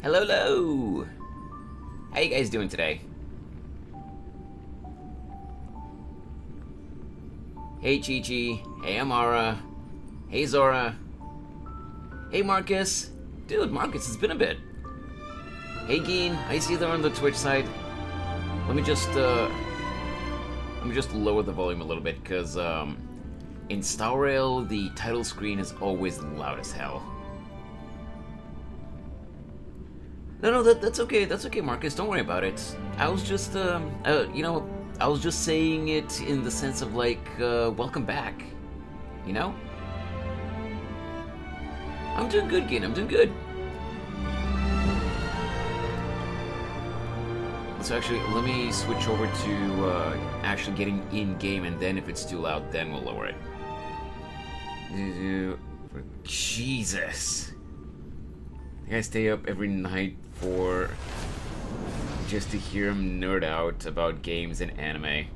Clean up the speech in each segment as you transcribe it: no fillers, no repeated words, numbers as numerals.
Hello, hello! How you guys doing today? Hey, Chi-Chi. Hey, Amara. Hey, Zora. Hey, Marcus. Dude, Marcus, it's been a bit. Hey, Geen. I see you there on the Twitch side. Let me just lower the volume a little bit, because, in Star Rail, the title screen is always loud as hell. No, that's okay. That's okay, Marcus. Don't worry about it. I was just, I was just saying it in the sense of, like, welcome back. You know? I'm doing good, Gin. I'm doing good. So actually, let me switch over to actually getting in-game, and then if it's too loud, then we'll lower it. Jesus. I think I stay up every night for just to hear him nerd out about games and anime.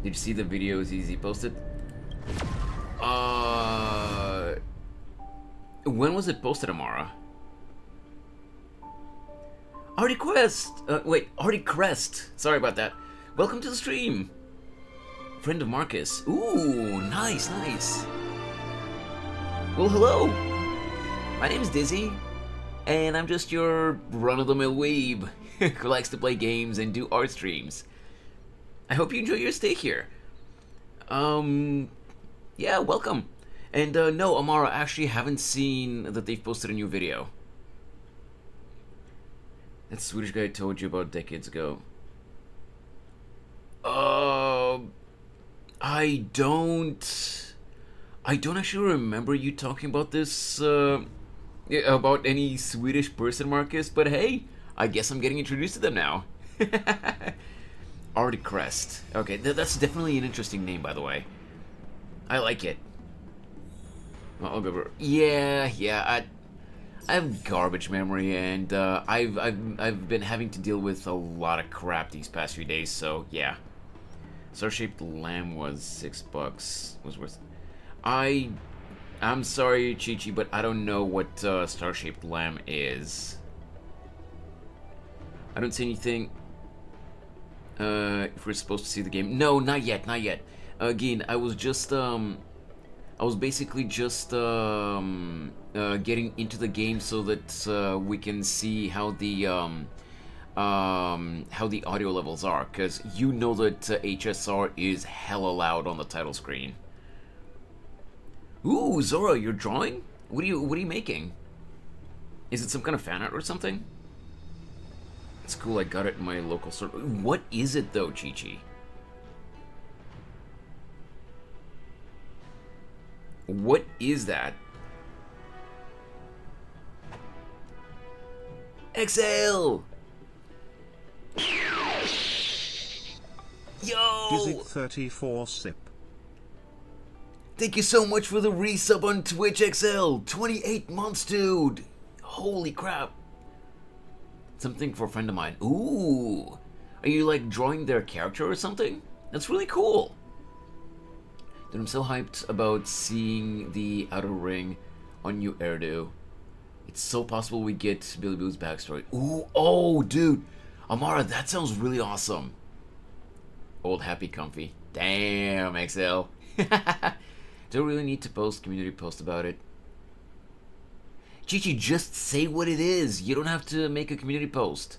Did you see the videos he posted? When was it posted, Amara? Artie Crest. Sorry about that. Welcome to the stream. Friend of Marcus. Ooh, nice. Well, hello. My name's Dizzy, and I'm just your run-of-the-mill weeb who likes to play games and do art streams. I hope you enjoy your stay here. Yeah, welcome. And, no, Amara, I actually haven't seen that they've posted a new video. That Swedish guy I told you about decades ago. I don't actually remember you talking about this, about any Swedish person, Marcus, but hey, I guess I'm getting introduced to them now. Artie Crest. Okay, that's definitely an interesting name, by the way. I like it. Well, I'll go over. Yeah, I have garbage memory, and I've been having to deal with a lot of crap these past few days, so yeah. Star-shaped lamb was $6. Was worth. I'm sorry, Chi-Chi, but I don't know what star-shaped lamb is. I don't see anything. If we're supposed to see the game, no, not yet. Again, I was basically just getting into the game so that we can see how the audio levels are, because you know that HSR is hella loud on the title screen. Ooh, Zora, you're drawing? What are you making? Is it some kind of fan art or something? It's cool. I got it in my local store. What is it though, Chi-Chi? What is that? Exhale! Yo! Visit 34 sip. Thank you so much for the resub on Twitch, XL. 28 months, dude. Holy crap. Something for a friend of mine. Ooh. Are you like drawing their character or something? That's really cool. Dude, I'm so hyped about seeing the Outer Ring on New Erdo. It's so possible we get Billy Boo's backstory. Ooh, oh, dude. Amara, that sounds really awesome. Old Happy Comfy. Damn, XL. Don't really need to post community post about it. Chi-Chi, just say what it is. You don't have to make a community post.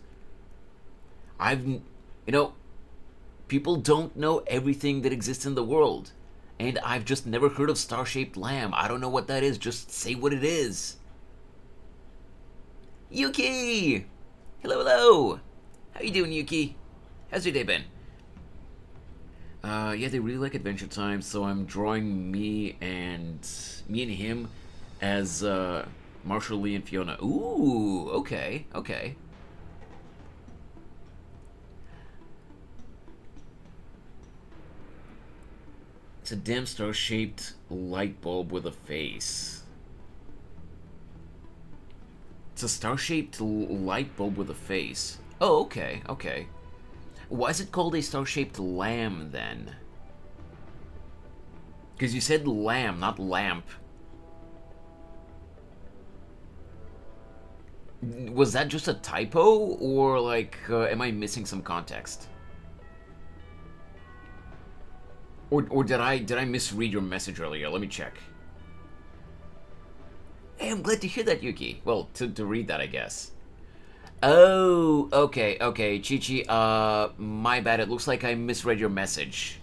People don't know everything that exists in the world. And I've just never heard of star-shaped lamb. I don't know what that is. Just say what it is. Yuki! Hello. How you doing, Yuki? How's your day been? Yeah, they really like Adventure Time, so I'm drawing me and him as Marshall, Lee, and Fiona. Ooh, okay. It's a damn star-shaped light bulb with a face. It's a star-shaped light bulb with a face. Oh, okay. Why is it called a star-shaped lamb, then? Because you said lamb, not lamp. Was that just a typo, or like, am I missing some context? Or did I misread your message earlier? Let me check. Hey, I'm glad to hear that, Yuki. Well, to read that, I guess. Oh, okay, Chi-Chi, my bad. It looks like I misread your message.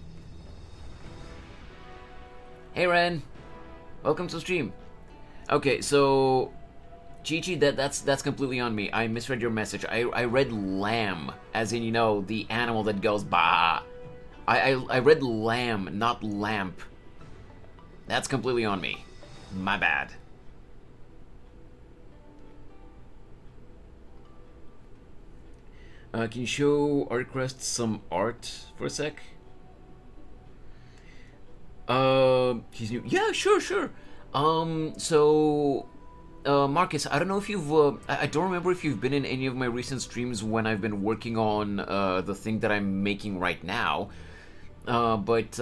Hey, Ren. Welcome to the stream. Okay, so Chi-Chi, that's completely on me. I misread your message. I read lamb, as in, you know, the animal that goes bah. I read lamb, not lamp. That's completely on me. My bad. Can you show Artcrest some art for a sec? He's new. Yeah, sure. Marcus, I don't know if you've, I don't remember if you've been in any of my recent streams when I've been working on, the thing that I'm making right now. But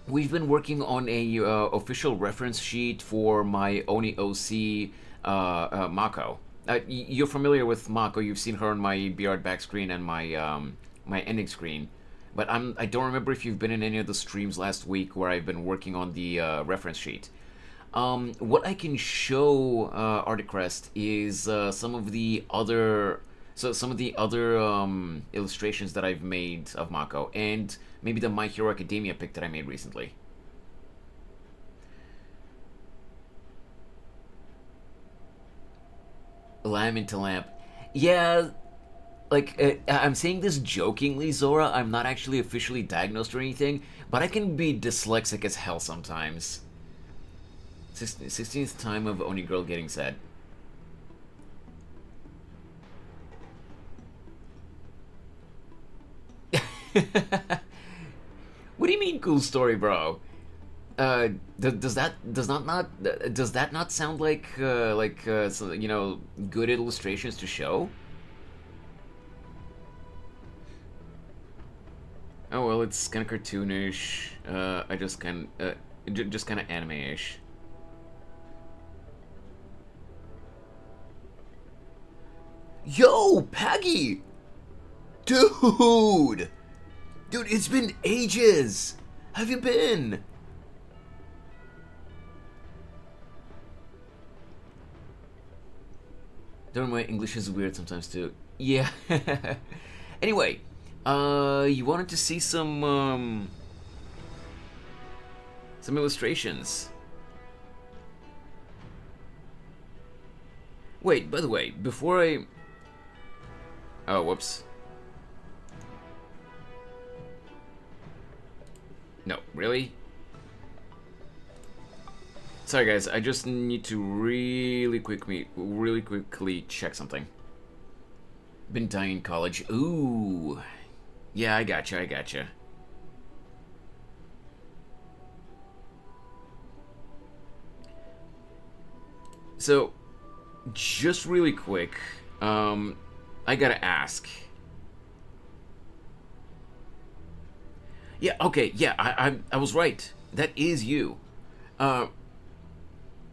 we've been working on a, official reference sheet for my Oni OC, Mako. You're familiar with Mako. You've seen her on my BR back screen and my my ending screen. But I don't remember if you've been in any of the streams last week where I've been working on the reference sheet. What I can show Articrest is some of the other illustrations that I've made of Mako, and maybe the My Hero Academia pic that I made recently. Lamb into lamp. Yeah, like, I'm saying this jokingly, Zora. I'm not actually officially diagnosed or anything, but I can be dyslexic as hell sometimes. 16th time of Oni Girl getting sad. What do you mean, cool story, bro? Does that not sound like so, you know, good illustrations to show? Oh well, it's kind of cartoonish. I just kind of anime-ish. Yo, Paggy! Dude! Dude, it's been ages! Have you been? Don't worry, English is weird sometimes too. Yeah. Anyway, you wanted to see some illustrations. Wait, by the way, before I... Oh, whoops. No, really? Sorry guys, I just need to really quickly check something. Been dying in college. Ooh. Yeah, I gotcha. So, just really quick, I gotta ask. Yeah, okay, yeah, I was right. That is you.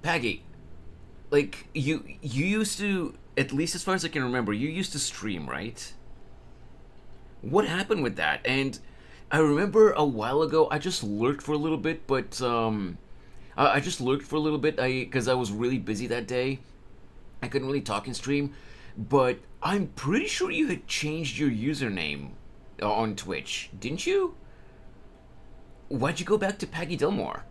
Paggy, like, you used to, at least as far as I can remember, you used to stream, right? What happened with that? And I remember a while ago, I just lurked for a little bit, but, I just lurked for a little bit, because I was really busy that day. I couldn't really talk in stream, but I'm pretty sure you had changed your username on Twitch, didn't you? Why'd you go back to Paggy Delmore?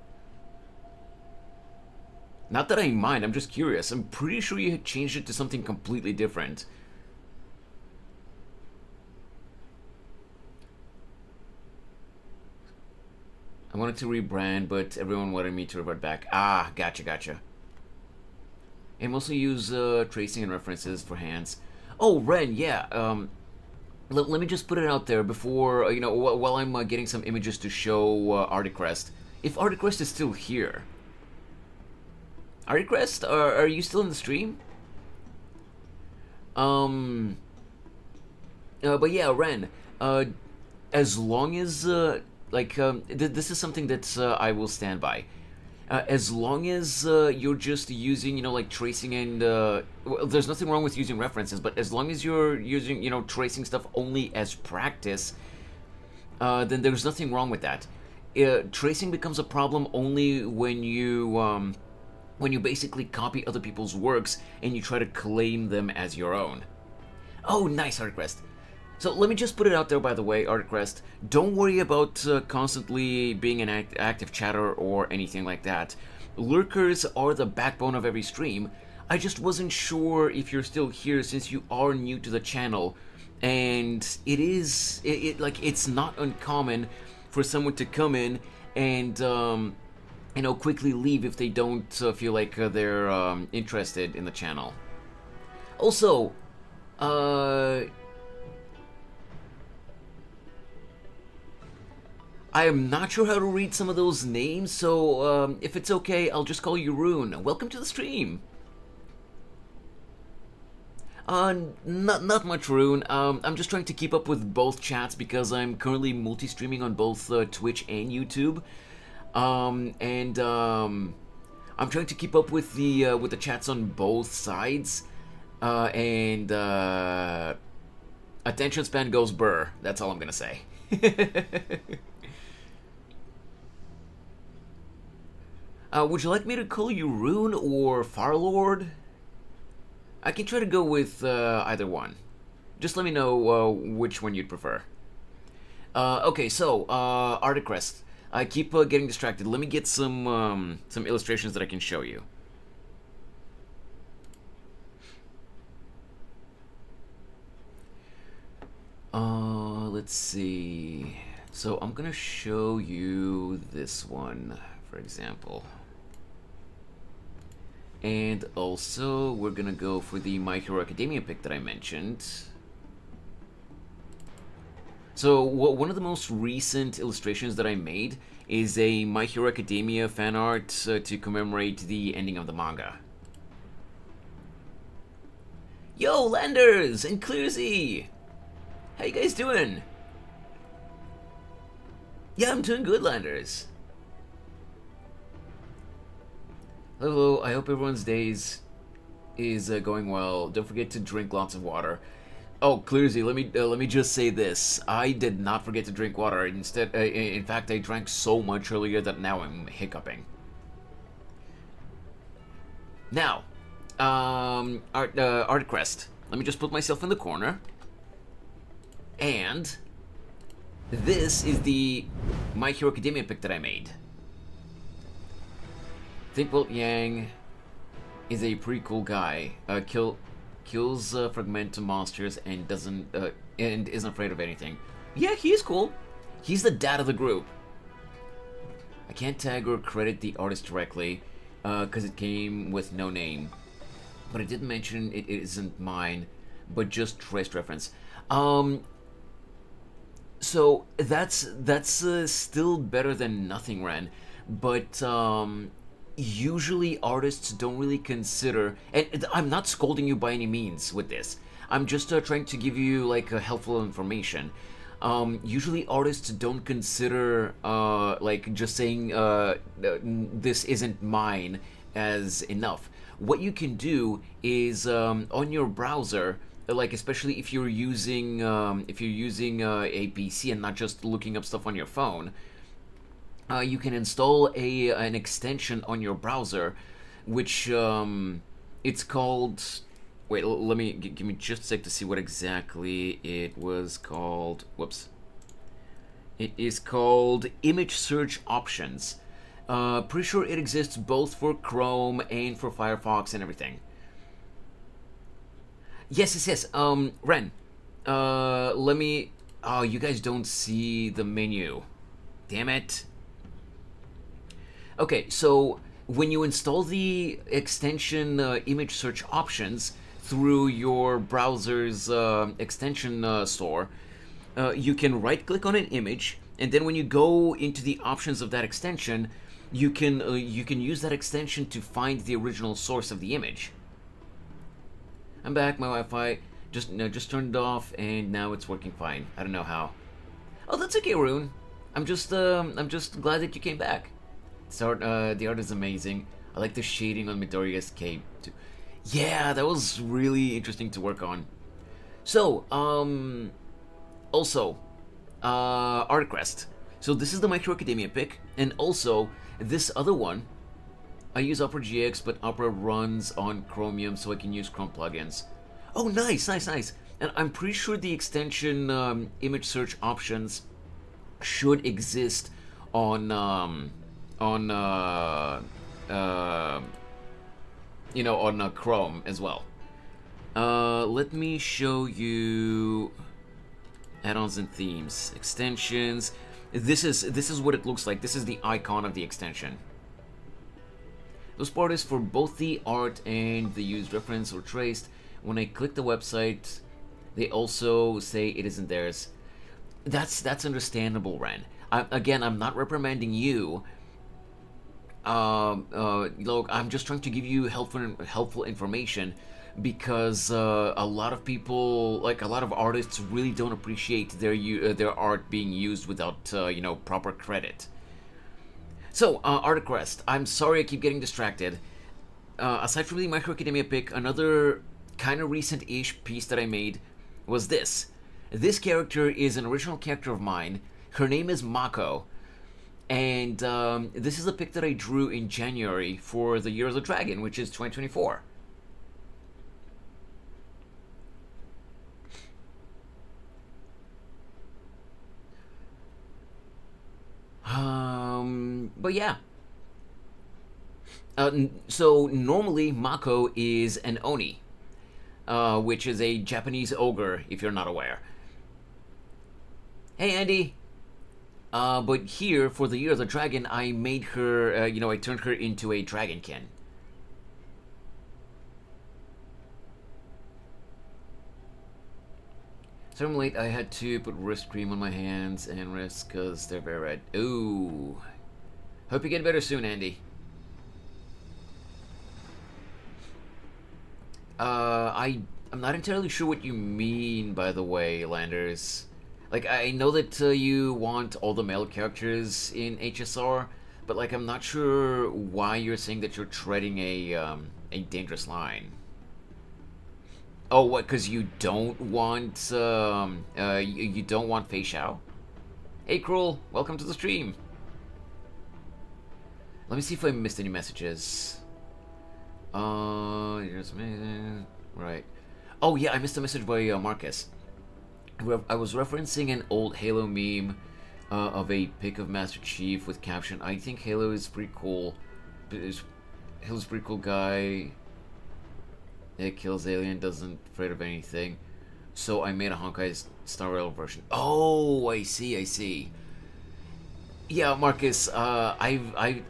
Not that I mind, I'm just curious. I'm pretty sure you had changed it to something completely different. I wanted to rebrand, but everyone wanted me to revert back. Ah, gotcha. And mostly use tracing and references for hands. Oh, Ren, yeah. Let me just put it out there before, you know, while I'm getting some images to show Articrest. If Articrest is still here. Articrest, are you still in the stream? But yeah, Ren, as long as, this is something that I will stand by. As long as you're just using, like tracing and well, there's nothing wrong with using references, but as long as you're using, tracing stuff only as practice, then there's nothing wrong with that. Tracing becomes a problem only when you basically copy other people's works and you try to claim them as your own. Oh, nice, Artcrest. So let me just put it out there, by the way, Artcrest. Don't worry about constantly being an active chatter or anything like that. Lurkers are the backbone of every stream. I just wasn't sure if you're still here since you are new to the channel. And it's not uncommon for someone to come in and quickly leave if they don't feel like they're interested in the channel. Also, I am not sure how to read some of those names, so if it's okay, I'll just call you Rune. Welcome to the stream. Not much, Rune. I'm just trying to keep up with both chats because I'm currently multi-streaming on both Twitch and YouTube. I'm trying to keep up with the chats on both sides. Attention span goes burr. That's all I'm gonna say. Would you like me to call you Rune or Farlord? I can try to go with either one. Just let me know which one you'd prefer. Okay, so Articrest. I keep getting distracted. Let me get some illustrations that I can show you. Let's see. So I'm gonna show you this one, for example. And also, we're gonna go for the My Hero Academia pick that I mentioned. So, one of the most recent illustrations that I made is a My Hero Academia fan art to commemorate the ending of the manga. Yo, Landers and Clearsy! How you guys doing? Yeah, I'm doing good, Landers. Hello, I hope everyone's days is going well. Don't forget to drink lots of water. Oh, Clearsy, let me just say this. I did not forget to drink water. Instead, in fact, I drank so much earlier that now I'm hiccuping. Now, Artcrest. Let me just put myself in the corner. And this is the My Hero Academia pick that I made. Thinkbolt Yang is a pretty cool guy. Kills fragmentum monsters and isn't afraid of anything. Yeah, he's cool. He's the dad of the group. I can't tag or credit the artist directly because it came with no name, but I did mention it isn't mine, but just traced reference. So that's still better than nothing, Ren, but usually artists don't really consider, and I'm not scolding you by any means with this. I'm just trying to give you like helpful information. Usually artists don't consider like just saying this isn't mine as enough. What you can do is on your browser, like especially if you're using a PC and not just looking up stuff on your phone, you can install an extension on your browser, which it's called. Wait, let me give me just a sec to see what exactly it was called. Whoops. It is called Image Search Options. Pretty sure it exists both for Chrome and for Firefox and everything. Yes. Ren. Let me. Oh, you guys don't see the menu. Damn it. Okay, so when you install the extension Image Search Options through your browser's extension store, you can right-click on an image, and then when you go into the options of that extension, you can use that extension to find the original source of the image. I'm back. My Wi-Fi just turned it off, and now it's working fine. I don't know how. Oh, that's okay, Rune. I'm just glad that you came back. So, the art is amazing. I like the shading on Midoriya's cape too. Yeah, that was really interesting to work on. So, also, Art Crest. So this is the My Hero Academia pick, and also this other one. I use Opera GX, but Opera runs on Chromium, so I can use Chrome plugins. Oh, nice, nice, nice. And I'm pretty sure the extension image search options should exist on Chrome as well. Let me show you add-ons and themes, extensions. This is what it looks like. This is the icon of the extension. Those part is for both the art and the used reference or traced. When I click the website, they also say it isn't theirs. That's understandable, Ren. Again, I'm not reprimanding you. Look, I'm just trying to give you helpful information, because a lot of people, like a lot of artists, really don't appreciate their art being used without proper credit. So, Artquest, I'm sorry I keep getting distracted. Aside from the My Hero Academia pick, another kind of recent-ish piece that I made was this. This character is an original character of mine. Her name is Mako. And this is a pic that I drew in January for the Year of the Dragon, which is 2024. But yeah. So normally Mako is an Oni, which is a Japanese ogre, if you're not aware. Hey, Andy. But here, for the Year of the Dragon, I made her, I turned her into a dragonkin. So I'm late, I had to put wrist cream on my hands and wrists because they're very red. Ooh. Hope you get better soon, Andy. I'm not entirely sure what you mean, by the way, Landers. Like, I know that you want all the male characters in HSR, but like, I'm not sure why you're saying that you're treading a dangerous line. Oh, what? Because you don't want you don't want Feixiao? Hey, Cruel, welcome to the stream. Let me see if I missed any messages. Here's amazing. Right. Oh yeah, I missed a message by Marcus. I was referencing an old Halo meme of a pic of Master Chief with caption, "I think Halo is pretty cool. Halo's a pretty cool guy. It kills alien, doesn't afraid of anything. So I made a Honkai Star Rail version." Oh, I see. Yeah, Marcus. I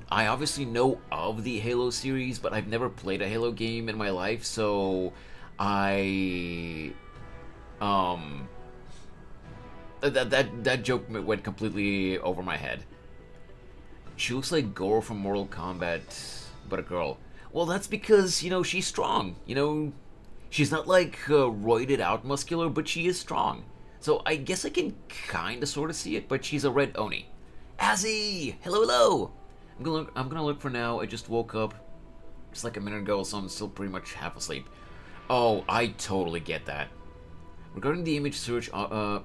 obviously know of the Halo series, but I've never played a Halo game in my life, so that joke went completely over my head. She looks like Goro from Mortal Kombat, but a girl. Well, that's because, she's strong. She's not like roided out muscular, but she is strong. So I guess I can kind of sort of see it, but she's a red Oni. Azzy! Hello! I'm gonna look for now. I just woke up just like a minute ago, so I'm still pretty much half asleep. Oh, I totally get that. Regarding the image search options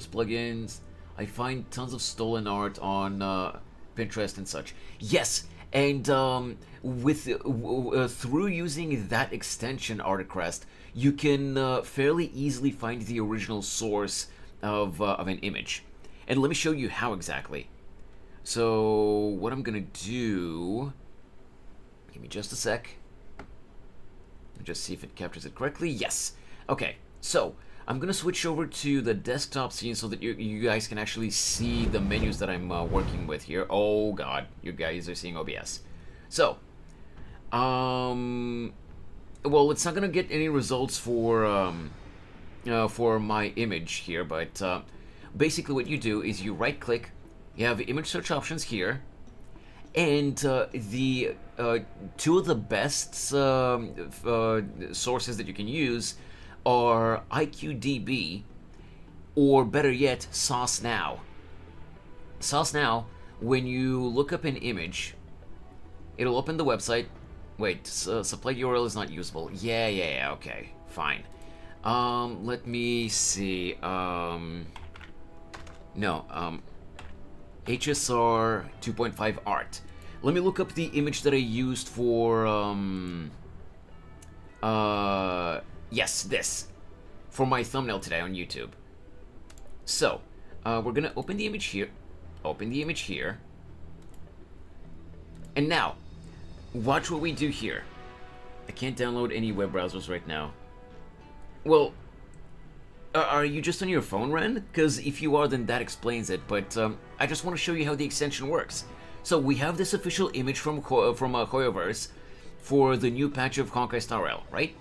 plugins, I find tons of stolen art on Pinterest and such. Yes, and through using that extension, Artcrest, you can fairly easily find the original source of an image. And let me show you how exactly. So what I'm gonna do? Give me just a sec. Just see if it captures it correctly. Yes. Okay. So I'm gonna switch over to the desktop scene so that you guys can actually see the menus that I'm working with here. Oh God, you guys are seeing OBS. So, well, it's not gonna get any results for my image here, but basically what you do is you right-click. You have image search options here, and the two of the best sources that you can use are IQDB, or better yet, Sauce Now. Sauce Now when you look up an image, it'll open the website. Wait, supply URL is not usable. Yeah, okay, fine. Let me see. HSR 2.5 art. Let me look up the image that I used for, yes, this. For my thumbnail today on YouTube. So, we're gonna open the image here. Open the image here. And now, watch what we do here. I can't download any web browsers right now. Well, are you just on your phone, Ren? Because if you are, then that explains it. But I just want to show you how the extension works. So we have this official image from Hoyoverse for the new patch of Honkai Star Rail, right?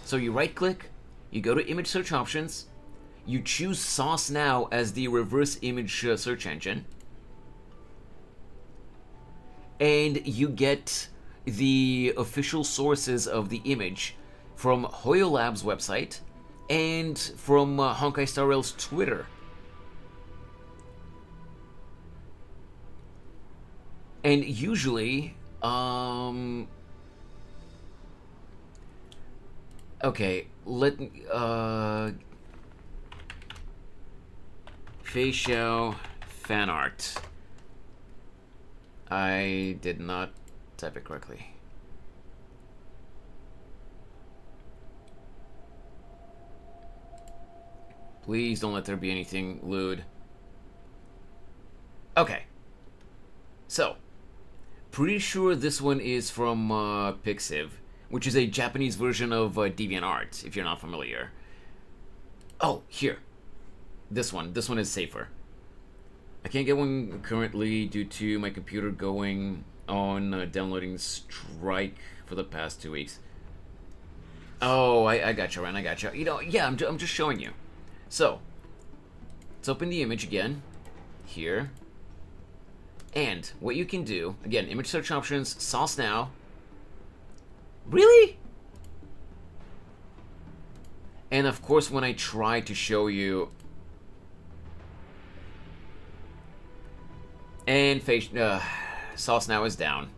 So you right-click, you go to Image Search Options, you choose Sauce Now as the reverse image search engine, and you get the official sources of the image from Hoyo Labs' website and from Honkai Star Rail's Twitter. And usually, okay, Feixiao fan art. I did not type it correctly. Please don't let there be anything lewd. Okay. So, pretty sure this one is from Pixiv, which is a Japanese version of DeviantArt, if you're not familiar. Oh, here. This one is safer. I can't get one currently due to my computer going on downloading strike for the past 2 weeks. Oh, I gotcha, Ren, I gotcha. You know, yeah, I'm just showing you. So, let's open the image again, here. And what you can do, again, image search options, Sauce Now. Really? And of course, when I try to show you, and Sauce Now is down.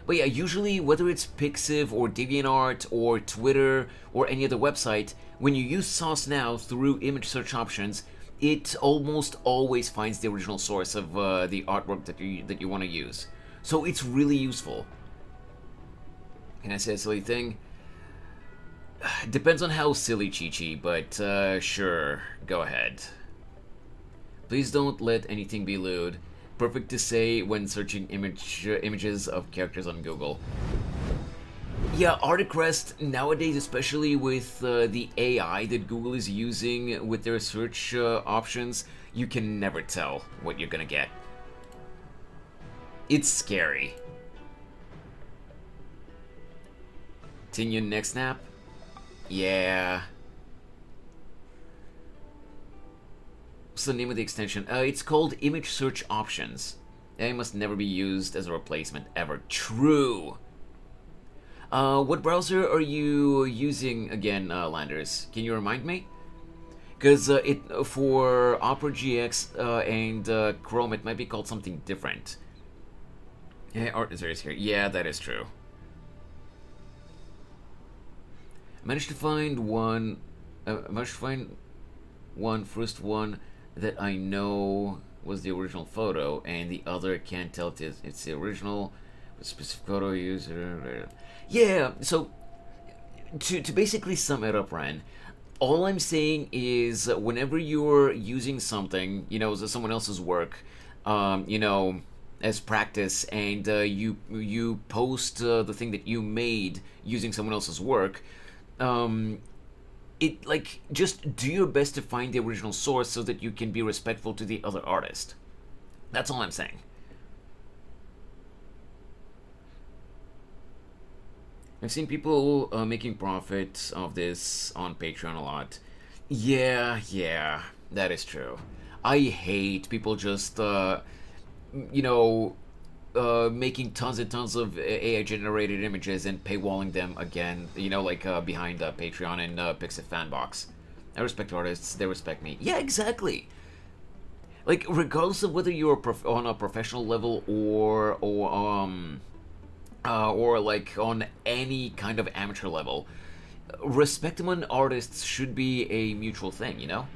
But yeah, usually whether it's Pixiv or DeviantArt or Twitter or any other website, when you use Sauce Now through image search options, it almost always finds the original source of the artwork that you want to use. So it's really useful. Can I say a silly thing? Depends on how silly, Chi-Chi, but sure, go ahead. Please don't let anything be lewd. Perfect to say when searching images of characters on Google. Yeah, Articrest nowadays, especially with the AI that Google is using with their search options, you can never tell what you're gonna get. It's scary. Continue next snap? Yeah. What's the name of the extension? It's called Image Search Options. It must never be used as a replacement, ever. True! What browser are you using again, Landers? Can you remind me? Because for Opera GX and Chrome, it might be called something different. Yeah, Art is here. Yeah, that is true. I managed to find one. First one that I know was the original photo, and the other can't tell it's the original. Specific photo user. Yeah, so to basically sum it up, Ren, all I'm saying is whenever you're using something, you know, as someone else's work, you know, as practice, and you post the thing that you made using someone else's work, it like just do your best to find the original source so that you can be respectful to the other artist. That's all I'm saying. I've seen people making profit of this on Patreon a lot. Yeah, that is true. I hate people just, you know, making tons and tons of AI-generated images and paywalling them again, you know, like behind Patreon and Pixiv Fanbox. I respect artists, they respect me. Yeah, exactly. Like, regardless of whether you're on a professional level or like on any kind of amateur level, respect among artists should be a mutual thing. You know,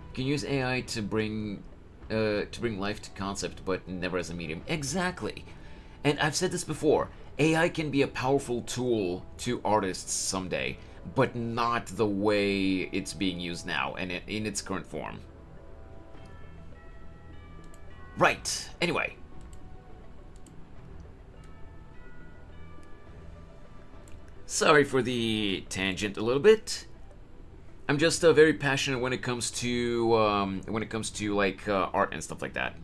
you can use AI to bring life to concept, but never as a medium. Exactly. And I've said this before. AI can be a powerful tool to artists someday, but not the way it's being used now and in its current form. Right. Anyway. Sorry for the tangent a little bit. I'm just very passionate when it comes to like art and stuff like that.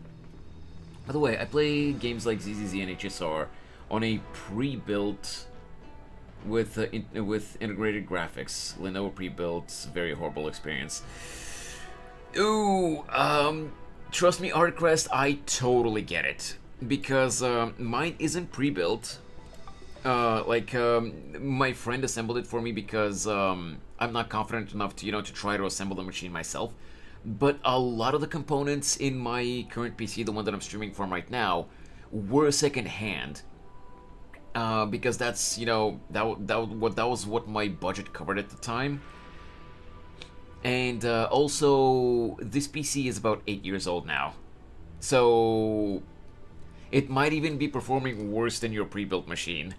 By the way, I play games like ZZZ and HSR on a pre-built with integrated graphics. Lenovo pre-built, very horrible experience. Ooh, trust me, Artcrest, I totally get it because mine isn't pre-built. My friend assembled it for me because I'm not confident enough to to try to assemble the machine myself. But a lot of the components in my current PC, the one that I'm streaming from right now, were secondhand. Because that's that was what my budget covered at the time. And also, this PC is about 8 years old now, so it might even be performing worse than your pre-built machine.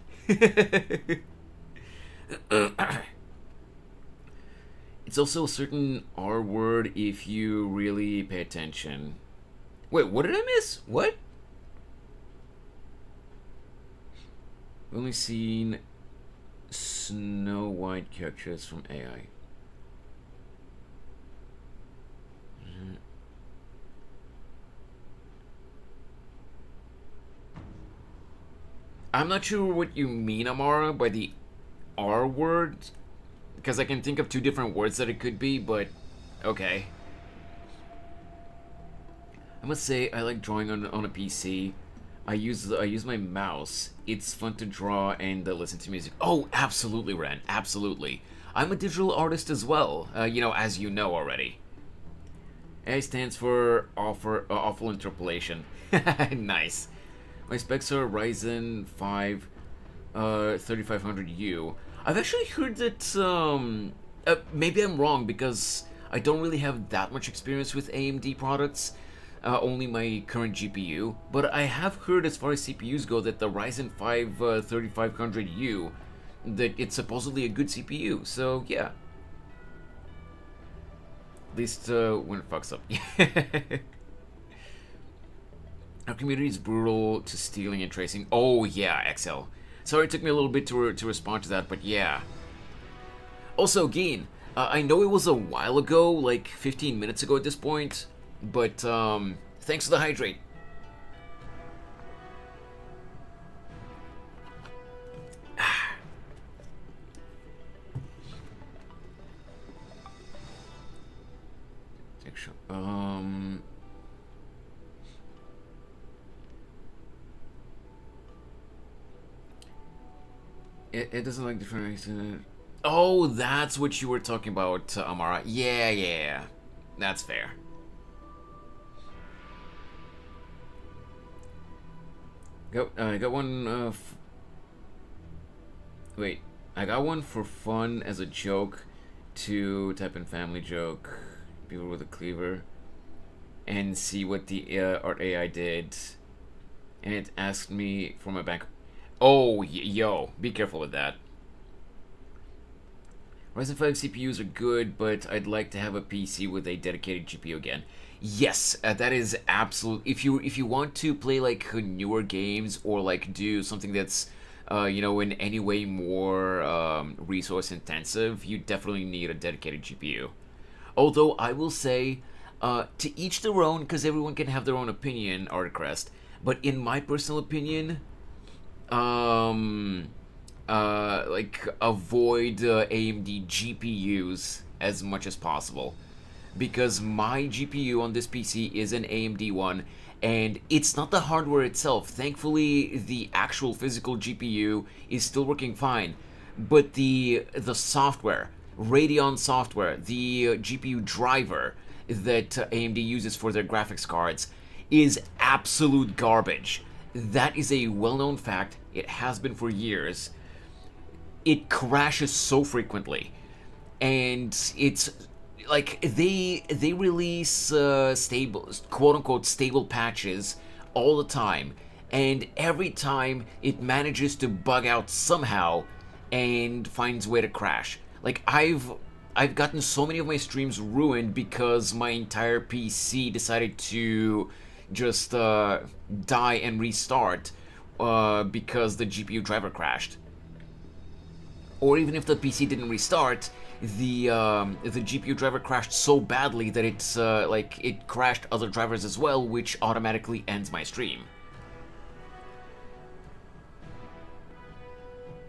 It's also a certain R word if you really pay attention. Wait, what did I miss? What? I've only seen Snow White characters from AI. I'm not sure what you mean, Amara, by the R word, because I can think of two different words that it could be, but okay. I must say I like drawing on a PC. I use my mouse. It's fun to draw and listen to music. Oh, absolutely, Ren. Absolutely. I'm a digital artist as well. As you know already. A stands for awful interpolation. Nice. My specs are Ryzen 5 3500U. I've actually heard that maybe I'm wrong because I don't really have that much experience with AMD products. Only my current GPU, but I have heard as far as CPUs go that the Ryzen 5 3500U, that it's supposedly a good CPU, so yeah. At least when it fucks up. Our community is brutal to stealing and tracing. Oh yeah, XL. Sorry it took me a little bit to respond to that, but yeah. Also, Geen, I know it was a while ago, like 15 minutes ago at this point, but thanks for the hydrate. It doesn't like different. Oh, that's what you were talking about, Amara. Yeah. That's fair. I got one. Wait, I got one for fun as a joke. To type in family joke, people with a cleaver, and see what the art AI did, and it asked me for my bank. Oh, yo, be careful with that. Ryzen 5 CPUs are good, but I'd like to have a PC with a dedicated GPU again. Yes, that is absolute. If you want to play like newer games or like do something that's in any way more resource intensive, you definitely need a dedicated GPU. Although I will say, to each their own, because everyone can have their own opinion, Artcrest. But in my personal opinion, avoid AMD GPUs as much as possible, because my GPU on this PC is an AMD one, and it's not the hardware itself. Thankfully, the actual physical GPU is still working fine, but the software, Radeon software, the GPU driver, that AMD uses for their graphics cards is absolute garbage. That is a well-known fact. It has been for years. It crashes so frequently, and it's like they release stable, quote unquote, stable patches all the time, and every time it manages to bug out somehow and finds a way to crash. Like I've gotten so many of my streams ruined because my entire PC decided to just die and restart because the GPU driver crashed. Or even if the PC didn't restart, the GPU driver crashed so badly that it's like it crashed other drivers as well, which automatically ends my stream.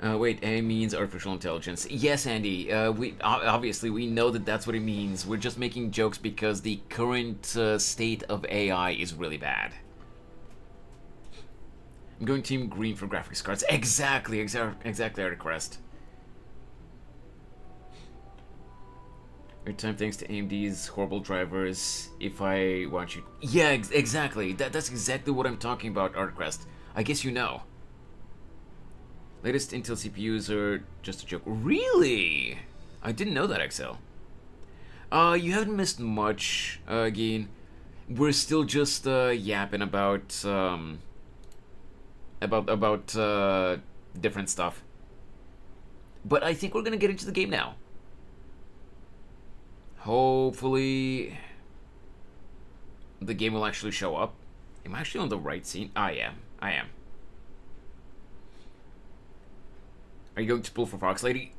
Wait, A means artificial intelligence. Yes, Andy. We obviously we know that that's what it means. We're just making jokes because the current state of AI is really bad. I'm going Team Green for graphics cards. Exactly, exactly, Articrest. Every time thanks to AMD's horrible drivers. If I want you, yeah, exactly. That's exactly what I'm talking about, Articrest. I guess you know. Latest Intel CPUs are just a joke. Really? I didn't know that, XL. You haven't missed much, again. We're still just yapping about different stuff. But I think we're gonna get into the game now. Hopefully the game will actually show up. Am I actually on the right scene? I am. Are you going to pull for Fox Lady?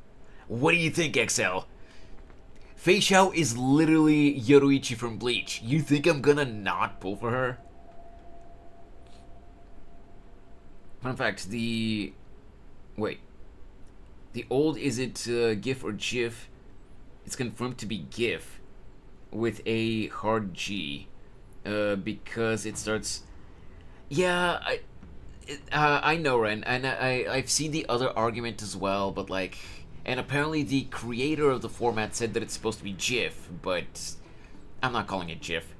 What do you think, XL? Feixiao is literally Yoruichi from Bleach. You think I'm gonna not pull for her? Fun fact, the old, is it GIF or GIF? It's confirmed to be GIF with a hard G because it starts. Yeah, I know, Ren, and I've seen the other argument as well, but like, and apparently the creator of the format said that it's supposed to be GIF, but I'm not calling it GIF.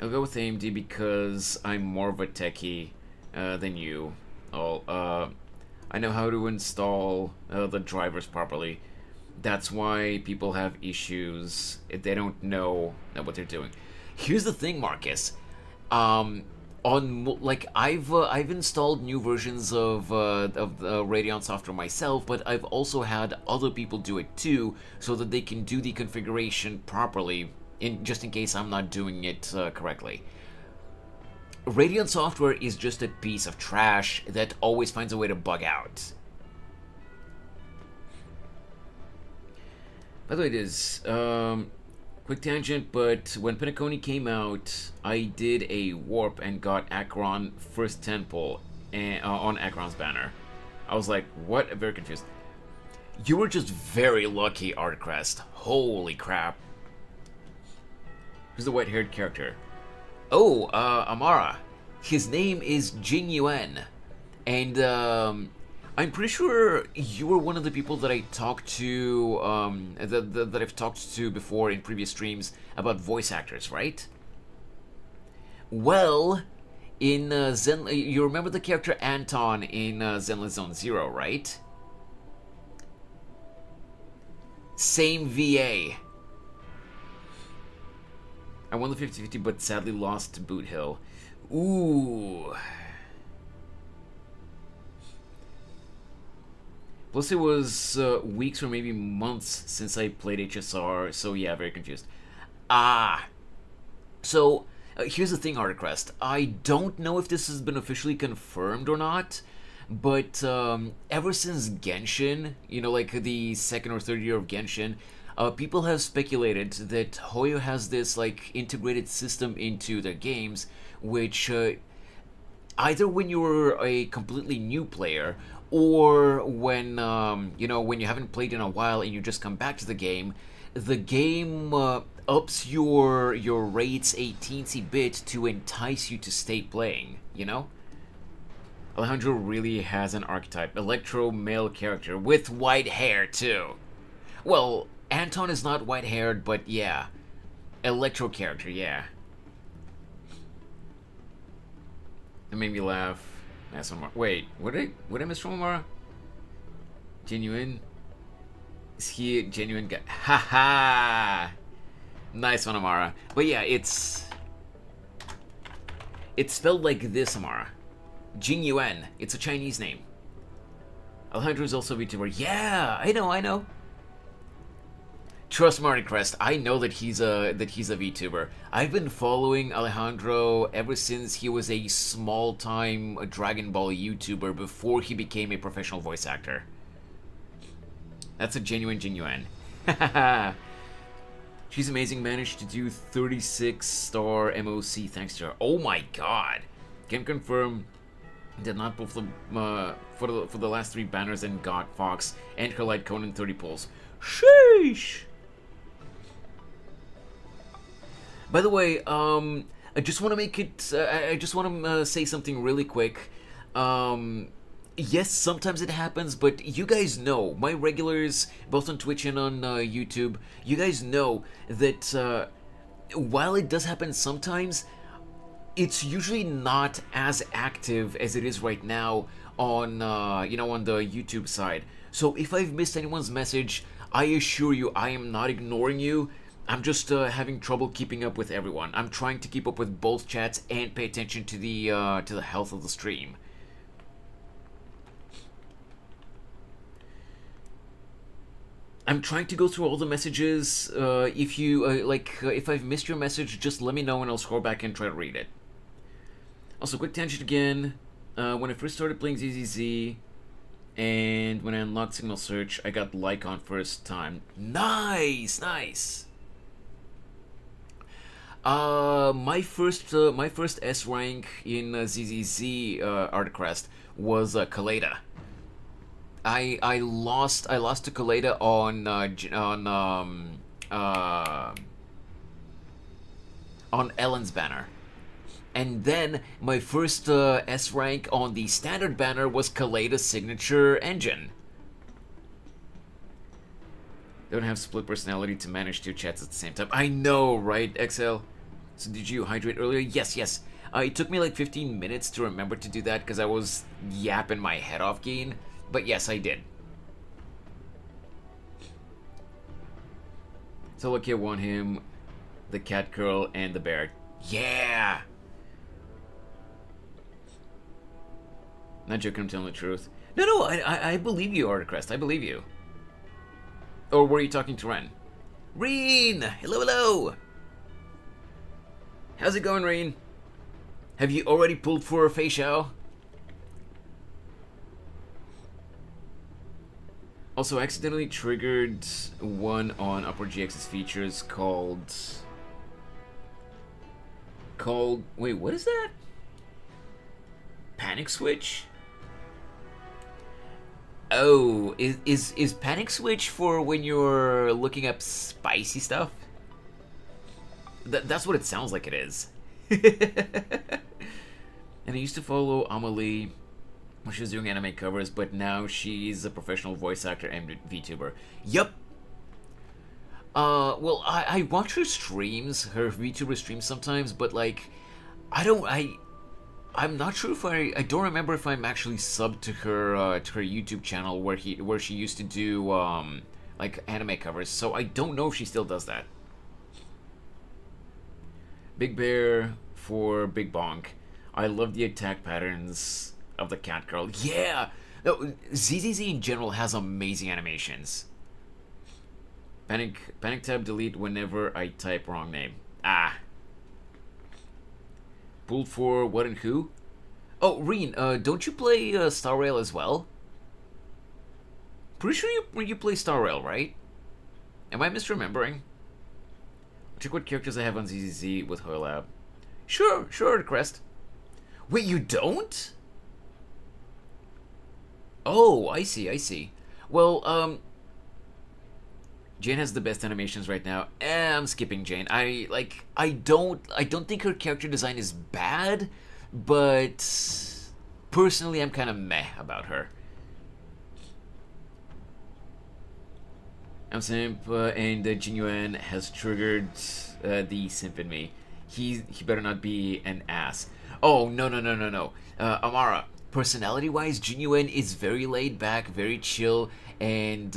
I'll go with AMD because I'm more of a techie than you all. I know how to install the drivers properly. That's why people have issues if they don't know what they're doing. Here's the thing, Marcus. On like I've installed new versions of Radeon software myself, but I've also had other people do it too, so that they can do the configuration properly, just in case I'm not doing it correctly. Radeon software is just a piece of trash that always finds a way to bug out. By the way, it is quick tangent, but when Penacony came out, I did a warp and got Akron first temple on Akron's banner. I was like, what? I'm very confused. You were just very lucky, Artcrest. Holy crap. Who's the white-haired character? Oh, Amara. His name is Jing Yuan. And, I'm pretty sure you were one of the people that I talked to, that I've talked to before in previous streams about voice actors, right? Well, in you remember the character Anton in Zenless Zone Zero, right? Same VA. I won the 50-50, but sadly lost to Boot Hill. Ooh. Plus it was weeks or maybe months since I played HSR, so yeah, very confused. So here's the thing, Articrest. I don't know if this has been officially confirmed or not, but ever since Genshin, you know, like the second or third year of Genshin, people have speculated that Hoyo has this like integrated system into their games, which either when you're a completely new player, or when you know, when you haven't played in a while and you just come back to the game ups your rates a teensy bit to entice you to stay playing, you know? Alejandro really has an archetype, electro male character with white hair too. Well, Anton is not white haired, but yeah, Electro character, yeah. It made me laugh. That's one more. Wait, what did I miss from Amara? Genuine? Is he a genuine guy? Haha! Nice one, Amara. But yeah, it's spelled like this, Amara. Jing Yuan. It's a Chinese name. Alejandro is also a VTuber. Yeah, I know. Trust Marty Crest. I know that he's a VTuber. I've been following Alejandro ever since he was a small-time Dragon Ball YouTuber before he became a professional voice actor. That's a genuine. She's amazing. Managed to do 36-star MOC thanks to her. Oh my god! Can confirm. Did not pull for the last 3 banners and got Fox and her light Conan 30 pulls. Sheesh! By the way, I just want to make it. I just want to say something really quick. Yes, sometimes it happens, but you guys know, my regulars, both on Twitch and on YouTube, you guys know that while it does happen sometimes, it's usually not as active as it is right now on, on the YouTube side. So if I've missed anyone's message, I assure you I am not ignoring you. I'm just having trouble keeping up with everyone. I'm trying to keep up with both chats and pay attention to the health of the stream. I'm trying to go through all the messages. If you if I've missed your message, just let me know and I'll scroll back and try to read it. Also, quick tangent again. When I first started playing ZZZ, and when I unlocked Signal Search, I got Lycon first time. Nice. My first S rank in ZZZ Artcrest was Kaleda. I lost to Kaleda on Ellen's banner, and then my first S rank on the standard banner was Kaleda's signature engine. Don't have split personality to manage 2 chats at the same time. I know, right, XL? So did you hydrate earlier? Yes. It took me like 15 minutes to remember to do that because I was yapping my head off, Geen. But yes, I did. So lucky I won him, the cat girl, and the bear. Yeah! Not joking, I'm telling the truth. No, I believe you, Artcrest. I believe you. Or were you talking to Ren? Reen! Hello! How's it going, Reen? Have you already pulled for Feixiao? Also, accidentally triggered one on Upper GX's features called... Wait, what is that? Panic Switch? Oh, is Panic Switch for when you're looking up spicy stuff? That's what it sounds like it is. And I used to follow Amelie when she was doing anime covers, but now she's a professional voice actor and VTuber. Yup. Well, I watch her streams, her VTuber streams sometimes, but like, I'm not sure if I don't remember if I'm actually subbed to her YouTube channel where she used to do like anime covers. So I don't know if she still does that. Big Bear for Big Bonk. I love the attack patterns of the cat girl. Yeah! No, ZZZ in general has amazing animations. Panic tab delete whenever I type wrong name. Ah. Pulled for what and who? Oh, Reen, don't you play Star Rail as well? Pretty sure you play Star Rail, right? Am I misremembering? Check what characters I have on ZZZ with Hoylab. Sure, Crest. Wait, you don't? Oh, I see. Well, Jane has the best animations right now. I'm skipping Jane. I don't think her character design is bad, but personally I'm kind of meh about her. I'm simp, and Jinyuan has triggered the simp in me. He better not be an ass. Oh, no, no, no, no, no. Amara, personality-wise, Jinyuan is very laid back, very chill, and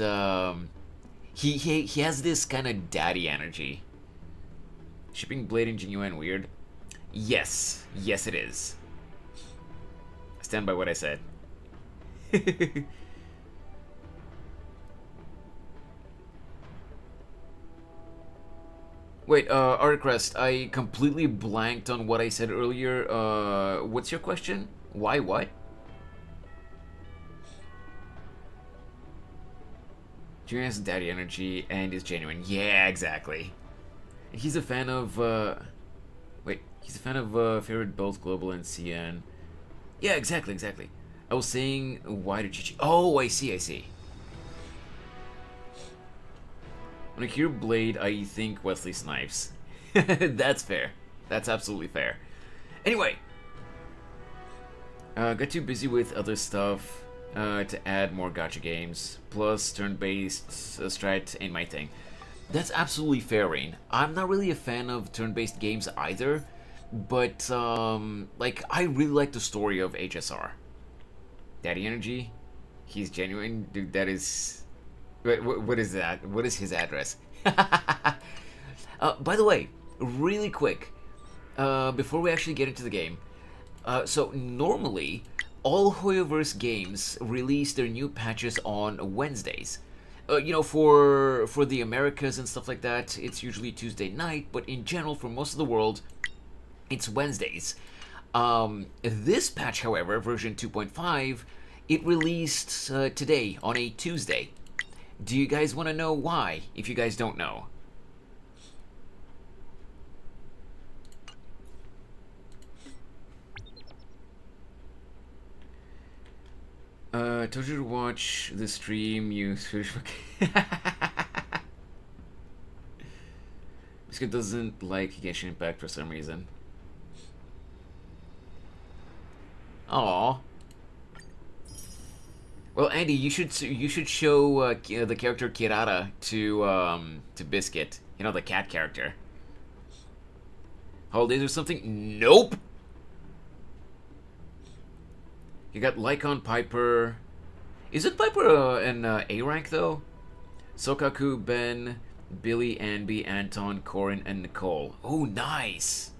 he has this kind of daddy energy. Shipping Blade and Jinyuan weird? Yes. Yes, it is. I stand by what I said. Wait, Artcrest, I completely blanked on what I said earlier. What's your question? Why what? Junior has daddy energy and is genuine. Yeah, exactly. And he's a fan of, wait, he's a fan of, favorite both Global and CN. Yeah, exactly, exactly. I was saying, why did you... Oh, I see, I see. When I hear Blade, I think Wesley Snipes. That's fair. That's absolutely fair. Anyway. Got too busy with other stuff to add more gacha games. Plus, turn-based strat ain't my thing. That's absolutely fair, Rain. I'm not really a fan of turn-based games either. But, like, I really like the story of HSR. Daddy Energy? He's genuine? Dude, that is... What is that? What is his address? By the way, really quick, before we actually get into the game, so normally all Hoyoverse games release their new patches on Wednesdays. You know, for the Americas and stuff like that, it's usually Tuesday night, but in general, for most of the world, it's Wednesdays. This patch, however, version 2.5, it released today on a Tuesday. Do you guys want to know why, if you guys don't know? Told you to watch the stream, you Swedish Biscuit doesn't like Genshin Impact for some reason. Aww. Well, Andy, you should show the character Kirara to Biscuit. You know, the cat character. Holidays or something? Nope. You got Lycon, Piper. Isn't Piper an A rank though? Sokaku, Ben, Billy, Anby, Anton, Corin, and Nicole. Oh, nice.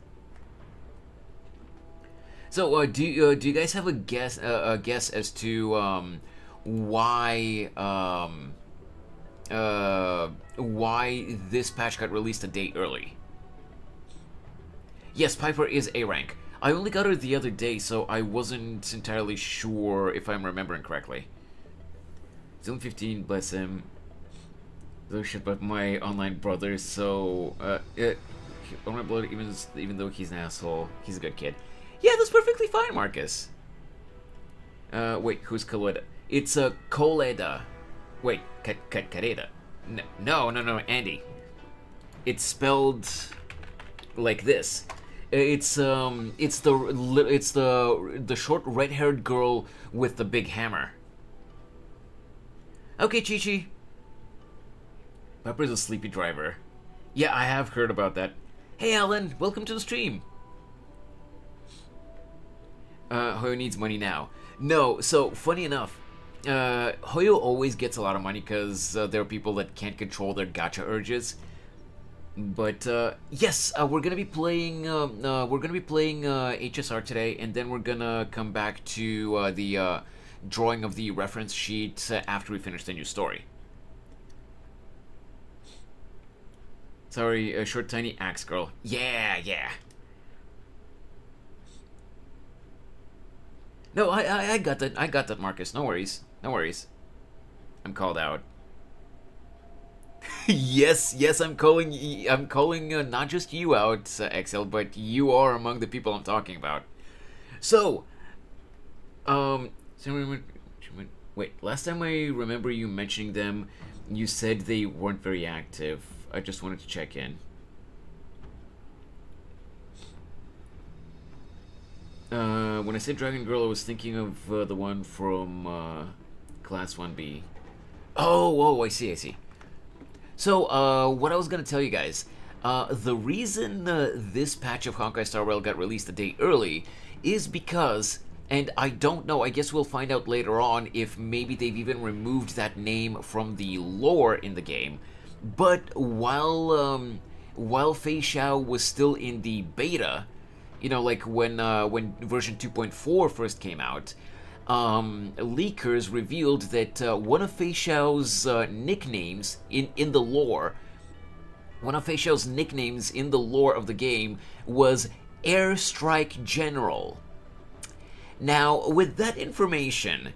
So, do you guys have a guess as to why this patch got released a day early? Yes, Piper is A rank. I only got her the other day, so I wasn't entirely sure if I'm remembering correctly. Zone 15, bless him. Though shit about my online brother, so online brother, even though he's an asshole, he's a good kid. Yeah, that's perfectly fine, Marcus. Wait, who's Koleda? It's a Koleda. Wait, Kareda. No, Andy. It's spelled like this. It's the short red-haired girl with the big hammer. Okay, Chi-Chi. Pepper's a sleepy driver. Yeah, I have heard about that. Hey, Alan, welcome to the stream. Hoyo needs money now. No, so, funny enough, Hoyo always gets a lot of money because there are people that can't control their gacha urges. But, yes, we're gonna be playing, HSR today, and then we're gonna come back to, the, drawing of the reference sheet after we finish the new story. Sorry, short, tiny axe girl. Yeah. No, I got that. I got that, Marcus. No worries. I'm called out. yes, I'm calling. Not just you out, XL, but you are among the people I'm talking about. So, wait. Last time I remember you mentioning them, you said they weren't very active. I just wanted to check in. When I said Dragon Girl, I was thinking of the one from Class 1B. Oh, I see. So, what I was gonna tell you guys, the reason this patch of Honkai Star Rail got released a day early is because, and I don't know, I guess we'll find out later on if maybe they've even removed that name from the lore in the game, but while Feixiao was still in the beta, you know, like when version 2.4 first came out, leakers revealed that one of Feixiao's nicknames in the lore, one of Feixiao's nicknames in the lore of the game was Airstrike General. Now, with that information,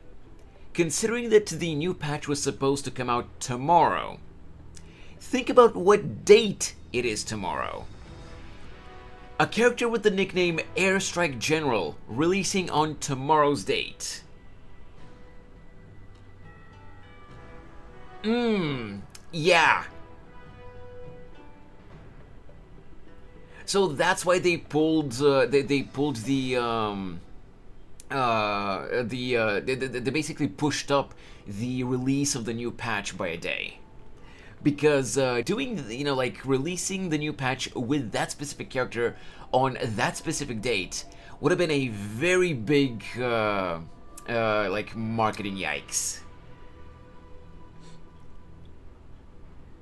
considering that the new patch was supposed to come out tomorrow, think about what date it is tomorrow. A character with the nickname Airstrike General releasing on tomorrow's date. Yeah. So that's why they pulled they pulled they basically pushed up the release of the new patch by a day. Because doing, you know, like releasing the new patch with that specific character on that specific date would have been a very big, like, marketing yikes.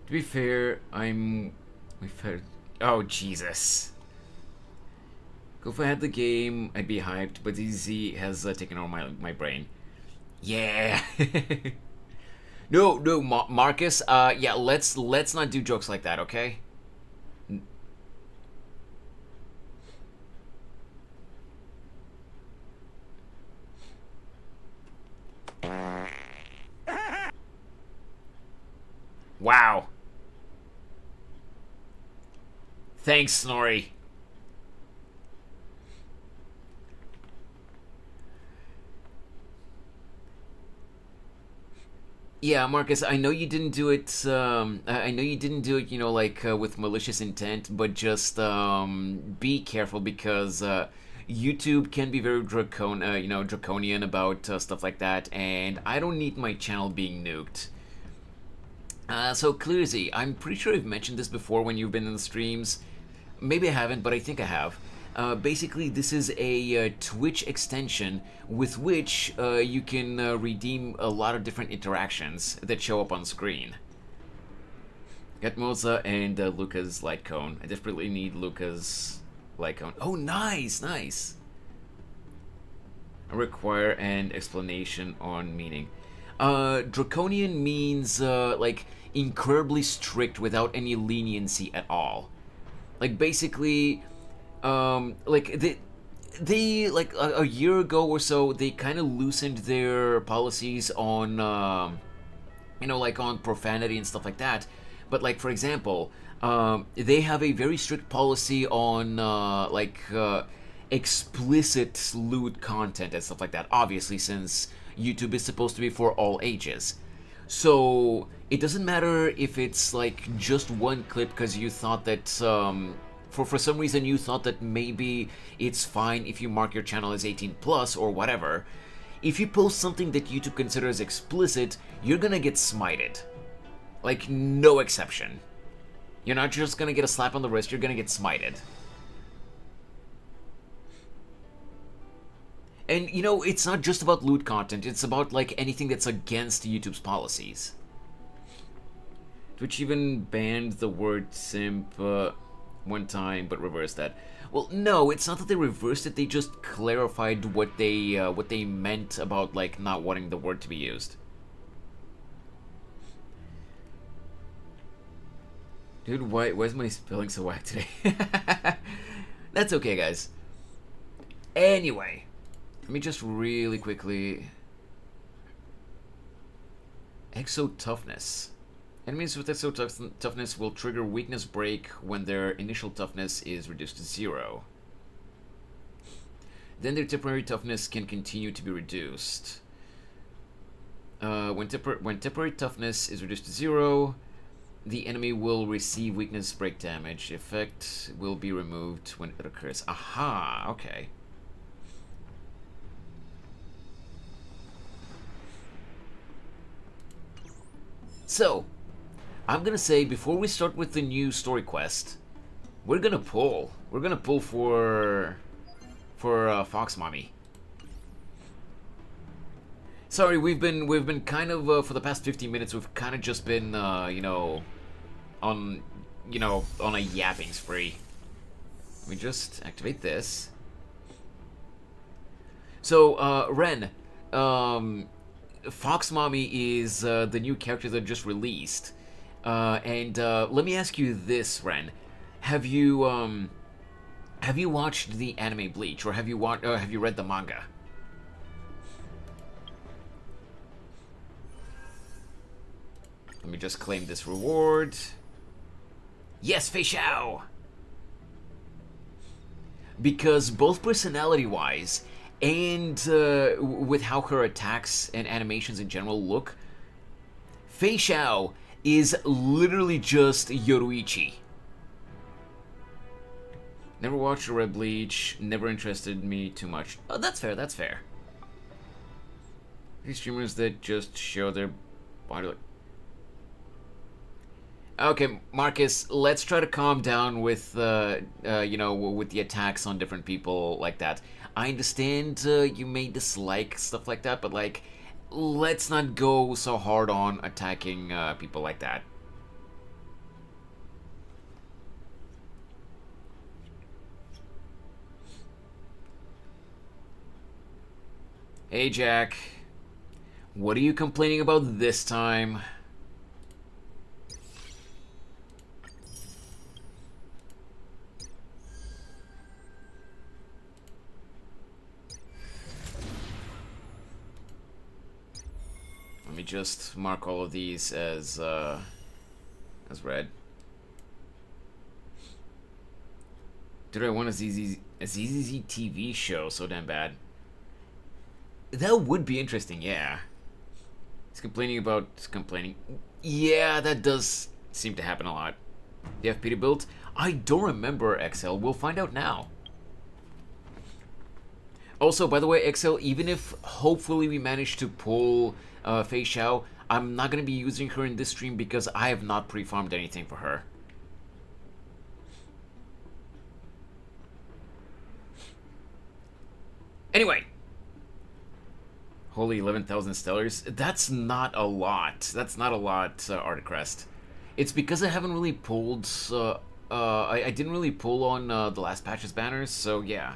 To be fair, we've heard. Oh, Jesus. If I had the game, I'd be hyped, but DZ has taken over my brain. Yeah. No, Marcus. Yeah, let's not do jokes like that, okay? Wow. Thanks, Snorri. Yeah, Marcus, I know you didn't do it. I know you didn't do it. You know, like with malicious intent, but just be careful because YouTube can be very draconian about stuff like that, and I don't need my channel being nuked. So Clearsy, I'm pretty sure I've mentioned this before when you've been in the streams. Maybe I haven't, but I think I have. Basically, this is a Twitch extension with which you can redeem a lot of different interactions that show up on screen. Got Moza and Luca's light cone. I desperately need Luca's light cone. Oh, nice, nice. I require an explanation on meaning. Draconian means like incredibly strict without any leniency at all. Like basically. Like they like a year ago or so, they kind of loosened their policies on, you know, like on profanity and stuff like that. But like for example, they have a very strict policy on explicit lewd content and stuff like that. Obviously, since YouTube is supposed to be for all ages. So it doesn't matter if it's like just one clip because you thought that for some reason you thought that maybe it's fine if you mark your channel as 18 plus or whatever. If you post something that YouTube considers explicit, you're gonna get smited. Like, no exception. You're not just gonna get a slap on the wrist, you're gonna get smited. And, you know, it's not just about lewd content, it's about, like, anything that's against YouTube's policies. Twitch even banned the word simp, one time, but reversed that. Well, no, it's not that they reversed it. They just clarified what they meant about like not wanting the word to be used. Dude, why is my spelling so whack today? That's okay, guys. Anyway, let me just really quickly. Exo toughness. Enemies with exo toughness will trigger weakness break when their initial toughness is reduced to 0. Then their temporary toughness can continue to be reduced. When temporary toughness is reduced to 0, the enemy will receive weakness break damage. The effect will be removed when it occurs. Aha, okay. So, I'm gonna say, before we start with the new story quest, we're gonna pull. We're gonna pull for Fox Mommy. Sorry, we've been kind of for the past 15 minutes. We've kind of just been, you know, on a yapping spree. Let me just activate this. So, Ren, Fox Mommy is the new character that just released, and let me ask you this, Ren: have you watched the anime Bleach, or have you read the manga? Let me just claim this reward. Yes, Feixiao! Because both personality-wise and with how her attacks and animations in general look, Feixiao is literally just Yoruichi. Never watched a Red Bleach, never interested me too much. Oh, that's fair, that's fair. These streamers that just show their body. Okay, Marcus, let's try to calm down with, you know, with the attacks on different people like that. I understand you may dislike stuff like that, but, like, let's not go so hard on attacking people like that. Hey, Jack. What are you complaining about this time? Let me just mark all of these as red. Did I want a ZZZ TV show so damn bad? That would be interesting, yeah. He's complaining about complaining. Yeah, that does seem to happen a lot. Do you have pity built? I don't remember, XL. We'll find out now. Also, by the way, XL, even if hopefully we manage to pull Feixiao, I'm not going to be using her in this stream because I have not pre-farmed anything for her. Anyway. Holy 11,000 stellars. That's not a lot. That's not a lot, Articrest. It's because I haven't really pulled... I didn't really pull on the last patch's banners, so yeah.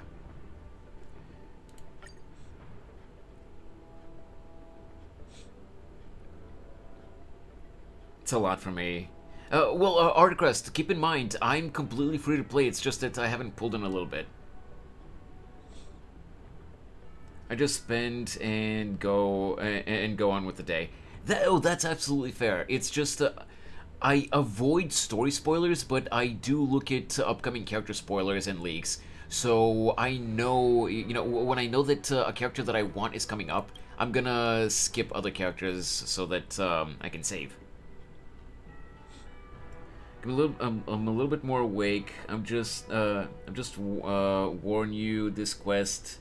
It's a lot for me. Well, Articrest, keep in mind, I'm completely free to play. It's just that I haven't pulled in a little bit. I just spend and go on with the day. That's absolutely fair. It's just I avoid story spoilers, but I do look at upcoming character spoilers and leaks. So I know, you know, when I know that a character that I want is coming up, I'm gonna skip other characters so that I can save. I'm a little bit more awake. I'm just warn you, this quest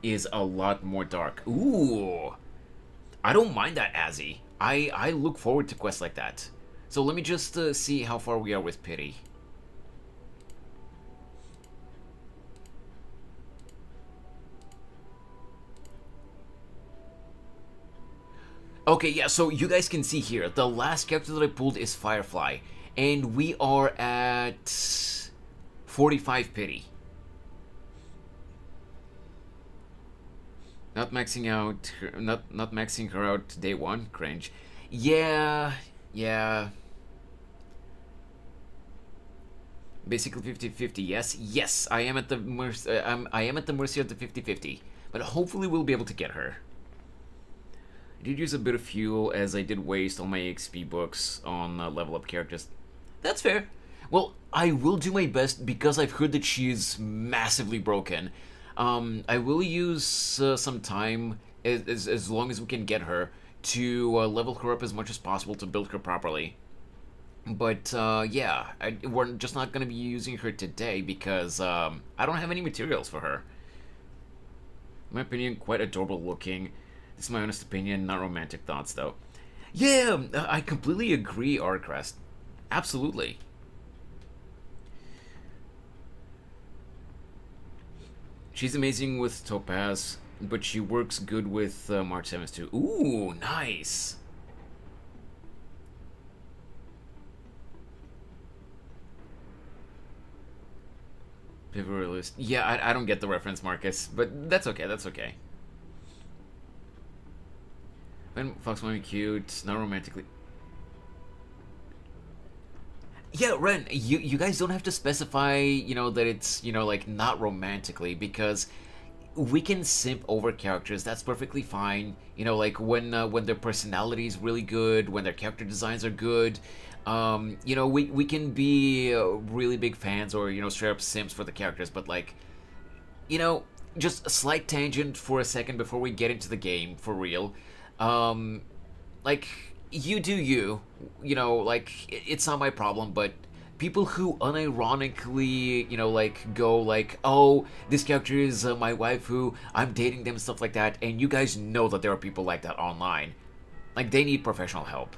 is a lot more dark. Ooh, I don't mind that, Azzy. I look forward to quests like that. So let me just see how far we are with pity. Okay, yeah, so you guys can see here, the last character that I pulled is Firefly, and we are at 45 pity. Not maxing out, not maxing her out day one, cringe. Yeah. Basically 50-50. Yes. I am at the mercy. I am at the mercy of the 50-50. But hopefully we'll be able to get her. I did use a bit of fuel as I did waste all my XP books on level up characters. That's fair. Well, I will do my best because I've heard that she is massively broken. I will use some time, as long as we can get her, to level her up as much as possible to build her properly. But, yeah, we're just not going to be using her today because I don't have any materials for her. In my opinion, quite adorable looking. This is my honest opinion, not romantic thoughts, though. Yeah, I completely agree, Arcrest. Absolutely. She's amazing with Topaz, but she works good with March 7th too. Ooh, nice. Pivotalist. Yeah, I don't get the reference, Marcus, but that's okay. That's okay. When Fox might be cute, not romantically. Yeah, Ren, you guys don't have to specify, that it's, like not romantically, because we can simp over characters. That's perfectly fine. Like when their personality is really good, when their character designs are good. We can be really big fans or straight up simps for the characters, but like, you know, just a slight tangent for a second before we get into the game for real. Um, like you do you, like it's not my problem, but people who unironically, like go like, oh, this character is my waifu, I'm dating them, stuff like that, and you guys know that there are people like that online. Like they need professional help.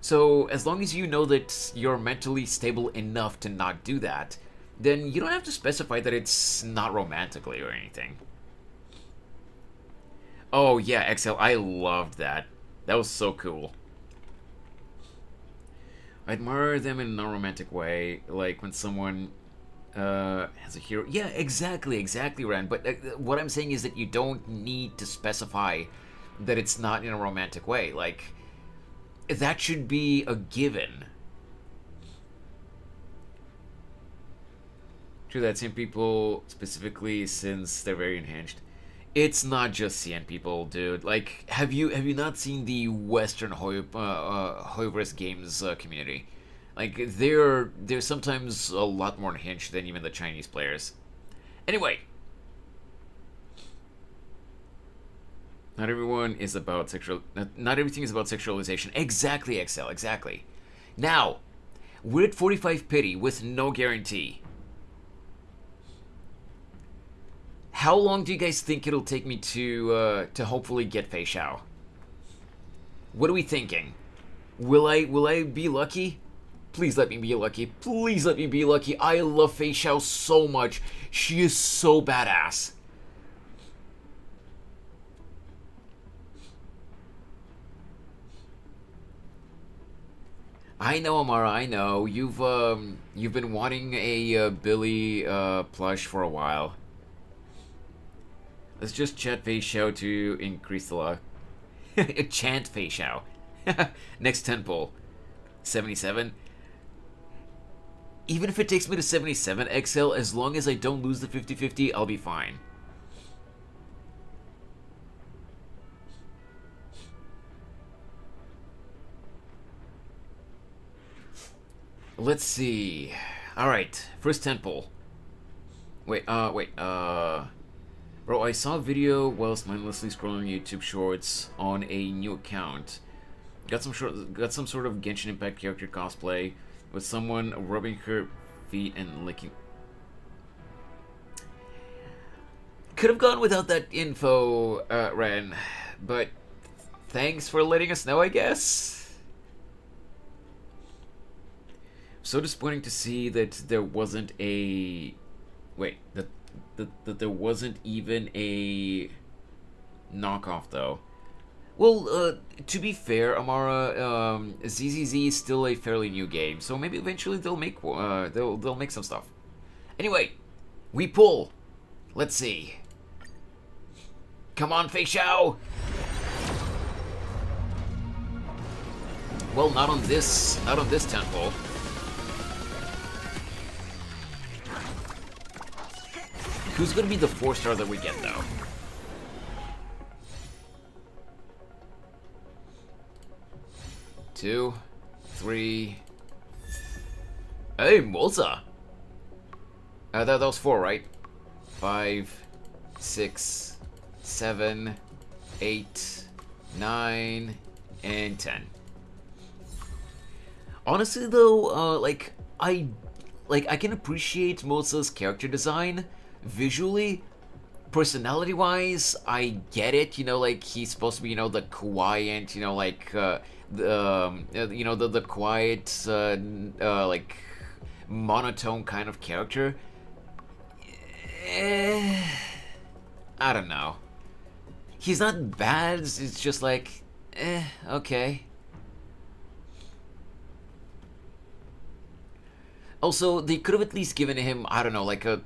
So as long as you know that you're mentally stable enough to not do that, then you don't have to specify that it's not romantically or anything. Oh yeah, XL, I loved that. That was so cool. I admire them in a non-romantic way, like when someone has a hero. Yeah, exactly, Ren. But what I'm saying is that you don't need to specify that it's not in a romantic way. Like, that should be a given. True that, same people specifically, since they're very unhinged. It's not just CN people, dude. Like, have you not seen the Western Hoiverse games community? Like, they're sometimes a lot more unhinged than even the Chinese players. Anyway, not everyone is about sexual. Not everything is about sexualization. Exactly, XL. Exactly. Now, we're at 45 pity with no guarantee. How long do you guys think it'll take me to hopefully get Feixiao? What are we thinking? Will I be lucky? Please let me be lucky. Please let me be lucky. I love Feixiao so much. She is so badass. I know, Amara. I know you've been wanting a Billy plush for a while. Let's just chat Feixiao to increase the luck. Chant Feixiao. Next 10 pull. 77. Even if it takes me to 77 XL, as long as I don't lose the 50-50, I'll be fine. Let's see. Alright, first 10 pull. Wait. Bro, I saw a video whilst mindlessly scrolling YouTube Shorts on a new account. Got some sort of Genshin Impact character cosplay with someone rubbing her feet and licking. Could have gone without that info, Ren, but thanks for letting us know, I guess. So disappointing to see that there wasn't a... Wait, that there wasn't even a knockoff, though. Well, to be fair, Amara, ZZZ is still a fairly new game, so maybe eventually they'll make they'll make some stuff. Anyway, we pull. Let's see. Come on, Feixiao. Well, not on this temple. Who's gonna be the 4-star that we get, though? Two, three. Hey, Molza. That was 4, right? 5, 6, 7, 8, 9, and 10. Honestly, though, I can appreciate Molza's character design visually, Personality-wise, I get it. You know, like he's supposed to be, you know, the quiet, you know, like you know, the quiet, like monotone kind of character. I don't know. He's not bad. It's just like, okay. Also, they could have at least given him, I don't know, like a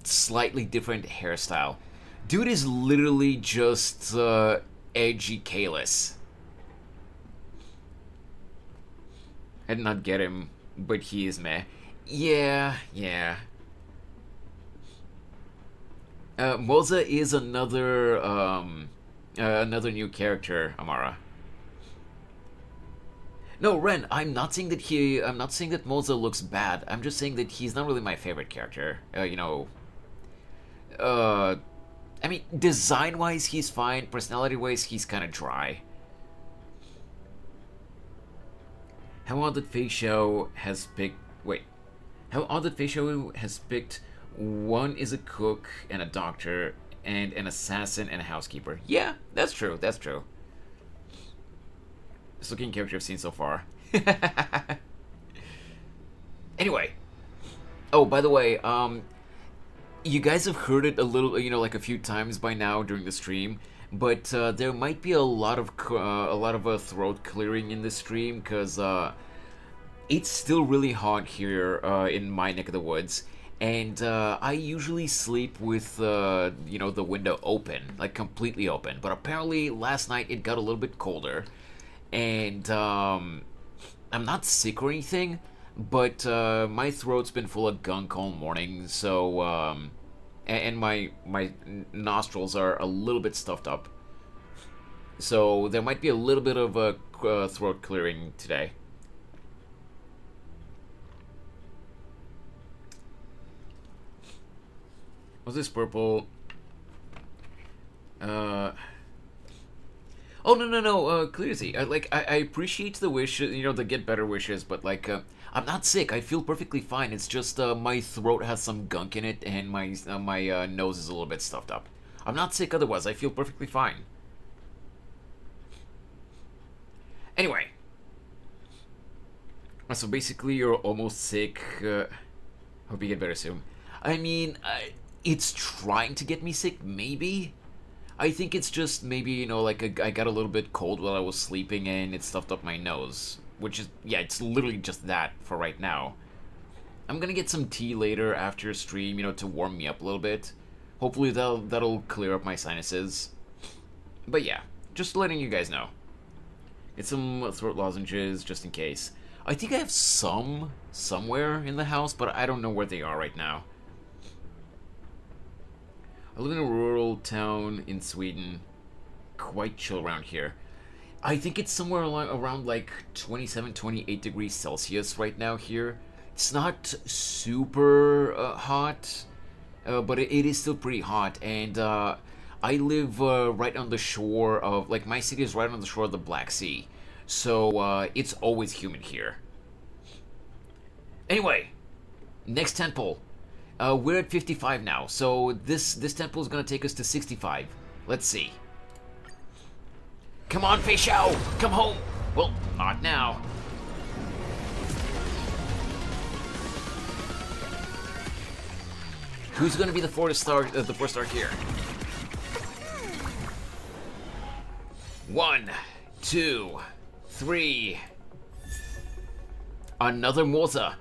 slightly different hairstyle. Dude is literally just edgy Kalis. I did not get him, but he is meh. Yeah, yeah. Moza is another new character, Amara. No, Ren, I'm not saying that Moza looks bad. I'm just saying that he's not really my favorite character. You know, I mean, design-wise, he's fine. Personality-wise, he's kind of dry. How odd that Feixiao has picked... Wait. How odd that Feixiao has picked one is a cook and a doctor and an assassin and a housekeeper. Yeah, that's true. That's true. Best looking character I've seen so far. Anyway. Oh, by the way, you guys have heard it a little, you know, like a few times by now during the stream, but there might be a lot of throat clearing in the stream because it's still really hot here in my neck of the woods, and I usually sleep with you know, the window open, like completely open. But apparently last night it got a little bit colder, and I'm not sick or anything, but my throat's been full of gunk all morning, so and my nostrils are a little bit stuffed up, so there might be a little bit of a throat clearing today. Was this purple? Oh, no, Clearsy. I appreciate the wish, you know, the get better wishes, but, like, I'm not sick. I feel perfectly fine. It's just, my throat has some gunk in it, and my nose is a little bit stuffed up. I'm not sick otherwise. I feel perfectly fine. Anyway. So basically, you're almost sick. Hope you get better soon. I mean, it's trying to get me sick, maybe? I think it's just maybe, you know, like I got a little bit cold while I was sleeping and it stuffed up my nose. Which is, yeah, it's literally just that for right now. I'm gonna get some tea later after stream, you know, to warm me up a little bit. Hopefully that'll clear up my sinuses. But yeah, just letting you guys know. Get some throat lozenges just in case. I think I have some somewhere in the house, but I don't know where they are right now. I live in a rural town in Sweden. Quite chill around here. I think it's somewhere around like 27, 28 degrees Celsius right now here. It's not super hot, but it is still pretty hot. And I live right on the shore of, like, my city is right on the shore of the Black Sea. So it's always humid here. Anyway, next temple. We're at 55 now, so this temple is gonna take us to 65. Let's see. Come on, Feixiao! Come home! Well, not now. Who's gonna be the fourth star here? 1, 2, 3. Another Morza.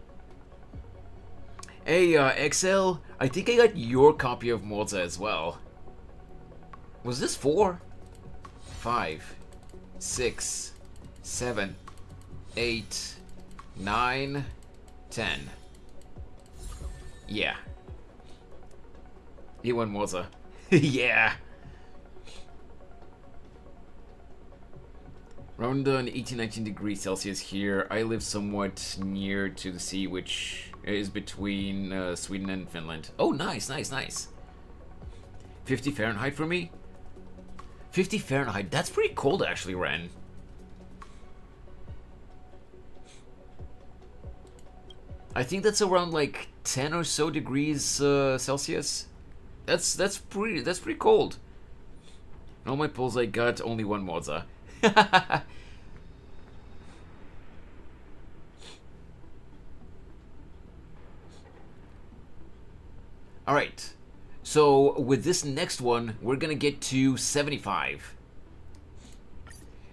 Hey, XL, I think I got your copy of Morza as well. Was this 4? 5, 6, 7, 8, 9, 10. Yeah. You won Morza. Yeah. Around 18-19 degrees Celsius here. I live somewhat near to the sea, which is between Sweden and Finland. Oh, nice, nice, nice. 50 Fahrenheit for me? 50 Fahrenheit, that's pretty cold actually, Ren. I think that's around like 10 or so degrees Celsius. That's pretty cold. All my pulls I got only one Moza. Alright. So with this next one, we're gonna get to 75.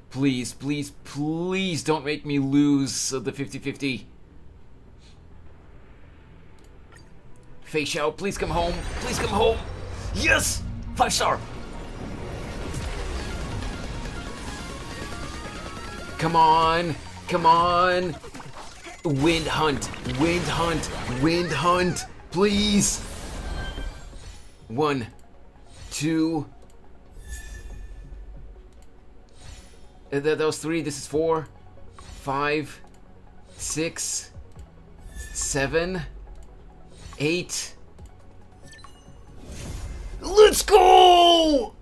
Please, please, please don't make me lose the 50-50. Feixiao, please come home. Please come home. Yes! 5-star! Come on. Come on. Wind hunt. Wind hunt. Wind hunt. Please. 1, 2. That was 3. This is 4, 5, 6, 7, 8. Let's go!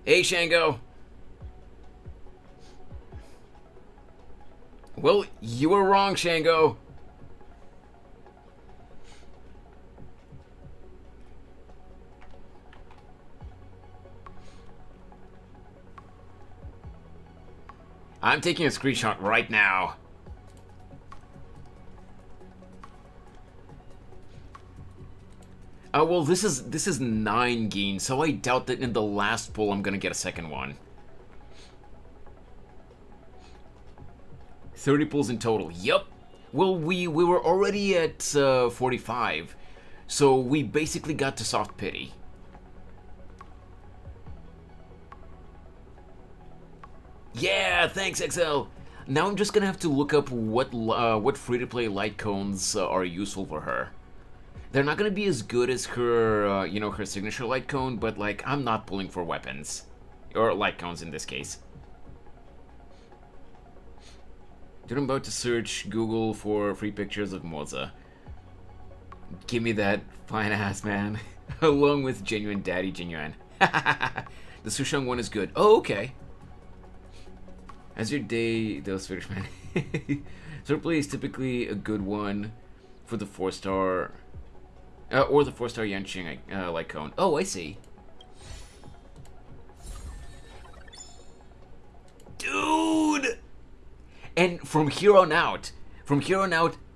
Hey, Shango. Well, you were wrong, Shango. I'm taking a screenshot right now. Well, this is 9 gain, so I doubt that in the last pull I'm gonna get a second one. 30 pulls in total. Yup. Well, we were already at 45, so we basically got to soft pity. Yeah, thanks, XL. Now I'm just gonna have to look up what free-to-play light cones are useful for her. They're not gonna be as good as her, her signature light cone, but like I'm not pulling for weapons or light cones in this case. Dude, I'm about to search Google for free pictures of Moza. Give me that fine ass, man, along with genuine daddy genuine. The Sushang one is good. Oh, okay. As your day, those Swedish man. Swordplay is typically a good one for the 4-star, or the 4-star Yanqing light cone. Oh, I see. Dude! And from here on out,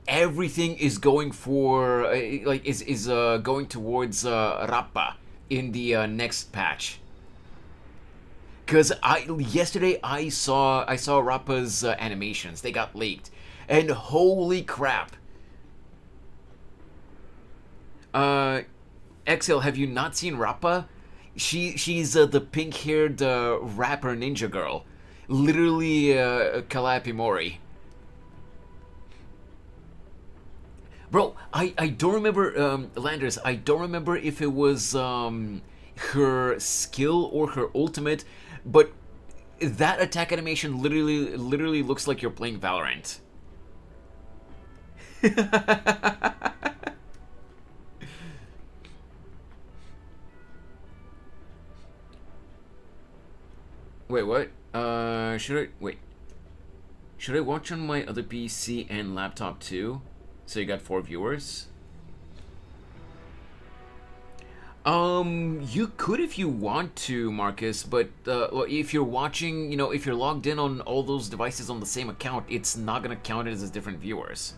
everything is going for is going towards Rappa in the next patch. Cause yesterday I saw Rappa's animations. They got leaked, and holy crap! Exhale, have you not seen Rappa? She's the pink-haired rapper ninja girl, literally Calliope Mori. Bro, I don't remember Landers. I don't remember if it was her skill or her ultimate. But that attack animation literally looks like you're playing Valorant. Wait, what? Should I watch on my other PC and laptop too? So you got 4 viewers? You could if you want to, Marcus, but if you're watching, if you're logged in on all those devices on the same account, it's not gonna count it as different viewers.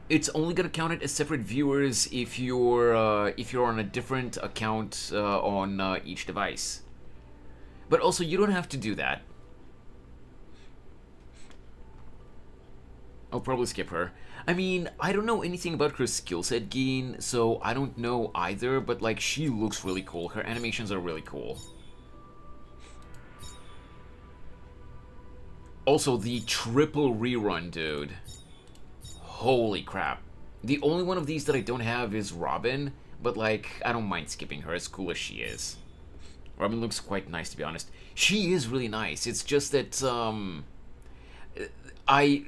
It's only gonna count it as separate viewers if you're on a different account on each device. But also, you don't have to do that. I'll probably skip her. I mean, I don't know anything about her skill set gain, so I don't know either, but like, she looks really cool. Her animations are really cool. Also, the triple rerun, dude. Holy crap. The only one of these that I don't have is Robin, but like, I don't mind skipping her as cool as she is. Robin looks quite nice, to be honest. She is really nice. It's just that,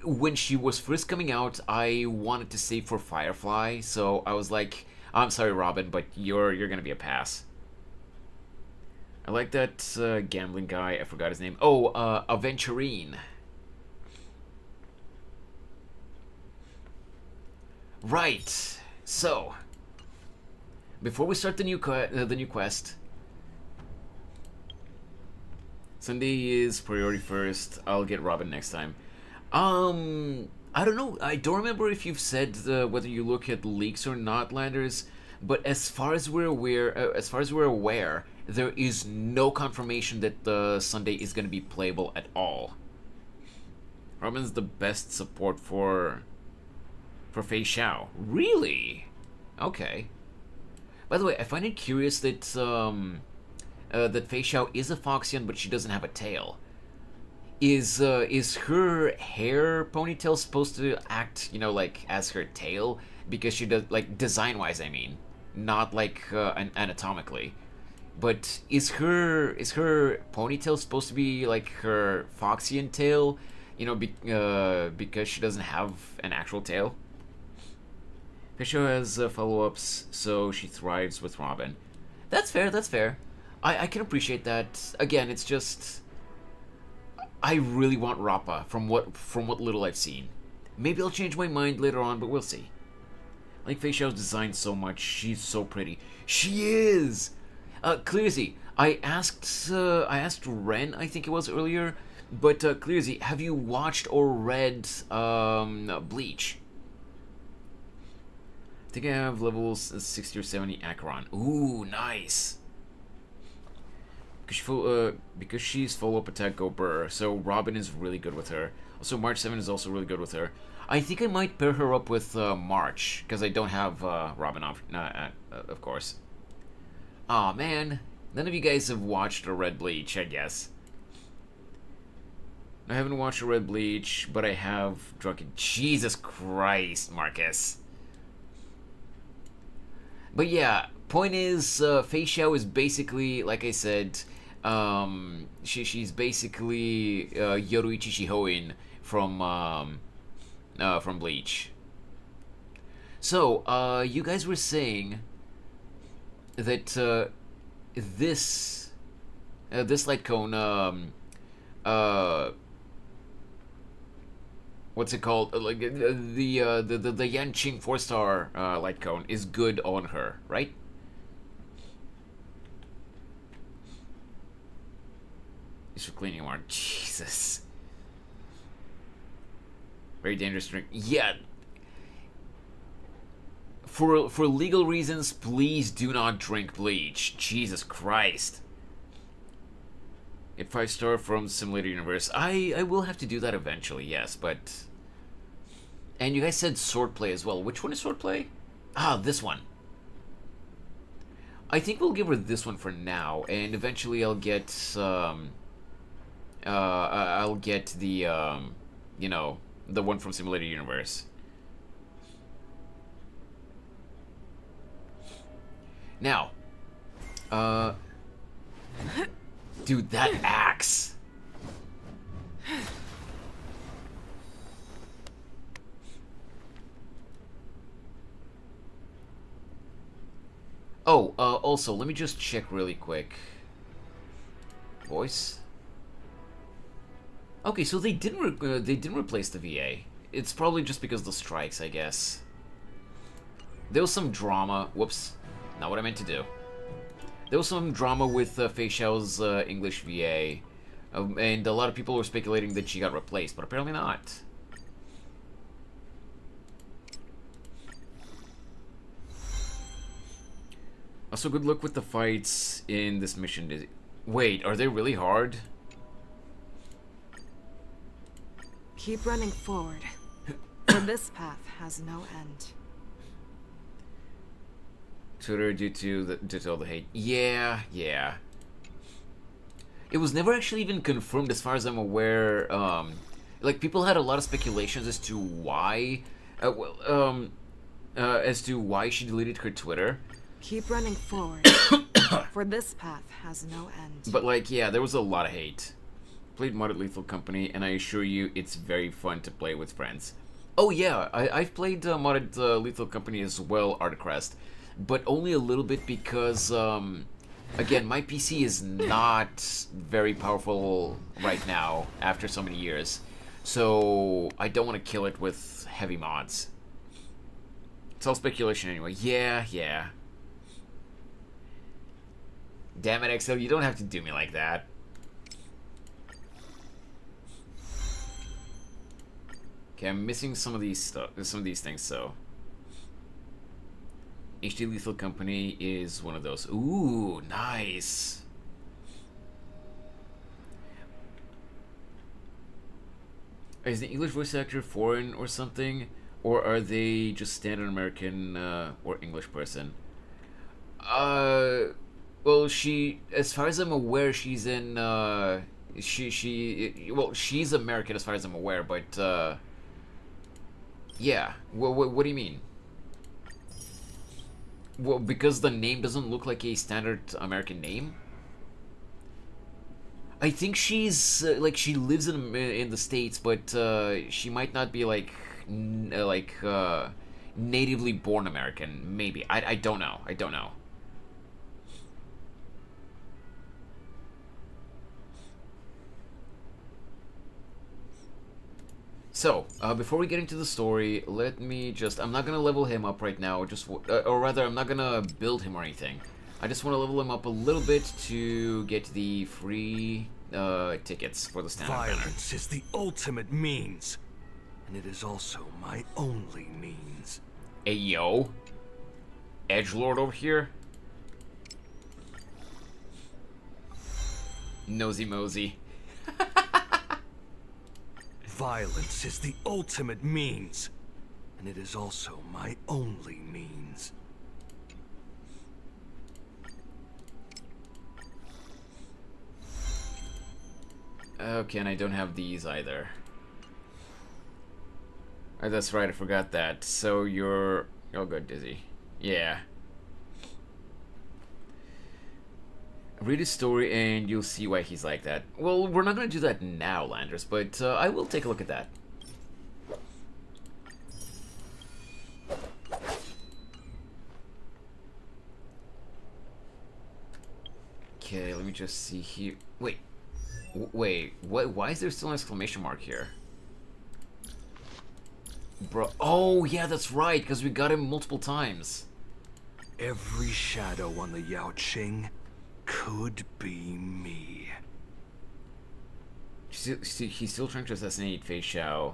when she was first coming out, I wanted to save for Firefly, so I was like, I'm sorry, Robin, but you're gonna be a pass. I like that gambling guy. I forgot his name. Oh, Aventurine. Right. So, before we start the new quest, Sunday is priority first. I'll get Robin next time. I don't know. I don't remember if you've said whether you look at leaks or not, Landers. But as far as we're aware, there is no confirmation that Sunday is going to be playable at all. Robin's the best support for Feixiao. Really? Okay. By the way, I find it curious that that Feixiao is a Foxian, but she doesn't have a tail. Is her hair ponytail supposed to act, like as her tail? Because she does, like, design-wise, I mean, not like anatomically. But is her ponytail supposed to be like her Foxian tail? Because she doesn't have an actual tail. Feixiao has follow-ups, so she thrives with Robin. That's fair. That's fair. I can appreciate that. Again, it's just I really want Rappa from what little I've seen. Maybe I'll change my mind later on, but we'll see. I like Feixiao's design so much. She's so pretty. She is. Clearsy, I asked Ren, I think it was earlier, but Clearsy, have you watched or read Bleach? I think I have levels 60 or 70 Acheron. Ooh, nice. Because she's follow-up attack go burr, so Robin is really good with her. Also, March 7 is also really good with her. I think I might pair her up with March, because I don't have Robin off, of course. Aw, man. None of you guys have watched or read Bleach, I guess. I haven't watched or read Bleach, but I have drunk it. Jesus Christ, Marcus. But yeah, point is, Feixiao is basically, like I said, she's basically Yoruichi Shihoin from Bleach. So, you guys were saying that this light cone, what's it called? Like the Yanqing 4-star light cone is good on her, right? It's for cleaning water. Jesus. Very dangerous drink. Yeah. For legal reasons, please do not drink bleach. Jesus Christ. Get 5-star from Simulator Universe. I will have to do that eventually, yes, but... And you guys said swordplay as well. Which one is swordplay? Ah, this one. I think we'll give her this one for now, and eventually I'll get the the one from Simulator Universe. Now, dude, that axe. Oh, also, let me just check really quick. Voice. Okay, so they didn't replace the VA. It's probably just because of the strikes, I guess. There was some drama. Whoops, not what I meant to do. There was some drama with Feixiao's English VA, and a lot of people were speculating that she got replaced, but apparently not. Also, good luck with the fights in this mission. Wait, are they really hard? Keep running forward, for this path has no end. Twitter due to all the hate. Yeah. It was never actually even confirmed, as far as I'm aware. Like, people had a lot of speculations as to why, as to why she deleted her Twitter. Keep running forward, for this path has no end. But like, yeah, there was a lot of hate. Played modded Lethal Company, and I assure you, it's very fun to play with friends. Oh yeah, I've played modded Lethal Company as well, Artcrest, but only a little bit because, again, my PC is not very powerful right now after so many years, so I don't want to kill it with heavy mods. It's all speculation anyway. Yeah, yeah. Damn it, XL, you don't have to do me like that. Okay, I'm missing some of these things, so. HD Lethal Company is one of those. Ooh, nice. Is the English voice actor foreign or something? Or are they just standard American or English person? Well, as far as I'm aware, she's in, well, she's American as far as I'm aware, but, yeah. What do you mean? Well, because the name doesn't look like a standard American name? I think she's, like, she lives in the States, but, she might not be, like, natively born American, maybe. I don't know. I don't know. So, before we get into the story, let me just... I'm not going to level him up right now, or rather, I'm not going to build him or anything. I just want to level him up a little bit to get the free tickets for the stand-up banner. Violence is the ultimate means, and it is also my only means. Hey, yo. Edgelord over here. Nosy Mosey. Violence is the ultimate means, and it is also my only means. Okay, and I don't have these either. Oh, that's right, I forgot that. So you're... Oh, good, Dizzy. Yeah. Read his story and you'll see why he's like that. Well, we're not going to do that now, Landers, but I will take a look at that. Okay, let me just see here. Wait. Wait, what? Why is there still an exclamation mark here? Bro. Oh, yeah, that's right, because we got him multiple times. Every shadow on the Yao Qing could be me. He's still trying to assassinate Feixiao,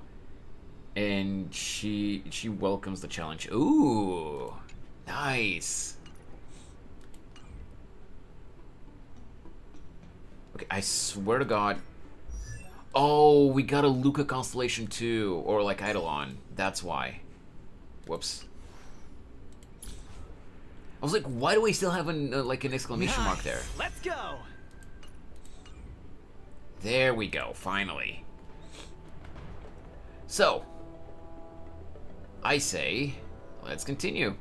and she welcomes the challenge. Ooh, nice. Okay, I swear to God. Oh, we got a Luca constellation too, or like Eidolon. That's why. Whoops. I was like, why do I still have like an exclamation mark there? Let's go. There we go, finally. So, I say, let's continue.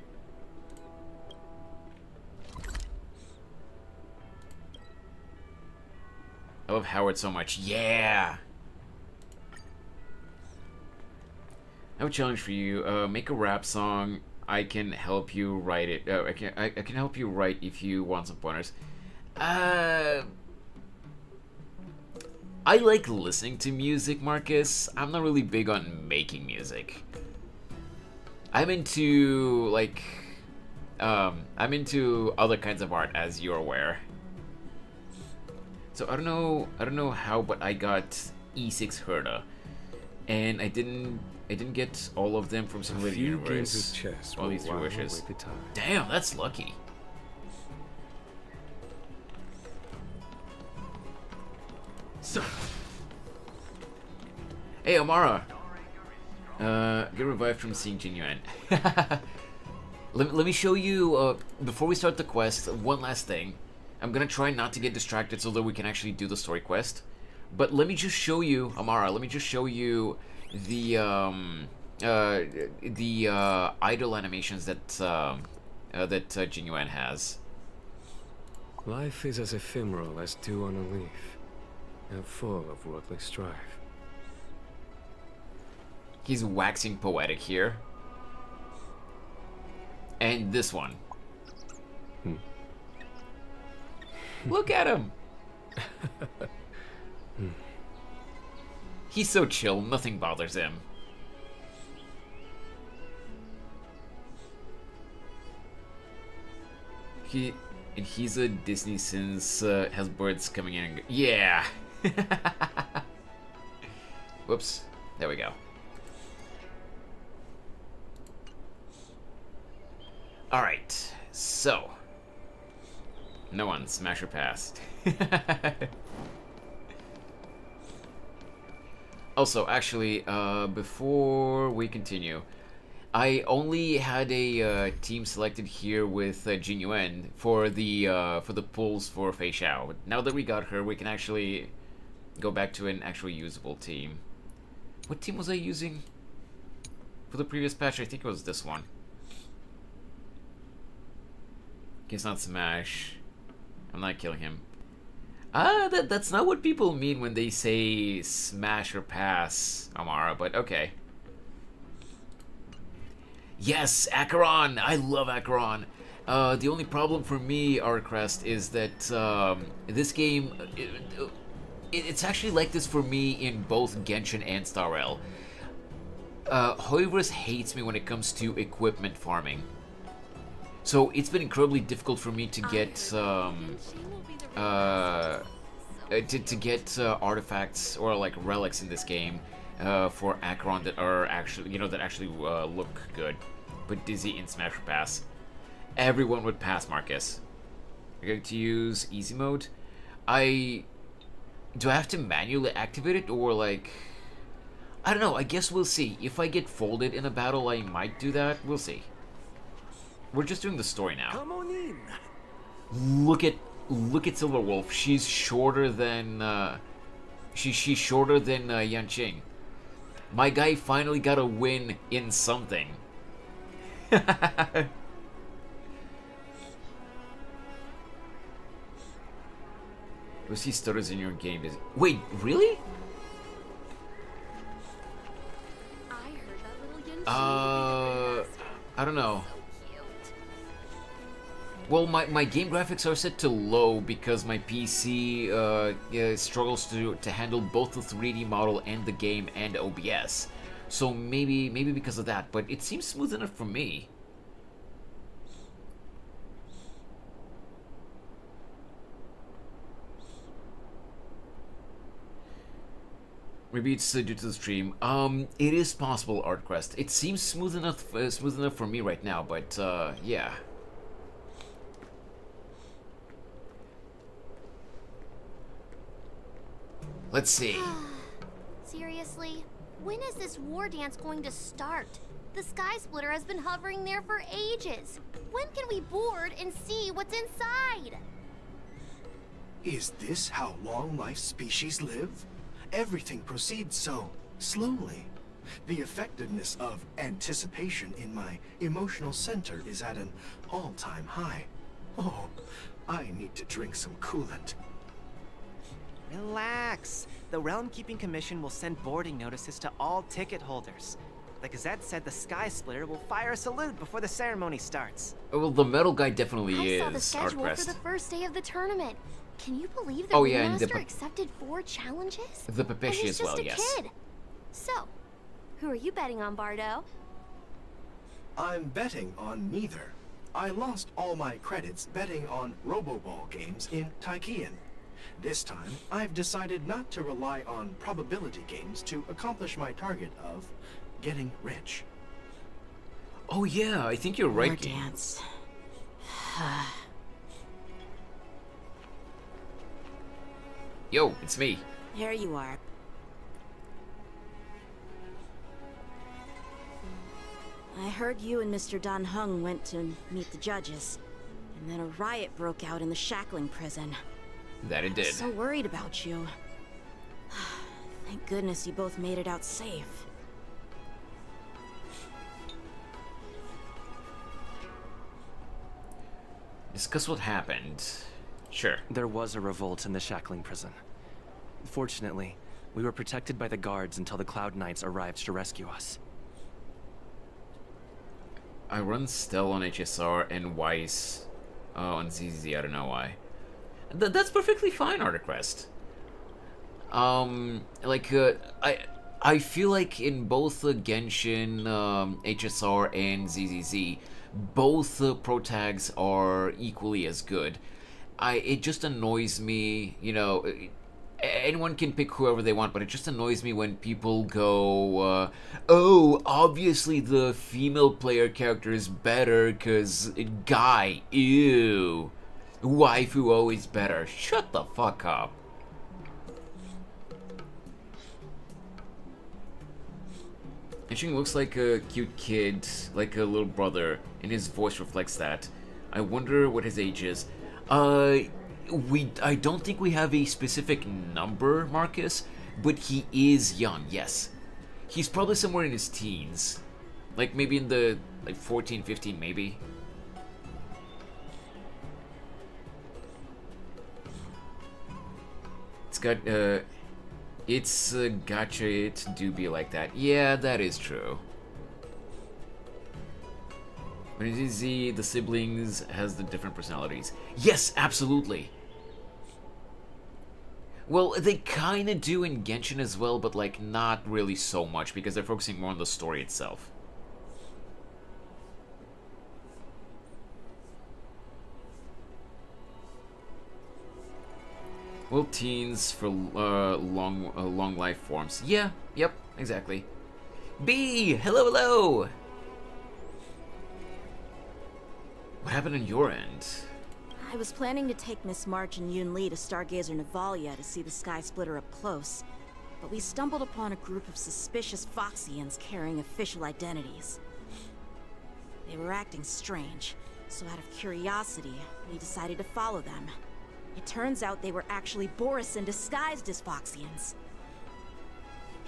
I love Howard so much. Yeah! I have a challenge for you. Make a rap song. I can help you write it. I can help you write if you want some pointers. I like listening to music, Marcus. I'm not really big on making music. I'm into like I'm into other kinds of art, as you're aware. So I don't know how, but I got E6 Herda, and I didn't get all of them from Simulated Universe. All these 3 wishes. Damn, that's lucky. So, hey Amara, get revived from seeing Jin Yuan. let me show you before we start the quest. One last thing. I'm gonna try not to get distracted so that we can actually do the story quest. But let me just show you, Amara. Let me just show you the idle animations that Jin Yuan has. Life is as ephemeral as dew on a leaf, and full of worldly strife. He's waxing poetic here. And this one. Look at him! He's so chill, nothing bothers him. he's a Disney since has birds coming in. Yeah. Whoops. There we go. All right. So. No one. Smash or pass. Also, actually, before we continue, I only had a team selected here with Jin Yuan for the pulls for Feixiao. Now that we got her, we can actually go back to an actually usable team. What team was I using for the previous patch? I think it was this one. Okay, it's not Smash. I'm not killing him. That's not what people mean when they say smash or pass, Amara, but okay. Yes, Acheron! I love Acheron. The only problem for me, Arcrest, is that this game, it's actually like this for me in both Genshin and Star Rail. Hoiverse hates me when it comes to equipment farming. So it's been incredibly difficult for me to get artifacts or like relics in this game for Acheron that are actually look good. But Dizzy in Smash or Pass. Everyone would pass Marcus. I'm going to use easy mode. Do I have to manually activate it or like I don't know, I guess we'll see. If I get folded in a battle I might do that. We'll see. We're just doing the story now. Come on in. Look at Silverwolf. She's shorter than she's shorter than Yanqing. My guy finally got a win in something. We see stutters in your game. Wait, really? I heard that little I don't know. Well, my game graphics are set to low because my PC struggles to handle both the 3D model and the game and OBS. So maybe because of that, but it seems smooth enough for me. Maybe it's due to the stream. It is possible, Artquest. It seems smooth enough for me right now, but yeah. Let's see. Seriously? When is this war dance going to start? The Sky Splitter has been hovering there for ages. When can we board and see what's inside? Is this how long-life species live? Everything proceeds so slowly. The effectiveness of anticipation in my emotional center is at an all-time high. Oh, I need to drink some coolant. Relax. The Realm Keeping Commission will send boarding notices to all ticket holders. The Gazette said the Sky Splitter will fire a salute before the ceremony starts. Well, the metal guy definitely I is. saw the schedule for Artquest. the first day of the tournament. Can you believe the Oh, yeah, and the Master accepted 4 challenges? The Pepeshi And as he's well, just a yes. kid. So, who are you betting on, Bardo? I'm betting on neither. I lost all my credits betting on Roboball games in Taikian. This time, I've decided not to rely on probability games to accomplish my target of getting rich. Oh yeah, I think you're right. War Game. dance. Yo, it's me. Here you are. I heard you and Mr. Dan Heng went to meet the judges, and then a riot broke out in the shackling prison. That it did. So worried about you. Thank goodness you both made it out safe. Discuss what happened. Sure. There was a revolt in the shackling prison. Fortunately, we were protected by the guards until the Cloud Knights arrived to rescue us. I run Stell on HSR and Weiss on ZZ. I don't know why. That's perfectly fine, Artquest. I I feel like in both Genshin, HSR, and ZZZ, both pro tags are equally as good. It just annoys me, you know. Anyone can pick whoever they want, but it just annoys me when people go, oh, obviously the female player character is better because guy, ew. Waifu always better. Shut the fuck up. Ishing looks like a cute kid, like a little brother, and his voice reflects that. I wonder what his age is. I don't think we have a specific number, Marcus, but he is young, yes. He's probably somewhere in his teens. Like maybe in the 14, 15 maybe. It's got it's gotcha, it do be like that. Yeah, that is true. When it is the siblings has the different personalities. Yes, absolutely. Well, they kind of do in Genshin as well, but like not really so much because they're focusing more on the story itself. Well, teens for long life forms. Yeah, yep, exactly. B, hello, hello. What happened on your end? I was planning to take Miss March and Yun Li to Stargazer Navalia to see the Sky Splitter up close, but we stumbled upon a group of suspicious Foxians carrying official identities. They were acting strange, so out of curiosity, we decided to follow them. It turns out they were actually Borisin disguised as Foxians.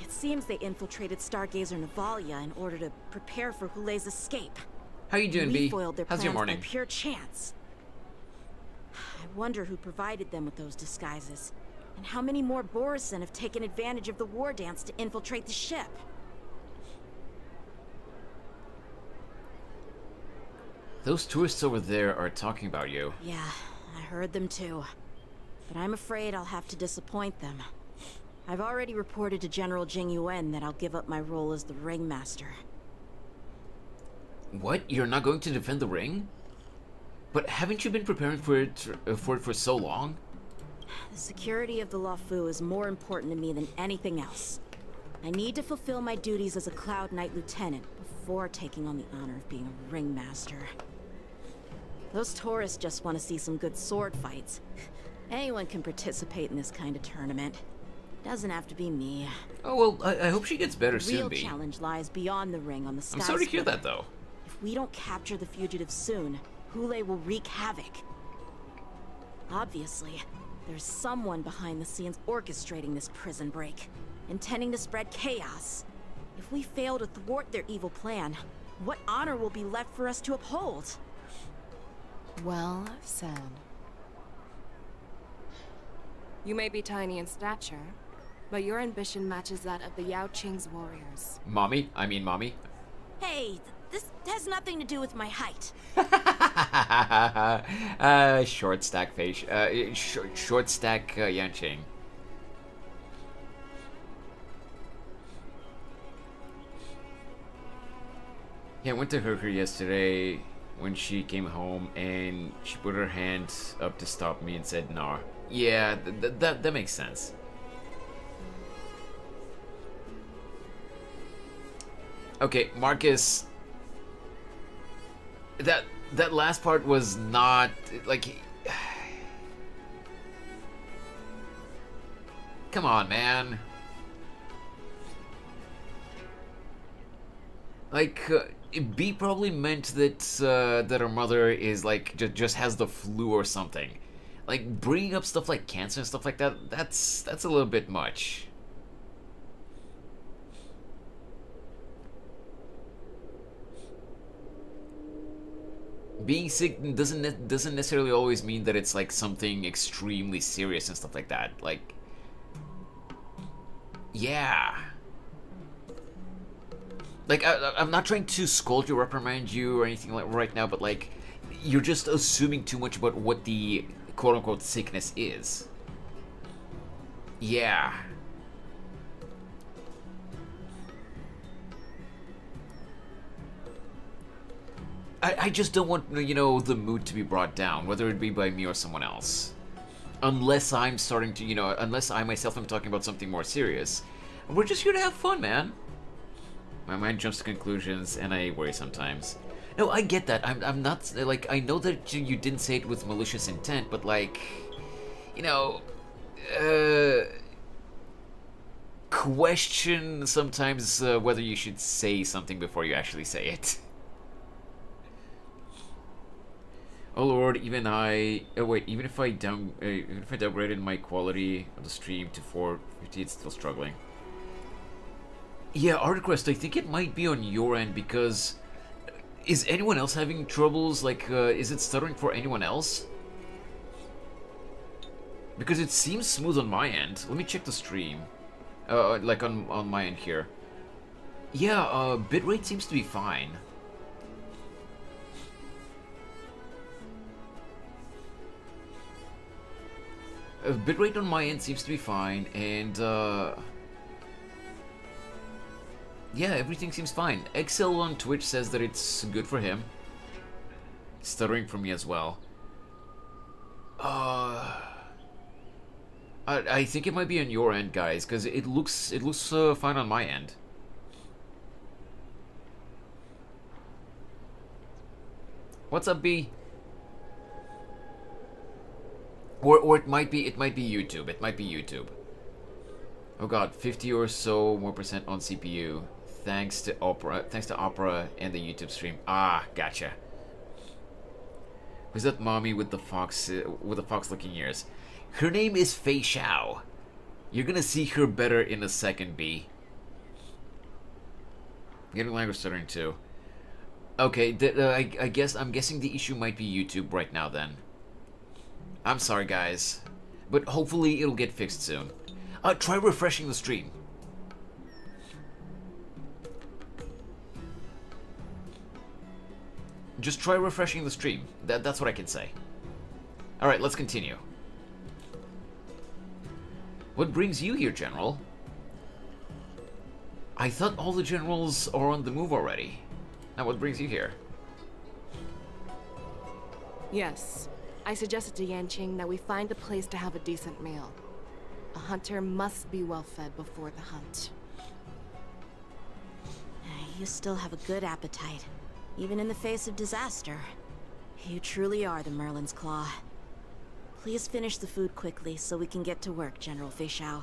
It seems they infiltrated Stargazer Navalia in order to prepare for Hulei's escape. How you doing, We B? foiled their How's your plans by morning? pure chance. I wonder who provided them with those disguises, and how many more Borisin have taken advantage of the war dance to infiltrate the ship. Those tourists over there are talking about you. Yeah, I heard them too. But I'm afraid I'll have to disappoint them. I've already reported to General Jing Yuan that I'll give up my role as the ringmaster. What? You're not going to defend the ring? But haven't you been preparing for it for so long? The security of the Luofu is more important to me than anything else. I need to fulfill my duties as a Cloud Knight Lieutenant before taking on the honor of being a ringmaster. Those tourists just want to see some good sword fights. Anyone can participate in this kind of tournament. Doesn't have to be me. Oh, well, I hope she gets better The soon, real B. challenge lies beyond the ring on the Sky I'm sorry to hear Splitter. that, though. If we don't capture the fugitives soon, Hulei will wreak havoc. Obviously, there's someone behind the scenes orchestrating this prison break, intending to spread chaos. If we fail to thwart their evil plan, what honor will be left for us to uphold? Well said. You may be tiny in stature, but your ambition matches that of the Yao Qing's warriors. Mommy? I mean, mommy. Hey, this has nothing to do with my height. Short stack face. Short stack Yanqing. Yeah, I went to her yesterday when she came home and she put her hand up to stop me and said, "Nah." Yeah, that makes sense. Okay, Marcus. That last part was not like. Come on, man. Like, B probably meant that that her mother is like just has the flu or something. Like bringing up stuff like cancer and stuff like that. That's a little bit much. Being sick doesn't necessarily always mean that it's like something extremely serious and stuff like that. Like, yeah. Like, I'm not trying to scold you, reprimand you, or anything like right now, but like, you're just assuming too much about what the quote-unquote sickness is. Yeah. I just don't want, you know, the mood to be brought down, whether it be by me or someone else. Unless I'm starting to, you know, unless I myself am talking about something more serious. We're just here to have fun, man. My mind jumps to conclusions, and I worry sometimes. No, I get that. I'm not, like, I know that you didn't say it with malicious intent, but, like, you know, question sometimes whether you should say something before you actually say it. Oh Lord, even if I downgraded my quality of the stream to 450, it's still struggling. Yeah, Artquest, I think it might be on your end, because is anyone else having troubles? Like, is it stuttering for anyone else? Because it seems smooth on my end. Let me check the stream. Like on my end here. Yeah, bitrate seems to be fine. Bitrate on my end seems to be fine, and yeah, everything seems fine. Excel on Twitch says that it's good for him. Stuttering for me as well. I think it might be on your end, guys, because it looks fine on my end. What's up, B? Or it might be YouTube. It might be YouTube. Oh god, 50 or so more percent on CPU. Thanks to Opera and the YouTube stream. Ah, gotcha. Who's that mommy with the fox-looking ears? Her name is Feixiao. You're gonna see her better in a second, B. Getting language stuttering too. Okay, I'm guessing the issue might be YouTube right now then. I'm sorry, guys, but hopefully it'll get fixed soon. Try refreshing the stream. Just try refreshing the stream. That's what I can say. Alright, let's continue. What brings you here, General? I thought all the generals are on the move already. Now what brings you here? Yes. I suggested to Yanqing that we find a place to have a decent meal. A hunter must be well fed before the hunt. You still have a good appetite, even in the face of disaster. You truly are the Merlin's Claw. Please finish the food quickly so we can get to work, General Feixiao.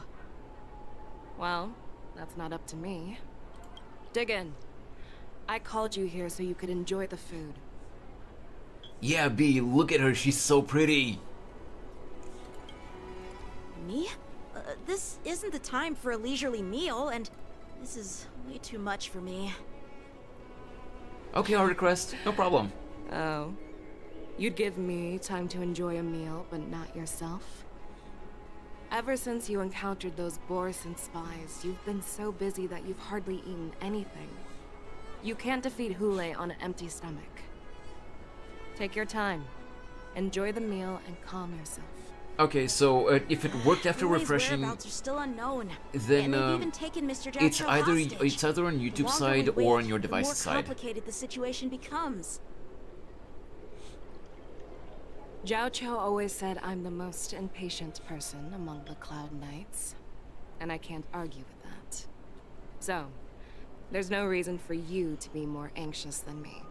Well, that's not up to me. Dig in. I called you here so you could enjoy the food. Yeah, B, look at her, she's so pretty. Me? This isn't the time for a leisurely meal, and this is way too much for me. Okay, Artquest, no problem. Oh. You'd give me time to enjoy a meal, but not yourself? Ever since you encountered those Borison spies, you've been so busy that you've hardly eaten anything. You can't defeat Hule on an empty stomach. Take your time. Enjoy the meal and calm yourself. Okay, so if it worked after refreshing, whereabouts are still unknown. then And they've even taken Mr. it's Jatro either hostage. on YouTube The longer side we or wait, on your the device's more side. complicated the situation becomes. Zhao Qiao always said I'm the most impatient person among the Cloud Knights, and I can't argue with that. So, there's no reason for you to be more anxious than me.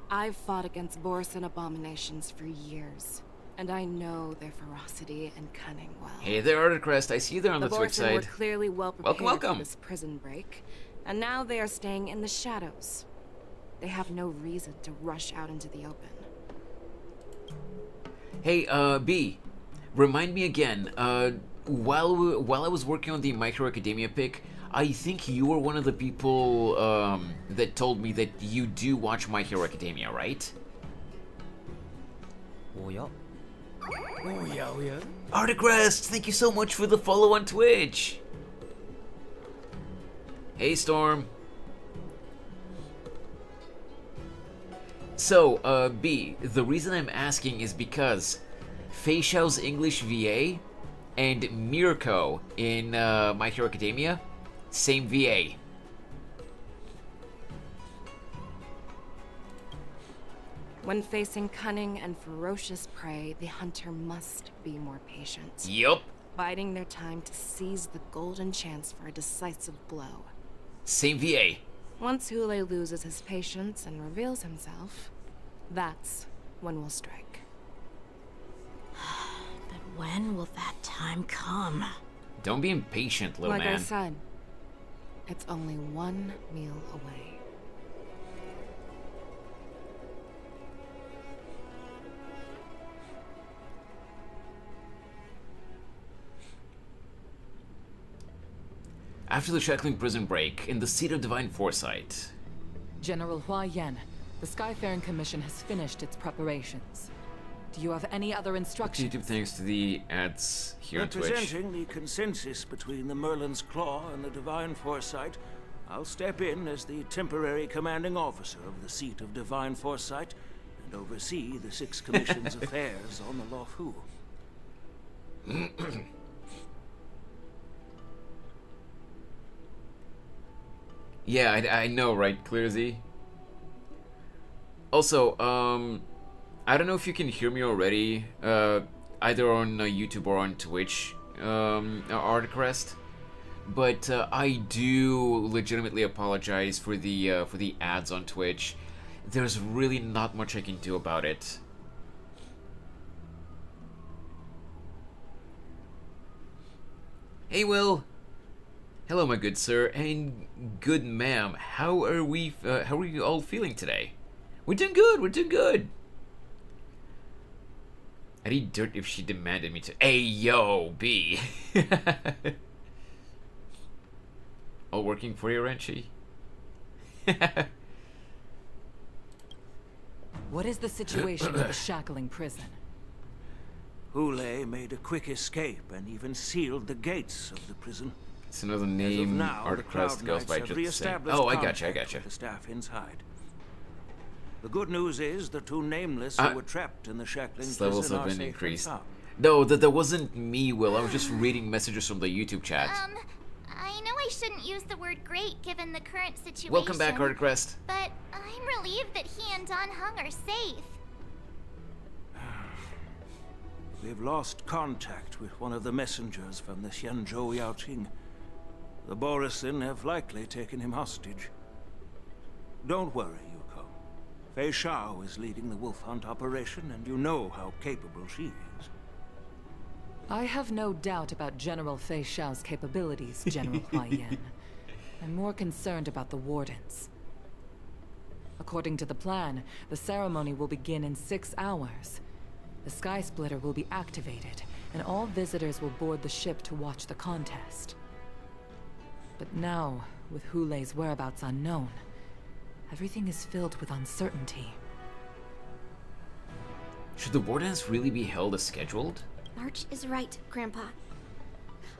I've fought against Borison abominations for years, and I know their ferocity and cunning well. Hey there, Artquest, I see you there on the Twitch Borison were side. clearly well prepared Welcome. for this prison break, and now they are staying in the shadows. They have no reason to rush out into the open. Hey, B, remind me again, while I was working on the My Hero Academia pick, I think you were one of the people, that told me that you do watch My Hero Academia, right? Oh yeah. Artquest, thank you so much for the follow on Twitch! Hey, Storm. So, B, the reason I'm asking is because Feixiao's English VA and Mirko in My Hero Academia, same VA. When facing cunning and ferocious prey, the hunter must be more patient. Yup. Biding their time to seize the golden chance for a decisive blow. Same VA. Once Hule loses his patience and reveals himself, that's when we'll strike. But when will that time come? Don't be impatient, little Like man. I said, it's only one meal away. After the shackling prison break, in the seat of divine foresight. General Hua Yan, the Skyfaring Commission has finished its preparations. Do you have any other instructions? YouTube thanks to the ads here on Twitch. Representing the consensus between the Merlin's Claw and the Divine Foresight, I'll step in as the temporary commanding officer of the seat of Divine Foresight and oversee the Six Commission's affairs on the Lofu. Yeah, I know, right, Clear Z? Also, I don't know if you can hear me already, either on YouTube or on Twitch, Artcrest, but I do legitimately apologize for the ads on Twitch. There's really not much I can do about it. Hey, Will. Hello, my good sir, and good ma'am. How are you all feeling today? We're doing good, we're doing good. I'd eat dirt if she demanded me to. Hey, yo, B. All working for you, Renchi? What is the situation at the shackling prison? Hule made a quick escape and even sealed the gates of the prison. It's another name. Artcrest goes by just the same. Oh, I gotcha. The staff inside. The good news is the two nameless who were trapped in the shackling prison levels have are been safe increased. and sound. No, that wasn't me, Will. I was just reading messages from the YouTube chat. I know I shouldn't use the word great given the current situation. Welcome back, Artcrest. But I'm relieved that he and Don Hung are safe. We've lost contact with one of the messengers from the Xianzhou Yaoqing. The Borisin have likely taken him hostage. Don't worry, Yuko. Feixiao is leading the wolf hunt operation, and you know how capable she is. I have no doubt about General Feixiao's capabilities, General Hua Yan. I'm more concerned about the wardens. According to the plan, the ceremony will begin in 6 hours. The Sky Splitter will be activated, and all visitors will board the ship to watch the contest. But now, with Hule's whereabouts unknown, everything is filled with uncertainty. Should the war dance really be held as scheduled? March is right, Grandpa.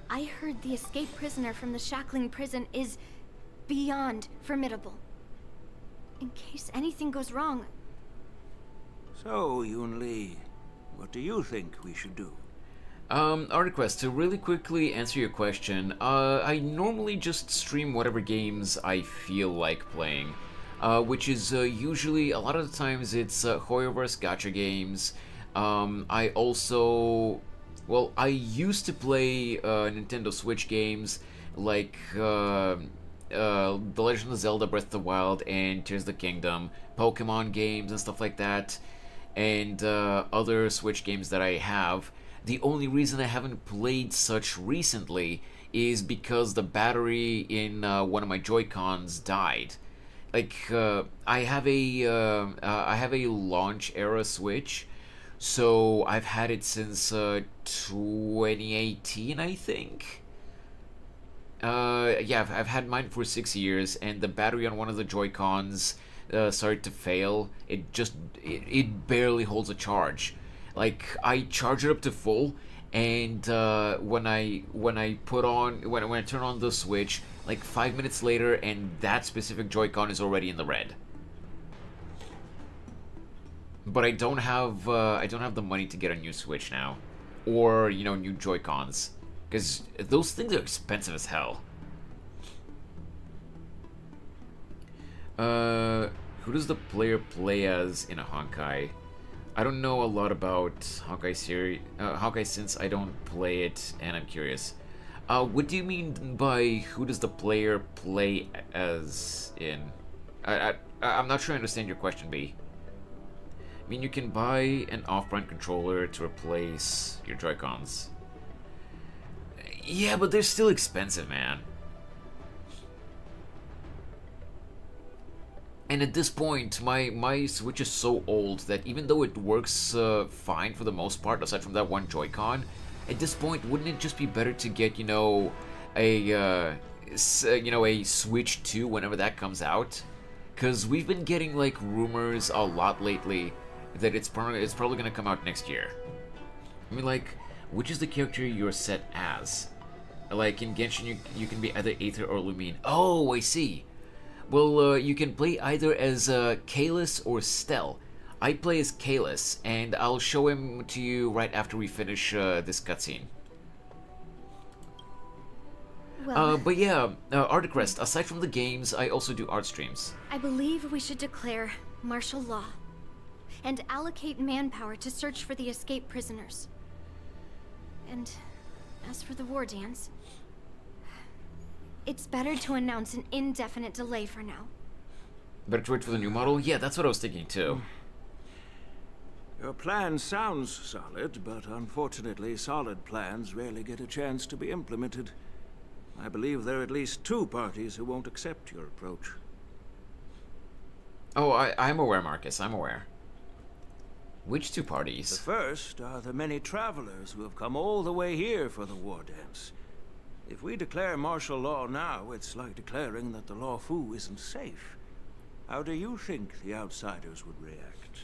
I heard the escaped prisoner from the shackling prison is beyond formidable. In case anything goes wrong. So, Yun-Li, what do you think we should do? Artquest, to really quickly answer your question, I normally just stream whatever games I feel like playing, which is usually, a lot of the times it's Hoyoverse gacha games. I also, well, I used to play Nintendo Switch games like The Legend of Zelda Breath of the Wild and Tears of the Kingdom, Pokemon games and stuff like that, and other Switch games that I have. The only reason I haven't played such recently is because the battery in one of my Joy-Cons died. Like, I have a launch era Switch, so I've had it since 2018, I think. Yeah, I've had mine for 6 years, and the battery on one of the Joy-Cons started to fail. It barely holds a charge. Like, I charge it up to full, and when I turn on the Switch, like 5 minutes later, and that specific Joy-Con is already in the red. But I don't have the money to get a new Switch now, or new Joy-Cons, because those things are expensive as hell. Who does the player play as in a Honkai? I don't know a lot about Honkai series, Honkai since I don't play it, and I'm curious. What do you mean by who does the player play as in? I'm not sure I understand your question, B. I mean, you can buy an off-brand controller to replace your Joy-Cons. Yeah, but they're still expensive, man. And at this point, my Switch is so old that even though it works fine for the most part, aside from that one Joy-Con, at this point, wouldn't it just be better to get, you know, a Switch 2 whenever that comes out? Because we've been getting like rumors a lot lately that it's probably gonna come out next year. I mean, like, which is the character you're set as? Like in Genshin, you can be either Aether or Lumine. Oh, I see. Well, you can play either as Kalis or Stel. I play as Kalis, and I'll show him to you right after we finish this cutscene. Well, but yeah, Articrest, aside from the games, I also do art streams. I believe we should declare martial law and allocate manpower to search for the escaped prisoners. And as for the war dance, it's better to announce an indefinite delay for now. Better to wait for the new model? Yeah, that's what I was thinking too. Your plan sounds solid, but unfortunately solid plans rarely get a chance to be implemented. I believe there are at least 2 parties who won't accept your approach. Oh, I'm aware, Marcus, I'm aware. Which 2 parties? The first are the many travelers who have come all the way here for the war dance. If we declare martial law now, it's like declaring that the Law Fu isn't safe. How do you think the outsiders would react?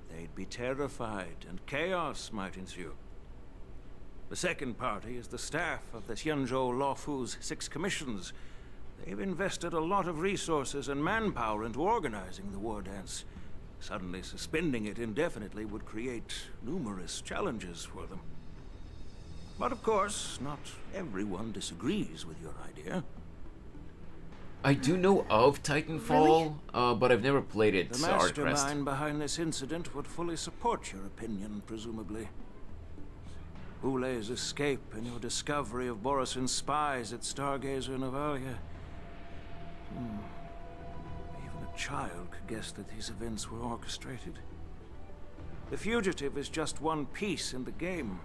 They'd be terrified, and chaos might ensue. The second party is the staff of the Xianzhou Law Fu's 6 commissions. They've invested a lot of resources and manpower into organizing the war dance. Suddenly suspending it indefinitely would create numerous challenges for them. But of course, not everyone disagrees with your idea. I do know of Titanfall, but I've never played it. The mastermind behind this incident would fully support your opinion, presumably. Hule's escape and your discovery of Borisin's spies at Stargazer Navalia. Even a child could guess that these events were orchestrated. The fugitive is just one piece in the game.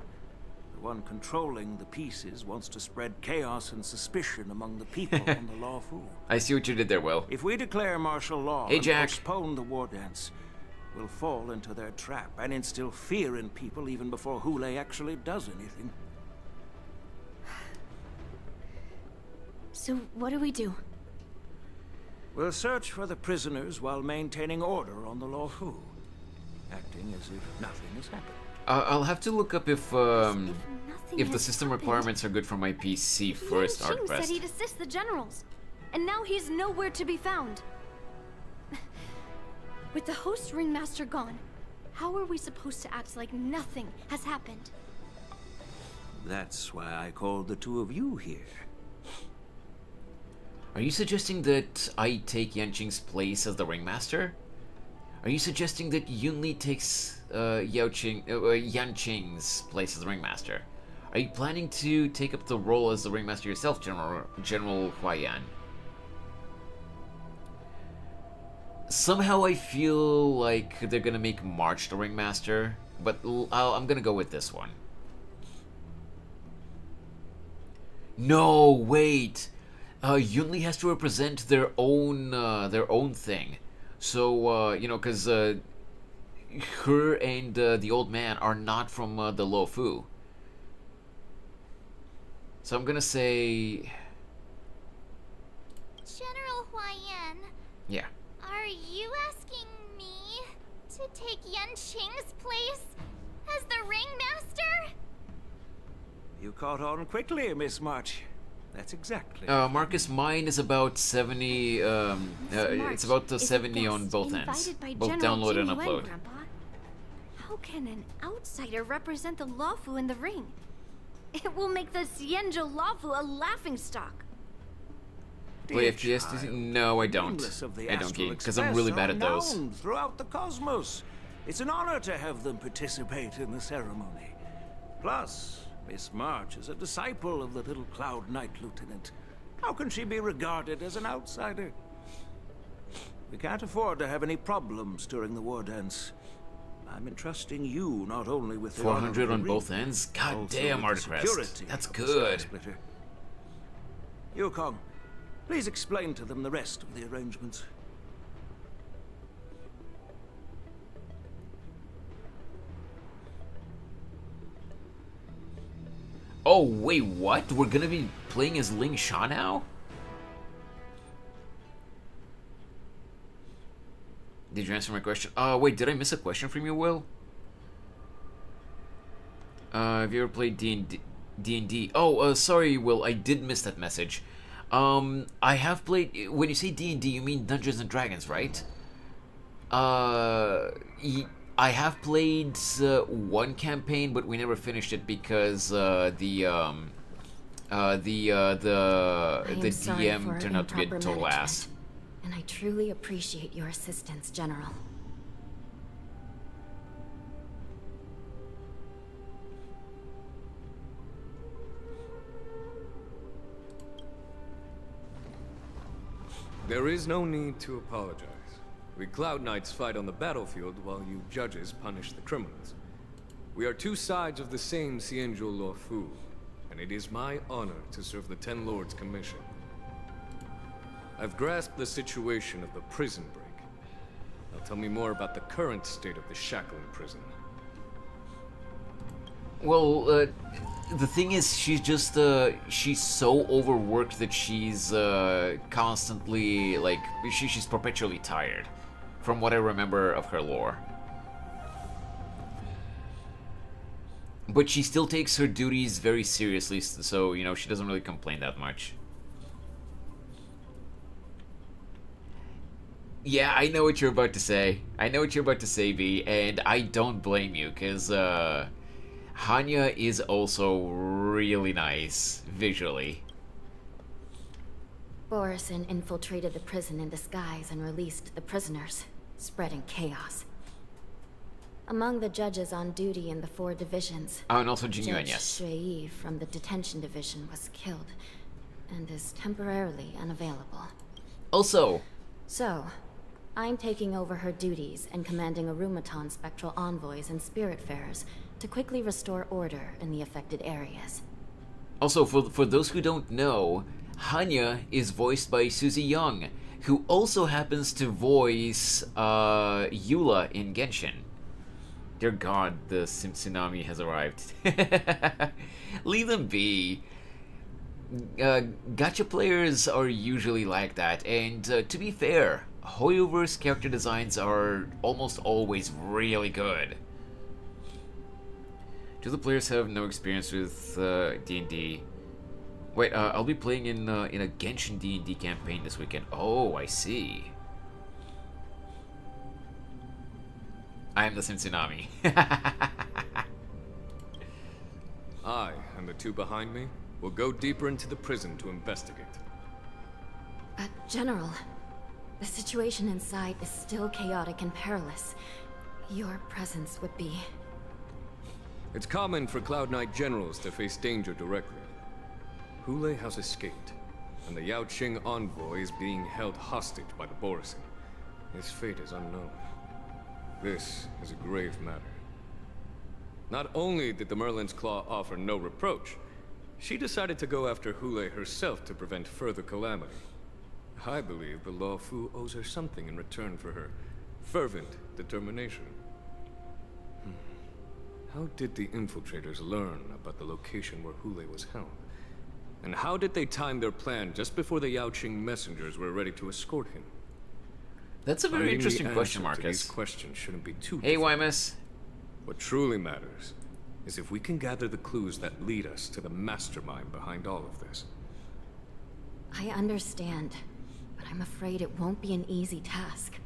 The one controlling the pieces wants to spread chaos and suspicion among the people on the Law Fu. I see what you did there, Will. If we declare martial law and postpone the war dance, we'll fall into their trap and instill fear in people even before Hule actually does anything. So what do we do? We'll search for the prisoners while maintaining order on the Law Fu, acting as if nothing has happened. I'll have to look up if the system requirements are good for my PC first, Yan Qing Artpressed. said he'd assist the generals, and now he's nowhere to be found. With the host ringmaster gone, how are we supposed to act like nothing has happened? That's why I called the 2 of you here. Are you suggesting that I take Yan Qing's place as the ringmaster? Are you suggesting that Yunli takes Yan Qing's place as the ringmaster? Are you planning to take up the role as the ringmaster yourself, General Huaiyan? Somehow I feel like they're gonna make March the ringmaster, but I'm gonna go with this one. No, wait. Yunli has to represent their own thing. So, you know, because her and the old man are not from the Lo Fu. So I'm gonna say... General Huaiyan. Yeah. Are you asking me to take Yan Qing's place as the ringmaster? You caught on quickly, Miss March. That's exactly. Marcus, mine is about 70. It's about the 70 on both ends, both download and upload. Grandpa. How can an outsider represent the Law Fu in the ring? It will make the Xianzhou Law Fu a laughingstock. Play dear FPS? child. No, I don't. Beamless of the I don't Astral game because I'm really Express bad are at those. renowned throughout the cosmos. It's an honor to have them participate in the ceremony. Plus, Miss March is a disciple of the little Cloud Knight Lieutenant. How can she be regarded as an outsider? We can't afford to have any problems during the war dance. I'm entrusting you not only with the 400 honor on of both the ring, ends? God also damn, with the Articrest. security That's of the good. Skysplitter. Yukong, please explain to them the rest of the arrangements. Oh, wait, what? We're gonna be playing as Ling Sha now? Did you answer my question? Wait, did I miss a question from you, Will? Have you ever played D&D? Oh, sorry, Will, I did miss that message. I have played... When you say D&D, you mean Dungeons and Dragons, right? I have played one campaign, but we never finished it because the DM turned out to be a total ass. And I truly appreciate your assistance, General. There is no need to apologize. We Cloud Knights fight on the battlefield while you judges punish the criminals. We are two sides of the same Xianzhou Luofu, and it is my honor to serve the Ten Lords' commission. I've grasped the situation of the prison break. Now tell me more about the current state of the shackling prison. Well, the thing is, she's just, she's so overworked that she's, constantly, like, she's perpetually tired, from what I remember of her lore. But she still takes her duties very seriously, so, you know, she doesn't really complain that much. Yeah, I know what you're about to say. I know what you're about to say, V, and I don't blame you, because, Hanya is also really nice, visually. Borison infiltrated the prison in disguise and released the prisoners, spreading chaos. Among the judges on duty in the 4 divisions, Oh, and also Jing Yuan, Judge yes. Shui from the detention division was killed, and is temporarily unavailable. Also... So, I'm taking over her duties and commanding Arumaton spectral envoys and spiritfarers to quickly restore order in the affected areas. Also, for those who don't know, Hanya is voiced by Suzy Young, who also happens to voice Eula in Genshin. Dear God, the tsunami has arrived. Leave them be. Gacha players are usually like that, and to be fair, Hoyover's character designs are almost always really good. Do the players have no experience with D&D? Wait, I'll be playing in a Genshin D&D campaign this weekend. Oh, I see. I am the tsunami. I and the 2 behind me will go deeper into the prison to investigate. But, General, the situation inside is still chaotic and perilous. Your presence would be... It's common for Cloud Knight generals to face danger directly. Hule has escaped, and the Yaoqing envoy is being held hostage by the Borison. His fate is unknown. This is a grave matter. Not only did the Merlin's Claw offer no reproach, she decided to go after Hule herself to prevent further calamity. I believe the Luofu owes her something in return for her fervent determination. How did the infiltrators learn about the location where Hule was held? And how did they time their plan just before the Yaoqing messengers were ready to escort him? That's a very Finding interesting the question, answer to Marcus. These questions shouldn't be too Hey, difficult. YMS. What truly matters is if we can gather the clues that lead us to the mastermind behind all of this. I understand, but I'm afraid it won't be an easy task.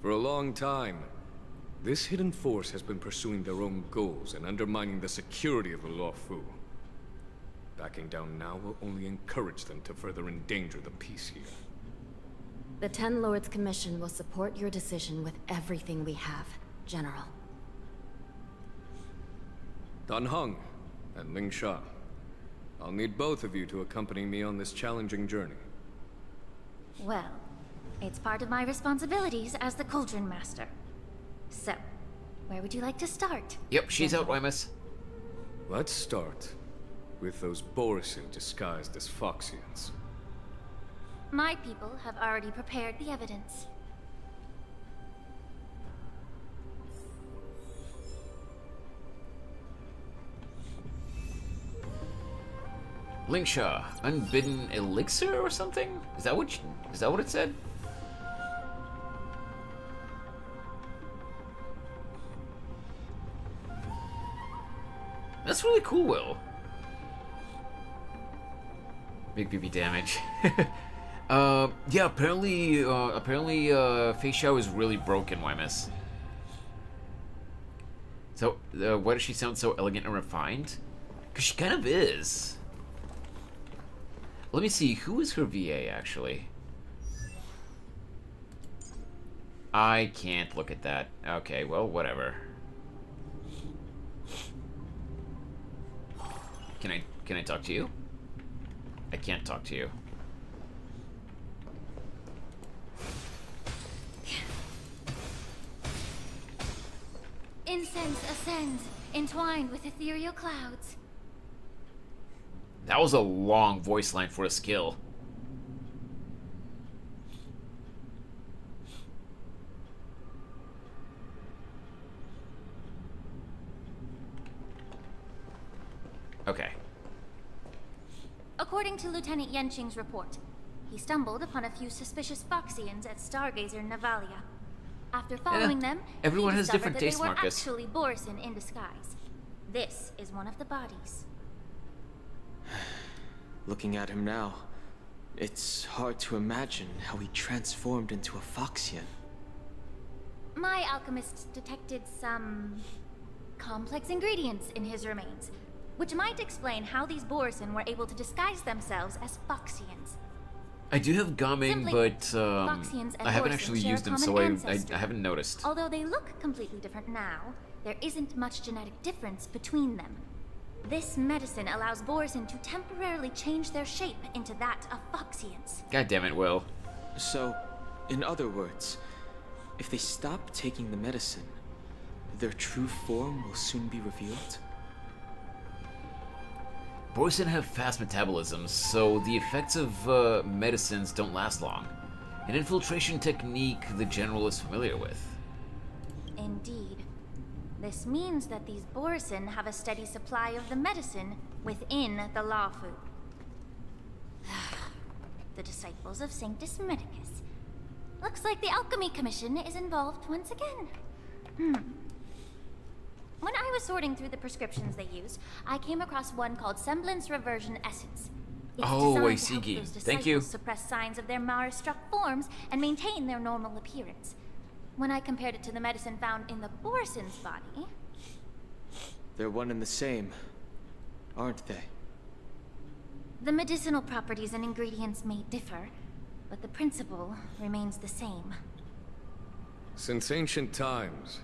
For a long time, this hidden force has been pursuing their own goals and undermining the security of the Luofu. Backing down now will only encourage them to further endanger the peace here. The Ten Lords Commission will support your decision with everything we have, General. Dan Heng and Ling Sha. I'll need both of you to accompany me on this challenging journey. Well, it's part of my responsibilities as the Cauldron Master. So, where would you like to start? Yep, she's out, Wymus. Let's start with those Borisin disguised as Foxians. My people have already prepared the evidence. Lingsha, unbidden elixir or something? Is that what it said? That's really cool, Will. Big BB damage. Yeah, apparently Feixiao is really broken, Wymus. So, why does she sound so elegant and refined? Because she kind of is. Let me see, who is her VA, actually? I can't look at that. Okay, well, whatever. Can I talk to you? I can't talk to you. Incense ascends, entwined with ethereal clouds. That was a long voice line for a skill. Okay. According to Lieutenant Yenqing's report, he stumbled upon a few suspicious Foxians at Stargazer Navalia. After following them, everyone he has discovered different that tastes, they were Marcus. actually Borisin in disguise. This is one of the bodies. Looking at him now, it's hard to imagine how he transformed into a Foxian. My alchemists detected some complex ingredients in his remains, which might explain how these Borisin were able to disguise themselves as Foxians. I do have Gaming, Simply, but Foxians and I haven't Borisin actually share used a them, so common I ancestor. haven't noticed. Although they look completely different now, there isn't much genetic difference between them. This medicine allows Borisin to temporarily change their shape into that of Foxians. God damn it, Will. So, in other words, if they stop taking the medicine, their true form will soon be revealed? Borisin have fast metabolisms, so the effects of medicines don't last long. An infiltration technique the General is familiar with. Indeed. This means that these Borisin have a steady supply of the medicine within the Lafu. The disciples of Sanctus Medicus. Looks like the Alchemy Commission is involved once again. When I was sorting through the prescriptions they use, I came across one called Semblance Reversion Essence. It's Oh, designed I to see, help Gee. those Thank you. disciples suppress signs of their Mara-struck forms and maintain their normal appearance. When I compared it to the medicine found in the Borisin's body... They're one and the same, aren't they? The medicinal properties and ingredients may differ, but the principle remains the same. Since ancient times,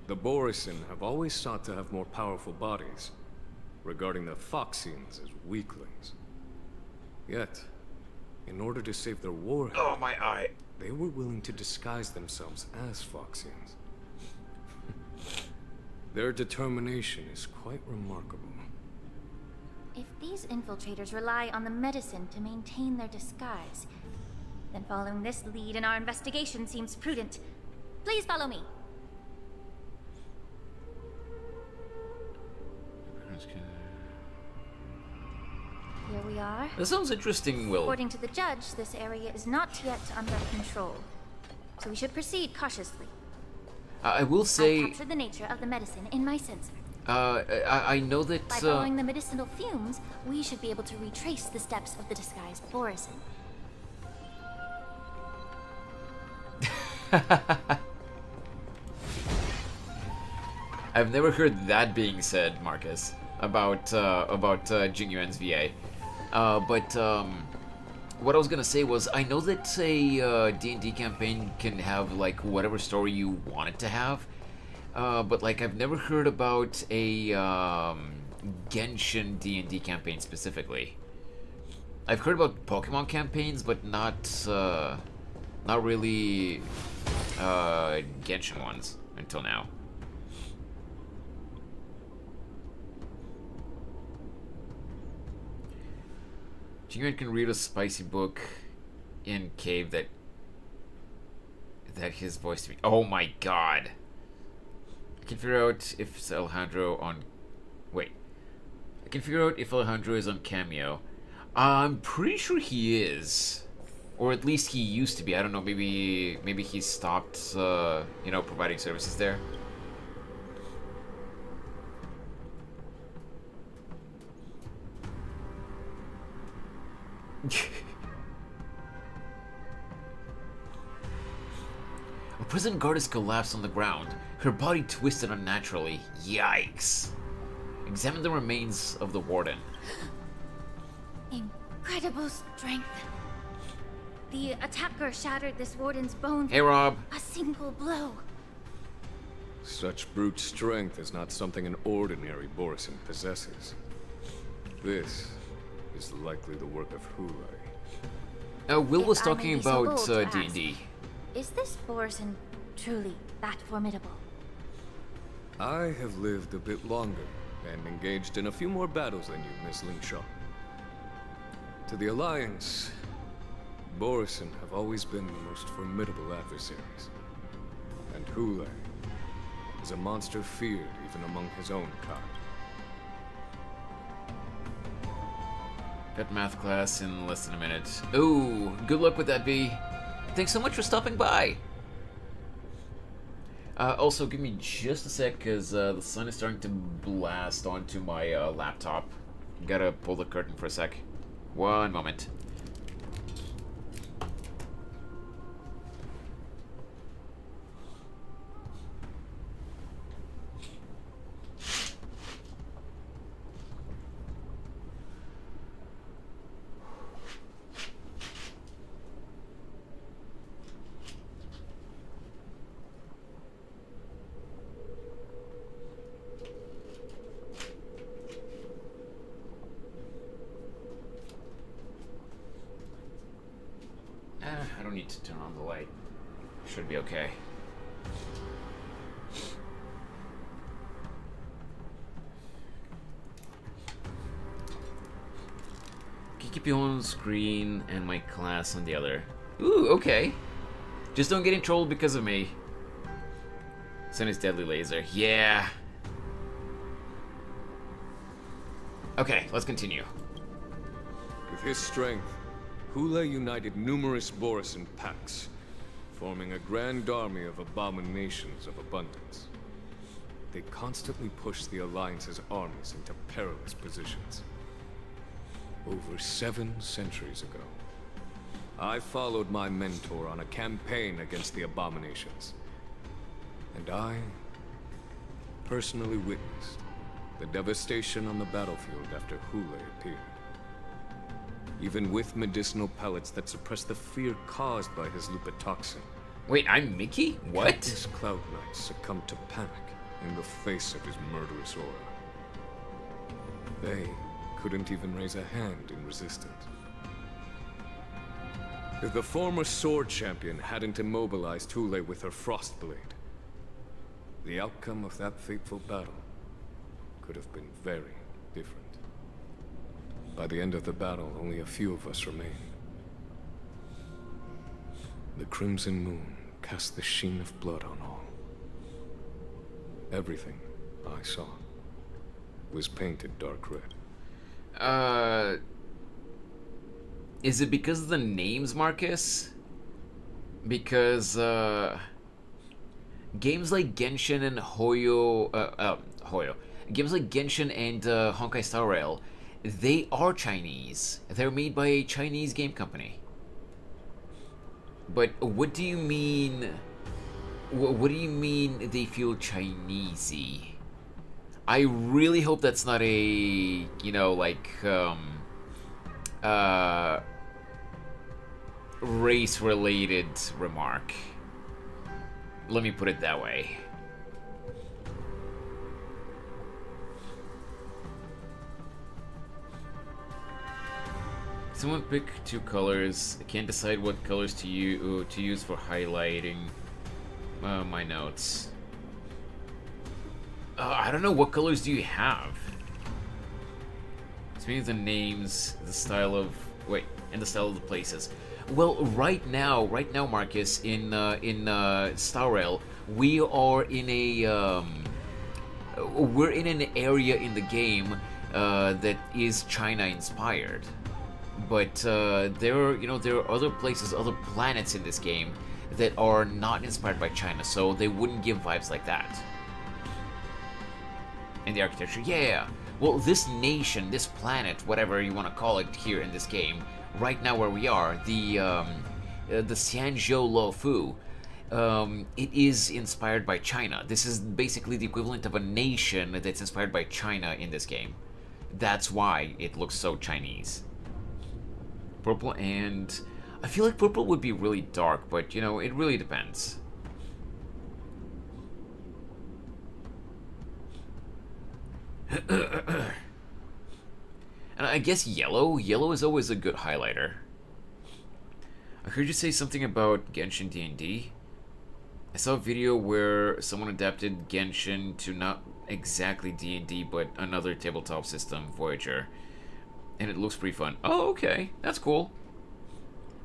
the Borisin have always sought to have more powerful bodies, regarding the Foxians as weaklings. Yet, in order to save their warhead, Oh, my eye. they were willing to disguise themselves as Foxians. Their determination is quite remarkable. If these infiltrators rely on the medicine to maintain their disguise, then following this lead in our investigation seems prudent. Please follow me. Here we are. That sounds interesting, Will. According to the judge, this area is not yet under control, so we should proceed cautiously. I will I say, captured the nature of the medicine in my sensor. I know that, By following the medicinal fumes, we should be able to retrace the steps of the disguised Borisin. I've never heard that being said, Marcus. about Jing Yuan's VA. What I was gonna say was, I know that a D&D campaign can have like whatever story you want it to have, but like I've never heard about a Genshin D&D campaign specifically. I've heard about Pokemon campaigns, but not really Genshin ones until now. Jingyuan can read a spicy book in cave that his voice to me. Oh my god. I can figure out if it's Alejandro on... Wait. I can figure out if Alejandro is on Cameo. I'm pretty sure he is. Or at least he used to be. I don't know, maybe he stopped, you know, providing services there. A prison guard has collapsed on the ground. Her body twisted unnaturally. Yikes. Examine the remains of the warden. Incredible strength. The attacker shattered this warden's bone. Hey, Rob. A single blow. Such brute strength is not something an ordinary Borisin possesses. This is likely the work of Hulai. Will was talking If I may be about so bold to D&D. ask, is this Borisin truly that formidable? I have lived a bit longer and engaged in a few more battles than you, Miss Lingshaw. To the Alliance, Borisin have always been the most formidable adversaries. And Hulai is a monster feared even among his own kind. Got math class in less than a minute. Ooh, good luck with that, B. Thanks so much for stopping by. Also, give me just a sec, because the sun is starting to blast onto my laptop. Gotta pull the curtain for a sec. One moment. I don't need to turn on the light. Should be okay. Keep on screen and my class on the other. Ooh, okay. Just don't get in trouble because of me. Send his deadly laser. Yeah. Okay, let's continue. With his strength, Hulai united numerous Borisin packs, forming a grand army of abominations of abundance. They constantly pushed the Alliance's armies into perilous positions. Over 7 centuries ago, I followed my mentor on a campaign against the abominations. And I personally witnessed the devastation on the battlefield after Hulai appeared. Even with medicinal pellets that suppress the fear caused by his lupitoxin. Wait, I'm Mickey? What? Countless Cloud Knights succumbed to panic in the face of his murderous aura. They couldn't even raise a hand in resistance. If the former sword champion hadn't immobilized Hulai with her Frostblade, the outcome of that fateful battle could have been very different. By the end of the battle, only a few of us remained. The crimson moon cast the sheen of blood on all. Everything I saw was painted dark red. Is it because of the names, Marcus? Because, games like Genshin and games like Genshin and Honkai Star Rail, they are Chinese. They're made by a Chinese game company. But what do you mean? What do you mean they feel Chinesey? I really hope that's not a, you know, like, race-related remark. Let me put it that way. Someone pick 2 colors. I can't decide what colors to use for highlighting my notes. I don't know, what colors do you have? This means the names, the style of and the style of the places. Well, right now, Marcus, in Star Rail, we are in a we're in an area in the game that is China inspired. But there are other places, other planets in this game that are not inspired by China, so they wouldn't give vibes like that. And the architecture, yeah. Well, this nation, this planet, whatever you want to call it here in this game, right now where we are, the Xianzhou Luofu, it is inspired by China. This is basically the equivalent of a nation that's inspired by China in this game. That's why it looks so Chinese. Purple, and I feel like purple would be really dark, but you know, it really depends. And I guess yellow is always a good highlighter. I heard you say something about Genshin D&D. I saw a video where someone adapted Genshin to not exactly D&D, but another tabletop system, Voyager. And it looks pretty fun. Oh, okay. That's cool.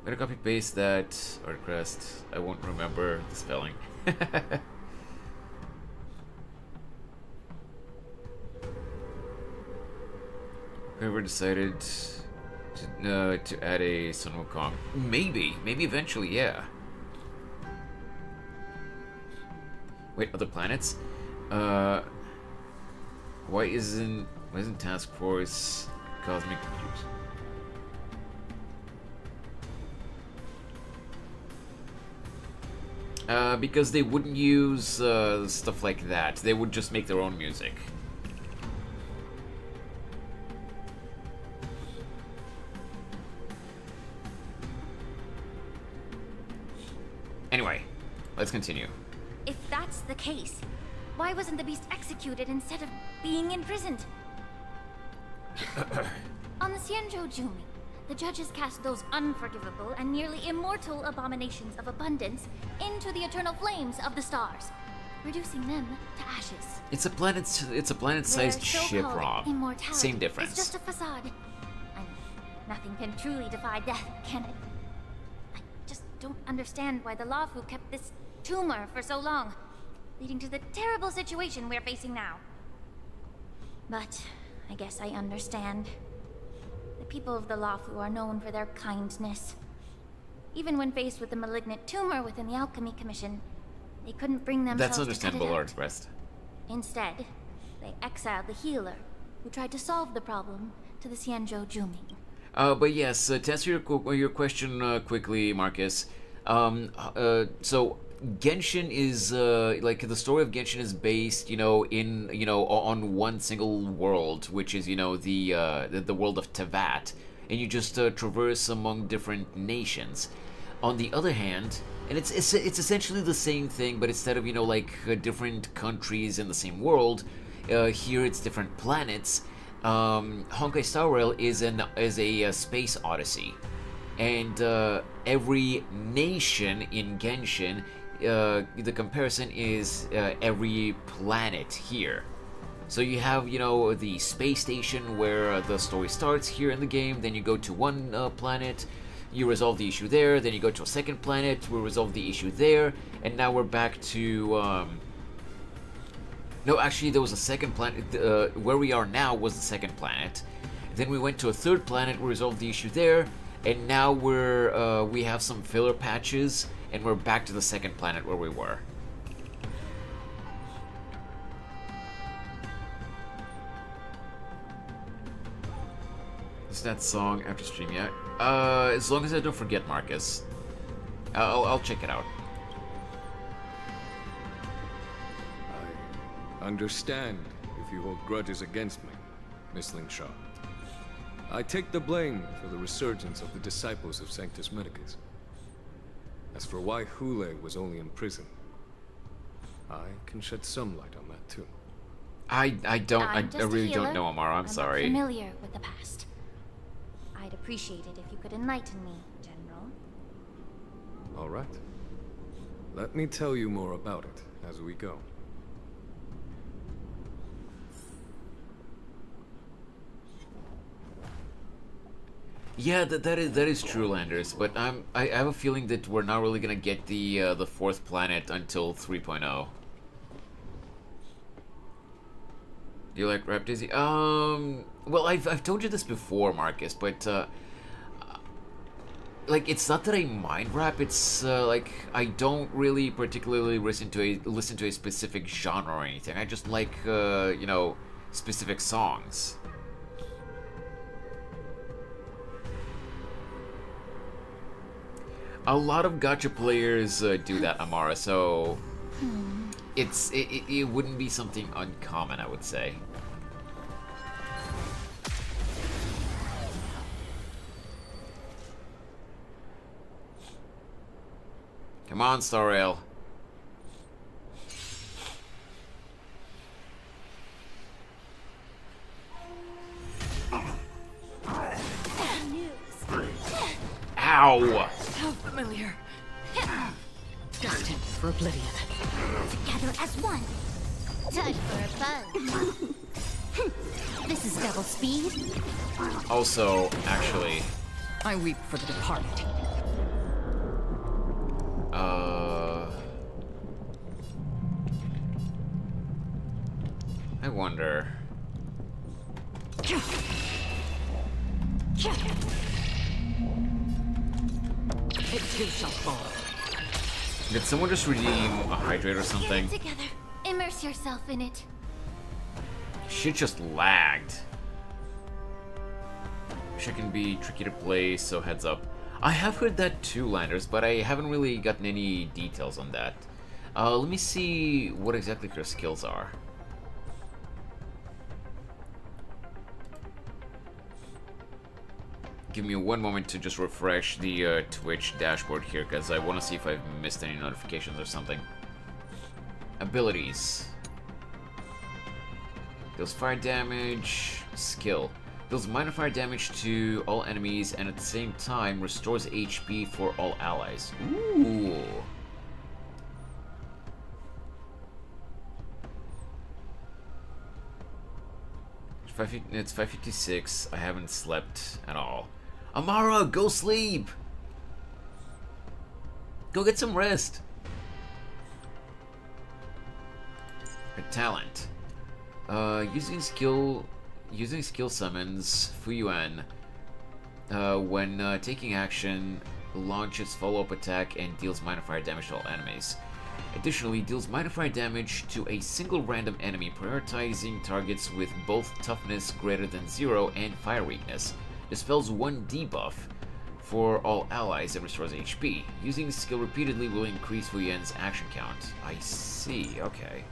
Better copy paste that art crest. I won't remember the spelling. Whoever decided to add a Sun Wukong. Maybe eventually, yeah. Wait, other planets? Why isn't Task Force Cosmic Use? Because they wouldn't use stuff like that. They would just make their own music. Anyway, let's continue. If that's the case, why wasn't the beast executed instead of being imprisoned? On the Xianzhou Jumi, the judges cast those unforgivable and nearly immortal abominations of abundance into the eternal flames of the stars, reducing them to ashes. It's a planet-sized ship, Rob. Same difference. It's just a facade. I mean, nothing can truly defy death, can it? I just don't understand why the Luofu kept this tumor for so long, leading to the terrible situation we're facing now. But I guess I understand. The people of the Luofu are known for their kindness. Even when faced with the malignant tumor within the Alchemy Commission, they couldn't bring themselves That's understandable, to cut it Art out. Rest. Instead, they exiled the healer, who tried to solve the problem, to the Xianzhou Jumi. But yes, to answer your question quickly, Marcus. So Genshin is like the story of Genshin is based, on one single world, which is the world of Tevat, and you just traverse among different nations. On the other hand, and it's essentially the same thing, but instead of different countries in the same world, here it's different planets. Honkai Star Rail is a space odyssey, and every nation in Genshin, the comparison is every planet here. So you have the space station where the story starts here in the game. Then you go to one planet, you resolve the issue there. Then you go to a second planet, we resolve the issue there, and now we're back to. No, actually, there was a second planet. Where we are now was the second planet. Then we went to a third planet, we resolved the issue there, and now we have some filler patches, and we're back to the second planet where we were. Is that song after stream yet? As long as I don't forget, Marcus. I'll check it out. I understand if you hold grudges against me, Miss Lingshaw. I take the blame for the resurgence of the disciples of Sanctus Medicus. As for why Hule was only in prison, I can shed some light on that too. I I'm really don't know, Amara. I'm sorry. Not familiar with the past. I'd appreciate it if you could enlighten me, General. All right. Let me tell you more about it as we go. Yeah, that is true, Landers. But I have a feeling that we're not really gonna get the fourth planet until 3.0. Do you like Rap Dizzy? Well, I've told you this before, Marcus, but like, it's not that I mind rap. It's like, I don't really particularly listen to a specific genre or anything. I just like you know, specific songs. A lot of gacha players do that, Amara, so it wouldn't be something uncommon, I would say. Come on, Star Rail. Ow! How familiar. Destined for oblivion. Together as one. Time for a fun. This is double speed. Also, actually, I weep for the departed. I wonder. It too shall fall. Did someone just redeem a hydrate or something? Get it together. Immerse yourself in it. Shit just lagged. Wish I can be tricky to play, so heads up. I have heard that too, Landers, but I haven't really gotten any details on that. Let me see what exactly her skills are. Give me one moment to just refresh the Twitch dashboard here, because I want to see if I've missed any notifications or something. Abilities. Deals fire damage. Skill. Deals minor fire damage to all enemies and at the same time restores HP for all allies. Ooh. It's 5:56. I haven't slept at all. Amara, go sleep! Go get some rest. Her talent. Using skill summons Fuyuan when taking action, launches follow-up attack and deals minor fire damage to all enemies. Additionally, deals minor fire damage to a single random enemy, prioritizing targets with both toughness greater than 0 and fire weakness. Dispels one debuff for all allies and restores HP. Using the skill repeatedly will increase Fuyuan's action count. I see, okay.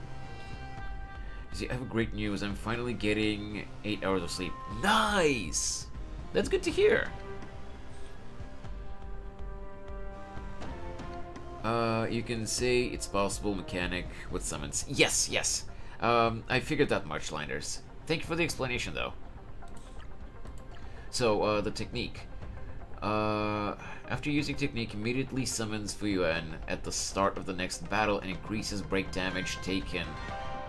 See, I have great news. I'm finally getting 8 hours of sleep. Nice! That's good to hear. You can say it's possible mechanic with summons. Yes, yes. I figured that much, Landers. Thank you for the explanation, though. So, the technique. After using technique, immediately summons Fuyuan at the start of the next battle and increases break damage taken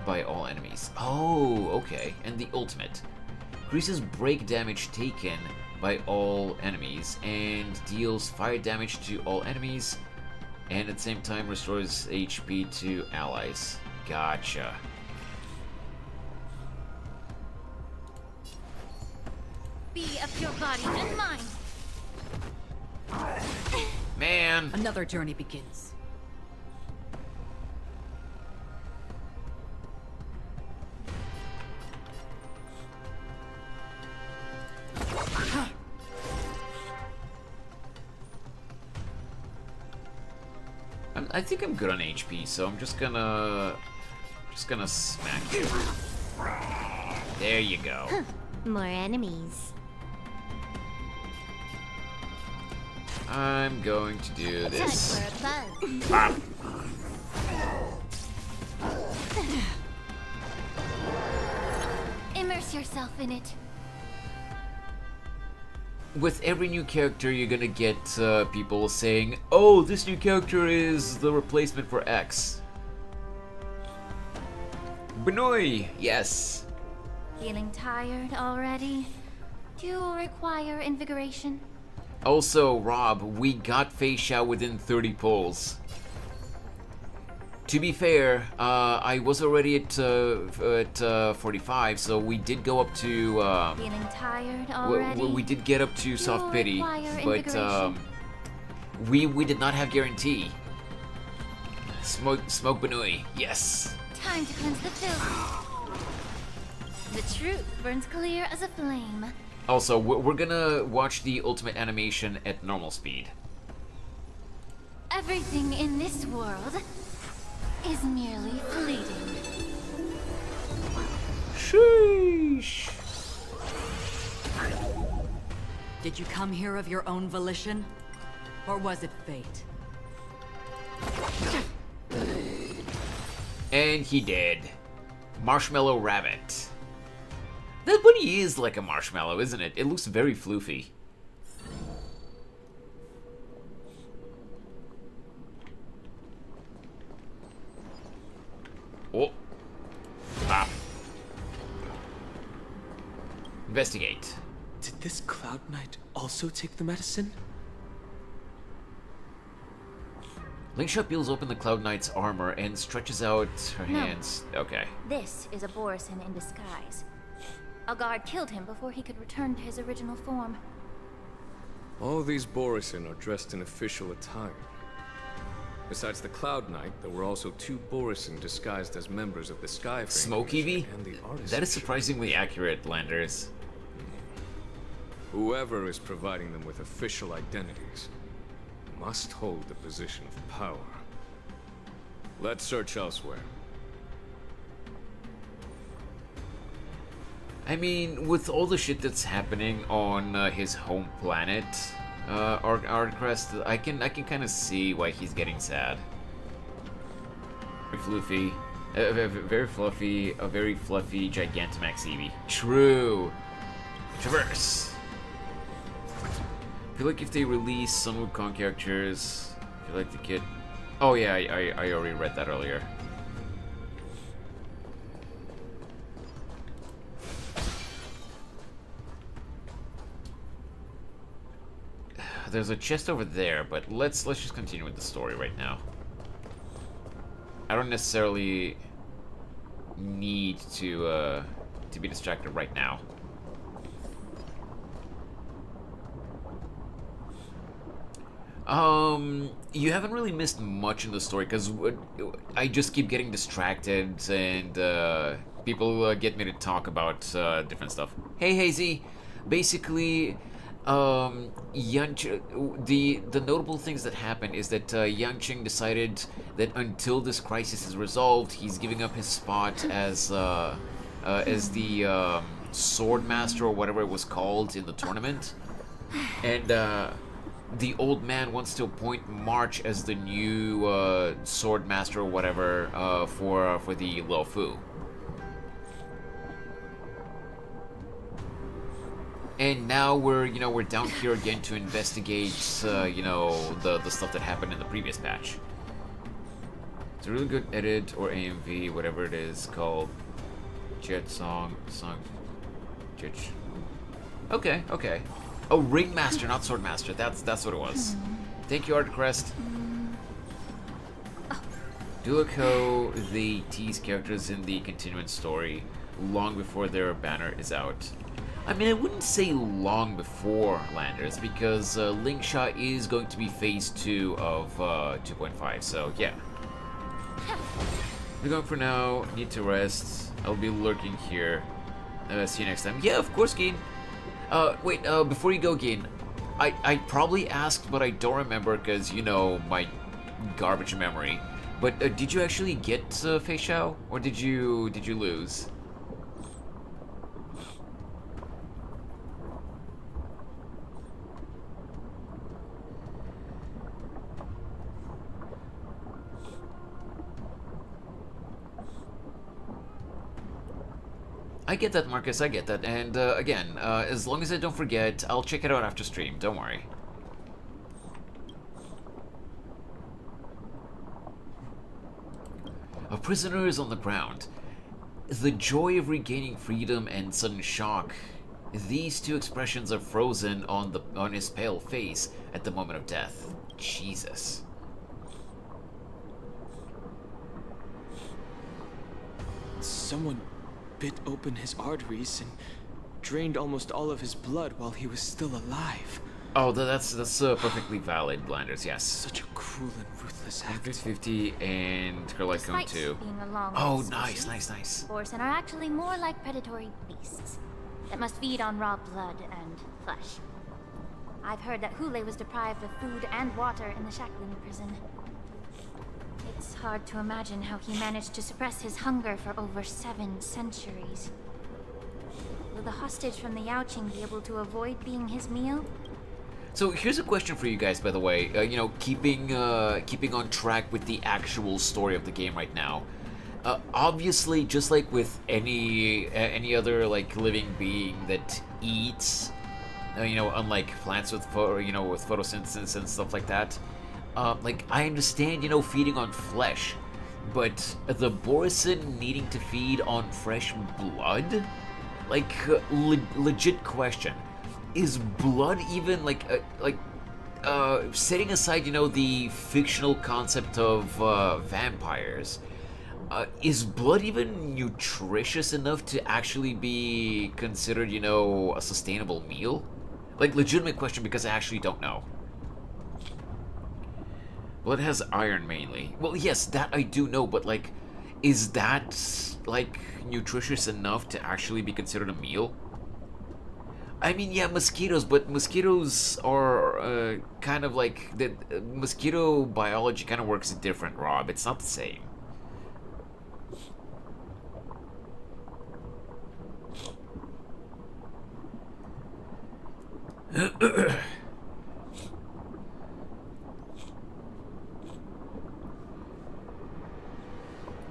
by all enemies. Oh, okay. And the ultimate. Increases break damage taken by all enemies and deals fire damage to all enemies and at the same time restores HP to allies. Gotcha. Be of your body and mind. Man. Another journey begins. I think I'm good on HP, so I'm just gonna smack you. There you go. More enemies. I'm going to do this. Time for a buzz. Ah. Immerse yourself in it. With every new character, you're gonna get people saying, "Oh, this new character is the replacement for X." Benoy, yes. Feeling tired already? Do you require invigoration? Also, Rob, we got Feixiao within 30 pulls. To be fair, I was already at 45, so we did go up to. Feeling tired already? We did get up to soft pity, but we did not have guarantee. Smoke Benui, yes. Time to cleanse the filth. The truth burns clear as a flame. Also, we're gonna watch the ultimate animation at normal speed. Everything in this world is merely fleeting. Sheesh. Did you come here of your own volition? Or was it fate? And he did. Marshmallow Rabbit. That bunny is like a marshmallow, isn't it? It looks very floofy. Oh. Ah. Investigate. Did this Cloud Knight also take the medicine? Lingsha peels open the Cloud Knight's armor and stretches out her No. hands. Okay. This is a Borisin in disguise. A guard killed him before he could return to his original form. All these Borisin are dressed in official attire. Besides the Cloud Knight, there were also 2 Borisin disguised as members of the Sky Frame Smoke Commission Eevee? and the Artisan That is Ship. surprisingly accurate, Landers. Whoever is providing them with official identities must hold the position of power. Let's search elsewhere. I mean, with all the shit that's happening on his home planet, Ardcrest, I can kind of see why he's getting sad. Very fluffy, very fluffy, a very fluffy Gigantamax Eevee. True. Traverse. I feel like if they release some Wukong characters, I feel like the kid. Oh yeah, I already read that earlier. There's a chest over there, but let's just continue with the story right now. I don't necessarily need to be distracted right now. You haven't really missed much in the story because I just keep getting distracted and people get me to talk about different stuff. Hey Hazy, basically, the notable things that happened is that Yanqing decided that until this crisis is resolved, he's giving up his spot as the sword master or whatever it was called in the tournament, and the old man wants to appoint March as the new sword master or whatever for the Luofu. And now we're down here again to investigate the stuff that happened in the previous patch. It's a really good edit or AMV, whatever it is called. Jet song. Jet. Okay. Oh, Ringmaster, not Swordmaster. That's what it was. Thank you, Artcrest. Duoco, they tease characters in the continuing story long before their banner is out. I mean, I wouldn't say long before Landers, because Lingsha is going to be phase 2 of 2.5, so yeah. We're going for now. Need to rest. I'll be lurking here. See you next time. Yeah, of course, Gain. Wait, before you go, Gain, I probably asked, but I don't remember because, my garbage memory. But did you actually get Feixiao, or did you lose? I get that, Marcus, I get that. And again, as long as I don't forget, I'll check it out after stream, don't worry. A prisoner is on the ground. The joy of regaining freedom and sudden shock. These two expressions are frozen on his pale face at the moment of death. Jesus. Someone bit open his arteries and drained almost all of his blood while he was still alive. Oh, that's perfectly valid, Blinders, yes. Such a cruel and ruthless act. 50 and Kerlycone too. Being a long Oh, species, nice. Borsen are actually more like predatory beasts that must feed on raw blood and flesh. I've heard that Hule was deprived of food and water in the shackling prison. It's hard to imagine how he managed to suppress his hunger for over 7 centuries. Will the hostage from the Yaoqing be able to avoid being his meal? So here's a question for you guys, by the way. You know, keeping on track with the actual story of the game right now. Obviously, just like with any other like living being that eats, you know, unlike plants with with photosynthesis and stuff like that. Like I understand, you know, feeding on flesh, but the Borsen needing to feed on fresh blood, like legit question. Is blood even setting aside, you know, the fictional concept of vampires, is blood even nutritious enough to actually be considered, you know, a sustainable meal? Like, legitimate question, because I actually don't know. Blood has iron mainly. Well, yes, that I do know, but like, is that like nutritious enough to actually be considered a meal? I mean, yeah, mosquitoes, but mosquitoes are kind of like the mosquito biology kind of works different, Rob. It's not the same.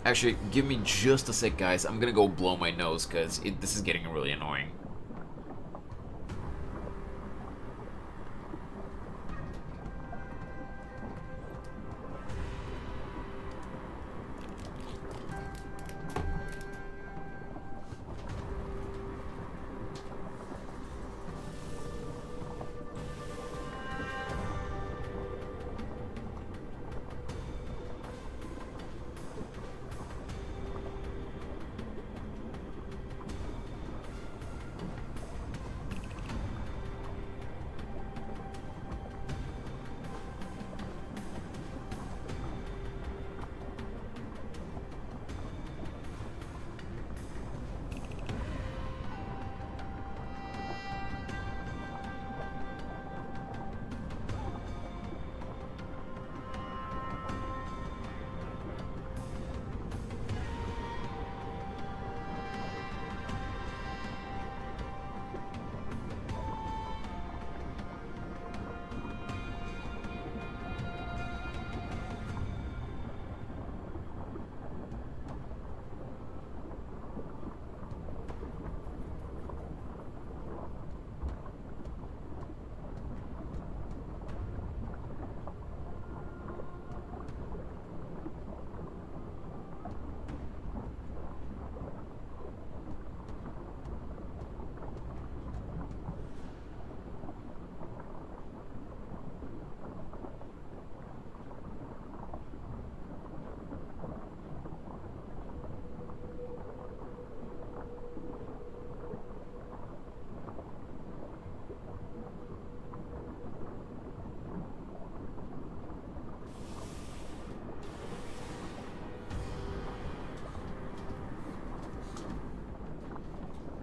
Actually, give me just a sec, guys. I'm gonna go blow my nose because this is getting really annoying.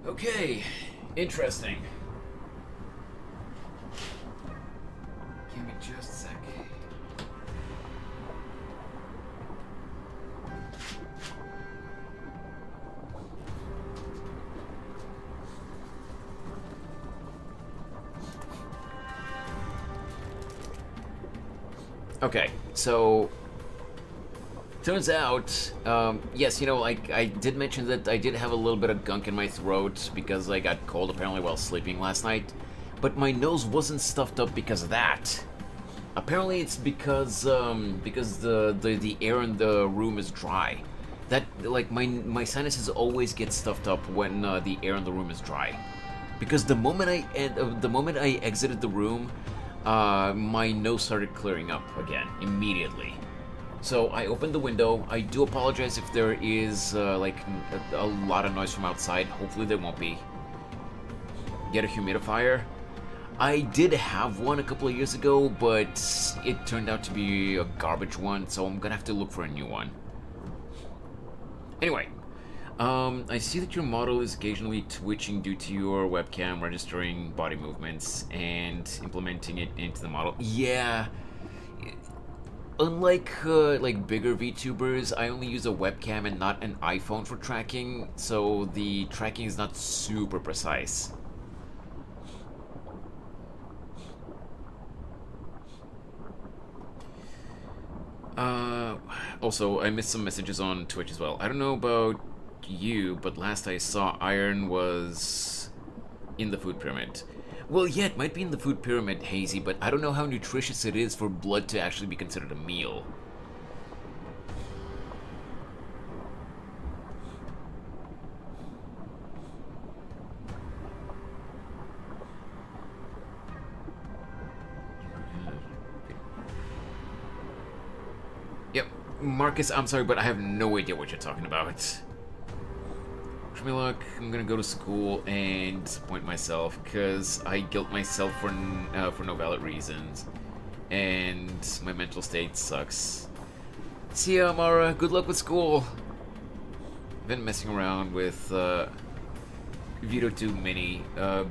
Okay, interesting. Give me just a sec. Okay, so Turns out, yes, you know, like I did mention that I did have a little bit of gunk in my throat because I got cold apparently while sleeping last night, but my nose wasn't stuffed up because of that. Apparently, it's because the air in the room is dry. That like my sinuses always get stuffed up when the air in the room is dry. Because the moment I exited the room, my nose started clearing up again immediately. So I opened the window. I do apologize if there is like a lot of noise from outside. Hopefully there won't be. Get a humidifier. I did have one a couple of years ago, but it turned out to be a garbage one, so I'm gonna have to look for a new one. Anyway, I see that your model is occasionally twitching due to your webcam registering body movements and implementing it into the model. Yeah. Unlike like bigger VTubers, I only use a webcam and not an iPhone for tracking, so the tracking is not super precise. Also, I missed some messages on Twitch as well. I don't know about you, but last I saw, iron was in the food pyramid. Well, yeah, it might be in the food pyramid, Hazy, but I don't know how nutritious it is for blood to actually be considered a meal. Yep, Marcus, I'm sorry, but I have no idea what you're talking about. Wish me luck. I'm gonna go to school and disappoint myself because I guilt myself for no valid reasons, and my mental state sucks. See ya, Mara. Good luck with school. I've been messing around with VTuber Mini.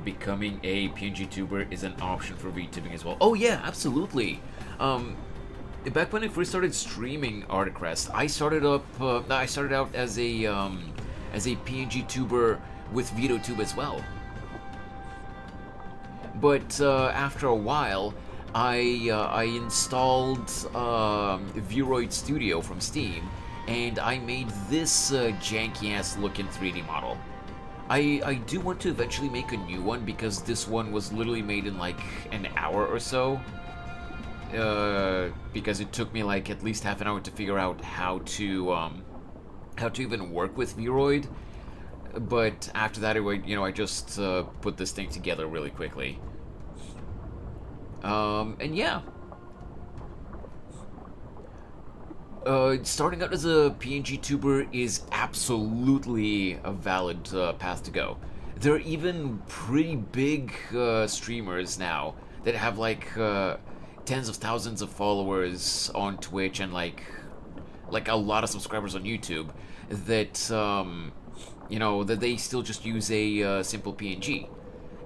Becoming a PNG tuber is an option for VTubing as well. Oh yeah, absolutely. Back when I first started streaming Articrest, I started out as a PNG tuber with VTube as well. But after a while, I installed Vroid Studio from Steam, and I made this janky-ass looking 3D model. I do want to eventually make a new one because this one was literally made in like an hour or so. Because it took me like at least half an hour to figure out how to even work with Vroid. But after that, I just put this thing together really quickly. And yeah. Starting out as a PNG tuber is absolutely a valid path to go. There are even pretty big streamers now that have like tens of thousands of followers on Twitch and like a lot of subscribers on YouTube that that they still just use a simple PNG,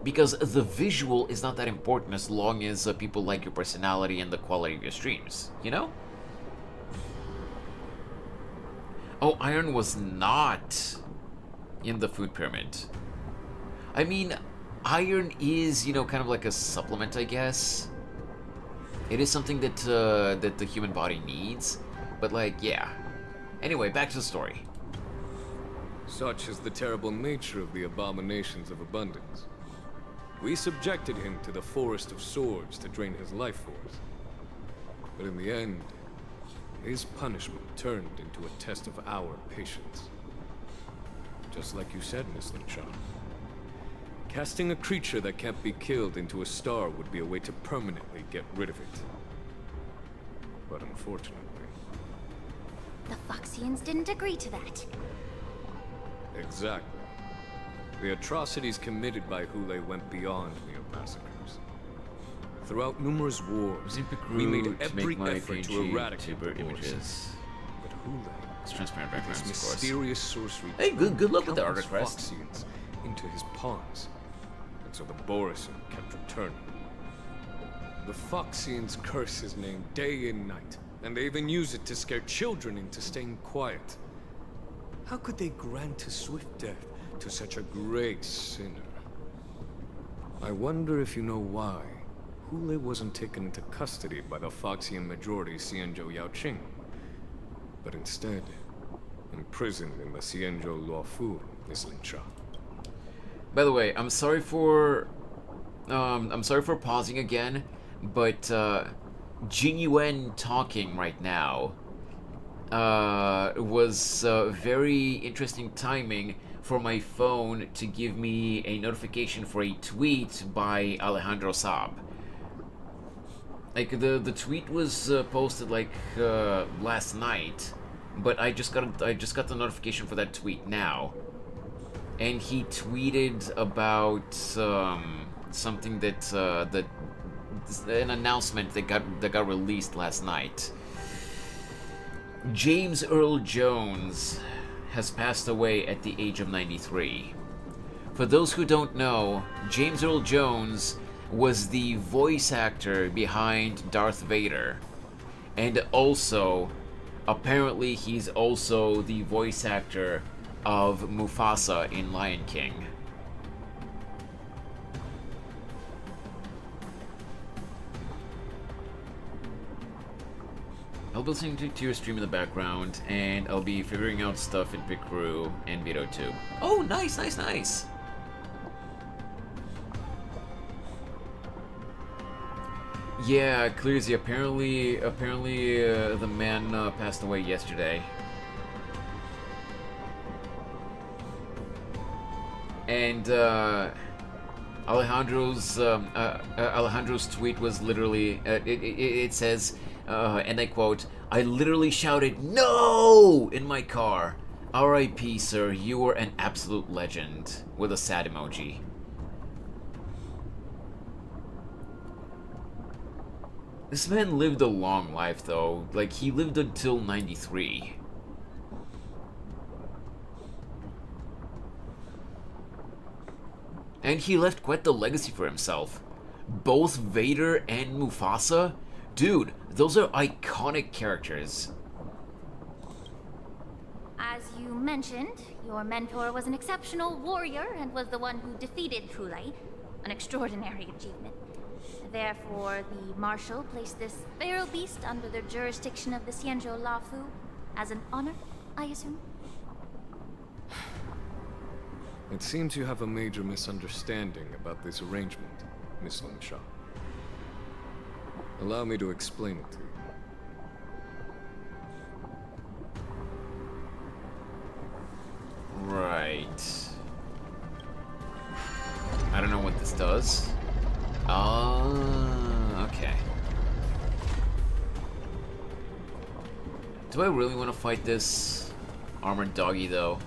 because the visual is not that important as long as people like your personality and the quality of your streams, you know? Oh, iron was not in the food pyramid. I mean, iron is, kind of like a supplement, I guess. It is something that that the human body needs, but like, yeah. Anyway, back to the story. Such is the terrible nature of the abominations of abundance. We subjected him to the forest of swords to drain his life force. But in the end, his punishment turned into a test of our patience. Just like you said, Miss Linchan. Casting a creature that can't be killed into a star would be a way to permanently get rid of it. But unfortunately... The Foxians didn't agree to that. Exactly. The atrocities committed by Hule went beyond mere massacres. Throughout numerous wars, we made every effort to eradicate the images. But Hule, it's transparent backgrounds, this mysterious sorcery, hey, good luck with the Articrest. Foxians into his pawns. So the Borisin kept returning. The Foxians curse his name day and night, and they even use it to scare children into staying quiet. How could they grant a swift death to such a great sinner? I wonder if you know why Hule wasn't taken into custody by the Foxian majority Xianzhou Yaoqing. but instead imprisoned in the Xianzhou Luofu, Miss Lin Sha. By the way, I'm sorry for pausing again, but Jin Yuan talking right now was very interesting timing for my phone to give me a notification for a tweet by Alejandro Saab. Like the tweet was posted like last night, but I just got the notification for that tweet now, and he tweeted about something that an announcement that got released last night. James Earl Jones has passed away at the age of 93. For those who don't know, James Earl Jones was the voice actor behind Darth Vader, and also, apparently he's also the voice actor of Mufasa in Lion King. I'll be listening to your stream in the background, and I'll be figuring out stuff in Picrew and VTuber. Oh, nice, nice, nice! Yeah, Clearsy, apparently, the man passed away yesterday. And, Alejandro's tweet was literally, it says, and I quote, "I literally shouted, 'No!' in my car. R.I.P. sir, you were an absolute legend," with a sad emoji. This man lived a long life, though. Like, he lived until 93. And he left quite the legacy for himself. Both Vader and Mufasa? Dude, those are iconic characters. As you mentioned, your mentor was an exceptional warrior and was the one who defeated Trulai, an extraordinary achievement. Therefore, the Marshal placed this feral beast under the jurisdiction of the Xianzhou Luofu as an honor, I assume? It seems you have a major misunderstanding about this arrangement, Miss Lin Sha. Allow me to explain it to you. Right. I don't know what this does. Okay. Do I really want to fight this armored doggy, though?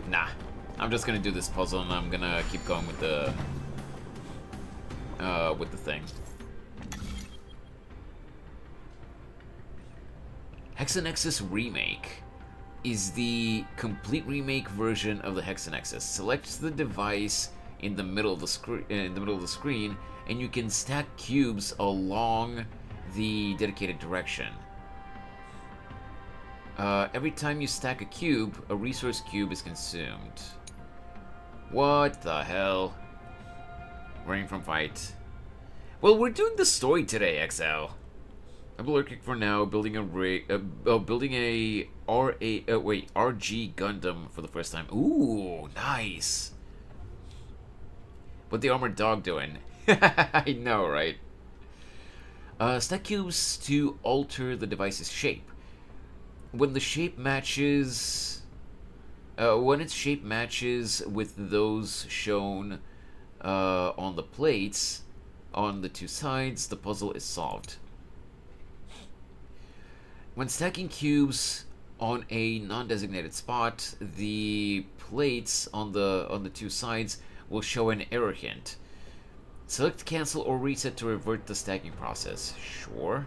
Nah. I'm just gonna do this puzzle, and I'm gonna keep going with the thing. Hexanexus Remake is the complete remake version of the Hexanexus. Select the device in the middle of the screen, and you can stack cubes along the dedicated direction. Every time you stack a cube, a resource cube is consumed. What the hell? Running from fight. Well, we're doing the story today, XL. I'm lurking for now, building a RG Gundam for the first time. Ooh, nice. What the armored dog doing? I know, right? Stack cubes to alter the device's shape. When the shape matches, when its shape matches with those shown on the plates on the two sides, the puzzle is solved. When stacking cubes on a non-designated spot, the plates on the two sides will show an error hint. Select cancel or reset to revert the stacking process. Sure.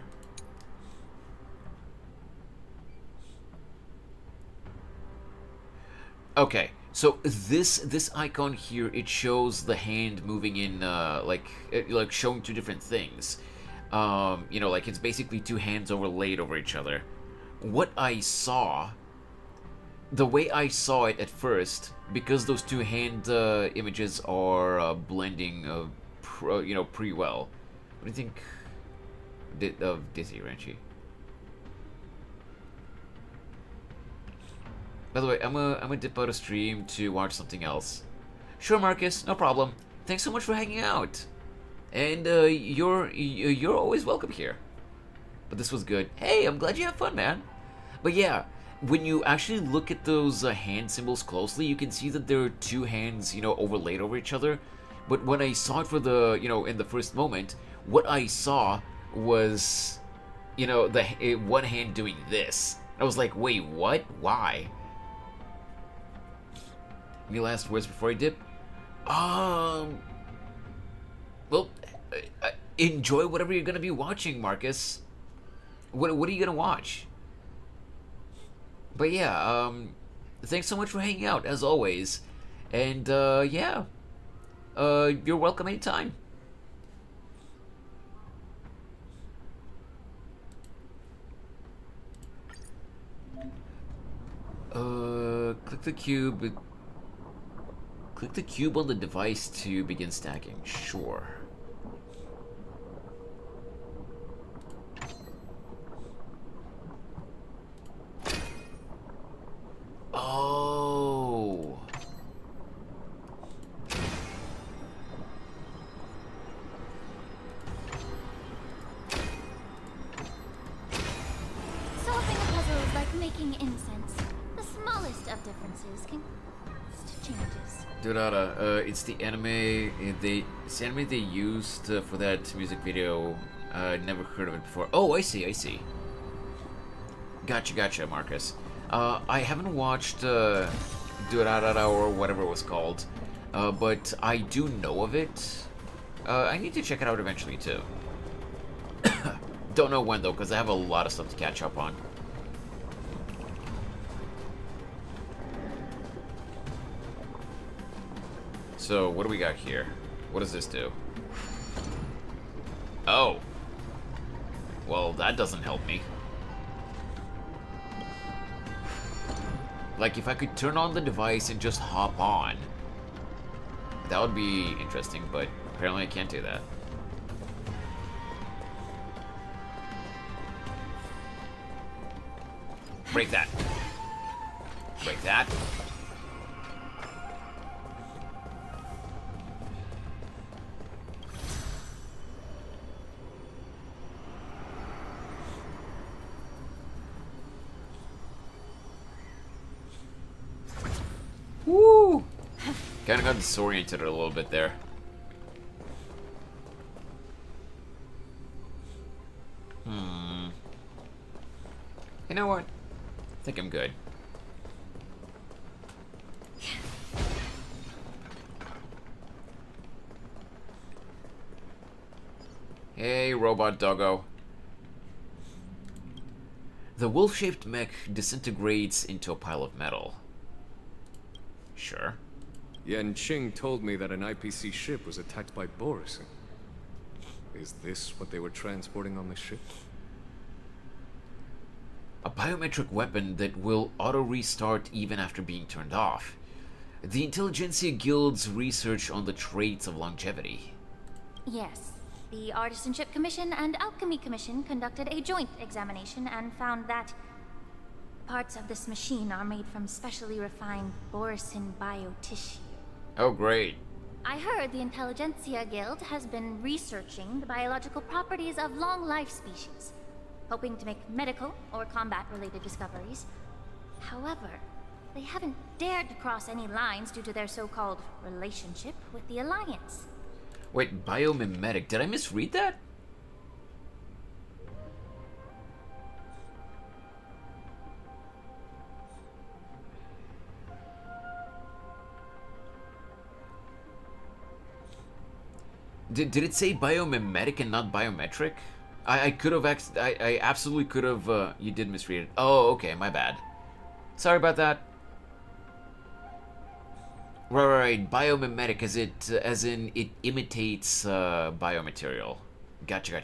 Okay, so this icon here, it shows the hand moving in like showing two different things. You know, like it's basically two hands overlaid over each other. What I saw, the way I saw it at first, because those two hand images are blending, pretty well. What do you think of Dizzy Ranchi? By the way, I'm gonna dip out of stream to watch something else. Sure, Marcus, no problem. Thanks so much for hanging out. And you're always welcome here. But this was good. Hey, I'm glad you have fun, man. But yeah, when you actually look at those hand symbols closely, you can see that there are two hands, you know, overlaid over each other. But when I saw it for the, you know, in the first moment, what I saw was, you know, the one hand doing this. I was like, wait, what? Why? Any last words before I dip? Well, enjoy whatever you're gonna be watching, Marcus. What are you gonna watch? But yeah, thanks so much for hanging out, as always. And, yeah. You're welcome anytime. Click the cube. Click the cube on the device to begin stacking. Sure. Oh. Solving a puzzle is like making incense. The smallest of differences can cause changes. Durara, it's the anime it's the anime they used for that music video. Never heard of it before. Oh, I see. Gotcha, Marcus. I haven't watched Durarara or whatever it was called, but I do know of it. I need to check it out eventually too. Don't know when though, because I have a lot of stuff to catch up on. So, what do we got here? What does this do? Oh. Well, that doesn't help me. Like, if I could turn on the device and just hop on, that would be interesting, but apparently I can't do that. Break that. Break that. Woo! Kind of got disoriented a little bit there. You know what? I think I'm good. Hey, robot doggo. The wolf-shaped mech disintegrates into a pile of metal. Sure. Yan Qing told me that an IPC ship was attacked by Borison. Is this what they were transporting on the ship? A biometric weapon that will auto-restart even after being turned off. The Intelligentsia Guild's research on the traits of longevity. Yes. The Artisanship Commission and Alchemy Commission conducted a joint examination and found that parts of this machine are made from specially refined Borison biotissue. Oh, great. I heard the Intelligentsia Guild has been researching the biological properties of long-life species, hoping to make medical or combat-related discoveries. However, they haven't dared to cross any lines due to their so-called relationship with the Alliance. Wait, biomimetic. Did I misread that? Did it say biomimetic and not biometric? I could have I absolutely could have you did misread it. Oh, okay, my bad. Sorry about that. Right, biomimetic as in it imitates biomaterial. Gotcha.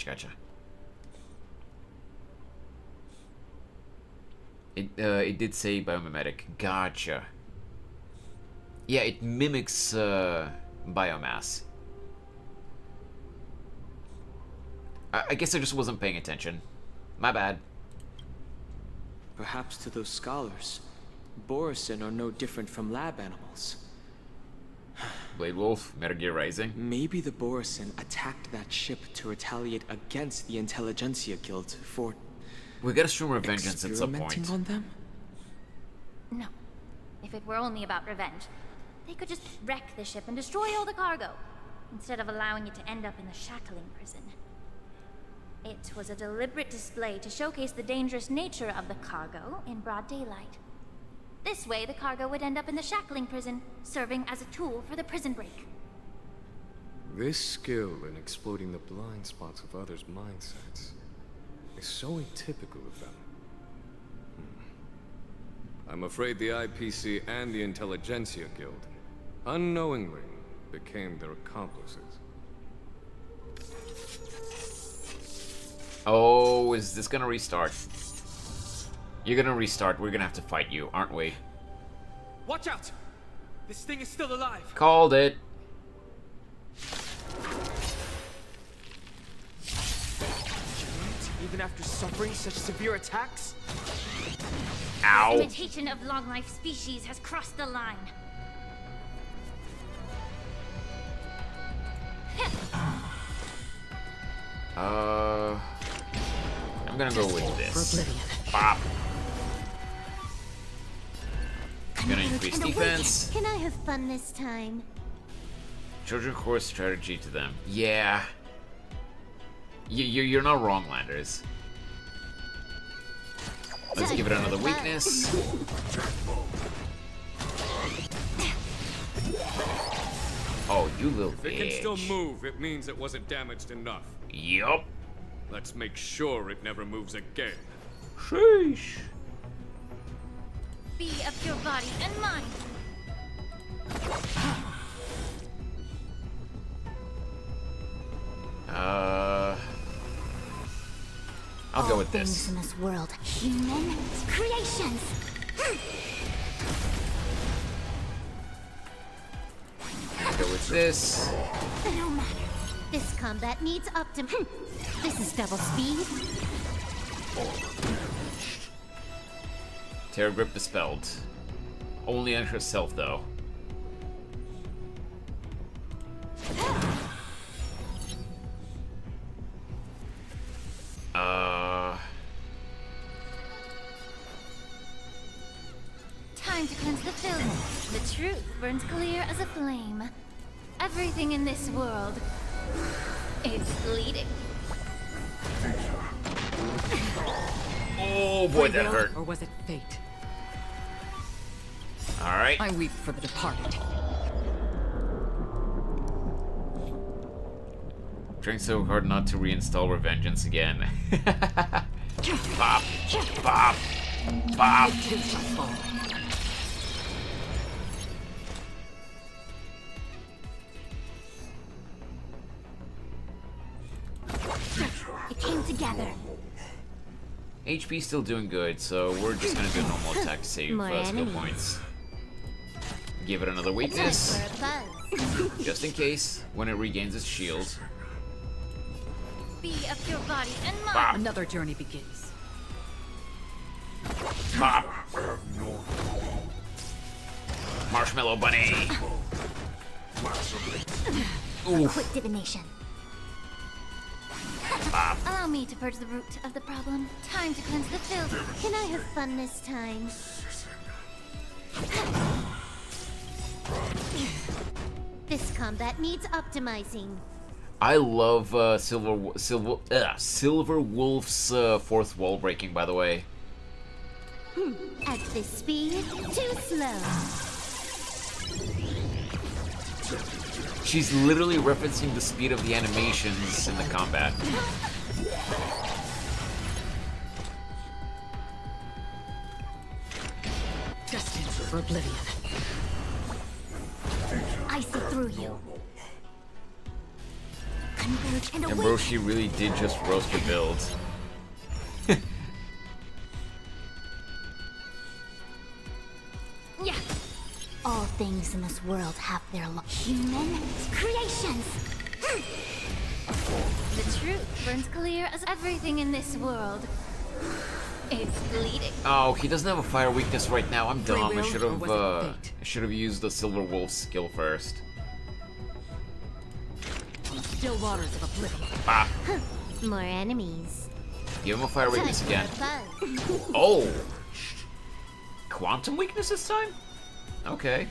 It did say biomimetic. Gotcha. Yeah, it mimics biomass. I guess I just wasn't paying attention. My bad. Perhaps to those scholars, Borison are no different from lab animals. Blade Wolf, Metal Gear Rising. Maybe the Borison attacked that ship to retaliate against the Intelligentsia Guild for... We gotta stream Revengeance at some point. experimenting on them? No. If it were only about revenge, they could just wreck the ship and destroy all the cargo, instead of allowing it to end up in the shackling prison. It was a deliberate display to showcase the dangerous nature of the cargo in broad daylight. This way, the cargo would end up in the shackling prison, serving as a tool for the prison break. This skill in exploiting the blind spots of others' mindsets is so atypical of them. I'm afraid the IPC and the Intelligentsia Guild unknowingly became their accomplices. Oh, is this gonna restart? You're gonna restart. We're gonna have to fight you, aren't we? Watch out! This thing is still alive! Called it. Even after suffering such severe attacks? Ow. The imitation of long-life species has crossed the line. I'm gonna go with this. Bop. Gonna increase defense. Can I have fun this time? Trojan Horse strategy to them. Yeah. You're not wrong, Landers. Let's give it another weakness. Oh, you little bitch. If it can still move, it means it wasn't damaged enough. Yup. Let's make sure it never moves again. Sheesh. Be of your body and mind. I'll go with Things this. in this world, human creations. I'll go with this. No matter. This combat needs This is double speed. Terror Grip dispelled. Only on herself, though. Time to cleanse the film. The truth burns clear as a flame. Everything in this world is bleeding. Oh boy, that hurt. Or was it fate? Alright. I weep for the departed. Trying so hard not to reinstall Revengeance again. Bop. Bop. Bop. It came together. HP still doing good, so we're just gonna do normal attack to save More skill enemies. points. Give it another weakness, Time for a buzz. just in case, when it regains its shield. Be of your body and mind. Bop. Another journey begins. Bop. Marshmallow Bunny. Oof. Quick divination. Bop. Allow me to purge the root of the problem. Time to cleanse the filth. Can I have fun this time? This combat needs optimizing. I love Silver Wolf's fourth wall breaking, by the way. At this speed, too slow. She's literally referencing the speed of the animations in the combat. Destined for oblivion. I see through you. Converge and And awake. bro, she really did just roast her build. Yeah. All things in this world have their human creations. The truth burns clear as everything in this world It's bleeding. Oh, he doesn't have a fire weakness right now. I'm Free dumb. will, or was it fate? I should have used the Silver Wolf skill first. Still waters of oblivion. Ah, More enemies. give him a fire weakness Time again. for fun. Oh, quantum weakness this time? Okay.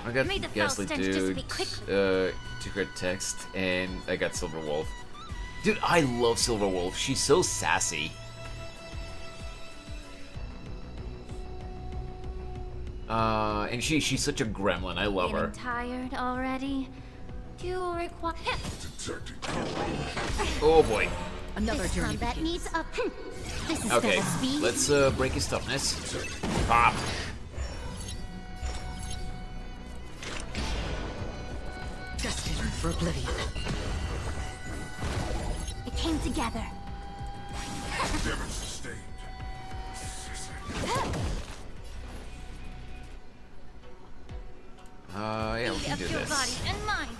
I got Made the Ghastly foul stench Dude, dissipate quickly. Secret Text, and I got Silver Wolf. Dude, I love Silver Wolf. She's so sassy. And she's such a gremlin. I love her. Getting tired already? Do you require... Oh boy. Another This journey combat begins. needs up. This is Okay, gonna speed. let's break his toughness. Pop. Destined for oblivion. It came together. Yeah, we can do Of your body this. and mind.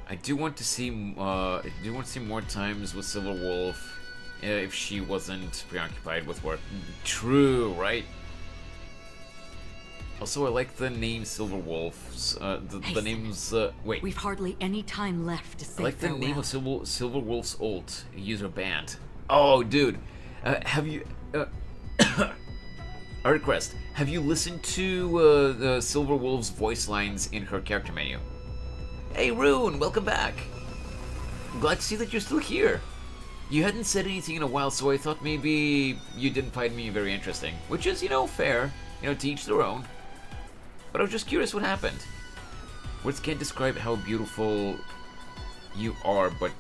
I do want to see more times with Silver Wolf, if she wasn't preoccupied with work. True, right? Also, I like the name Silver Wolf. The name's wait. We've hardly any time left to say I like the farewell. name of Silver Wolf's ult user band. Oh, dude, have you? A request. Have you listened to the Silver Wolf's voice lines in her character menu? Hey, Rune, welcome back. Glad to see that you're still here. You hadn't said anything in a while, so I thought maybe you didn't find me very interesting, which is, fair. To each their own. But I was just curious what happened. Words can't describe how beautiful you are, but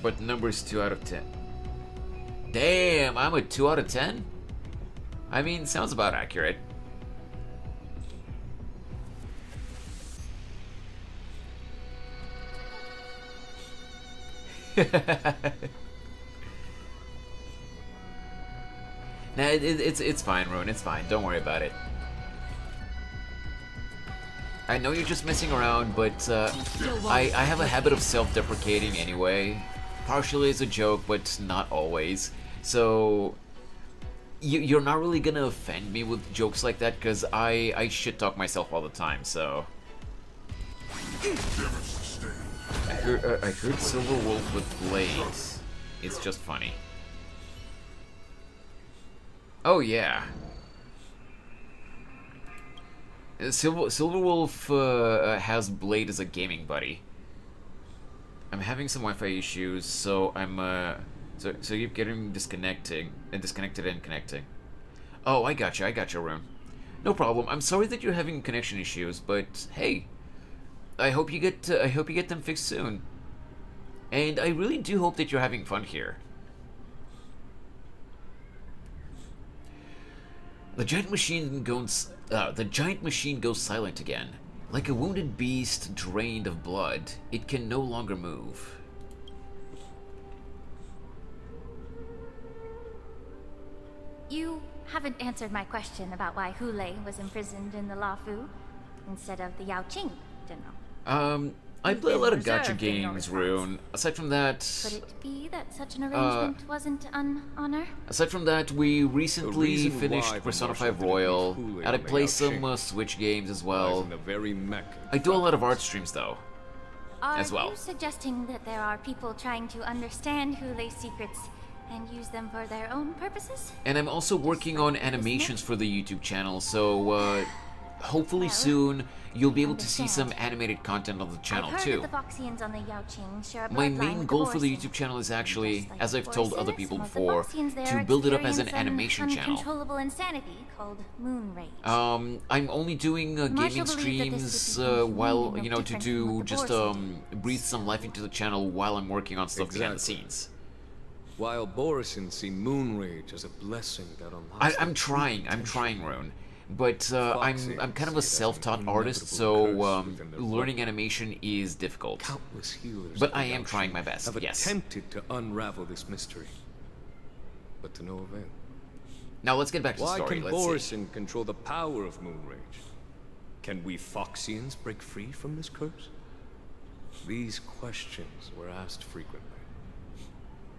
but number's 2 out of 10. Damn, I'm a 2 out of 10? I mean, sounds about accurate. Nah, it's fine, Rune. It's fine. Don't worry about it. I know you're just messing around, but I have a habit of self-deprecating anyway. Partially as a joke, but not always. So you're not really gonna offend me with jokes like that, because I shit talk myself all the time. So I heard Silver Wolf with blades. It's just funny. Oh yeah. Silver Wolf has Blade as a gaming buddy. I'm having some Wi-Fi issues, so I'm so you're getting disconnected and connecting. Oh, I gotcha, Rune. No problem. I'm sorry that you're having connection issues, but hey, I hope you get them fixed soon. And I really do hope that you're having fun here. The giant machine goes silent again. Like a wounded beast drained of blood, it can no longer move. You haven't answered my question about why Hule was imprisoned in the Lafu instead of the Yao Qing general. I play a lot of gacha reserved in your games, response. Rune. Aside from that... Could it be that such an arrangement wasn't an honor? Aside from that, we recently reason finished why the Persona Marshal 5 didn't Royal, leave Hule and I on the play Yao some Qing Switch games as lies well. in the very Mecca I do a lot of art streams, though. Are as well. you suggesting that there are people trying to understand Hule's secrets and use them for their own purposes? And I'm also working on animations for the YouTube channel, so hopefully soon you'll be able to see some animated content on the channel I've heard too. that the Foxians on the Yao Qing share a My bloodline main with goal for the Borising. YouTube channel is actually, Just like as I've told Borising, other people some of the before, Foxians there to build it up as an experience animation channel. uncontrollable insanity called moon rage. I'm only doing gaming Marshall believed that streams this would be inhumane while, and to different from do what the just Borising breathe some life into the channel while I'm working on stuff behind the Exactly. scenes. While Borisin see moon rage as a blessing that unlocks I'm trying, Rune. But I'm kind of a self-taught artist, so learning animation is difficult. countless healers But of I the am Yao trying Qing my best, have yes. attempted to unravel this mystery, but to no avail. Now let's get back to the Why story. can Let's see. Borisin control the power of moon rage? Can we Foxians break free from this curse? These questions were asked frequently.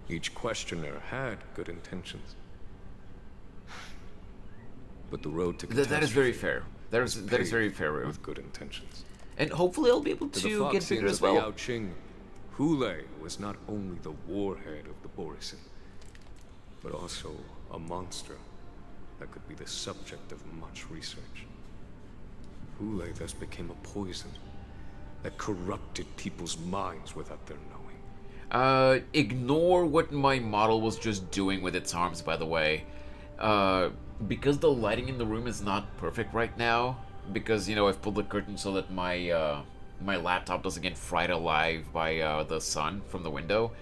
Each questioner had good intentions. But the road to That is very fair. That is very fair, Rue. With good intentions. And hopefully I'll be able to get bigger as well. Yao Qing, Hule was not only the warhead of the Borisin, but also a monster that could be the subject of much research. Hule thus became a poison that corrupted people's minds without their knowing. Ignore what my model was just doing with its arms, by the way. Because the lighting in the room is not perfect right now, because, you know, I've pulled the curtain so that my my laptop doesn't get fried alive by the sun from the window.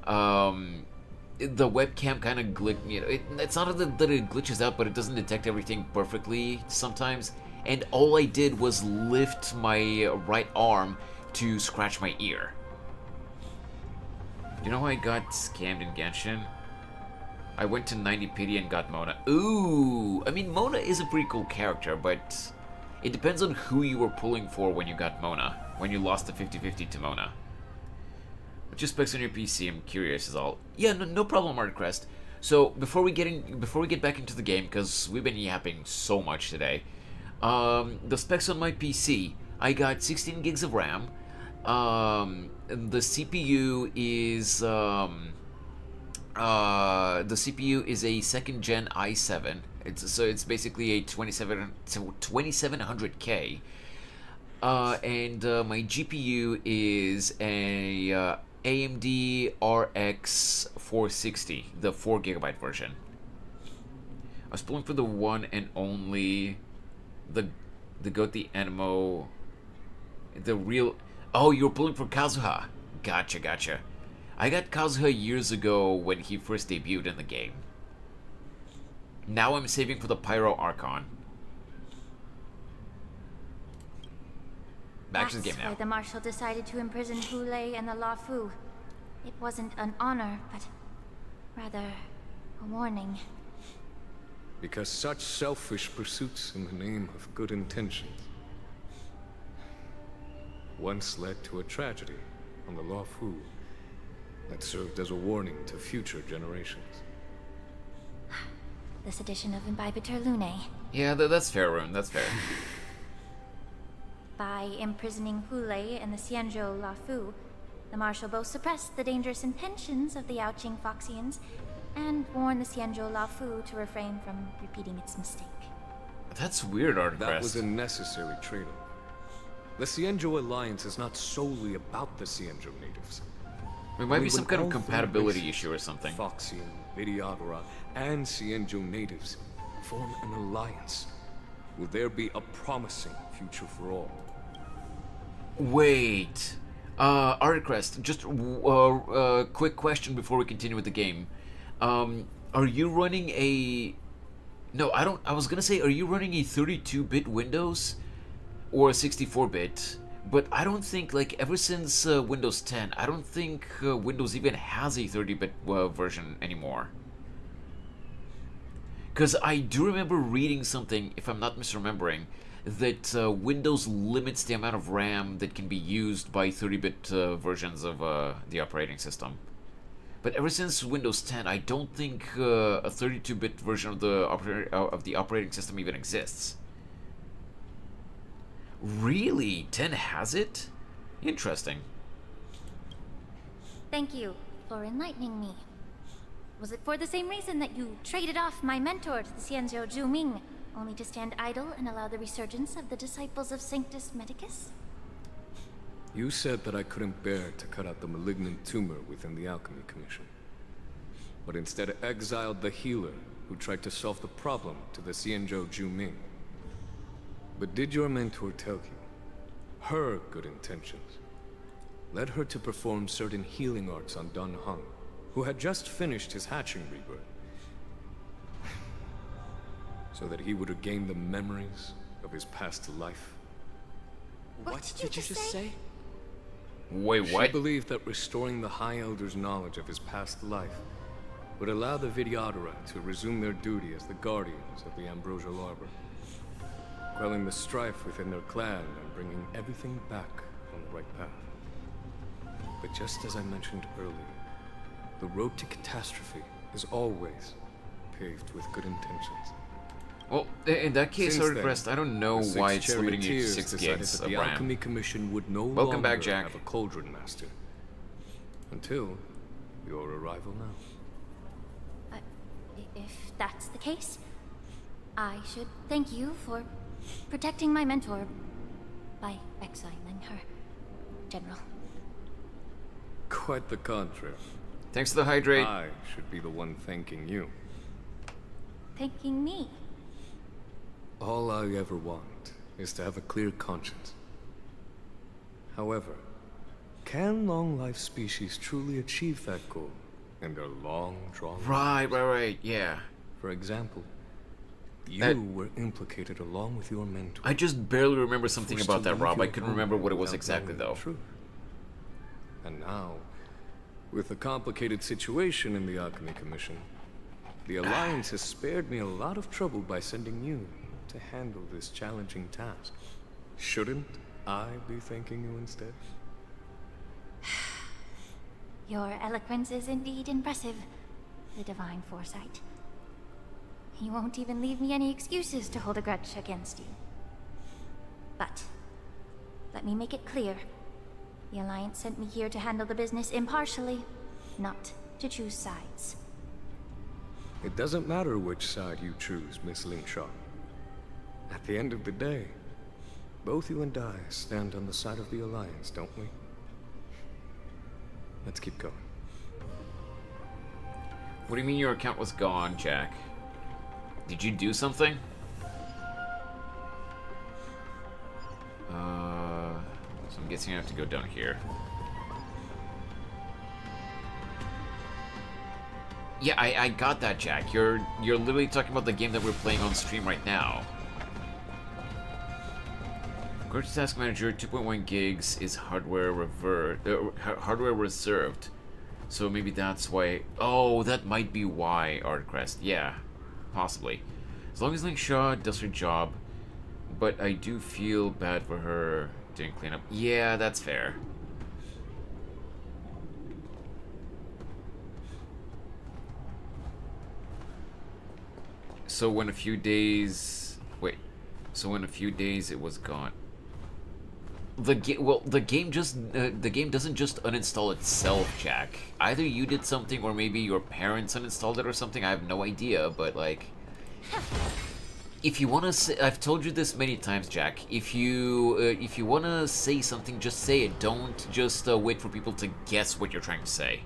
The webcam kind of you know, it's not that it glitches out, but it doesn't detect everything perfectly sometimes. And all I did was lift my right arm to scratch my ear. You know how I got scammed in Genshin? I went to 90 Pity and got Mona. Ooh! I mean, Mona is a pretty cool character, but it depends on who you were pulling for when you got Mona. When you lost the 50-50 to Mona. What's your specs on your PC? I'm curious is all. Yeah, no problem, Artcrest. So, before we get back into the game, because we've been yapping so much today, the specs on my PC, I got 16 gigs of RAM. The CPU is a second gen i7. It's basically a 2700K. And my GPU is a AMD RX 460, the 4GB version. I was pulling for the one and only, the Goatee Animo, the real. Oh, you were pulling for Kazuha. Gotcha. I got Kazuha years ago when he first debuted in the game. Now I'm saving for the Pyro Archon. Back to the game now. That's why the Marshal decided to imprison Hule and the Lafu. It wasn't an honor, but rather a warning. Because such selfish pursuits in the name of good intentions once led to a tragedy on the Lafu that served as a warning to future generations. This edition of Imbibitor Lunae. Yeah, that's fair, Rune. That's fair. By imprisoning Hule and the Xianzhou Lafu, the Marshal both suppressed the dangerous intentions of the Yaoqing Foxians and warned the Xianzhou Lafu to refrain from repeating its mistake. That's weird, Artcrest. That was a necessary trade-off. The Xianzhou alliance is not solely about the Xianzhou natives. It might be some kind of compatibility issue or something. Foxian, Vidyadhara, and Xianzhou natives form an alliance. Will there be a promising future for all? Wait. Artcrest, just a quick question before we continue with the game. Are you running a... No, I was gonna say, are you running a 32-bit Windows? Or a 64-bit? But I don't think, like, ever since Windows 10, I don't think Windows even has a 30-bit version anymore. Because I do remember reading something, if I'm not misremembering, that Windows limits the amount of RAM that can be used by 30-bit versions of the operating system. But ever since Windows 10, I don't think a 32-bit version of the operating system even exists. Really? 10 has it? Interesting. Thank you for enlightening me. Was it for the same reason that you traded off my mentor to the Xianzhou Zhuming, only to stand idle and allow the resurgence of the disciples of Sanctus Medicus? You said that I couldn't bear to cut out the malignant tumor within the Alchemy Commission, but instead exiled the healer who tried to solve the problem to the Xianzhou Zhuming. But did your mentor tell you her good intentions led her to perform certain healing arts on Dan Heng, who had just finished his hatching rebirth, so that he would regain the memories of his past life? What did you just say? Wait, what? She believed that restoring the High Elder's knowledge of his past life would allow the Vidyadhara to resume their duty as the guardians of the Ambrosial Arbor. quelling the strife within their clan and bringing everything back on the right path. But just as I mentioned earlier, the road to catastrophe is always paved with good intentions. Well, in that case, Since Hardcrest, I don't know the why six it's limiting you to charioteers 6 decided gigs that of the RAM. Alchemy Commission would no Welcome back, longer Jack. have a cauldron master. Until your arrival now. If that's the case, I should thank you for protecting my mentor by exiling her, General. Quite the contrary. Thanks to the hydrate. I should be the one thanking you. Thanking me. All I ever want is to have a clear conscience. However, can long-life species truly achieve that goal in their long, drawn Right, yeah. For example, you were implicated along with your mentor. I just barely remember something Forced about to that, leave Rob. I your couldn't home remember what it was without exactly, knowing the though. truth. And now, with the complicated situation in the Alchemy Commission, the Alliance has spared me a lot of trouble by sending you to handle this challenging task. Shouldn't I be thanking you instead? Your eloquence is indeed impressive, the divine foresight. You won't even leave me any excuses to hold a grudge against you. But, let me make it clear. The Alliance sent me here to handle the business impartially, not to choose sides. It doesn't matter which side you choose, Miss Lingshaw. At the end of the day, both you and I stand on the side of the Alliance, don't we? Let's keep going. What do you mean your account was gone, Jack? Did you do something? So I'm guessing I have to go down here. Yeah, I got that, Jack. You're literally talking about the game that we're playing on stream right now. According to Task Manager, 2.1 gigs is hardware reserved. So maybe that's why. Oh, that might be why, Artcrest. Yeah, possibly. As long as Lingshaw does her job, but I do feel bad for her doing cleanup. Yeah, that's fair. So in a few days, wait. So in a few days it was gone. The game doesn't just uninstall itself, Jack. Either you did something, or maybe your parents uninstalled it or something. I have no idea, but like, if you wanna say, I've told you this many times, Jack. If you wanna say something, just say it. Don't just wait for people to guess what you're trying to say.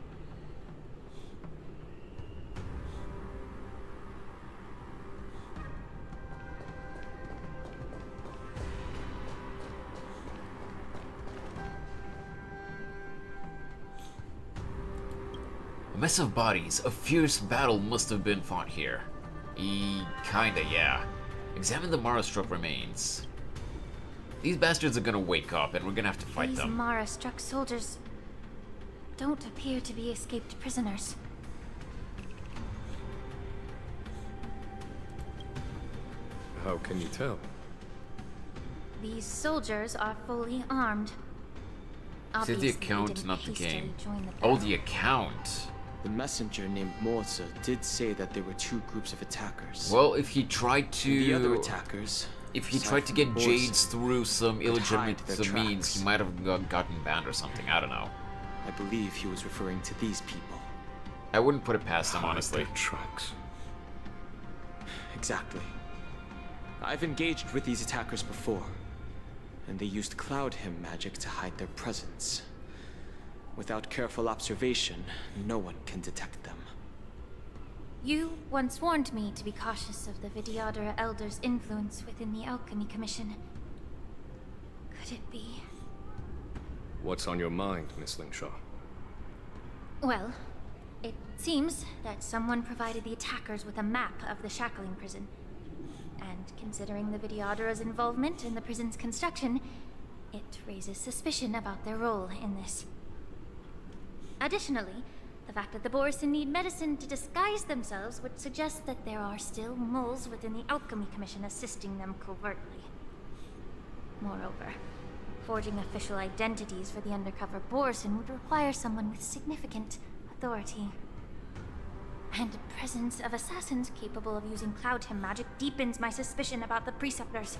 A mess of bodies. A fierce battle must have been fought here. Kinda, yeah. Examine the Mara-struck remains. These bastards are gonna wake up, and we're gonna have to fight These them. Mara-struck soldiers don't appear to be escaped prisoners. How can you tell? These soldiers are fully armed. Say the Obviously, account, they didn't not the hastily game. join the Oh, battle. the account. The messenger named Morza did say that there were 2 groups of attackers. Well, if he tried to... The other attackers, If he aside tried to from get Morza, Jades through some could illegitimate hide their means, tracks. he might have gotten banned or something. I don't know. I believe he was referring to these people. I wouldn't put it past him, honestly. Tracks. Exactly. I've engaged with these attackers before, and they used Cloud Hymn magic to hide their presence. Without careful observation, no one can detect them. You once warned me to be cautious of the Vidyadhara Elder's influence within the Alchemy Commission. Could it be? What's on your mind, Miss Lingshaw? Well, it seems that someone provided the attackers with a map of the shackling prison. And considering the Vidyadhara's involvement in the prison's construction, it raises suspicion about their role in this. Additionally, the fact that the Borison need medicine to disguise themselves would suggest that there are still moles within the Alchemy Commission assisting them covertly. Moreover, forging official identities for the undercover Borson would require someone with significant authority. And the presence of assassins capable of using Cloud Hymn magic deepens my suspicion about the Preceptors.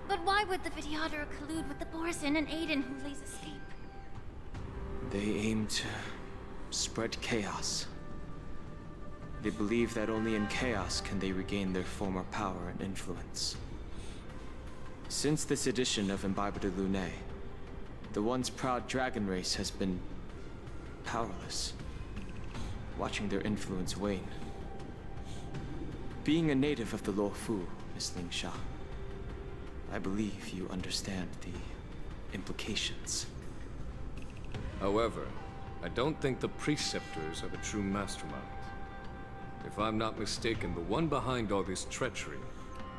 But why would the Videotter collude with the Borson and aid in Hulei's escape? They aim to spread chaos. They believe that only in chaos can they regain their former power and influence. Since this edition of Imbibe de Lune, the once proud dragon race has been powerless, watching their influence wane. Being a native of the Luofu, Miss Ling Sha, I believe you understand the implications. However, I don't think the Preceptors are the true mastermind. If I'm not mistaken, the one behind all this treachery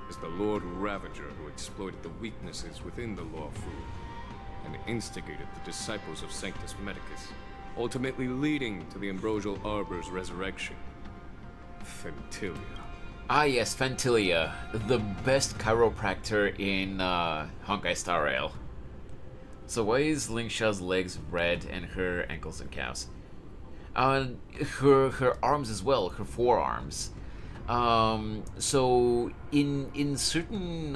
is the Lord Ravager who exploited the weaknesses within the Luofu and instigated the disciples of Sanctus Medicus, ultimately leading to the Ambrosial Arbor's resurrection. Fentilia. Ah yes, Fentilia, the best chiropractor in Honkai Star Rail. So why is Lingsha's legs red and her ankles and calves? Her arms as well, her forearms. So in certain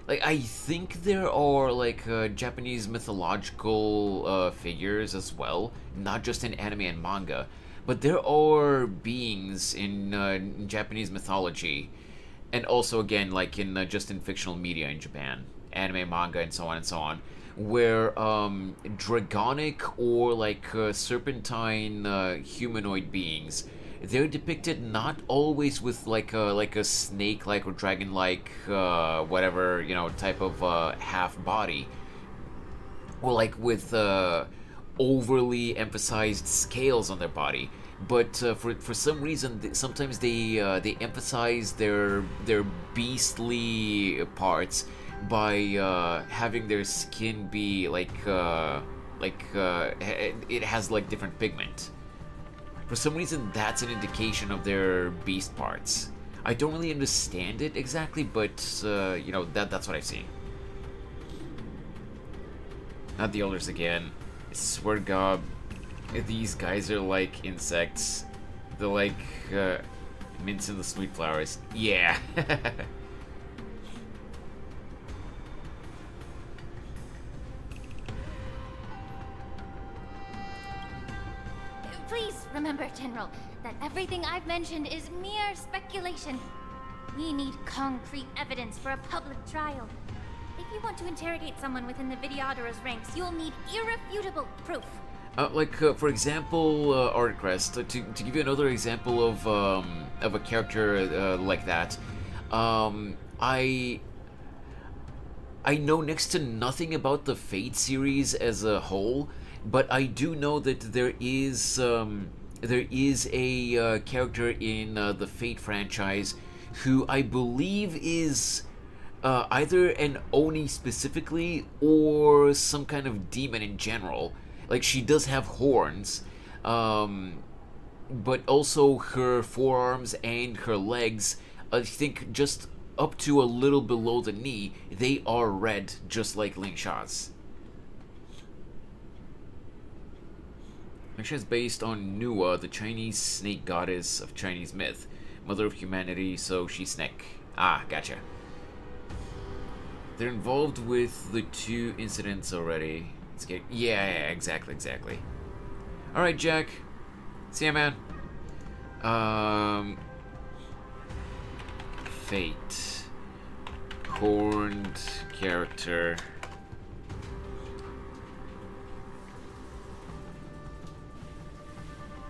like I think there are like Japanese mythological figures as well, not just in anime and manga, but there are beings in Japanese mythology, and also again like in just in fictional media in Japan, anime, manga, and so on, where dragonic or like serpentine humanoid beings, they're depicted not always with like a snake-like or dragon-like whatever, you know, type of half body, or like with overly emphasized scales on their body. But for some reason, sometimes they emphasize their beastly parts by having their skin be like it has like different pigment. For some reason, that's an indication of their beast parts. I don't really understand it exactly, but you know, that's what I've seen. Not the elders again. I swear to God, these guys are like insects. They're like mints in the sweet flowers. Yeah. Please remember, General, that everything I've mentioned is mere speculation. We need concrete evidence for a public trial. If you want to interrogate someone within the Videottera's ranks, you'll need irrefutable proof. For example, Artcrest, to give you another example of a character like that, I know next to nothing about the Fate series as a whole, but I do know that there is a character in the Fate franchise who I believe is either an Oni specifically or some kind of demon in general. Like, she does have horns, but also her forearms and her legs, I think just up to a little below the knee, they are red, just like Ling Sha's. Ling Sha is based on Nuwa, the Chinese snake goddess of Chinese myth, mother of humanity, so she's snake. Ah, gotcha. They're involved with the 2 incidents already. Yeah, exactly. Alright, Jack. See ya, man. Fate. Horned character.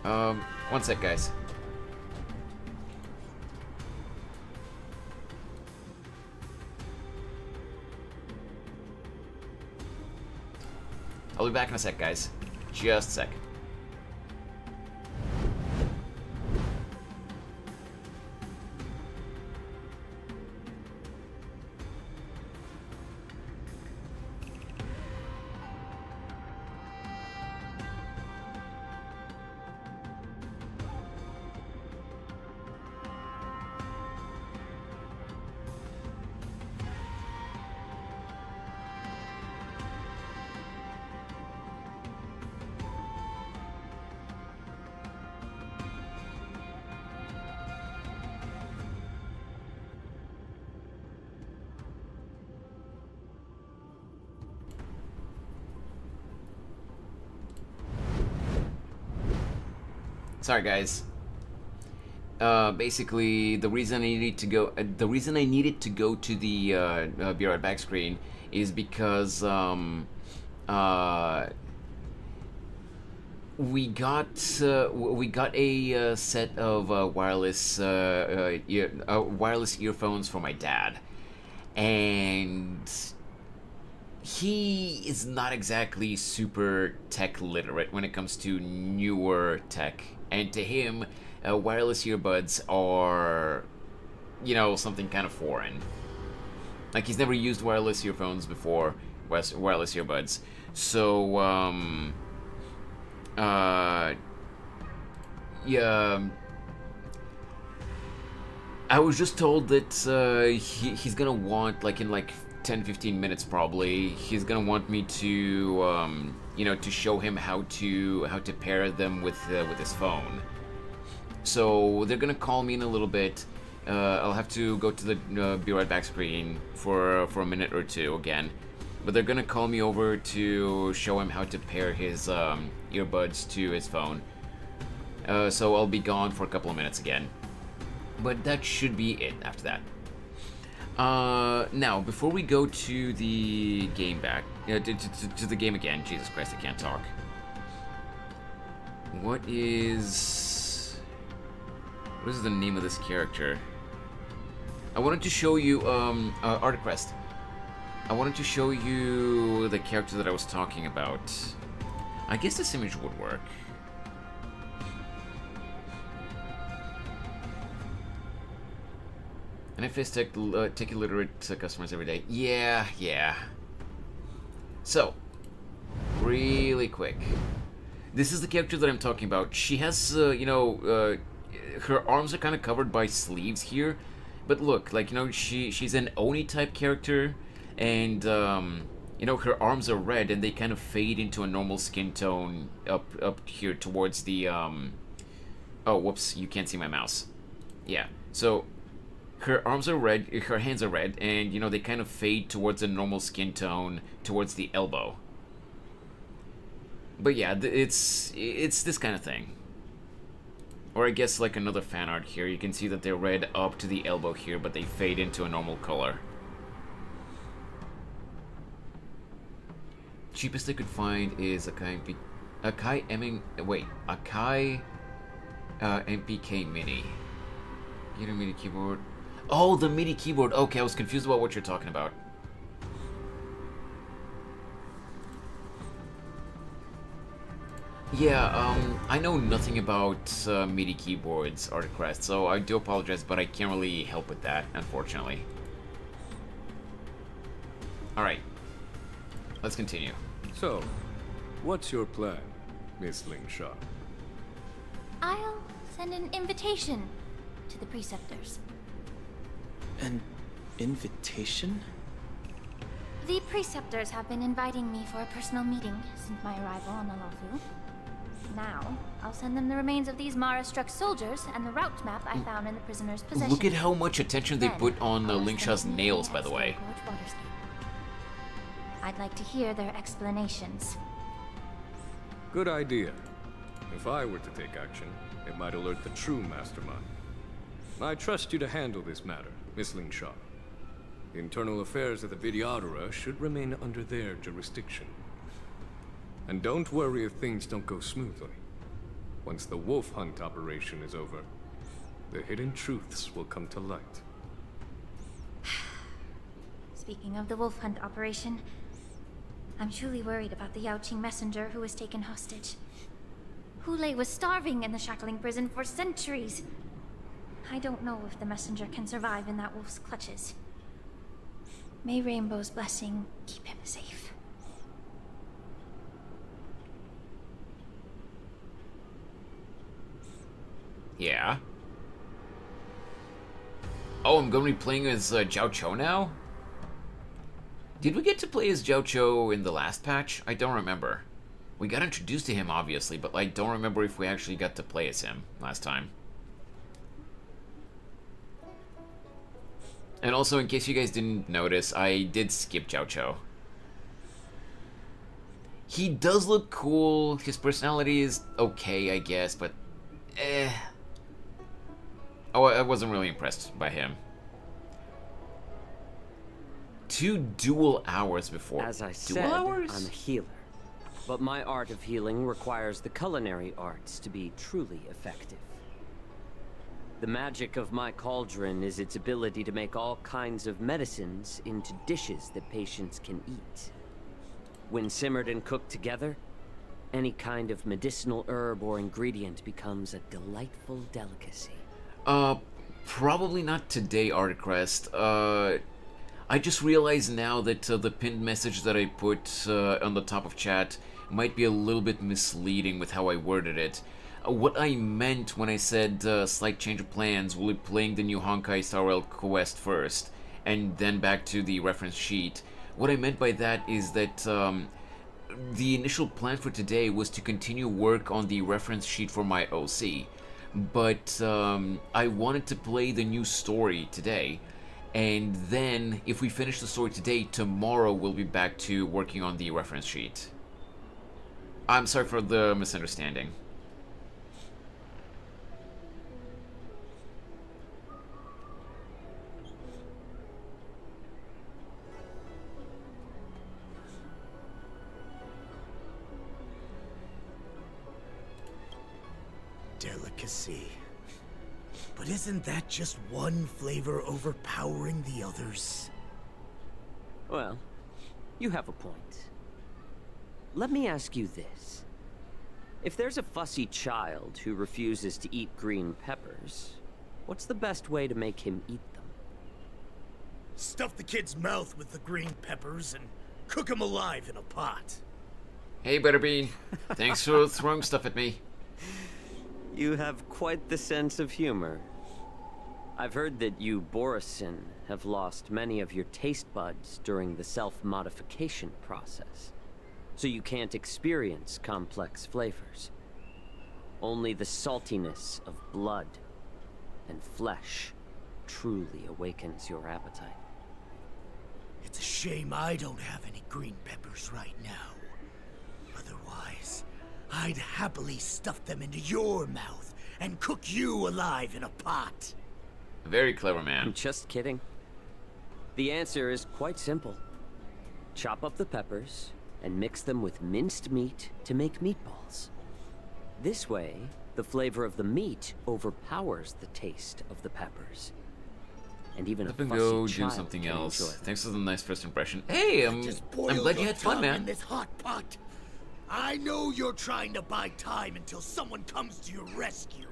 One sec, guys. I'll be back in a sec, guys. Just a sec. Sorry, guys. Basically, the reason I needed to go, to the be right back screen is because we got a set of wireless earphones for my dad, and he is not exactly super tech literate when it comes to newer tech, and to him, wireless earbuds are, you know, something kind of foreign. Like, he's never used wireless earphones before, wireless earbuds. So, yeah, I was just told that he's gonna want, like, in like 10-15 minutes probably, he's gonna want me to, you know, to show him how to pair them with his phone. So they're gonna call me in a little bit. I'll have to go to the be right back screen for a minute or two again, but they're gonna call me over to show him how to pair his earbuds to his phone. So I'll be gone for a couple of minutes again, but that should be it after that. Now, before we go to the game back, to the game again, Jesus Christ, I can't talk. What is the name of this character? I wanted to show you, Artquest. I wanted to show you the character that I was talking about. I guess this image would work. And I face tech illiterate customers every day. Yeah. So, really quick. This is the character that I'm talking about. She has, you know, her arms are kind of covered by sleeves here. But look, like, you know, she's an Oni type character. And, you know, her arms are red and they kind of fade into a normal skin tone up here towards the, oh, whoops, you can't see my mouse. Yeah, so her arms are red, her hands are red, and, you know, they kind of fade towards a normal skin tone towards the elbow. But yeah, it's this kind of thing. Or I guess like another fan art here, you can see that they're red up to the elbow here, but they fade into a normal color. Cheapest I could find is Akai MPK Mini. Get a MIDI keyboard. Oh, the MIDI keyboard. Okay, I was confused about what you're talking about. Yeah, I know nothing about MIDI keyboards, Artcrest, so I do apologize, but I can't really help with that, unfortunately. Alright, let's continue. So, what's your plan, Miss Ling Sha? I'll send an invitation to the preceptors. An invitation? The preceptors have been inviting me for a personal meeting since my arrival on the Lofu. Now, I'll send them the remains of these Mara-struck soldiers and the route map I found in the prisoner's possession. Look at how much attention they put on Lingsha's nails, by the way. I'd like to hear their explanations. Good idea. If I were to take action, it might alert the true mastermind. I trust you to handle this matter, Miss Ling Sha. The internal affairs of the Vidyadhara should remain under their jurisdiction. And don't worry if things don't go smoothly. Once the wolf hunt operation is over, the hidden truths will come to light. Speaking of the wolf hunt operation, I'm truly worried about the Yaoqing messenger who was taken hostage. Hulei was starving in the shackling prison for centuries. I don't know if the messenger can survive in that wolf's clutches. May Rainbow's blessing keep him safe. Yeah. Oh, I'm going to be playing as Jiao Cho now? Did we get to play as Jiao Cho in the last patch? I don't remember. We got introduced to him, obviously, but I don't remember if we actually got to play as him last time. And also, in case you guys didn't notice, I did skip Jiao Cho. He does look cool. His personality is okay, I guess, but Oh, I wasn't really impressed by him. 2 dual hours before. As I dual said, hours? I'm a healer. But my art of healing requires the culinary arts to be truly effective. The magic of my cauldron is its ability to make all kinds of medicines into dishes that patients can eat. When simmered and cooked together, any kind of medicinal herb or ingredient becomes a delightful delicacy. Probably not today, Artcrest. I just realized now that the pinned message that I put on the top of chat might be a little bit misleading with how I worded it. What I meant when I said slight change of plans, we'll be playing the new Honkai Star Rail quest first, and then back to the reference sheet. What I meant by that is that the initial plan for today was to continue work on the reference sheet for my OC, but I wanted to play the new story today, and then if we finish the story today, tomorrow we'll be back to working on the reference sheet. I'm sorry for the misunderstanding. Delicacy. But isn't that just one flavor overpowering the others? Well, you have a point. Let me ask you this. If there's a fussy child who refuses to eat green peppers, what's the best way to make him eat them? Stuff the kid's mouth with the green peppers and cook him alive in a pot. Hey, Butterbean. Thanks for throwing stuff at me. You have quite the sense of humor. I've heard that you, Borisin, have lost many of your taste buds during the self-modification process, so you can't experience complex flavors. Only the saltiness of blood and flesh truly awakens your appetite. It's a shame I don't have any green peppers right now. Otherwise, I'd happily stuff them into your mouth and cook you alive in a pot. Very clever, man. I'm just kidding. The answer is quite simple. Chop up the peppers and mix them with minced meat to make meatballs. This way, the flavor of the meat overpowers the taste of the peppers. And even Let a me fussy go do child something can else. enjoy them. Thanks for the nice first impression. Hey, I'm glad you had fun, In man. this hot pot. I know you're trying to buy time until someone comes to your rescue.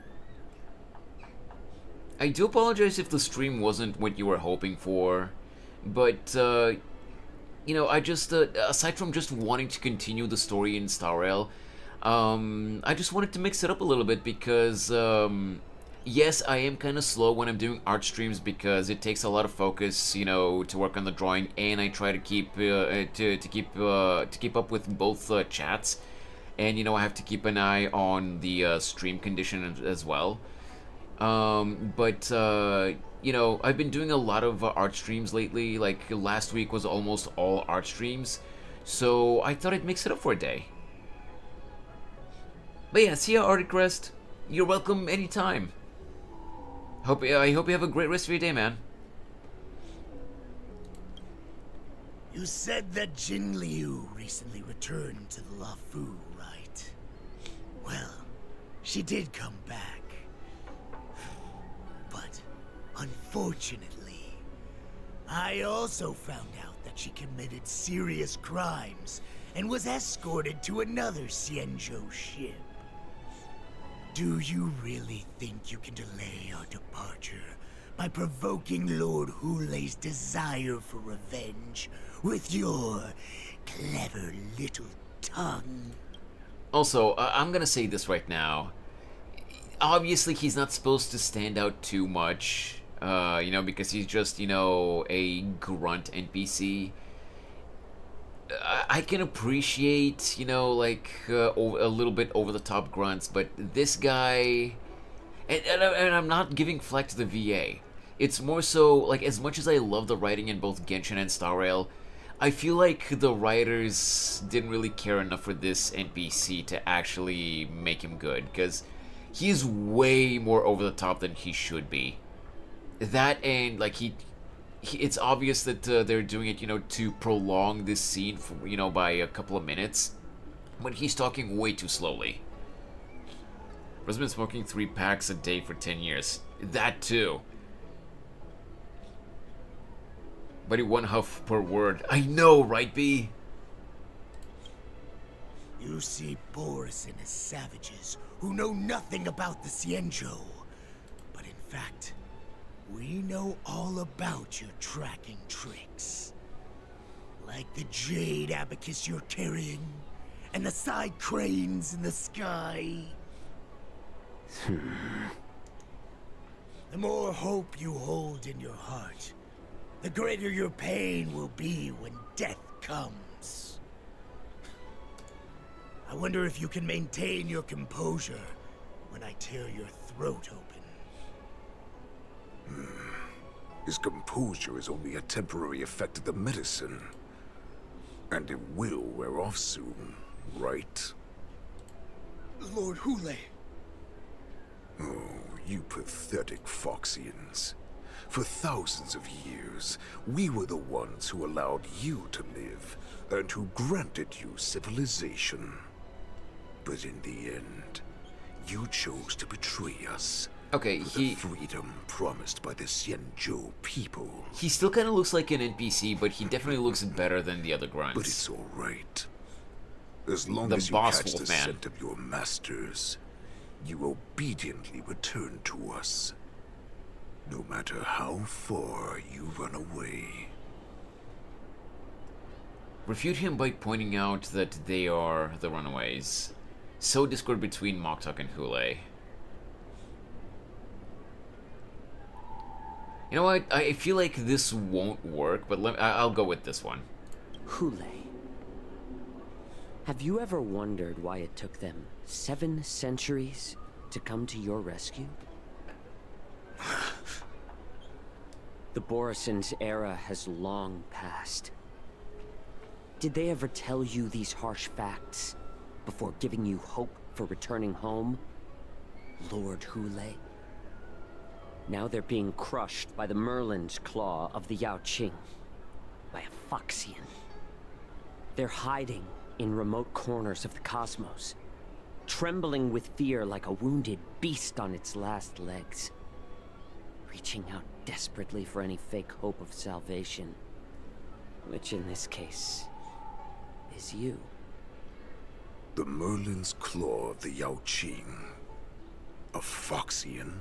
I do apologize if the stream wasn't what you were hoping for, but, you know, I just, aside from just wanting to continue the story in Star Rail, I just wanted to mix it up a little bit because, yes, I am kind of slow when I'm doing art streams because it takes a lot of focus, you know, to work on the drawing, and I try to keep to keep up with both chats, and you know I have to keep an eye on the stream condition as well. But you know, I've been doing a lot of art streams lately. Like last week was almost all art streams, so I thought I'd mix it up for a day. But yeah, see ya, Articrest. You're welcome anytime. I hope you have a great rest of your day, man. You said that Jin Liu recently returned to the Luofu, right? Well, she did come back. But, unfortunately, I also found out that she committed serious crimes and was escorted to another Xianzhou ship. Do you really think you can delay our departure by provoking Lord Hulei's desire for revenge with your clever little tongue? Also, I'm gonna say this right now. Obviously, he's not supposed to stand out too much, you know, because he's just, you know, a grunt NPC. I can appreciate, you know, like, a little bit over-the-top grunts, but this guy... And I'm not giving flack to the VA. It's more so, like, as much as I love the writing in both Genshin and Star Rail, I feel like the writers didn't really care enough for this NPC to actually make him good, because He is way more over the top than he should be. That and like it's obvious that they're doing it, you know, to prolong this scene, for, you know, by a couple of minutes. But he's talking way too slowly. Bro's been smoking 3 packs a day for 10 years. That too. But he 1 huff per word. I know, right, B? You see Borison as savages who know nothing about the Xianzhou. But in fact, we know all about your tracking tricks. Like the jade abacus you're carrying, and the side cranes in the sky. The more hope you hold in your heart, the greater your pain will be when death comes. I wonder if you can maintain your composure when I tear your throat open. His composure is only a temporary effect of the medicine. And it will wear off soon, right? Lord Hule. Oh, you pathetic Foxians. For thousands of years, we were the ones who allowed you to live, and who granted you civilization. But in the end, you chose to betray us. Okay, the freedom promised by the Xianzhou people. He still kind of looks like an NPC, but he definitely looks better than the other grunts. But it's all right. As long the as you boss catch wolf the man. scent of your masters, you obediently return to us. No matter how far you run away. Refute him by pointing out that they are the runaways. Sow discord between Moktok and Hule. You know what? I feel like this won't work, but I'll go with this one. Hule. Have you ever wondered why it took them 7 centuries to come to your rescue? The Borison's era has long passed. Did they ever tell you these harsh facts before giving you hope for returning home, Lord Hule? Now they're being crushed by the Merlin's claw of the Yaoqing, by a Foxian. They're hiding in remote corners of the cosmos, trembling with fear like a wounded beast on its last legs, reaching out desperately for any fake hope of salvation, which in this case is you. The Merlin's claw of the Yaoqing. A Foxian?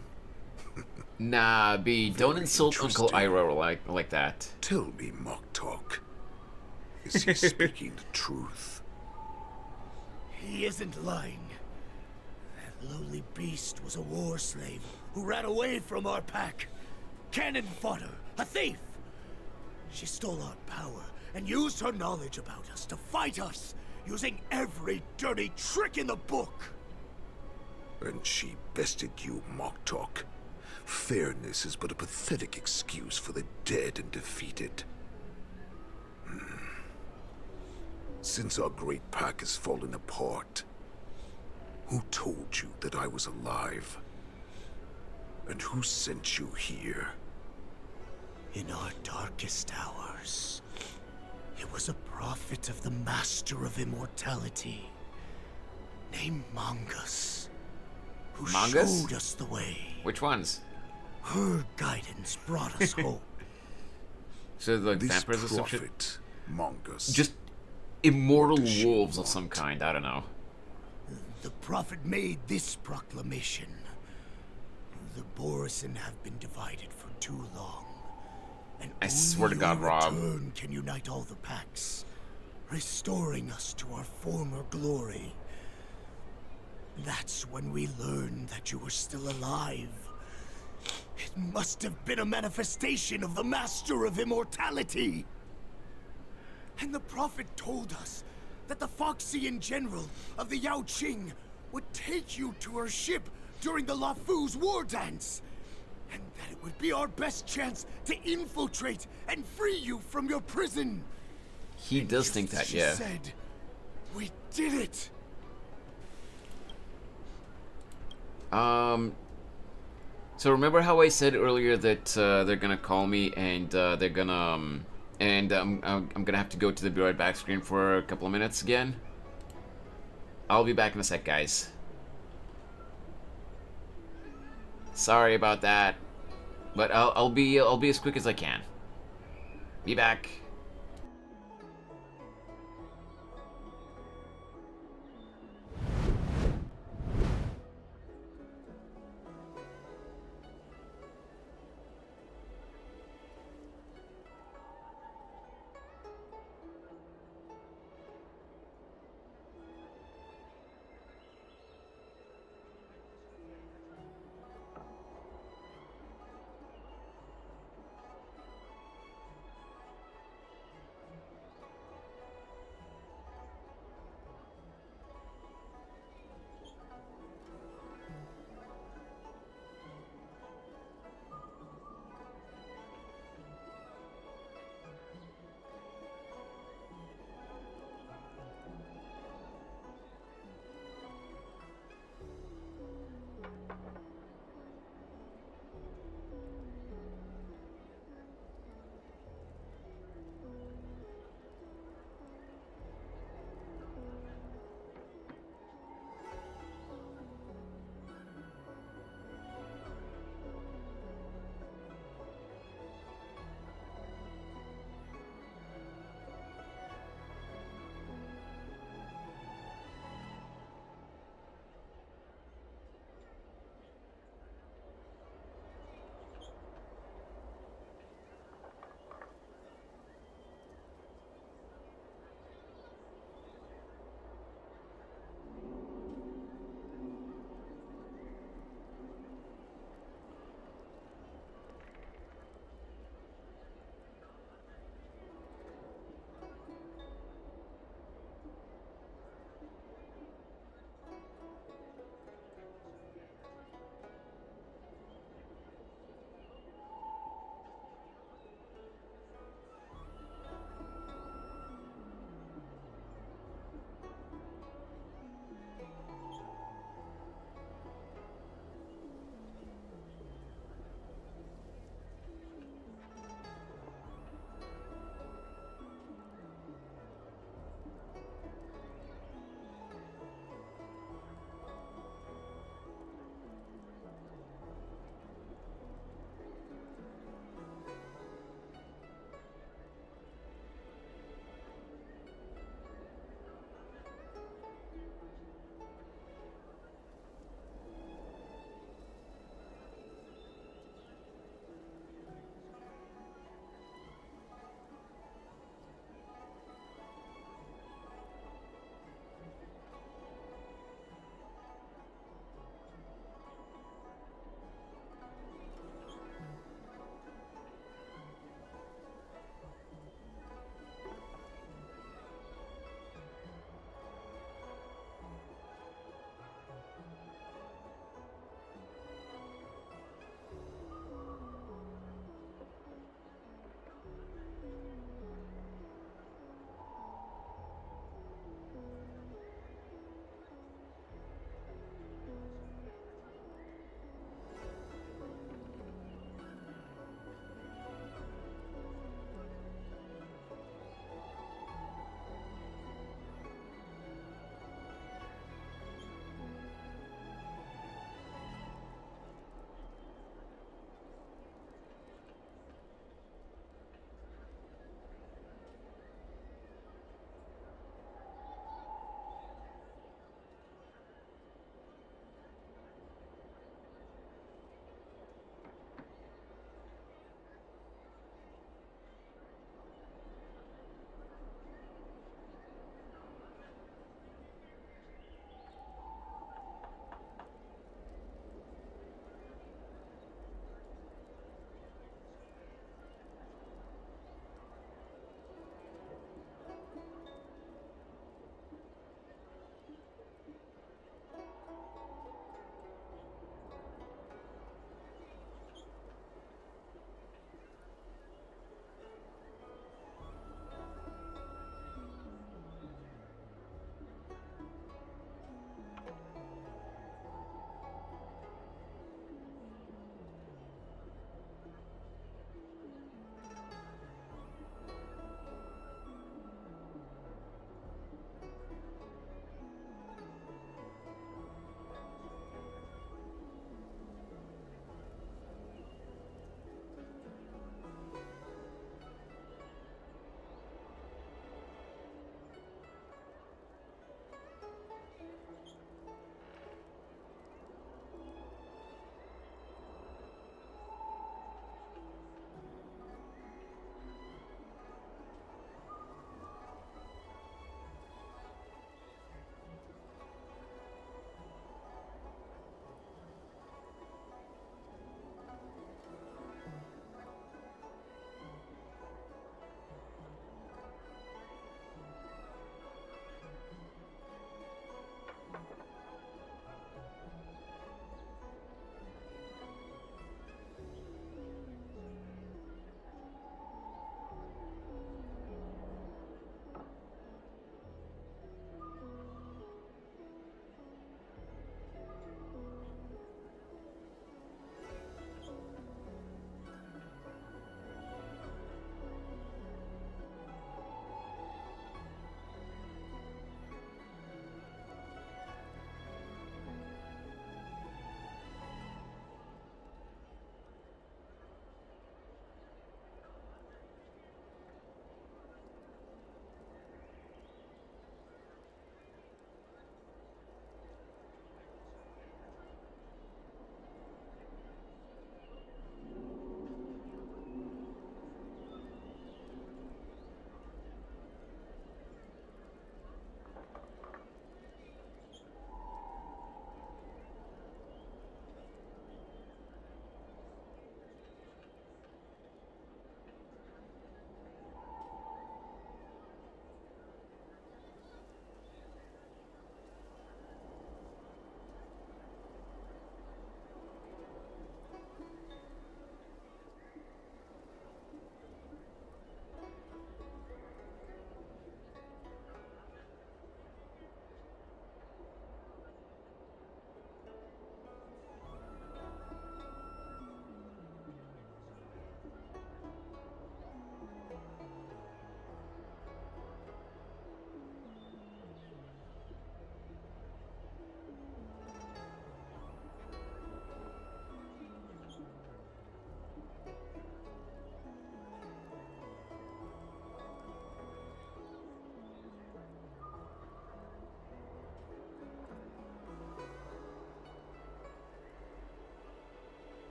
Nah, B, don't insult Uncle Iroh like that. Tell me, Moktok. Is he speaking the truth? He isn't lying. That lowly beast was a war slave who ran away from our pack. Cannon fodder, a thief. She stole our power and used her knowledge about us to fight us, using every dirty trick in the book. And she bested you, Moktok. Fairness is but a pathetic excuse for the dead and defeated. Since our great pack has fallen apart, who told you that I was alive? And who sent you here? In our darkest hours, it was a prophet of the Master of Immortality, named Mongus, who showed us the way. Which ones? Her guidance brought us hope. So like this vampires or some shit? prophet, Mongus. Just immortal wolves of some kind, I don't know. The prophet made this proclamation. The Borison have been divided for too long. And I swear to God, Rob. Return can unite all the packs, restoring us to our former glory. That's when we learned that you were still alive. It must have been a manifestation of the Master of Immortality. And the prophet told us that the Foxian general of the Yaoqing would take you to her ship during the Lafu's war dance. And that it would be our best chance to infiltrate and free you from your prison. He does think that, yeah. She said, we did it. So remember how I said earlier that they're gonna call me and they're gonna I'm gonna have to go to the be right back screen for a couple of minutes again. I'll be back in a sec, guys. Sorry about that, but I'll be as quick as I can. Be back.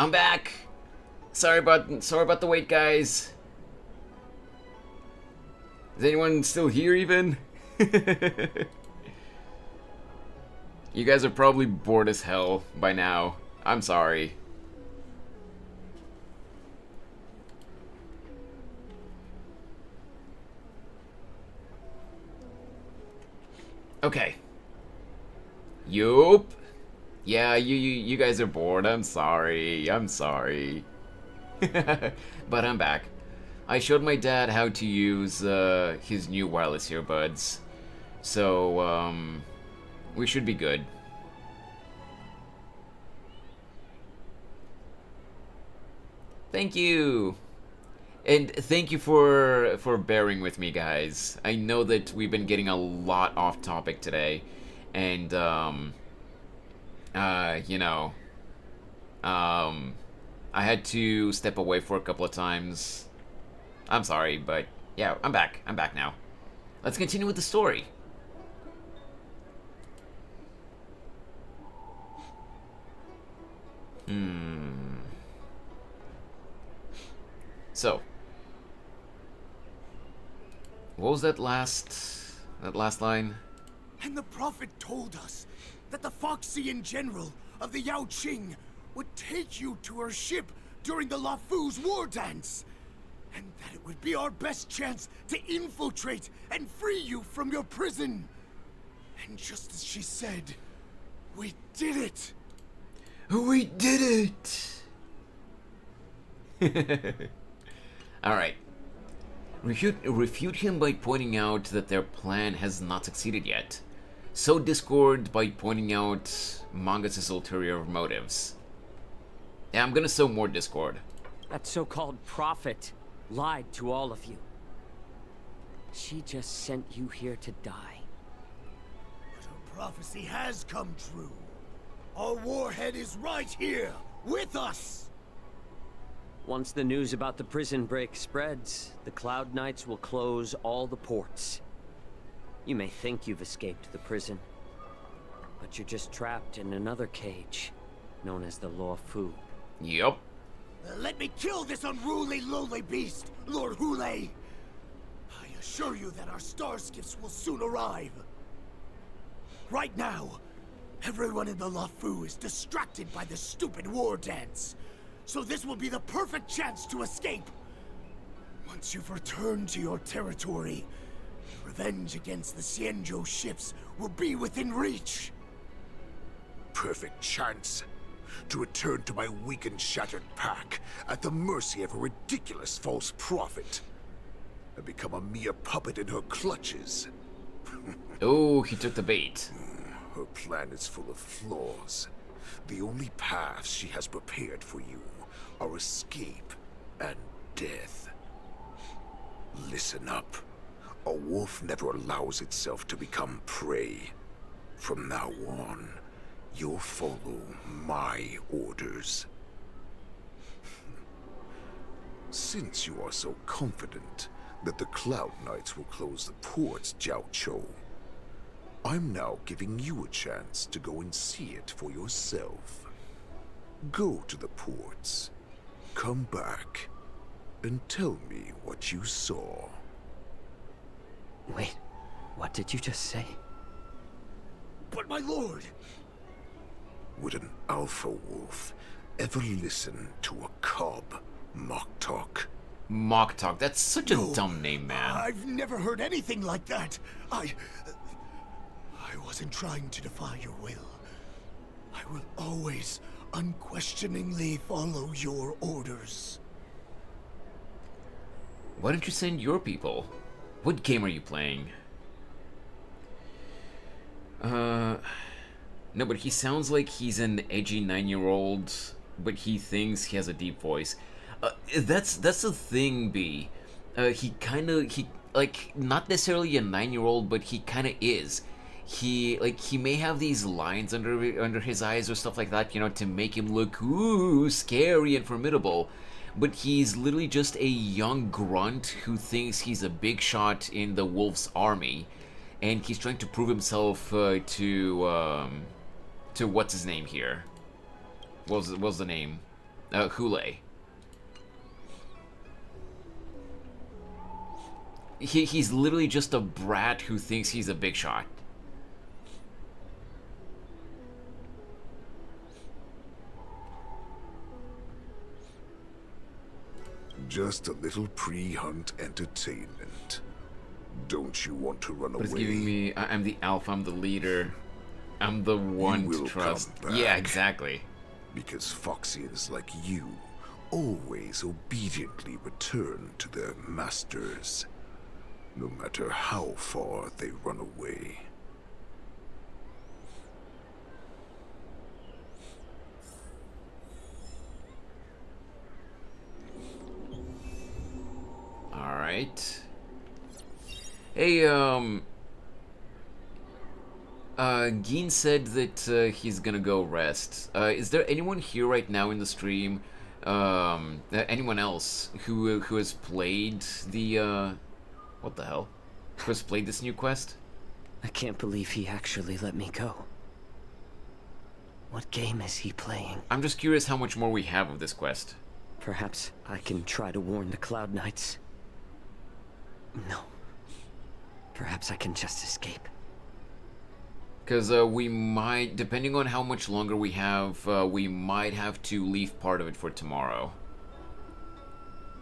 I'm back. Sorry about the wait, guys. Is anyone still here even? You guys are probably bored as hell by now. I'm sorry. Okay. Yup. Yeah, you guys are bored. I'm sorry. I'm sorry. But I'm back. I showed my dad how to use his new wireless earbuds. So, we should be good. Thank you. And thank you for bearing with me, guys. I know that we've been getting a lot off topic today, and you know, I had to step away for a couple of times. I'm sorry, but yeah, I'm back. I'm back now. Let's continue with the story. So, what was that last line? And the prophet told us that the Foxian general of the Yao Qing would take you to her ship during the Lafu's war dance, and that it would be our best chance to infiltrate and free you from your prison. And just as she said, we did it. We did it. All right. Refute him by pointing out that their plan has not succeeded yet. Sow discord by pointing out Mangus' ulterior motives. Yeah, I'm gonna sow more discord. That so-called prophet lied to all of you. She just sent you here to die. But her prophecy has come true. Our warhead is right here, with us! Once the news about the prison break spreads, the Cloud Knights will close all the ports. You may think you've escaped the prison, but you're just trapped in another cage, known as the Lafu. Yup. Let me kill this unruly, lowly beast, Lord Hule! I assure you that our star skiffs will soon arrive. Right now, everyone in the Lafu is distracted by the stupid war dance. So this will be the perfect chance to escape. Once you've returned to your territory, revenge against the Xianzhou ships will be within reach. Perfect chance to return to my weak and shattered pack at the mercy of a ridiculous false prophet and become a mere puppet in her clutches. Oh, he took the bait. Her plan is full of flaws. The only paths she has prepared for you are escape and death. Listen up. A wolf never allows itself to become prey. From now on, you'll follow my orders. Since you are so confident that the Cloud Knights will close the ports, Jiao Chou, I'm now giving you a chance to go and see it for yourself. Go to the ports, come back, and tell me what you saw. Wait, what did you just say? But my lord! Would an alpha wolf ever listen to a cub, Moktok? Moktok, that's such a dumb name, man. I've never heard anything like that. I wasn't trying to defy your will. I will always unquestioningly follow your orders. Why don't you send your people? What game are you playing? No, but he sounds like he's an edgy 9-year-old, but he thinks he has a deep voice. That's the thing, B. He like, not necessarily a 9-year-old, but he kind of is. He may have these lines under his eyes or stuff like that, you know, to make him look scary and formidable. But he's literally just a young grunt who thinks he's a big shot in the wolf's army, and he's trying to prove himself to what's his name here? What was the name? Hule. He's literally just a brat who thinks he's a big shot. Just a little pre-hunt entertainment. Don't you want to run But away? it's giving me, I'm the alpha, I'm the leader. I'm the one to trust. Yeah, exactly. Because Foxians like you always obediently return to their masters, no matter how far they run away. Alright. Hey, Geen said that he's gonna go rest. Is there anyone here right now in the stream, anyone else who has played the, what the hell? Who has played this new quest? I can't believe he actually let me go. What game is he playing? I'm just curious how much more we have of this quest. Perhaps I can try to warn the Cloud Knights. No. Perhaps I can just escape. Because we might, depending on how much longer we have, we might have to leave part of it for tomorrow.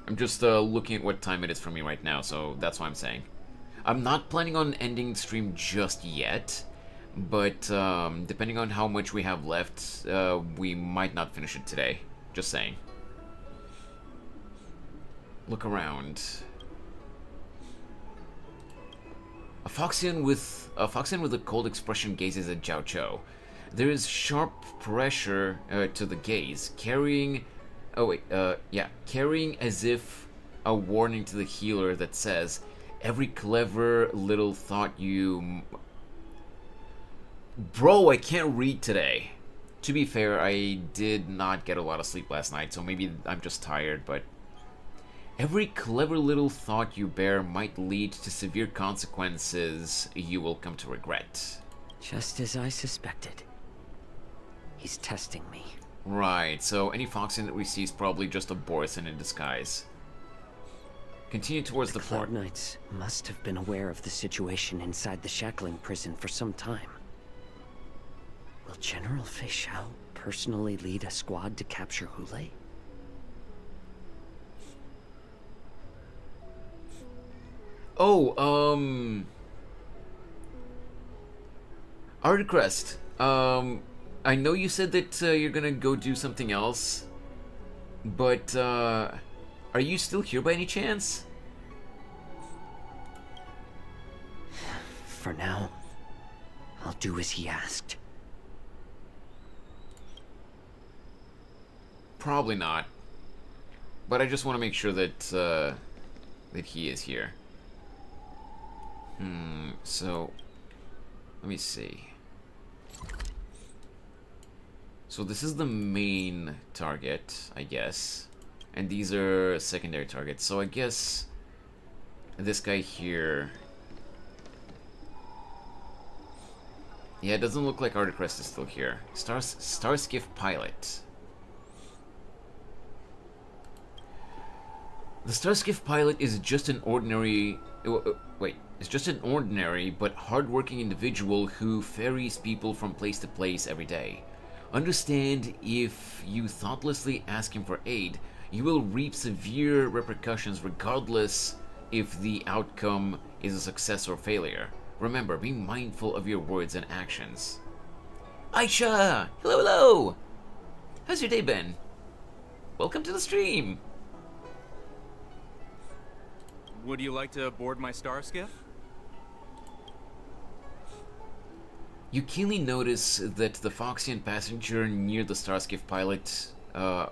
I'm just looking at what time it is for me right now, so that's what I'm saying. I'm not planning on ending the stream just yet, but depending on how much we have left, we might not finish it today. Just saying. Look around. A Foxian with a cold expression gazes at Jiao Cho. There is sharp pressure to the gaze, carrying as if a warning to the healer that says, "Every clever little thought you..." Bro, I can't read today. To be fair, I did not get a lot of sleep last night, so maybe I'm just tired, but... Every clever little thought you bear might lead to severe consequences you will come to regret. Just as I suspected. He's testing me. Right, so any Foxian that we see is probably just a Borisin in disguise. Continue towards the Cloud Knights must have been aware of the situation inside the shackling prison for some time. Will General Feixiao personally lead a squad to capture Hule? Oh, Artcrest, I know you said that you're gonna go do something else, but, are you still here by any chance? For now, I'll do as he asked. Probably not. But I just want to make sure that, that he is here. So... let me see. So this is the main target, I guess. And these are secondary targets. So I guess... this guy here... yeah, it doesn't look like Artcrest is still here. Starskiff Pilot. The Starskiff Pilot is just an ordinary... it's just an ordinary but hardworking individual who ferries people from place to place every day. Understand, if you thoughtlessly ask him for aid, you will reap severe repercussions regardless if the outcome is a success or failure. Remember, be mindful of your words and actions. Aisha! Hello, hello! How's your day been? Welcome to the stream! Would you like to board my star skiff? You keenly notice that the Foxian passenger near the Starskiff Pilot, the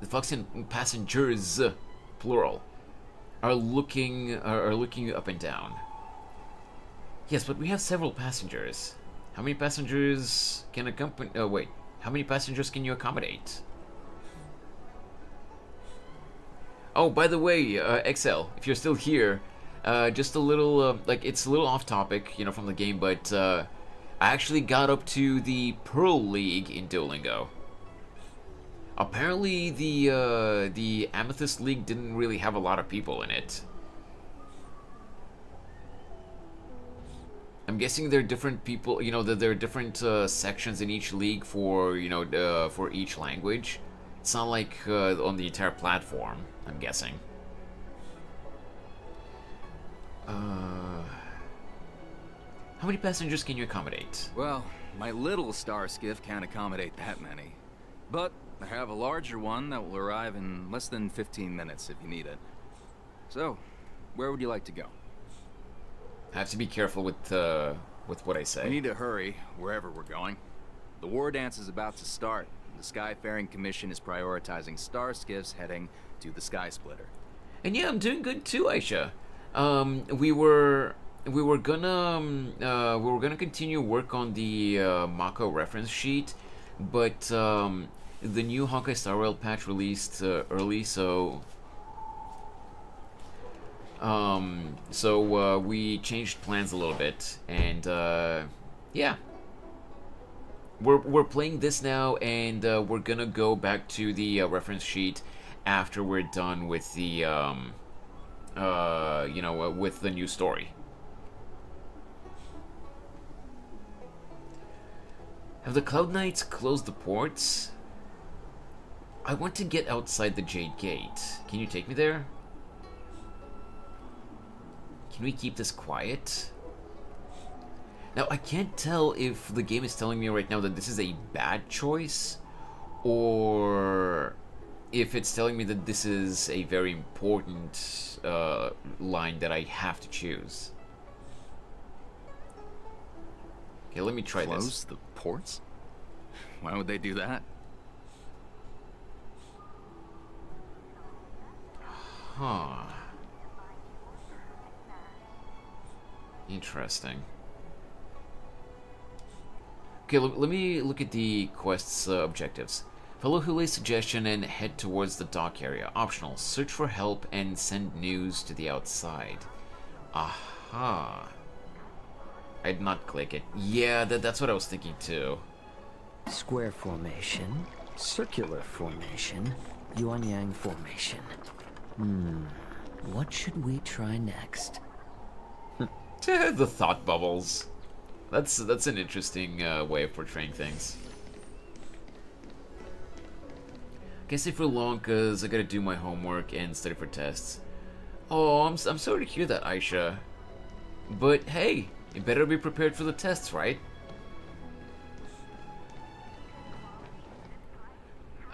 Foxian passengers, plural, are looking up and down. Yes, but we have several passengers. How many passengers can accompany? How many passengers can you accommodate? Oh, by the way, XL, if you're still here, just a little, it's a little off topic, you know, from the game, but I actually got up to the Pearl League in Duolingo. Apparently, the Amethyst League didn't really have a lot of people in it. I'm guessing there are different people, you know, that there are different sections in each league for, you know, for each language. It's not like on the entire platform, I'm guessing. How many passengers can you accommodate? Well, my little star skiff can't accommodate that many. But I have a larger one that will arrive in less than 15 minutes if you need it. So, where would you like to go? I have to be careful with what I say. We need to hurry wherever we're going. The war dance is about to start. The Skyfaring Commission is prioritizing star skiffs heading to the Sky Splitter. And yeah, I'm doing good too, Aisha. We were gonna continue work on the Mako reference sheet, but the new Honkai Star Rail patch released early, so we changed plans a little bit, and yeah, we're playing this now, and we're gonna go back to the reference sheet after we're done with the you know, with the new story. Have the Cloud Knights closed the ports? I want to get outside the Jade Gate. Can you take me there? Can we keep this quiet? Now, I can't tell if the game is telling me right now that this is a bad choice, or if it's telling me that this is a very important line that I have to choose. Okay, let me try this. Close the ports? Why would they do that? Huh. Interesting. Okay, let me look at the quest's objectives. Follow Hule's suggestion and head towards the dock area. Optional, search for help and send news to the outside. Aha. I did not click it. Yeah, that's what I was thinking too. Square formation, circular formation, yuan-yang formation. What should we try next? The thought bubbles. That's an interesting way of portraying things. Can't stay for long because I gotta do my homework and study for tests. Oh, I'm sorry to hear that, Aisha. But hey, you better be prepared for the tests, right?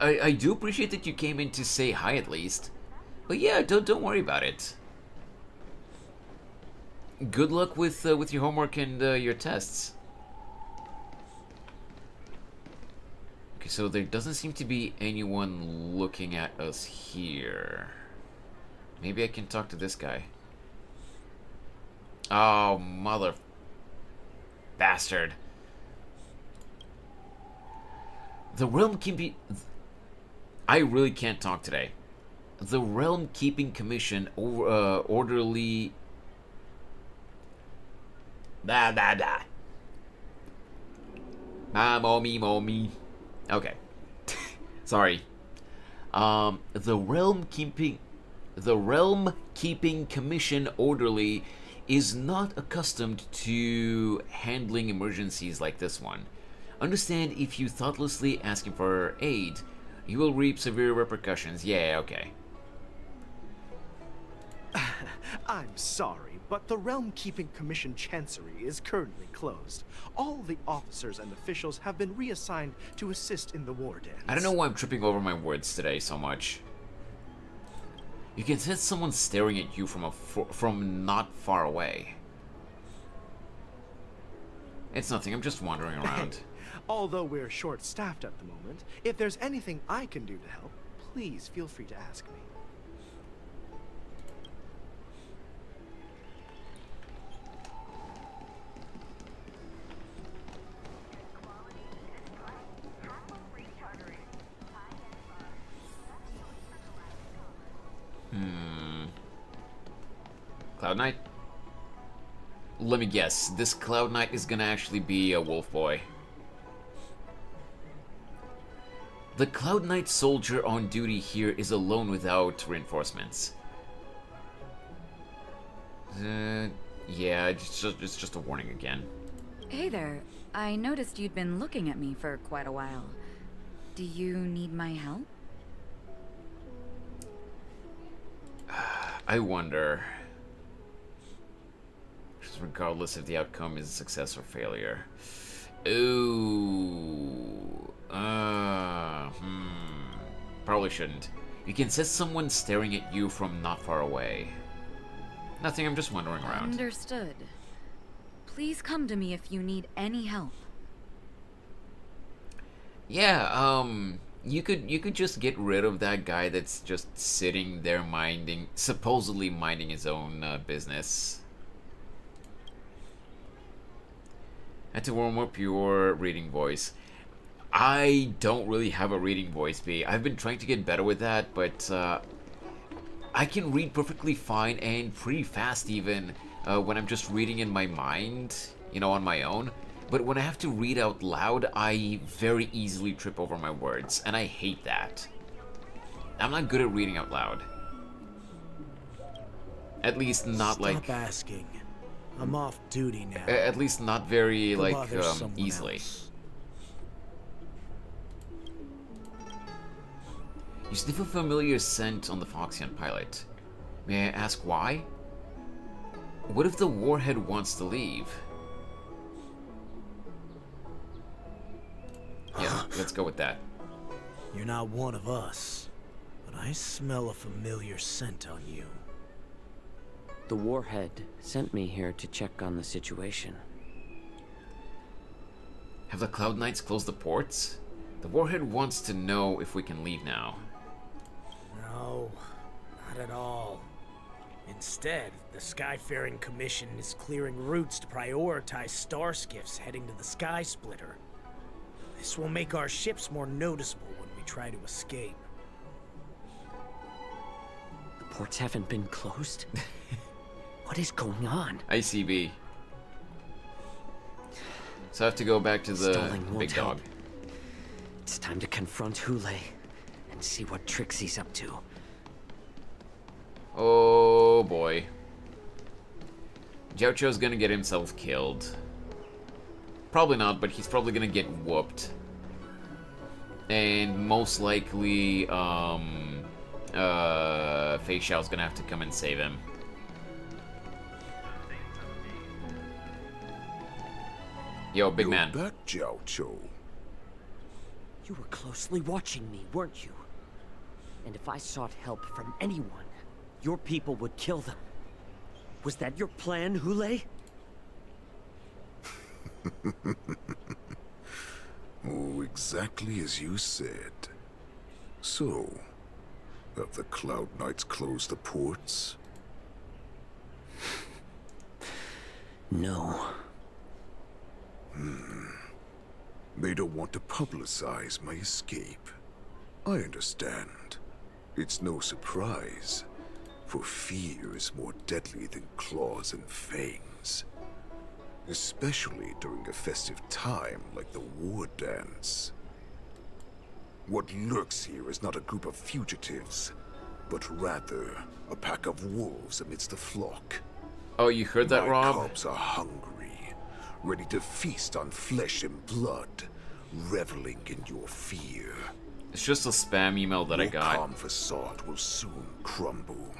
I do appreciate that you came in to say hi at least. But yeah, don't worry about it. Good luck with your homework and your tests. Okay, so there doesn't seem to be anyone looking at us here. Maybe I can talk to this guy. Oh, mother bastard. The realm can be... I really can't talk today. The Realm Keeping Commission orderly... Mommy. Okay. Sorry. The Realm Keeping Commission orderly is not accustomed to handling emergencies like this one. Understand, if you thoughtlessly ask him for aid, you will reap severe repercussions. Yeah, okay. I'm sorry, but the Realm Keeping Commission Chancery is currently closed. All the officers and officials have been reassigned to assist in the war dance. I don't know why I'm tripping over my words today so much. You can sense someone staring at you from not far away. It's nothing, I'm just wandering around. Although we're short-staffed at the moment, if there's anything I can do to help, please feel free to ask me. Cloud Knight? Let me guess, this Cloud Knight is gonna actually be a wolf boy. The Cloud Knight soldier on duty here is alone without reinforcements. Yeah, it's just a warning again. Hey there. I noticed you'd been looking at me for quite a while. Do you need my help? I wonder. Just regardless if the outcome is success or failure. Ooh. Probably shouldn't. You can sense someone staring at you from not far away. Nothing, I'm just wandering around. Understood. Please come to me if you need any help. Yeah, you could just get rid of that guy that's just sitting there supposedly minding his own business. Had to warm up your reading voice. I don't really have a reading voice, B. I've been trying to get better with that, but I can read perfectly fine and pretty fast even when I'm just reading in my mind, you know, on my own. But when I have to read out loud, I very easily trip over my words, and I hate that. I'm not good at reading out loud. At least not like... Stop asking. I'm off duty now. At least not very, Go like, bother someone easily. else. You sniff a familiar scent on the Feixiao pilot. May I ask why? What if the warhead wants to leave? Yeah, let's go with that. You're not one of us, but I smell a familiar scent on you. The warhead sent me here to check on the situation. Have the Cloud Knights closed the ports? The warhead wants to know if we can leave now. No, not at all. Instead, the Skyfaring Commission is clearing routes to prioritize star skiffs heading to the Sky Splitter. This will make our ships more noticeable when we try to escape. The ports haven't been closed? What is going on? ICB. So I have to go back to the Stalling won't big dog. help. It's time to confront Hule and see what tricks he's up to. Oh boy. Jiaoqiu's gonna get himself killed. Probably not, but he's probably gonna get whooped. And most likely, Feixiao's gonna have to come and save him. Yo, big man. You're back, Jiaoqiu. You were closely watching me, weren't you? And if I sought help from anyone, your people would kill them. Was that your plan, Hule? Oh, exactly as you said. So, have the Cloud Knights closed the ports? No. They don't want to publicize my escape. I understand. It's no surprise, for fear is more deadly than claws and fangs. Especially during a festive time like the war dance. What lurks here is not a group of fugitives, but rather a pack of wolves amidst the flock. Oh, you heard that, Rob? My cubs are hungry, ready to feast on flesh and blood, reveling in your fear. It's just a spam email that I got. Your calm facade will soon crumble.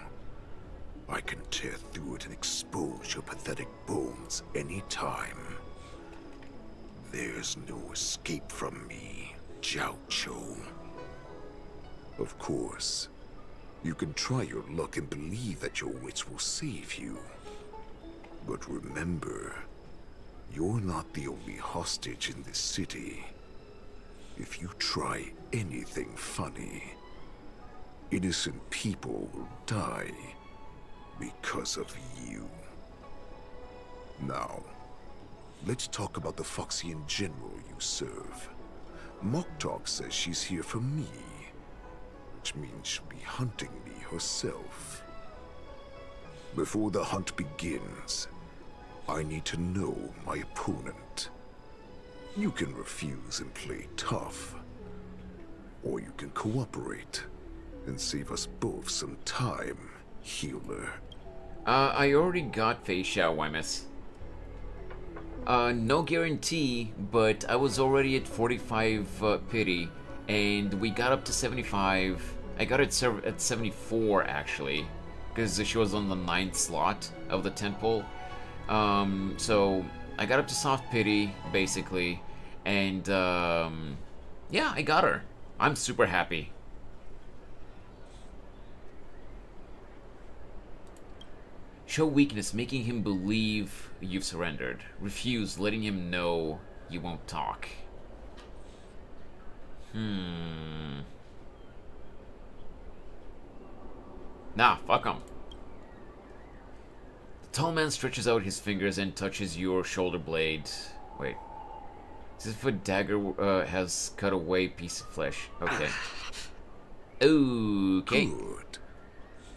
I can tear through it and expose your pathetic bones anytime. There's no escape from me, Jiaoqiu. Of course, you can try your luck and believe that your wits will save you. But remember, you're not the only hostage in this city. If you try anything funny, innocent people will die because of you. Now, let's talk about the Feixiao general you serve. Moktok says she's here for me, which means she'll be hunting me herself. Before the hunt begins, I need to know my opponent. You can refuse and play tough, Or you can cooperate and save us both some time, healer. I already got Feixiao, Wemys. No guarantee, but I was already at 45 pity, and we got up to 75. I got it at 74, actually, because she was on the 9th slot of the 10 pole. So I got up to soft pity, basically, and yeah, I got her. I'm super happy. Show weakness, making him believe you've surrendered. Refuse, letting him know you won't talk. Nah, fuck him. The tall man stretches out his fingers and touches your shoulder blade. Wait. As if a dagger has cut away piece of flesh. Okay. Okay. Good.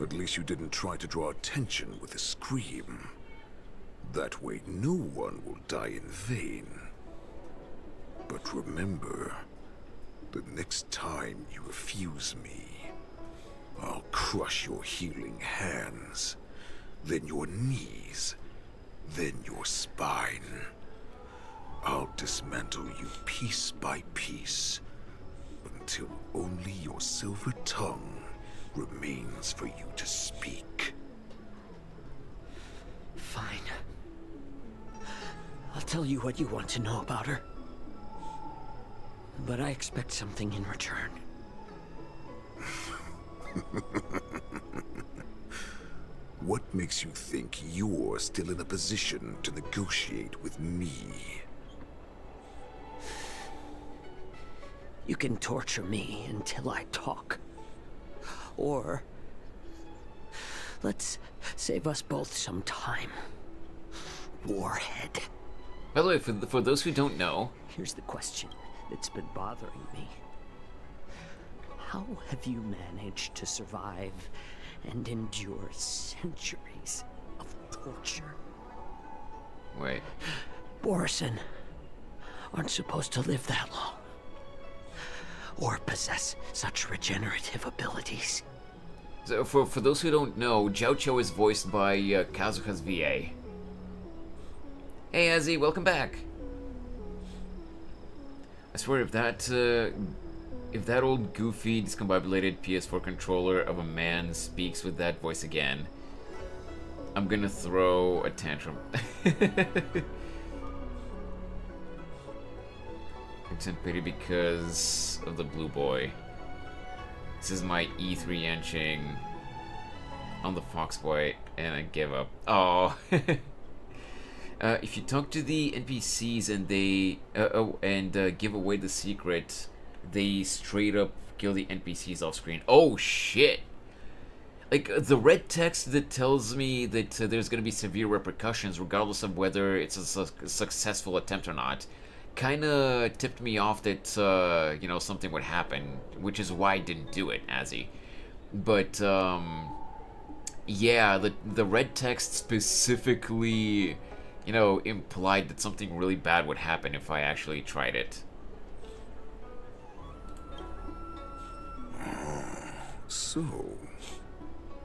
At least you didn't try to draw attention with a scream. That way no one will die in vain. But remember, the next time you refuse me, I'll crush your healing hands, then your knees, then your spine. I'll dismantle you piece by piece, until only your silver tongue remains for you to speak. Fine. I'll tell you what you want to know about her. But I expect something in return. What makes you think you're still in a position to negotiate with me? You can torture me until I talk. Or let's save us both some time. Warhead. By the way, for those who don't know, here's the question that's been bothering me. How have you managed to survive and endure centuries of torture? Wait. Borison aren't supposed to live that long. Or possess such regenerative abilities. So for those who don't know, Jiao Cho is voiced by Kazuha's VA. Hey Azzy, welcome back. I swear if that old goofy discombobulated PS4 controller of a man speaks with that voice again, I'm gonna throw a tantrum. Extend pity because of the blue boy. This is my E3 Yenching on the Fox Boy, and I give up. Oh. If you talk to the NPCs and they give away the secret, they straight up kill the NPCs off screen. Oh shit! Like the red text that tells me that there's gonna be severe repercussions regardless of whether it's a successful attempt or not, kind of tipped me off that you know, something would happen, which is why I didn't do it, Azzy. But yeah, the red text specifically, you know, implied that something really bad would happen if I actually tried it. So,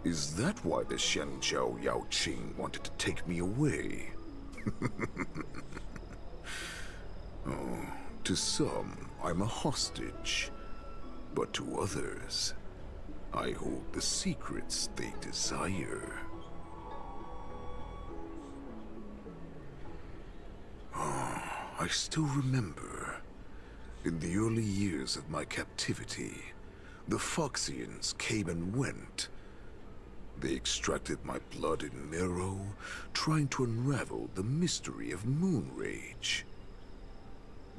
is that why the Shenjiao Yao Qing wanted to take me away? Oh, to some, I'm a hostage. But to others, I hold the secrets they desire. Oh, I still remember. In the early years of my captivity, the Foxians came and went. They extracted my blood and marrow, trying to unravel the mystery of moon rage.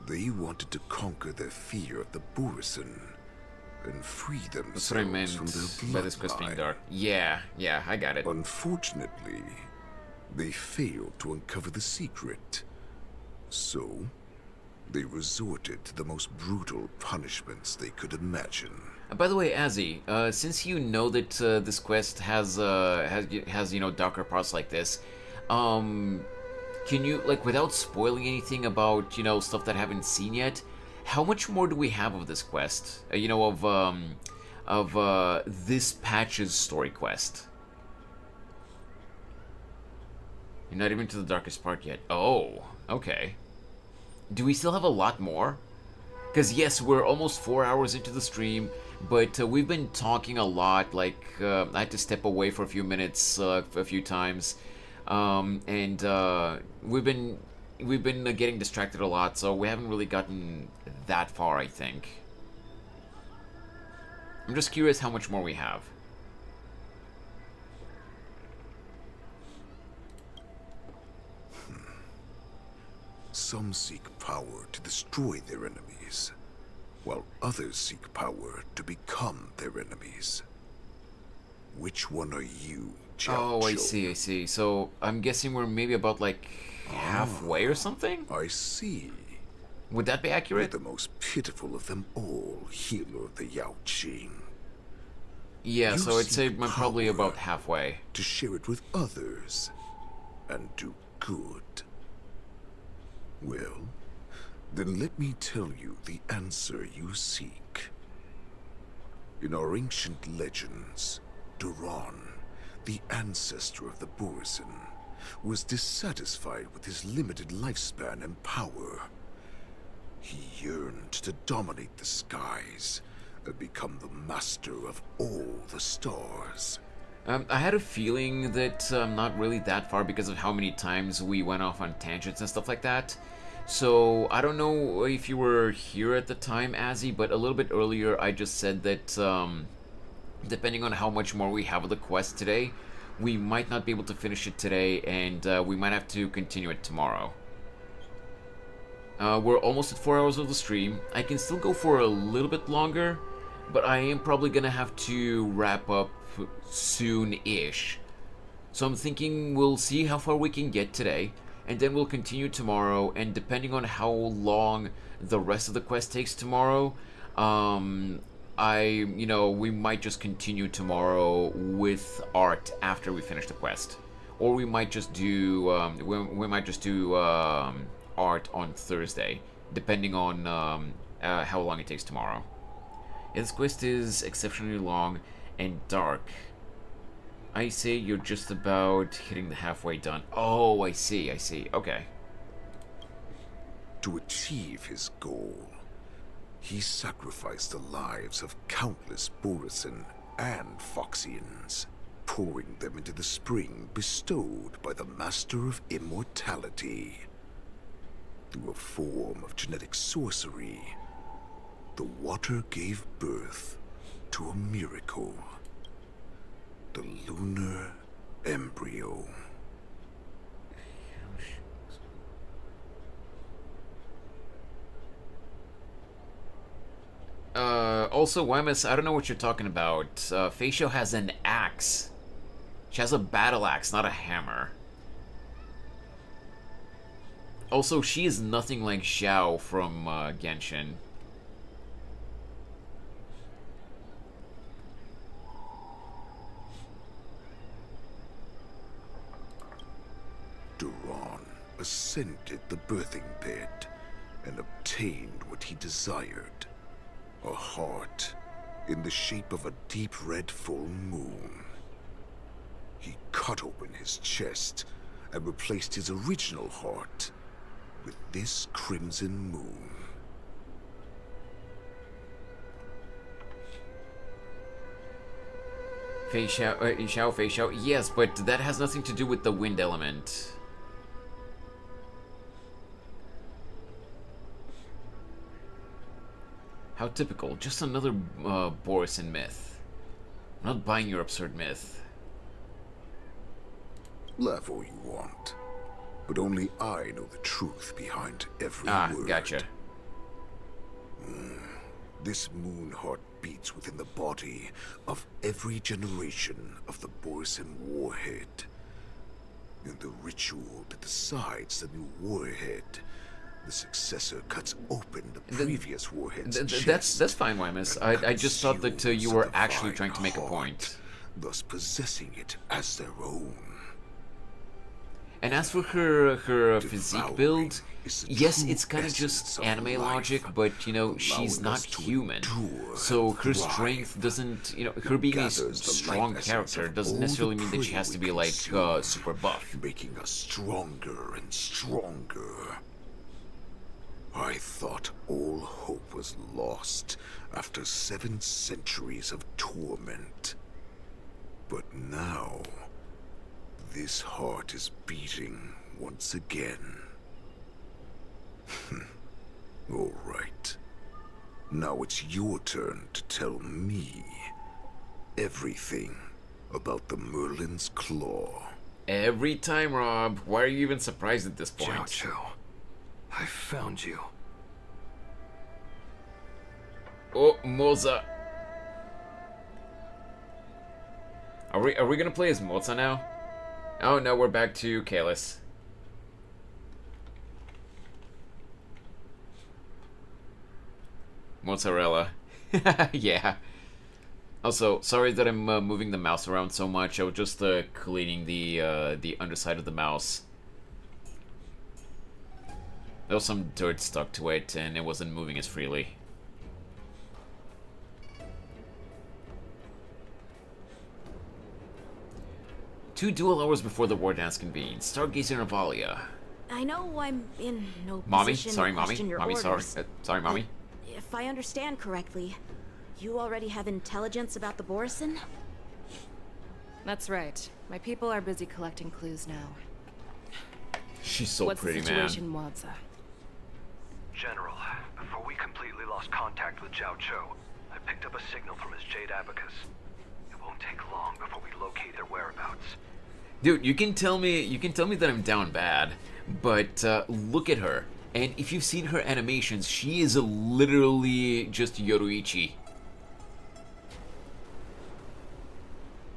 They wanted to conquer their fear of the Borison and free themselves from their bloodline. By this quest being dark. Yeah, I got it. Unfortunately, they failed to uncover the secret. So, they resorted to the most brutal punishments they could imagine. By the way, Azzy, since you know that this quest has you know, darker parts like this, can you, like, without spoiling anything about, you know, stuff that I haven't seen yet, How much more do we have of this quest? You know, of this patch's story quest. You're not even to the darkest part yet. Oh, okay. Do we still have a lot more? Because yes, we're almost 4 hours into the stream, but we've been talking a lot. Like, I had to step away for a few minutes a few times. And we've been getting distracted a lot, so we haven't really gotten that far, I think. I'm just curious how much more we have. Some seek power to destroy their enemies, while others seek power to become their enemies. Which one are you, Jiao? Oh, I see. So, I'm guessing we're maybe about, like, halfway or something? I see. Would that be accurate? You're the most pitiful of them all, healer of the Yaoqing. Yeah, You so I'd say seek I'm probably power about halfway. to share it with others and do good. Well, then let me tell you the answer you seek. In our ancient legends, Duran, the ancestor of the Borisin, was dissatisfied with his limited lifespan and power. He yearned to dominate the skies and become the master of all the stars. I had a feeling that not really that far because of how many times we went off on tangents and stuff like that. So, I don't know if you were here at the time, Azzy, but a little bit earlier I just said that depending on how much more we have of the quest today, we might not be able to finish it today, and we might have to continue it tomorrow. We're almost at 4 hours of the stream. I can still go for a little bit longer, but I am probably gonna have to wrap up soon-ish. So I'm thinking we'll see how far we can get today, and then we'll continue tomorrow, and depending on how long the rest of the quest takes tomorrow, we might just continue tomorrow with art after we finish the quest. Or we might just do, art on Thursday, depending on how long it takes tomorrow. Yeah, this quest is exceptionally long and dark. I say you're just about hitting the halfway done. Oh, I see. Okay. To achieve his goal, he sacrificed the lives of countless Borisin and Foxians, pouring them into the spring bestowed by the Master of Immortality. Through a form of genetic sorcery, the water gave birth to a miracle. The lunar embryo. Also, Wemus, I don't know what you're talking about. Feixiao has an axe. She has a battle axe, not a hammer. Also, she is nothing like Xiao from Genshin. Duran ascended the birthing bed and obtained what he desired. A heart in the shape of a deep red full moon. He cut open his chest and replaced his original heart with this crimson moon. Feixiao, yes, but that has nothing to do with the wind element. How typical. Just another Borisin myth. I'm not buying your absurd myth. Laugh all you want, but only I know the truth behind every word. Gotcha. This moon heart beats within the body of every generation of the Borisin warhead. In the ritual that decides the new warhead, the successor cuts open the previous warhead's chest. That's fine, Wemus. I just thought that you were actually trying to make a point. Thus possessing it as their own. And as for her physique build, yes, it's kind of just anime logic, but you know, she's not human. So her strength doesn't, you know, her being a strong character doesn't necessarily mean that she has to be like super buff. Making us stronger and stronger. I thought all hope was lost after 7 centuries of torment. But now, this heart is beating once again. All right. Now it's your turn to tell me everything about the Merlin's Claw. Every time, Rob. Why are you even surprised at this point? Jiao Qiu, I found you. Oh, Moza. Are we gonna play as Moza now? Oh no, we're back to Kalis. Mozzarella. Yeah. Also, sorry that I'm moving the mouse around so much. I was just cleaning the underside of the mouse. There was some dirt stuck to it, and it wasn't moving as freely. Two dual hours before the war dance convenes. Stargazer and Avalia. I know I'm in no Mommy? position Sorry, to Mommy. question your Mommy, orders. sorry, Mommy. If I understand correctly, you already have intelligence about the Borison? That's right. My people are busy collecting clues now. She's so What's pretty, the situation, Wadza? General, before we completely lost contact with Jiao Qiu, I picked up a signal from his Jade Abacus. It won't take long before we locate their whereabouts. Dude, you can tell me that I'm down bad, but look at her. And if you've seen her animations, she is literally just Yoruichi.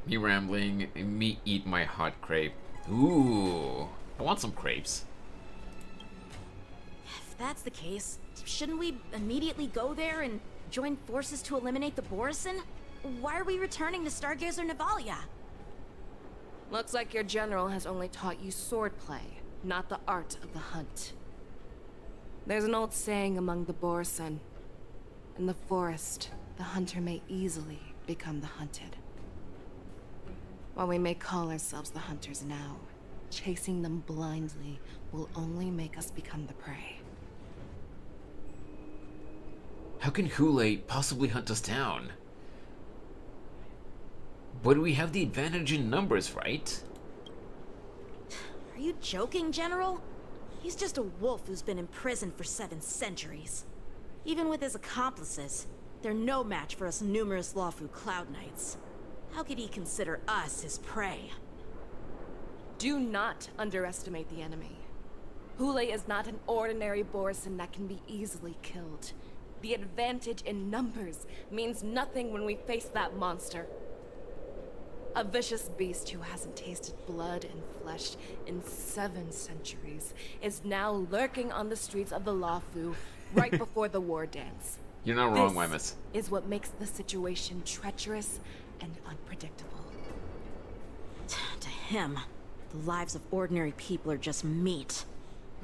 Me rambling, me eat my hot crepe. Ooh, I want some crepes. If that's the case, shouldn't we immediately go there and join forces to eliminate the Borison? Why are we returning to Stargazer Navalia? Looks like your general has only taught you swordplay, not the art of the hunt. There's an old saying among the Borison. In the forest, the hunter may easily become the hunted. While we may call ourselves the hunters now, chasing them blindly will only make us become the prey. How can Hule possibly hunt us down? But we have the advantage in numbers, right? Are you joking, General? He's just a wolf who's been imprisoned for 7 centuries. Even with his accomplices, they're no match for us numerous Lawfu Cloud Knights. How could he consider us his prey? Do not underestimate the enemy. Hule is not an ordinary Borison that can be easily killed. The advantage in numbers means nothing when we face that monster. A vicious beast who hasn't tasted blood and flesh in 7 centuries is now lurking on the streets of the Lawfu right before the war dance. You're not wrong, This Wemus. is what makes the situation treacherous and unpredictable. To him, the lives of ordinary people are just meat,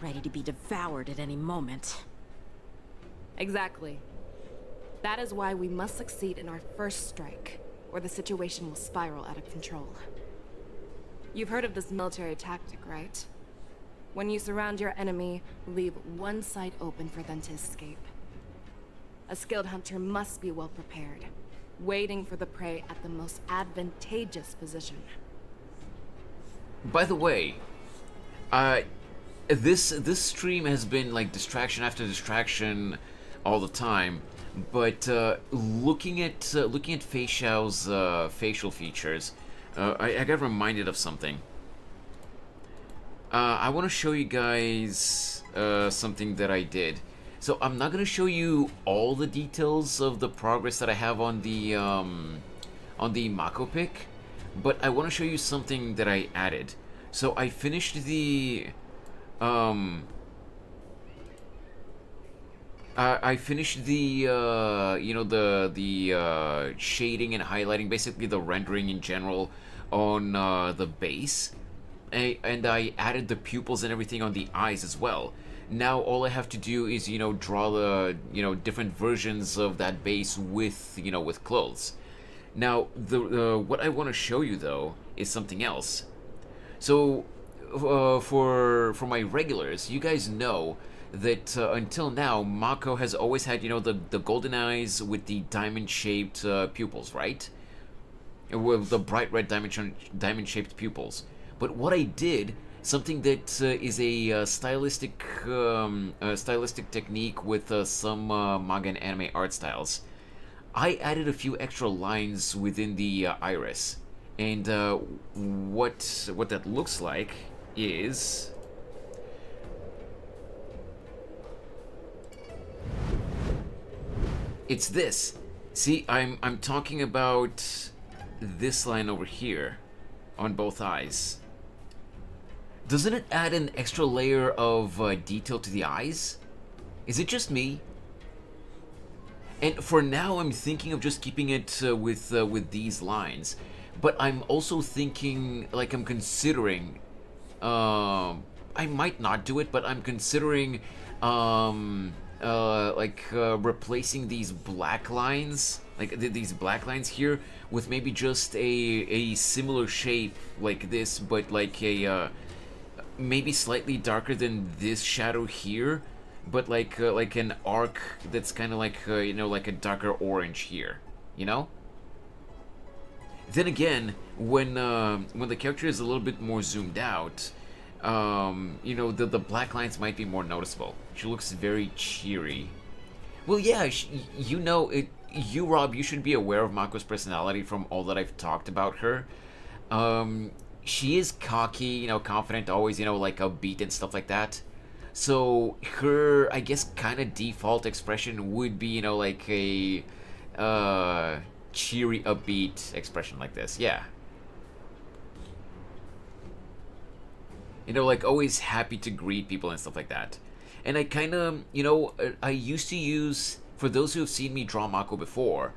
ready to be devoured at any moment. Exactly. That is why we must succeed in our first strike, or the situation will spiral out of control. You've heard of this military tactic, right? When you surround your enemy, leave one side open for them to escape. A skilled hunter must be well prepared, waiting for the prey at the most advantageous position. By the way, this stream has been like distraction after distraction all the time, but looking at Feixiao's facial features, I got reminded of something. I want to show you guys something that I did. So I'm not gonna show you all the details of the progress that I have on the Mako pick, but I want to show you something that I added. So I finished the you know, the shading and highlighting, basically the rendering in general on the base. and I added the pupils and everything on the eyes as well. Now all I have to do is, you know, draw the, you know, different versions of that base with, you know, with clothes. Now, what I want to show you, though, is something else. So, for my regulars, you guys know that until now, Mako has always had, you know, the golden eyes with the diamond-shaped pupils, right? With the bright red diamond-shaped pupils. But what I did, something that is a stylistic technique with some manga and anime art styles, I added a few extra lines within the iris, and what that looks like is it's this. See, I'm talking about this line over here on both eyes. Doesn't it add an extra layer of detail to the eyes? Is it just me? And for now, I'm thinking of just keeping it with these lines. But I'm also thinking, like, I'm considering, I might not do it, but I'm considering, replacing these black lines, like these black lines here, with maybe just a similar shape like this, but like a, maybe slightly darker than this shadow here, but like an arc that's kind of like, you know, like a darker orange here, you know? Then again, when the character is a little bit more zoomed out, you know, the black lines might be more noticeable. She looks very cheery. Well, yeah, you know, you, Rob, you should be aware of Mako's personality from all that I've talked about her. She is cocky, you know, confident, always, you know, like upbeat and stuff like that. So her, I guess, kind of default expression would be, you know, like a cheery, upbeat expression like this. Yeah. You know, like always happy to greet people and stuff like that. And I kind of, you know, I used to use, for those who have seen me draw Mako before,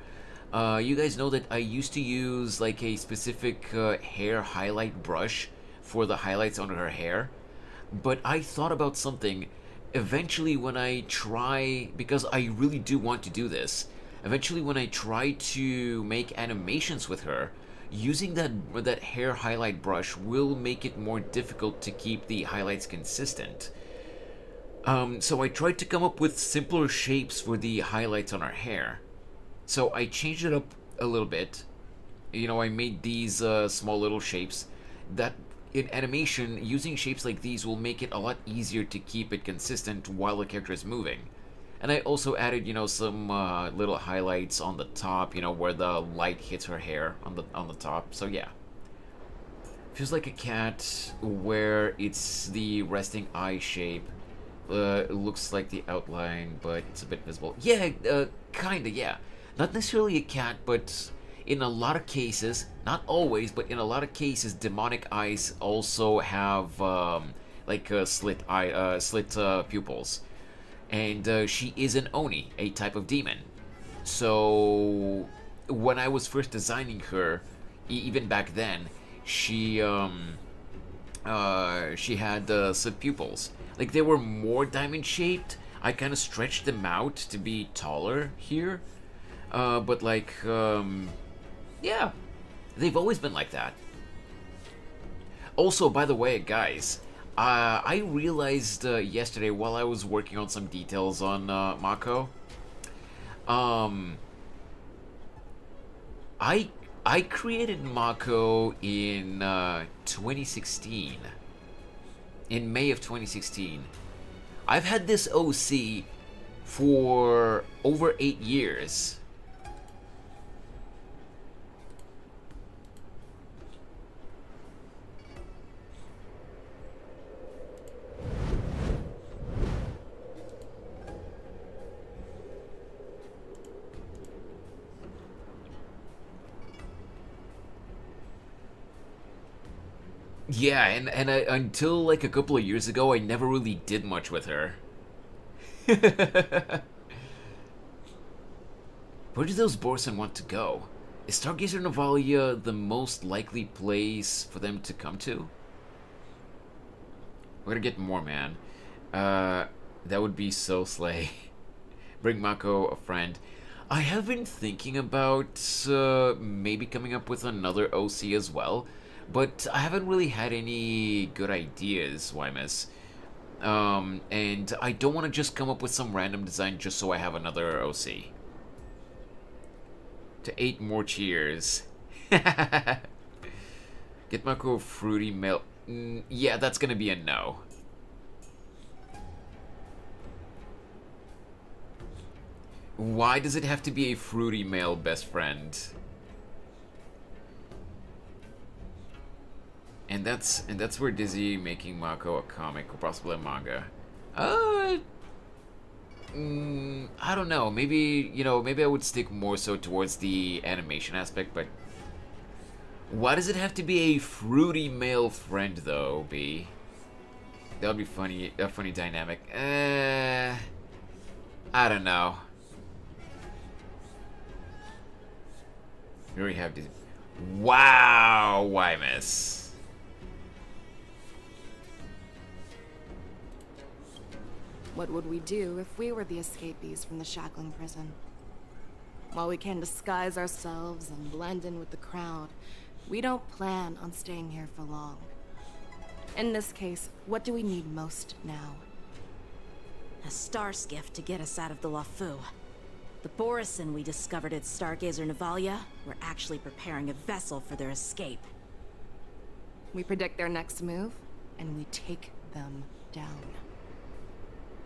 you guys know that I used to use like a specific hair highlight brush for the highlights under her hair. But I thought about something eventually when I try, because I really do want to do this, eventually when I try to make animations with her, using that hair highlight brush will make it more difficult to keep the highlights consistent. So I tried to come up with simpler shapes for the highlights on her hair. So I changed it up a little bit. You know, I made these small little shapes that in animation, using shapes like these will make it a lot easier to keep it consistent while the character is moving. And I also added, you know, some little highlights on the top, you know, where the light hits her hair on the top. So yeah. Feels like a cat where it's the resting eye shape. It looks like the outline, but it's a bit visible. Yeah, kinda, yeah. Not necessarily a cat, but in a lot of cases, not always, but in a lot of cases, demonic eyes also have slit pupils, and she is an Oni, a type of demon. So when I was first designing her, even back then, she had slit pupils. Like they were more diamond shaped. I kind of stretched them out to be taller here, but like. Yeah, they've always been like that. Also, by the way, guys, I realized yesterday while I was working on some details on Mako, I created Mako in 2016. In May of 2016. I've had this OC for over 8 years. Yeah, and until like a couple of years ago, I never really did much with her. Where do those Borsen want to go? Is Stargazer Navalia the most likely place for them to come to? We're gonna get more, man. That would be so slay. Bring Mako a friend. I have been thinking about maybe coming up with another OC as well, but I haven't really had any good ideas, Wymus. And I don't want to just come up with some random design just so I have another OC. To 8 more cheers. Get Mako fruity milk. Yeah, that's gonna be a no. Why does it have to be a fruity male best friend? And that's where Dizzy making Mako a comic or possibly a manga. I don't know. Maybe, you know, maybe I would stick more so towards the animation aspect, but why does it have to be a fruity male friend though, B? That would be funny, a funny dynamic. I don't know. Here we have this. Wow, Wymus. What would we do if we were the escapees from the shackling prison? While we can disguise ourselves and blend in with the crowd, we don't plan on staying here for long. In this case, what do we need most now? A star skiff to get us out of the Lafu. The Borison we discovered at Stargazer Navalia were actually preparing a vessel for their escape. We predict their next move, and we take them down.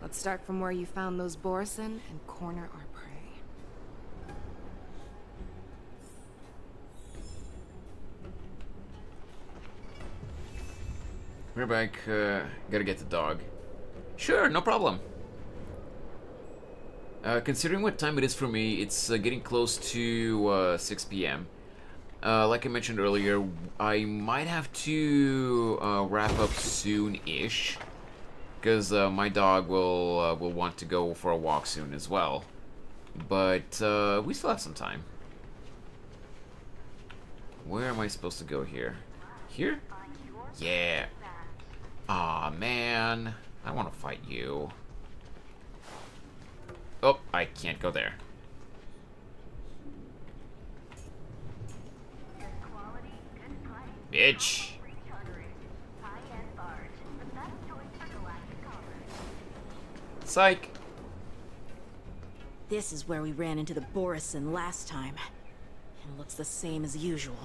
Let's start from where you found those Borison and corner our prey. We're back. Gotta get the dog. Sure, no problem. Considering what time it is for me, it's getting close to 6 p.m. Like I mentioned earlier, I might have to wrap up soon-ish, because my dog will want to go for a walk soon as well. But we still have some time. Where am I supposed to go here? Here? Yeah. Aw, man. I want to fight you. Oh, I can't go there. Bitch. Psych. This is where we ran into the Borison last time. It looks the same as usual.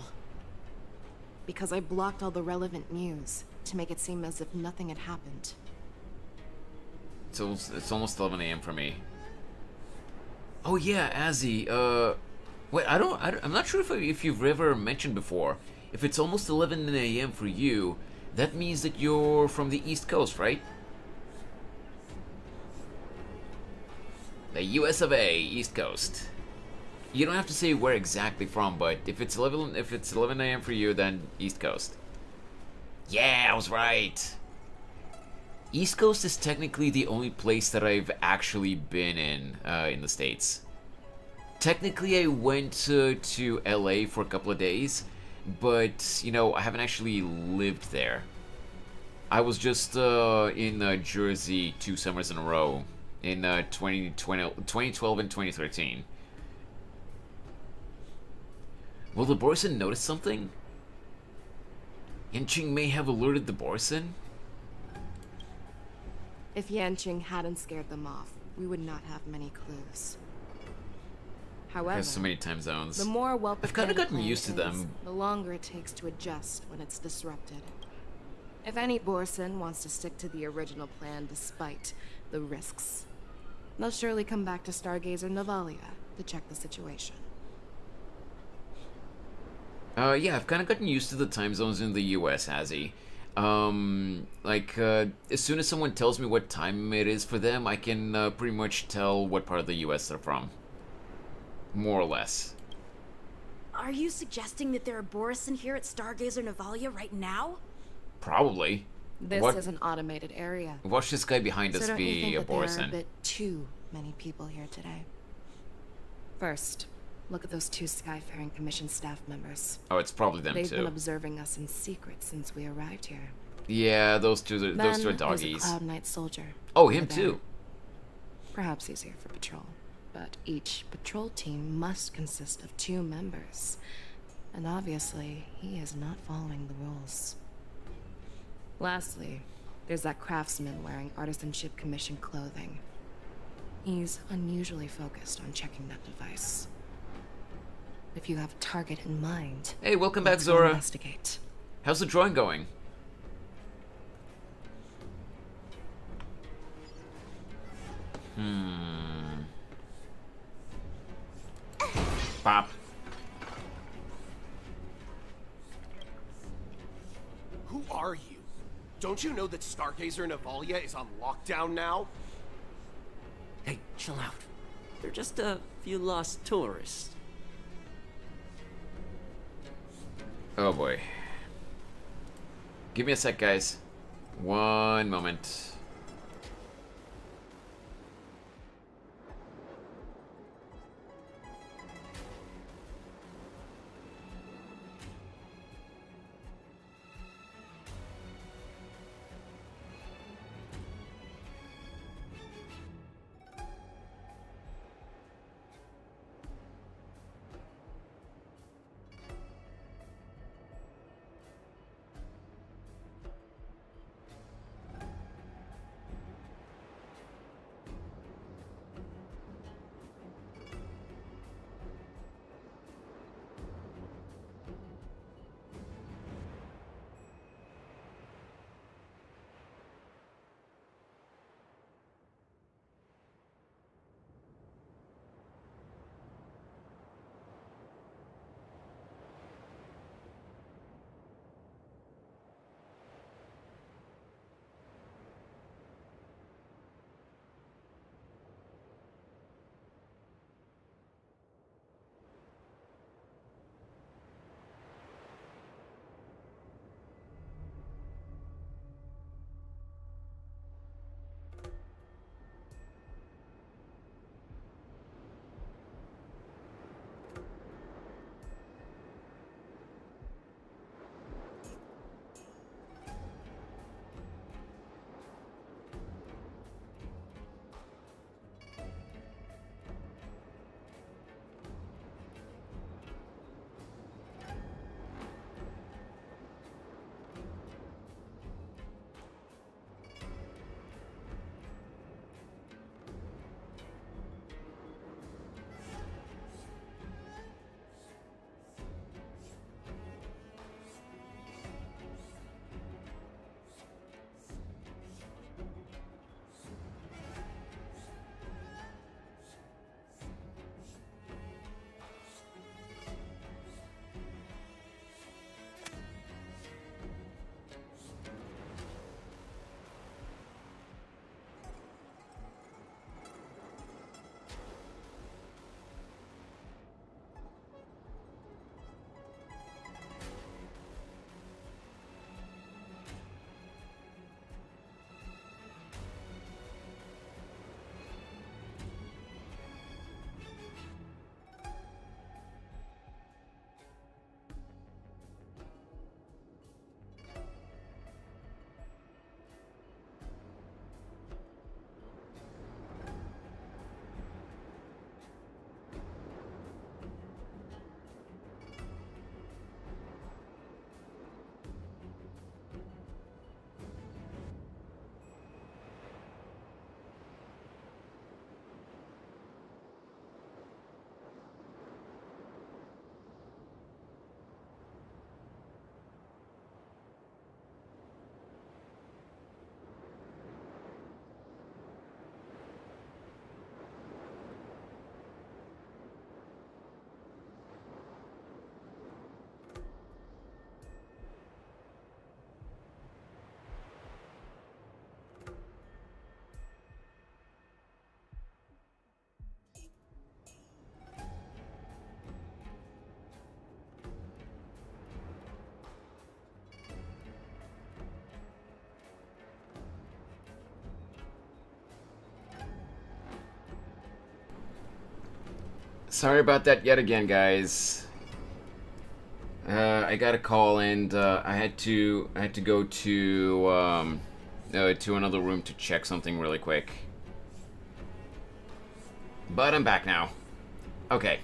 Because I blocked all the relevant news to make it seem as if nothing had happened. So it's almost 11 a.m. for me. Oh yeah, Azzy. Wait, I'm not sure if you've ever mentioned before. If it's almost 11 a.m. for you, that means that you're from the East Coast, right? The US of A, East Coast. You don't have to say where exactly from, but if it's 11 a.m. for you, then East Coast. Yeah, I was right. East Coast is technically the only place that I've actually been in the States. Technically, I went to LA for a couple of days, but, you know, I haven't actually lived there. I was just in Jersey 2 summers in a row, in 2012 and 2013. Will the Borison notice something? Yanqing may have alerted the Borison? If Yanqing hadn't scared them off, we would not have many clues. However, There's so many time zones. the more well I've kind of gotten used to is, them. the longer it takes to adjust when it's disrupted. If any Borison wants to stick to the original plan despite the risks, they'll surely come back to Stargazer Navalia to check the situation. Yeah, I've kind of gotten used to the time zones in the US, Azzy. As soon as someone tells me what time it is for them, I can pretty much tell what part of the US they're from. More or less. Are you suggesting that there are Borison here at Stargazer Navalia right now? Probably. This What? is an automated area. Watch this guy behind us So don't you be think a that there are a Borison. bit too many people here today? First, look at those 2 Skyfaring Commission staff members. Oh, it's probably them They've too. been observing us in secret since we arrived here. Yeah, those two, those Ben two are was a doggies. Cloud Knight soldier. Oh, him over too. there. Perhaps he's here for patrol, but each patrol team must consist of 2 members. And obviously, he is not following the rules. Lastly, there's that craftsman wearing Artisanship Commission clothing. He's unusually focused on checking that device. If you have a target in mind, Hey, welcome back, let's go Zora. investigate. How's the drawing going? Bop. Who are you? Don't you know that Stargazer Navalia is on lockdown now? Hey, chill out. They're just a few lost tourists. Oh boy. Give me a sec, guys. One moment. Sorry about that yet again, guys. I got a call, and I had to go to another room to check something really quick. But I'm back now. Okay.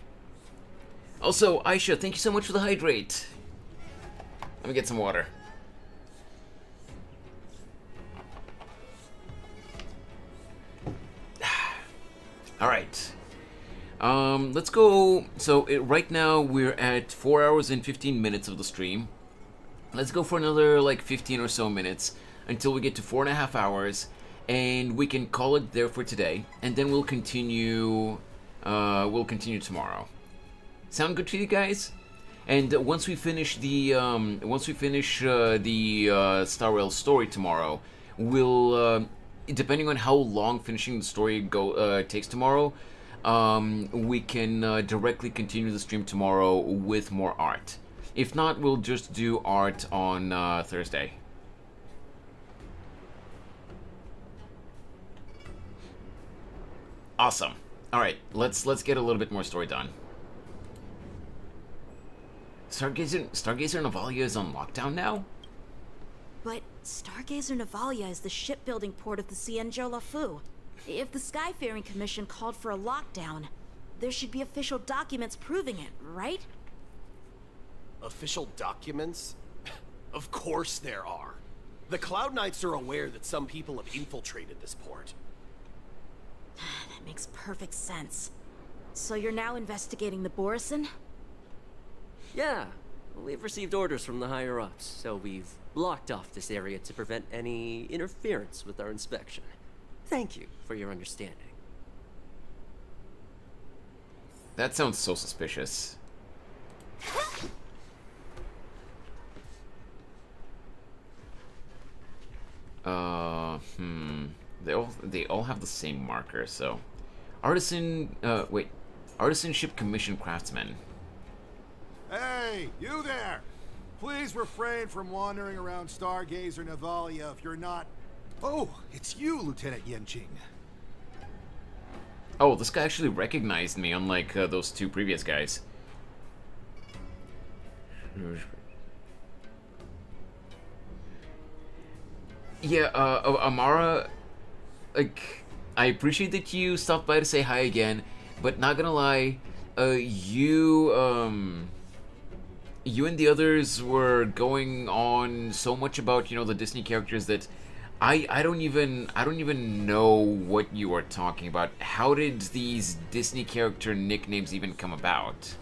Also, Aisha, thank you so much for the hydrate. Let me get some water. All right. Let's go. So right now we're at 4 hours and 15 minutes of the stream. Let's go for another like 15 or so minutes until we get to 4.5 hours, and we can call it there for today. And then we'll continue. We'll continue tomorrow. Sound good to you guys? And once we finish the Star Rail story tomorrow, we'll depending on how long finishing the story takes tomorrow. We can directly continue the stream tomorrow with more art. If not, we'll just do art on Thursday. Awesome. All right, let's get a little bit more story done. Stargazer Navalia is on lockdown now? But Stargazer Navalia is the shipbuilding port of the Xianzhou Lafu. If the Skyfaring Commission called for a lockdown, there should be official documents proving it, right? Official documents? Of course there are. The Cloud Knights are aware that some people have infiltrated this port. That makes perfect sense. So you're now investigating the Borison? Yeah, we've received orders from the higher-ups, so we've blocked off this area to prevent any interference with our inspection. Thank you for your understanding. That sounds so suspicious. They all have the same marker, so Artisanship Commission Craftsman. Hey, you there! Please refrain from wandering around Stargazer Navalia if you're not... Oh, it's you, Lieutenant Yenqing. Oh, this guy actually recognized me, unlike those two previous guys. Yeah, Amara, like, I appreciate that you stopped by to say hi again, but not gonna lie, you and the others were going on so much about, the Disney characters that I don't even know what you are talking about. How did these Disney character nicknames even come about?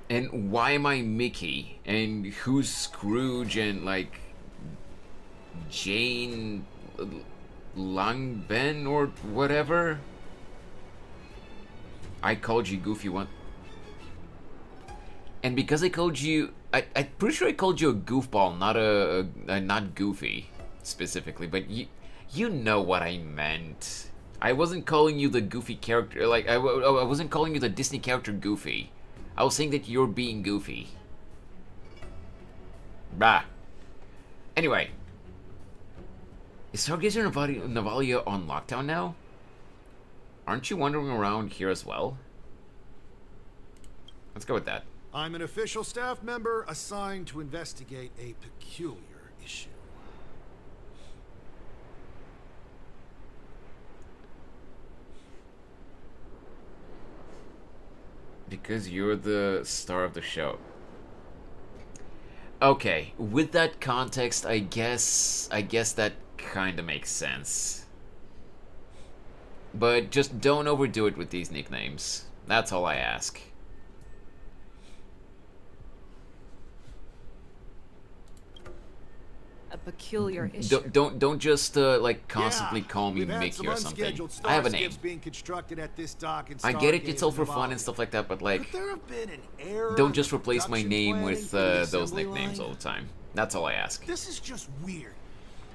And why am I Mickey? And who's Scrooge and, like, Jane Langben or whatever? I called you Goofy one. And because I called you... I'm pretty sure I called you a goofball, not Goofy, specifically. But you know what I meant. I wasn't calling you the Goofy character. Like, I wasn't calling you the Disney character Goofy. I was saying that you're being goofy. Bah. Anyway. Is Stargazer Navalia on lockdown now? Aren't you wandering around here as well? Let's go with that. I'm an official staff member assigned to investigate a peculiar issue. Because you're the star of the show. Okay, with that context, I guess that kind of makes sense. But just don't overdo it with these nicknames. That's all I ask. A peculiar issue. Don't just like constantly call me Mickey or something. I have a name. Being constructed at this dock in I get it, it's all for fun and stuff like that, but like, don't just replace my name with those nicknames all the time. That's all I ask. This is just weird.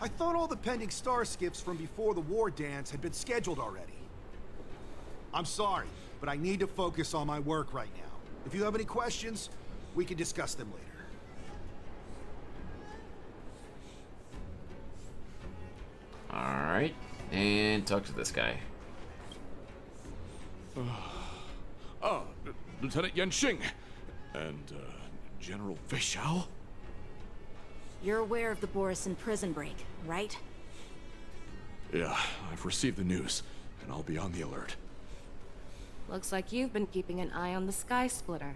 I thought all the pending star skips from before the war dance had been scheduled already. I'm sorry, but I need to focus on my work right now. If you have any questions, we can discuss them later. Alright, and talk to this guy. Lieutenant Yanxing and General Feixiao? You're aware of the Borison prison break, right? Yeah, I've received the news, and I'll be on the alert. Looks like you've been keeping an eye on the Sky Splitter.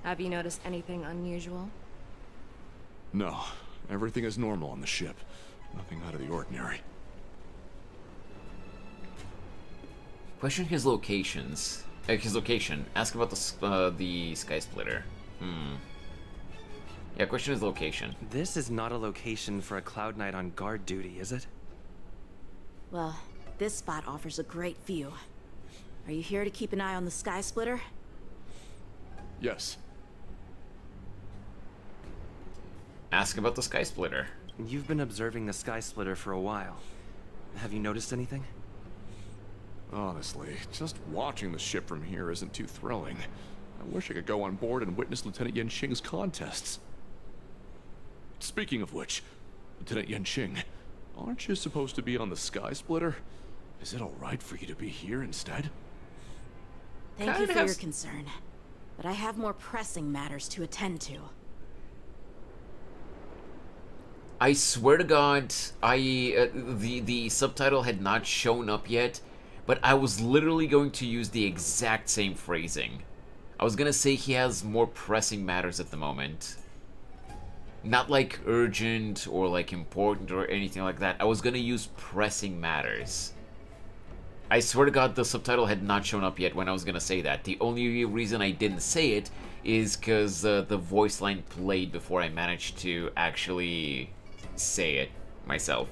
Have you noticed anything unusual? No, everything is normal on the ship. Nothing out of the ordinary. Question his locations. His location. Ask about the Sky Splitter. Yeah, question his location. This is not a location for a Cloud Knight on guard duty, is it? Well, this spot offers a great view. Are you here to keep an eye on the Sky Splitter? Yes. Ask about the Sky Splitter. You've been observing the Sky Splitter for a while. Have you noticed anything? Honestly, just watching the ship from here isn't too thrilling. I wish I could go on board and witness Lieutenant Yanxing's contests. Speaking of which, Lieutenant Yanxing, aren't you supposed to be on the Sky Splitter? Is it alright for you to be here instead? Thank you for your concern, but I have more pressing matters to attend to. I swear to God, the subtitle had not shown up yet, but I was literally going to use the exact same phrasing. I was gonna say he has more pressing matters at the moment. Not like urgent or like important or anything like that. I was gonna use pressing matters. I swear to God the subtitle had not shown up yet when I was gonna say that. The only reason I didn't say it is because the voice line played before I managed to actually say it myself.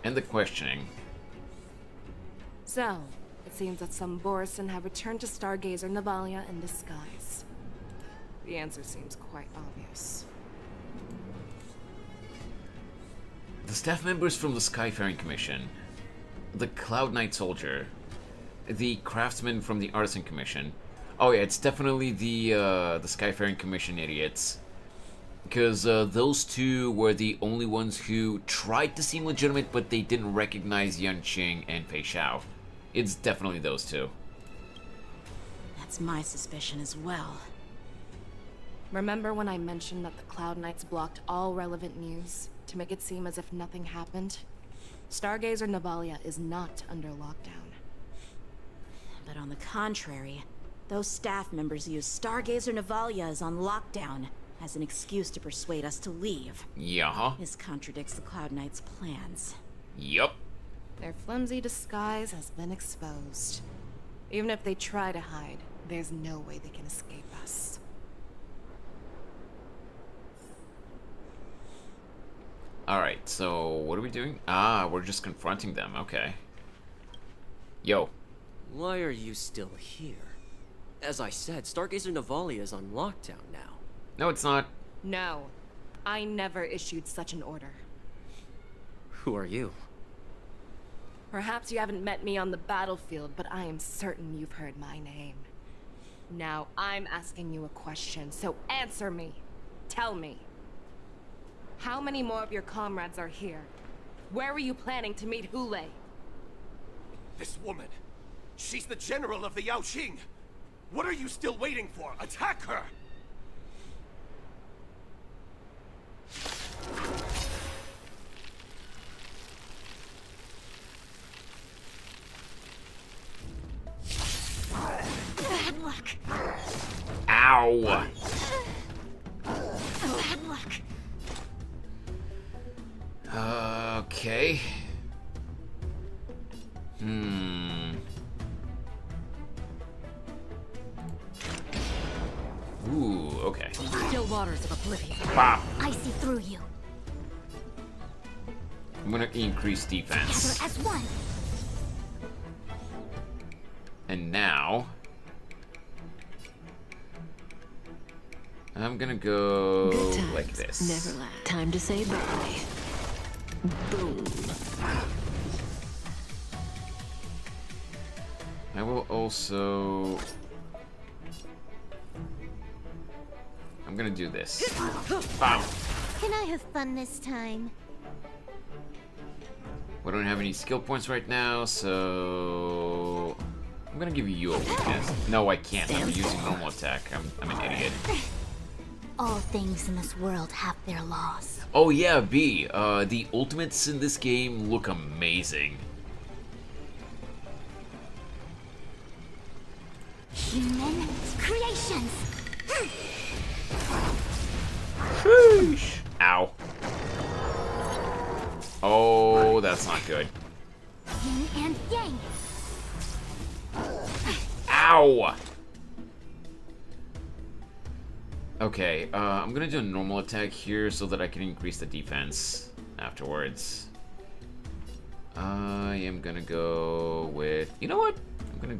And the questioning. So, it seems that some Borison have returned to Stargazer Navalia in disguise. The answer seems quite obvious. The staff members from the Skyfaring Commission, the Cloud Knight Soldier, the craftsman from the Artisan Commission. Oh yeah, it's definitely the Skyfaring Commission idiots. Because those two were the only ones who tried to seem legitimate, but they didn't recognize Yanxing and Feixiao. It's definitely those two. That's my suspicion as well. Remember when I mentioned that the Cloud Knights blocked all relevant news to make it seem as if nothing happened? Stargazer Navalia is not under lockdown. But on the contrary, those staff members use Stargazer Navalia is on lockdown as an excuse to persuade us to leave. Yeah. This contradicts the Cloud Knights' plans. Yup. Their flimsy disguise has been exposed. Even if they try to hide, there's no way they can escape us. Alright, so what are we doing? Ah, we're just confronting them, okay. Yo. Why are you still here? As I said, Stargazer Navalia is on lockdown now. No, it's not. No. I never issued such an order. Who are you? Perhaps you haven't met me on the battlefield, but I am certain you've heard my name. Now I'm asking you a question, so answer me. Tell me. How many more of your comrades are here? Where were you planning to meet Hule? This woman, she's the general of the Yaoqing. What are you still waiting for? Attack her! Bad luck. Ow! Bad luck. Okay. Ooh, okay. Still waters of oblivion. Wow. I see through you. I'm gonna increase defense. Together as one. And now I'm gonna go like this. Neverland. Time to say bye. Boom. I will also... I'm gonna do this. Bam. Can I have fun this time? We don't have any skill points right now, so I'm gonna give you a weakness. No, I can't. I'm using normal attack. I'm an idiot. All things in this world have their laws. Oh yeah, B. The ultimates in this game look amazing. Human creations. Sheesh. Ow. Oh, that's not good. Yin and yang. Ow! Okay, I'm gonna do a normal attack here so that I can increase the defense afterwards. I am gonna go with... You know what? I'm gonna...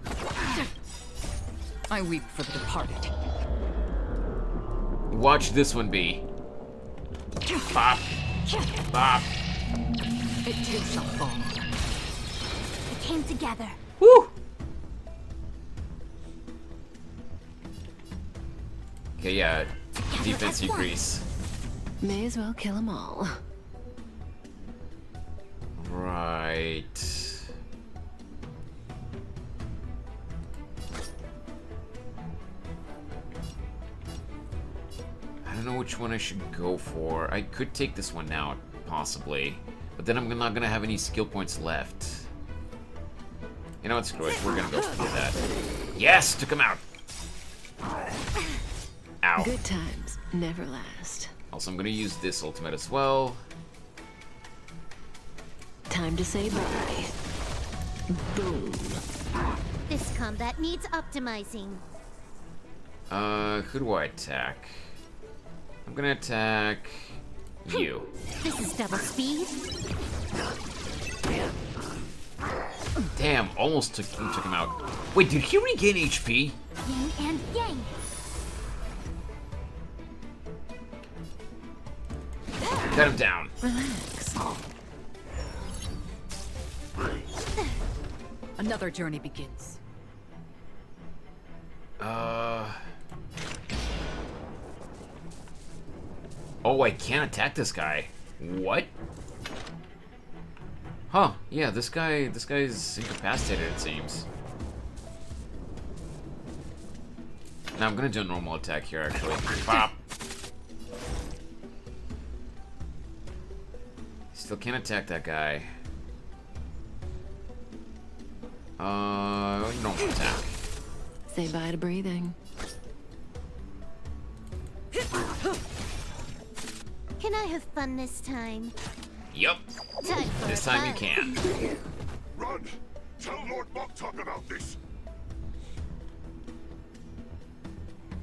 I weep for the departed. Watch this one be. Bop. Bop. It too shall fall. We came together. Woo! Okay, yeah. Defense increase. May as well kill them all. Right. I don't know which one I should go for. I could take this one out, possibly. But then I'm not gonna have any skill points left. You know what, screw it. We're gonna go for that. Yes! Took him out! Ow. Good times never last. Also, I'm gonna use this ultimate as well. Time to say bye. Boom. This combat needs optimizing. Who do I attack? I'm gonna attack you. This is double speed. Damn, almost took him out. Wait, did he regain HP? Yin and yang. Cut him down. Relax. Another journey begins. Oh, I can't attack this guy. What? Huh, yeah, this guy's incapacitated, it seems. Now I'm gonna do a normal attack here, actually. Pop! Still can't attack that guy. Normal attack. Say bye to breathing. Can I have fun this time? Yup. This time you can. Run! Tell Lord Moktok about this!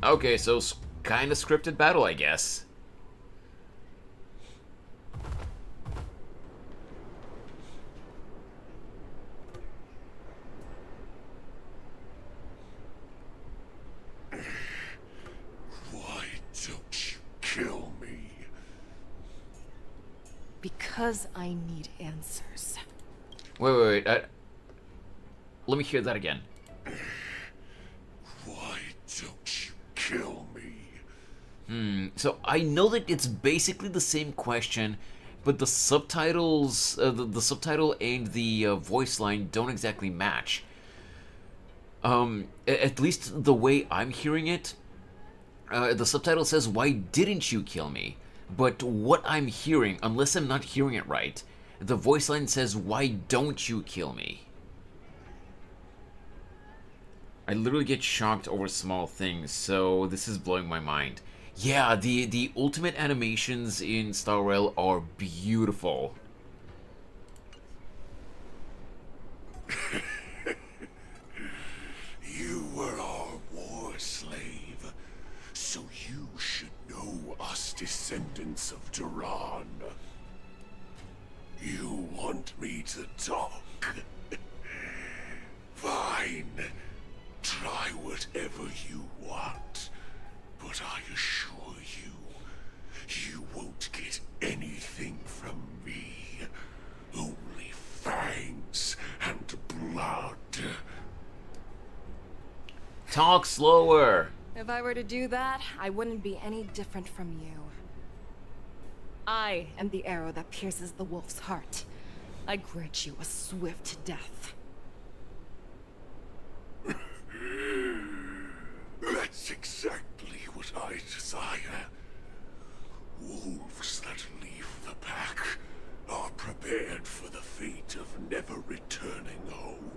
Okay, so kind of scripted battle, I guess. Why don't you kill me? Because I need answers. Wait. Let me hear that again. Why don't you kill me? So I know that it's basically the same question, but the subtitles, the subtitle and the voice line don't exactly match. At least the way I'm hearing it, the subtitle says, "Why didn't you kill me?" But what I'm hearing, unless I'm not hearing it right, the voice line says, "Why don't you kill me?" I literally get shocked over small things, so this is blowing my mind. Yeah, the ultimate animations in Star Rail are beautiful. You were our war slave, so you should know us descendants of Duran. You want me to talk? Fine. Try whatever you want, but I assure you, you won't get anything from me. Only fangs and blood. Talk slower. If I were to do that, I wouldn't be any different from you. I am the arrow that pierces the wolf's heart. I grant you a swift death. That's exactly what I desire. Wolves that leave the pack are prepared for the fate of never returning home.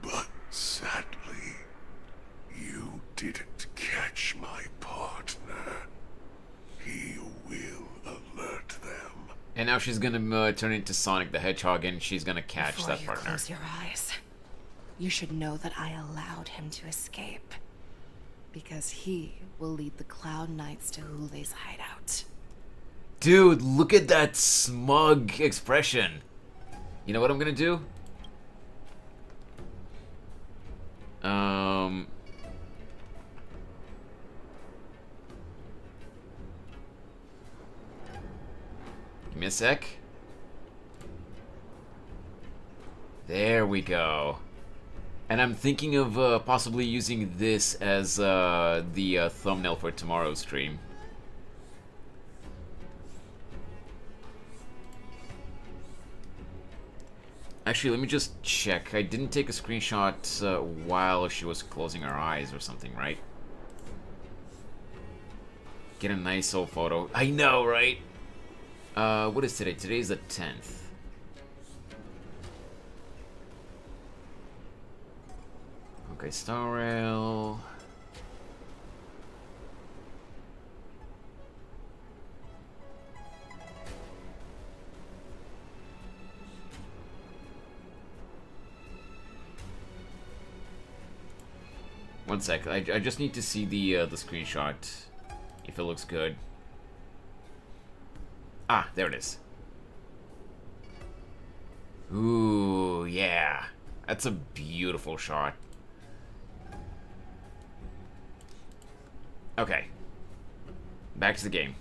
But sadly, you didn't catch my partner. He will alert them. And now she's gonna turn into Sonic the Hedgehog and she's gonna catch Before that you partner. close your eyes, you should know that I allowed him to escape. Because he will lead the Cloud Knights to Hule's hideout. Dude, look at that smug expression. You know what I'm gonna do? Give me a sec. There we go. And I'm thinking of possibly using this as the thumbnail for tomorrow's stream. Actually, let me just check. I didn't take a screenshot while she was closing her eyes or something, right? Get a nice old photo. I know, right? What is today? Today's the 10th. Okay, Star Rail. One sec. I just need to see the screenshot if it looks good. Ah, there it is. Ooh, yeah. That's a beautiful shot. Okay. Back to the game.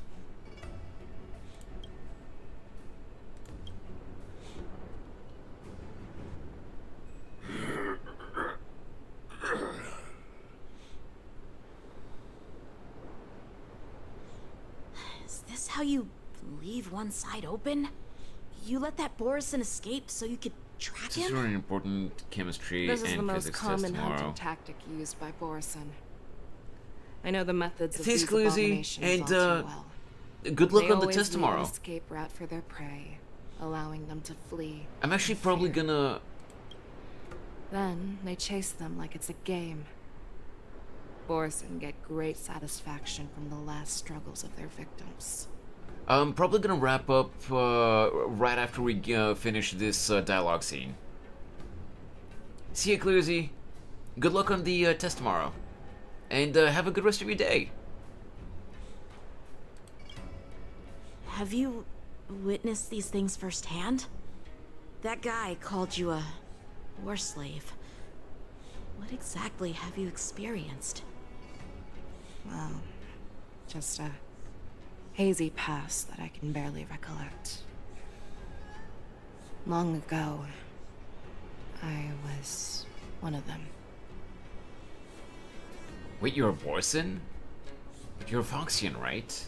Is this how you leave one side open? You let that Borison escape so you could track This is him? an important chemistry This is and the most physics test common tomorrow. hunting tactic used by Borison. I know the methods of Thanks, these Cluzy, abominations and all too well. good luck They on the always test leave tomorrow. an escape route for their prey, allowing them to flee. I'm actually probably gonna... Then they chase them like it's a game. Borison get great satisfaction from the last struggles of their victims. I'm probably gonna wrap up right after we finish this dialogue scene. See you, Cluzy. Good luck on the test tomorrow. And have a good rest of your day. Have you witnessed these things firsthand? That guy called you a war slave. What exactly have you experienced? Well, just a hazy past that I can barely recollect. Long ago, I was one of them. Wait, you're a Borson? But you're a Foxian, right?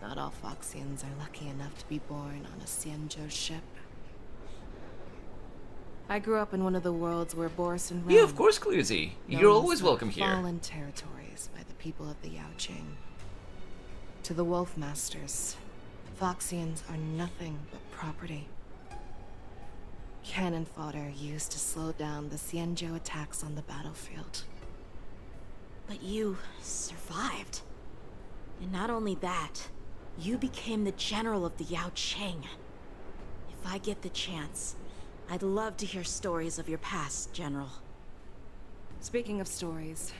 Not all Foxians are lucky enough to be born on a Xianzhou ship. I grew up in one of the worlds where Borison roamed. Yeah, of course, Cluzy. known You're as always the welcome here. Fallen territories by the people of the Yaoqing. To the Wolf Masters, Foxians are nothing but property. Cannon fodder used to slow down the Xianzhou attacks on the battlefield. But you survived. And not only that, you became the general of the Yaoqing. If I get the chance, I'd love to hear stories of your past, General. Speaking of stories,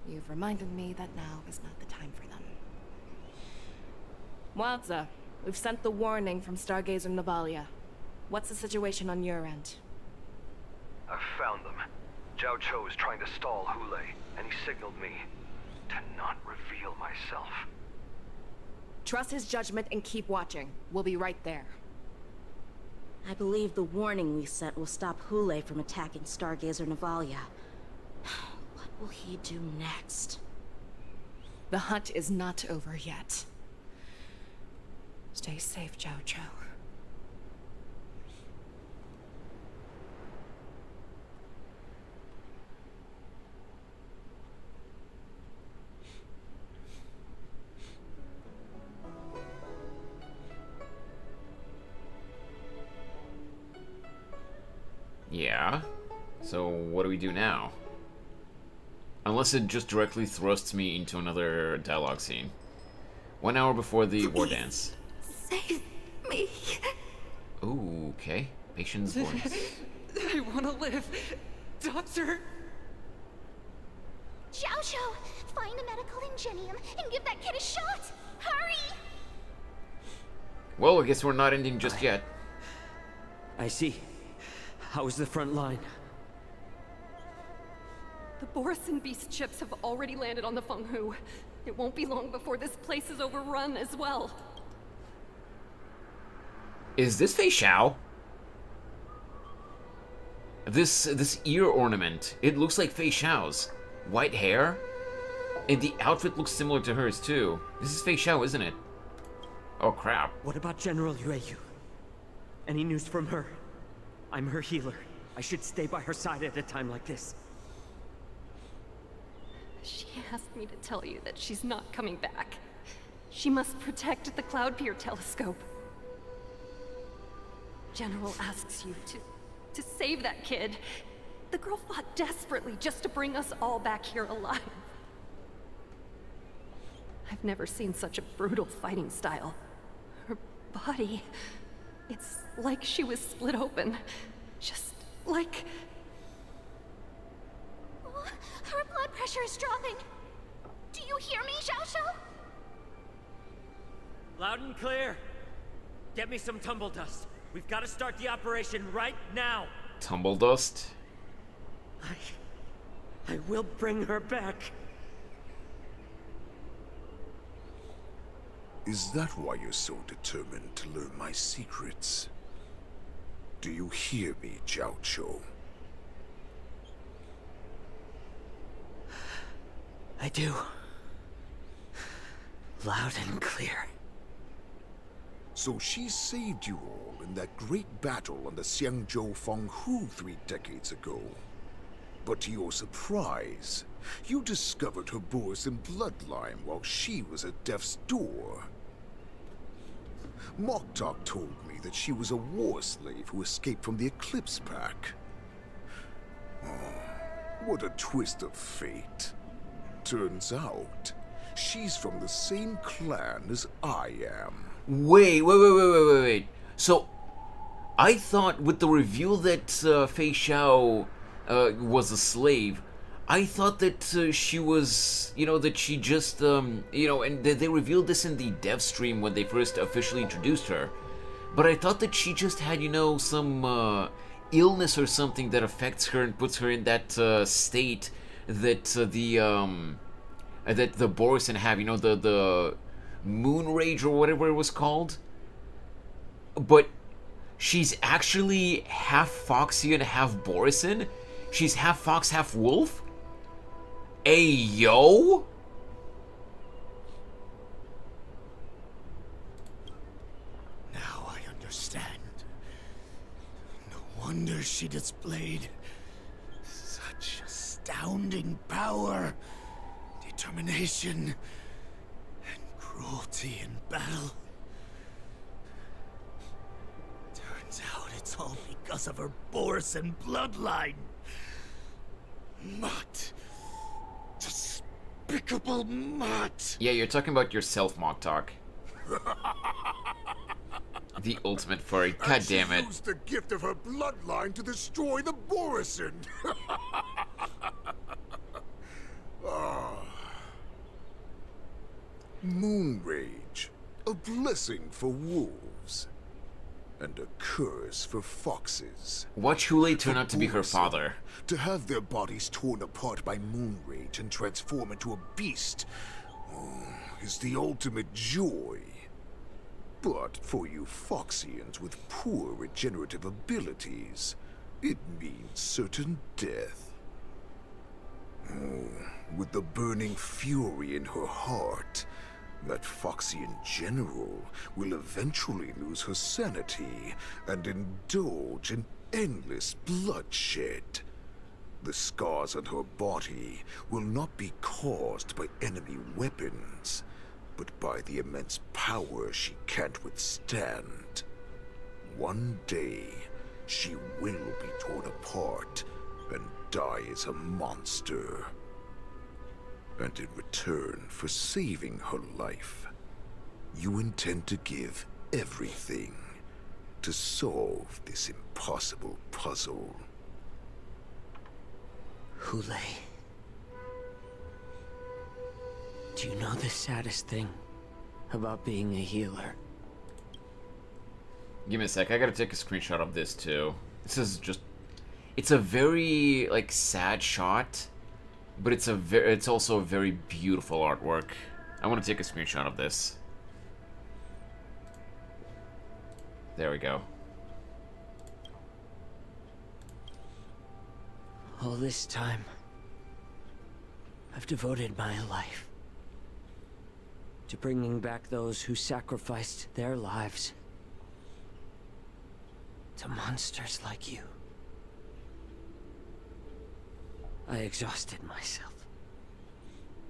you've reminded me that now is not the time for them. Waza, we've sent the warning from Stargazer Navalia. What's the situation on your end? I've found them. Zhao Cho is trying to stall Hule, and he signaled me to not reveal myself. Trust his judgment and keep watching. We'll be right there. I believe the warning we sent will stop Hule from attacking Stargazer Navalia. What will he do next? The hunt is not over yet. Stay safe, Jiao Chou. Yeah. So what do we do now? Unless it just directly thrusts me into another dialogue scene. 1 hour before the war dance. Save me. Ooh, okay. Patient's voice. I want to live. Doctor. Xiao Xiao, find a medical ingenium and give that kid a shot. Hurry! Well, I guess we're not ending just yet. I see. How's the front line? The Borison beast ships have already landed on the Fenghu. It won't be long before this place is overrun as well. Is this Feixiao? This ear ornament, it looks like Feixiao's. White hair? And the outfit looks similar to hers too. This is Feixiao, isn't it? Oh crap. What about General Yueyu? Any news from her? I'm her healer. I should stay by her side at a time like this. She asked me to tell you that she's not coming back. She must protect the Cloud Pier telescope. General asks you to save that kid. The girl fought desperately just to bring us all back here alive. I've never seen such a brutal fighting style. Her body, it's like she was split open. Just like... Oh, her blood pressure is dropping. Do you hear me, Xiao Xiao? Loud and clear. Get me some tumble dust. We've got to start the operation right now. Tumble dust? I will bring her back. Is that why you're so determined to learn my secrets? Do you hear me, Jiao Chou? I do. Loud and clear. So she saved you all in that great battle on the Xiangzhou Fenghu 3 decades ago. But to your surprise, you discovered her Borison bloodline while she was at death's door. Moktok told me that she was a war slave who escaped from the Eclipse Pack. Oh, what a twist of fate. Turns out, she's from the same clan as I am. Wait. So, I thought with the reveal that Feixiao was a slave, I thought that she was, that she just, and they revealed this in the dev stream when they first officially introduced her. But I thought that she just had, some illness or something that affects her and puts her in that state that the Borison have, the moon rage or whatever it was called. But she's actually half Foxian, half Borison. She's half fox, half wolf. Ayo! Now I understand. No wonder she displayed such astounding power, determination, and cruelty in battle. Turns out it's all because of her Borison bloodline. Mutt. Despicable mutt. Yeah, you're talking about yourself, Moktok. The ultimate furry. God damn it. She used the gift of her bloodline to destroy the Borison. Moon rage. A blessing for wolves. And a curse for foxes. Watch Hule turn out to be her father. To have their bodies torn apart by moon rage and transform into a beast is the ultimate joy. But for you Foxians with poor regenerative abilities, it means certain death. With the burning fury in her heart, that Foxian general will eventually lose her sanity and indulge in endless bloodshed. The scars on her body will not be caused by enemy weapons, but by the immense power she can't withstand. One day, she will be torn apart and die as a monster. And in return for saving her life, you intend to give everything to solve this impossible puzzle. Hule, do you know the saddest thing about being a healer? Give me a sec, I gotta take a screenshot of this too. This is just... It's a very, like, sad shot, but it's also a very beautiful artwork. I want to take a screenshot of this. There we go. All this time, I've devoted my life to bringing back those who sacrificed their lives to monsters like you. I exhausted myself,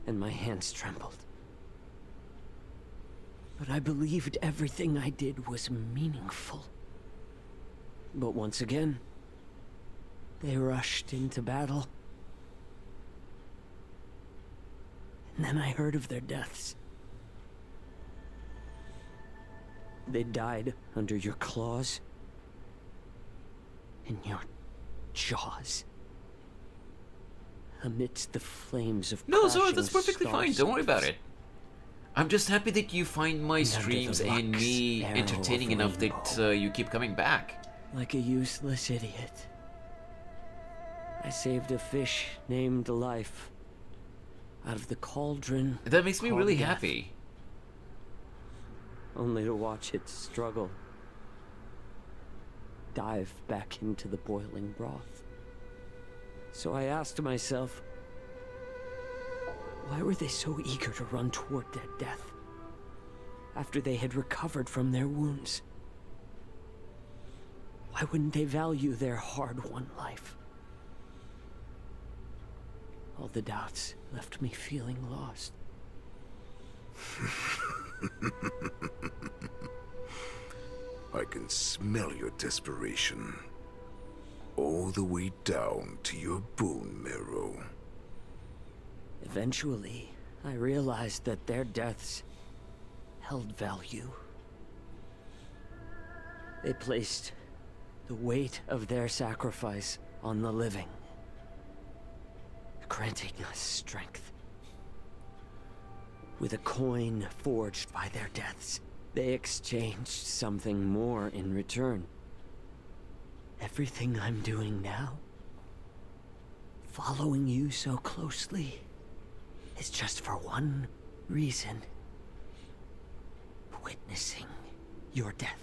and my hands trembled. But I believed everything I did was meaningful. But once again, they rushed into battle. And then I heard of their deaths. They died under your claws and your jaws. Amidst the flames of No, so crashing that's perfectly fine. Don't worry about it. I'm just happy that you find my And under streams the and me luck's arrow entertaining of enough that you keep coming back. Like a useless idiot, I saved a fish named Life out of the cauldron. That makes me called really death, happy. only to watch it struggle, dive back into the boiling broth. So I asked myself, why were they so eager to run toward their death after they had recovered from their wounds? Why wouldn't they value their hard-won life? All the doubts left me feeling lost. I can smell your desperation. All the way down to your bone marrow. Eventually, I realized that their deaths held value. They placed the weight of their sacrifice on the living, granting us strength. With a coin forged by their deaths, they exchanged something more in return. Everything I'm doing now, following you so closely, is just for one reason. Witnessing your death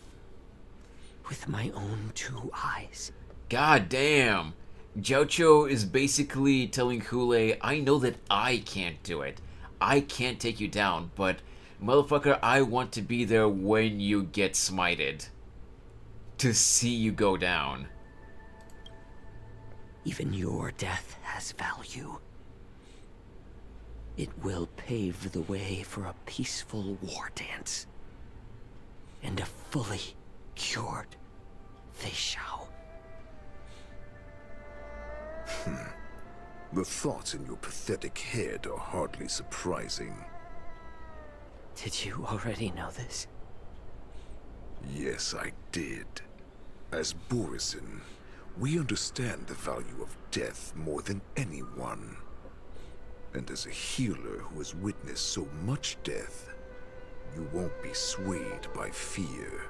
with my own two eyes. God damn. Jiaoqiu is basically telling Hule, I know that I can't do it. I can't take you down, but motherfucker, I want to be there when you get smited. To see you go down. Even your death has value. It will pave the way for a peaceful war dance. And a fully cured Feixiao. The thoughts in your pathetic head are hardly surprising. Did you already know this? Yes, I did. As Borisin, we understand the value of death more than anyone. And as a healer who has witnessed so much death, you won't be swayed by fear.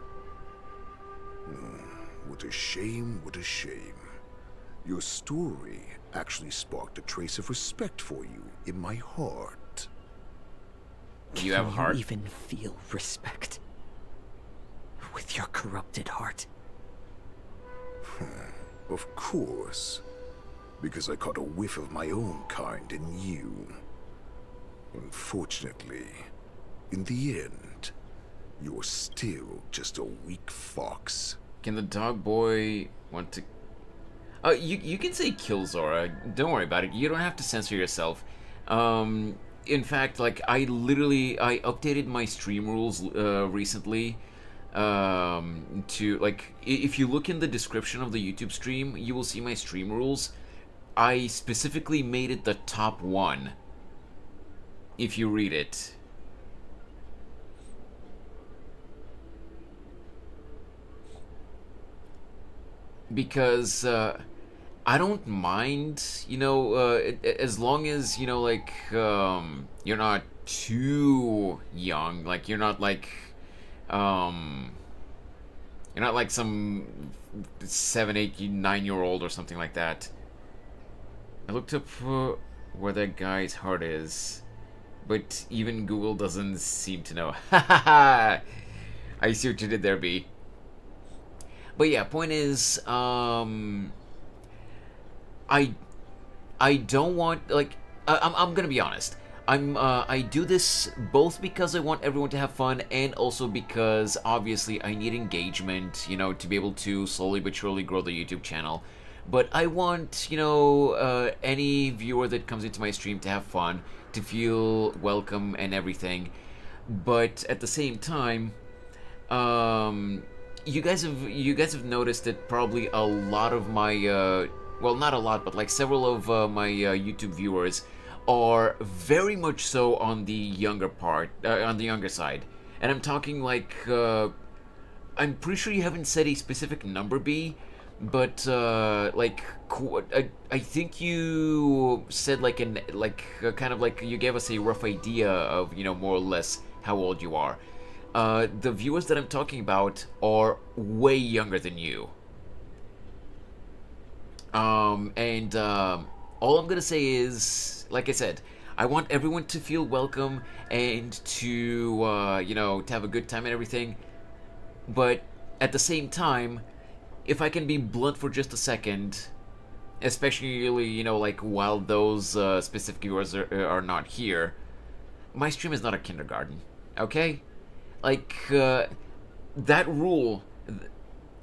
What a shame, what a shame. Your story actually sparked a trace of respect for you in my heart. You have a heart? Can you even feel respect with your corrupted heart? Of course. because I caught a whiff of my own kind in you. Unfortunately, in the end, you're still just a weak fox. Can the dog boy want to... you can say kill Zora. Don't worry about it. You don't have to censor yourself. In fact, like, I updated my stream rules recently to, like, if you look in the description of the YouTube stream, you will see my stream rules. I specifically made it the top one, if you read it. Because, I don't mind, you know, as long as, you know, like, you're not too young, like, you're not like some 7, 8, 9-year-old or something like that. I looked up where that guy's heart is, but even Google doesn't seem to know. Ha ha ha! I see what you did there, B. But yeah, point is, I don't want, like, I'm gonna be honest. I do this both because I want everyone to have fun and also because obviously I need engagement, you know, to be able to slowly but surely grow the YouTube channel. But I want, you know, any viewer that comes into my stream to have fun, to feel welcome and everything. But at the same time, you guys have noticed that probably a lot of my well, not a lot, but like several of my YouTube viewers are very much so on the younger part, on the younger side. And I'm talking like, I'm pretty sure you haven't said a specific number, B, but like, I think you said like kind of like you gave us a rough idea of, you know, more or less how old you are. The viewers that I'm talking about are way younger than you. All I'm gonna say is, like I said, I want everyone to feel welcome and to, you know, to have a good time and everything. But at the same time, if I can be blunt for just a second, especially, you know, like while those specific viewers are not here, my stream is not a kindergarten, okay? Like, that rule,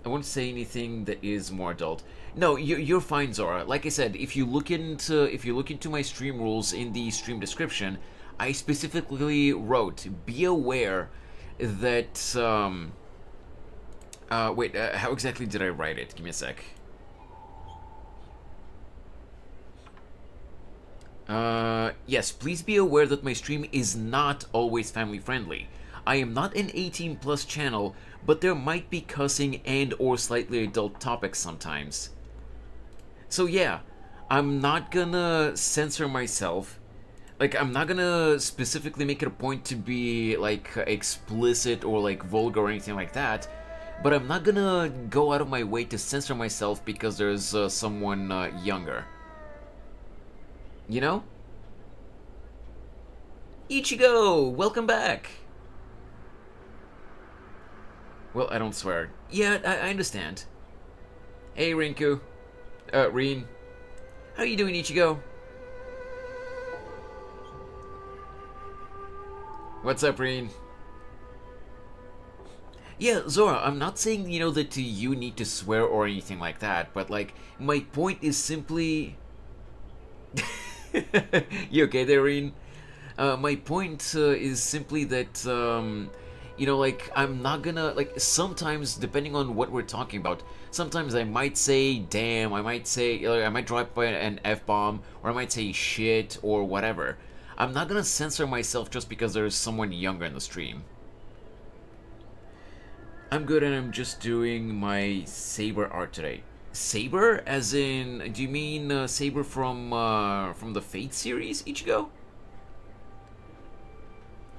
I won't say anything that is more adult. No, you're fine, Zora. Like I said, if you look into my stream rules in the stream description, I specifically wrote, be aware that, wait, how exactly did I write it? Give me a sec. Yes, please be aware that my stream is not always family friendly. I am not an 18+ channel, but there might be cussing and or slightly adult topics sometimes. So yeah, I'm not gonna censor myself. Like, I'm not gonna specifically make it a point to be, like, explicit or, like, vulgar or anything like that, but I'm not gonna go out of my way to censor myself because there's someone younger. You know? Ichigo! Welcome back! Well, I don't swear. Yeah, I understand. Hey, Rinku. Reen. How you doing, Ichigo? What's up, Reen? Yeah, Zora, I'm not saying, you know, that you need to swear or anything like that, but, like, my point is simply... You okay there, Reen? My point is simply that, you know, like, I'm not gonna, like, sometimes, depending on what we're talking about, sometimes I might say damn, I might say, I might drop an F-bomb, or I might say shit, or whatever. I'm not gonna censor myself just because there's someone younger in the stream. I'm good and I'm just doing my Saber art today. Saber? As in, do you mean Saber from the Fate series, Ichigo?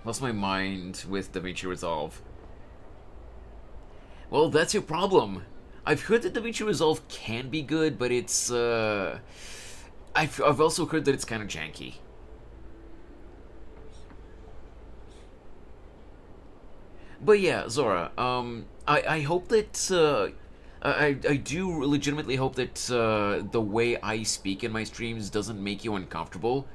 Lost my mind with DaVinci Resolve. Well, that's your problem. I've heard that DaVinci Resolve can be good, but it's, I've also heard that it's kind of janky. But yeah, Zora, I hope that, I do legitimately hope that the way I speak in my streams doesn't make you uncomfortable.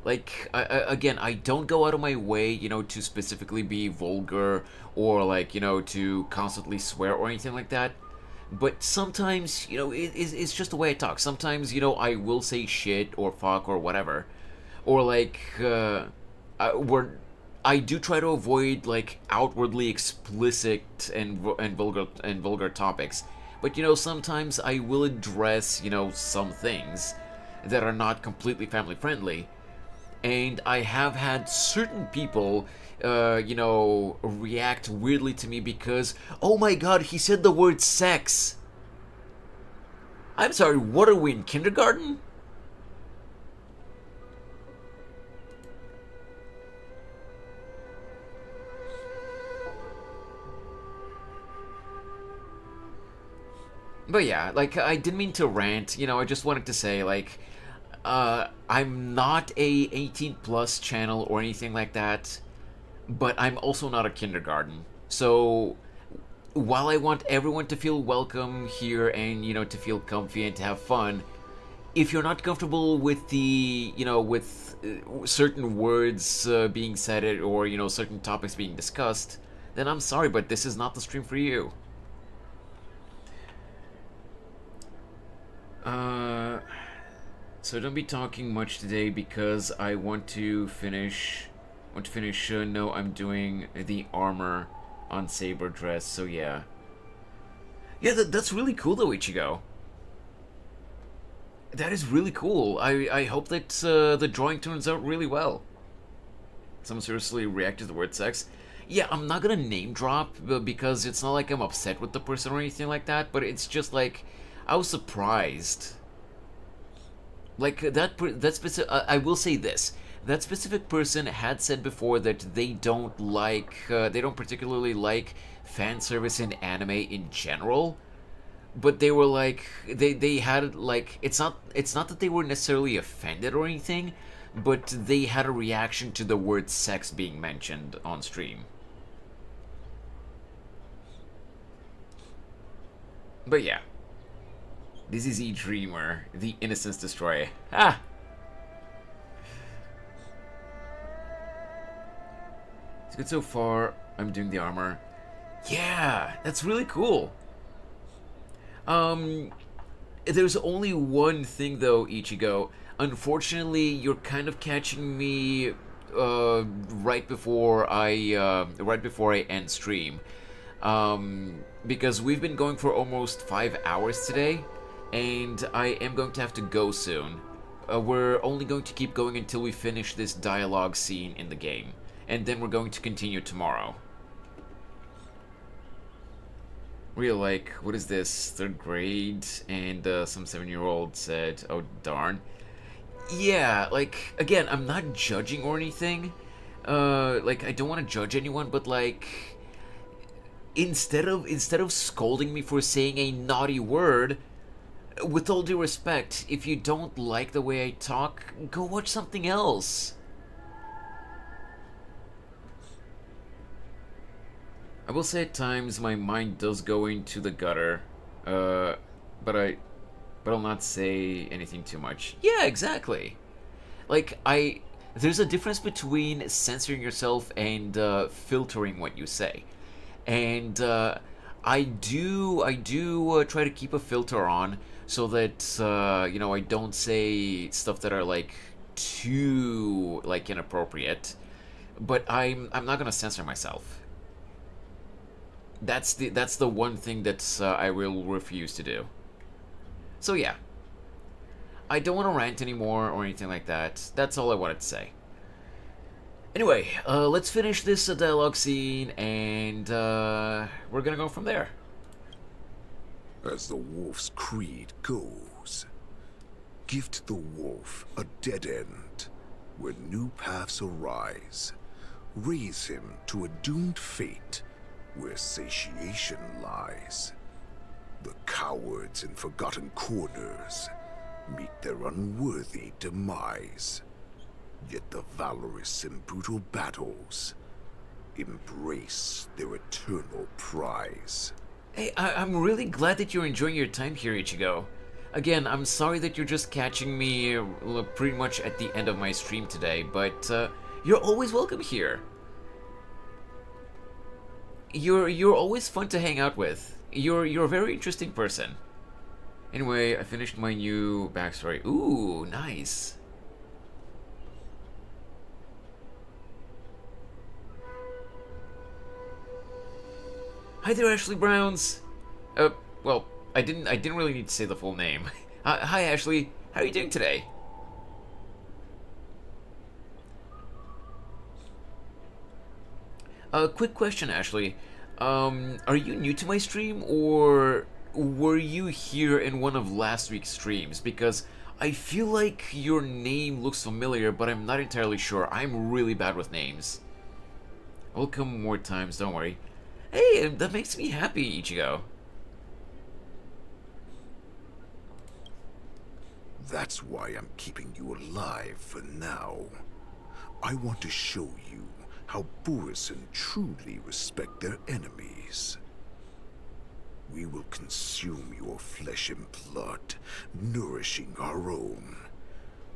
Like, again, I don't go out of my way, you know, to specifically be vulgar or, like, you know, to constantly swear or anything like that. But sometimes, you know, it's just the way I talk. Sometimes, you know, I will say shit or fuck or whatever. Or, like, I do try to avoid, like, outwardly explicit and vulgar topics. But, you know, sometimes I will address, you know, some things that are not completely family friendly. And I have had certain people, you know, react weirdly to me because, oh my god, he said the word sex. I'm sorry, what are we in kindergarten? But yeah, like, I didn't mean to rant, you know, I just wanted to say, like, I'm not a 18 plus channel or anything like that, but I'm also not a kindergarten. So while I want everyone to feel welcome here and, you know, to feel comfy and to have fun, if you're not comfortable with the, you know, with certain words being said or, you know, certain topics being discussed, then I'm sorry, but this is not the stream for you. So don't be talking much today because I want to finish. No, I'm doing the armor on Saber Dress. So yeah. Yeah, that's really cool though, Ichigo. That is really cool. I hope that the drawing turns out really well. Someone seriously reacted to the word sex. Yeah, I'm not gonna name drop because it's not like I'm upset with the person or anything like that. But it's just like I was surprised. Like, that specific... I will say this. That specific person had said before that they don't like... they don't particularly like fan service in anime in general. But they were like... They had, like... It's not that they were necessarily offended or anything, but they had a reaction to the word sex being mentioned on stream. But yeah. This is E-Dreamer, the Innocence Destroyer. Ah! It's good so far. I'm doing the armor. Yeah, that's really cool. There's only one thing though, Ichigo. Unfortunately, you're kind of catching me right before I end stream. Because we've been going for almost 5 hours today. And I am going to have to go soon. We're only going to keep going until we finish this dialogue scene in the game. And then we're going to continue tomorrow. We're like, what is this? 3rd grade? And some 7-year-old said, oh darn. Yeah, like, again, I'm not judging or anything. Like, I don't want to judge anyone, but like... Instead of scolding me for saying a naughty word... With all due respect, if you don't like the way I talk, go watch something else. I will say at times my mind does go into the gutter, but I'll not say anything too much. Yeah, exactly. Like, there's a difference between censoring yourself and filtering what you say. And I do try to keep a filter on so that you know, I don't say stuff that are like too like inappropriate. But I'm not gonna censor myself. That's the one thing that I will refuse to do. So yeah, I don't want to rant anymore or anything like that. That's all I wanted to say. Anyway, let's finish this dialogue scene, and we're gonna go from there. As the wolf's creed goes, gift the wolf a dead end where new paths arise. Raise him to a doomed fate where satiation lies. The cowards in forgotten corners meet their unworthy demise. Yet the valorous in brutal battles embrace their eternal prize. Hey, I'm really glad that you're enjoying your time here, Ichigo. Again, I'm sorry that you're just catching me pretty much at the end of my stream today, but you're always welcome here. You're always fun to hang out with. You're a very interesting person. Anyway, I finished my new backstory. Ooh, nice. Hi there, Ashley Browns. Well, I didn't really need to say the full name. Hi, Ashley. How are you doing today? Quick question, Ashley. Are you new to my stream, or were you here in one of last week's streams? Because I feel like your name looks familiar, but I'm not entirely sure. I'm really bad with names. I'll come more times, don't worry. Hey, that makes me happy, Ichigo. That's why I'm keeping you alive for now. I want to show you how Borisin truly respect their enemies. We will consume your flesh and blood, nourishing our own.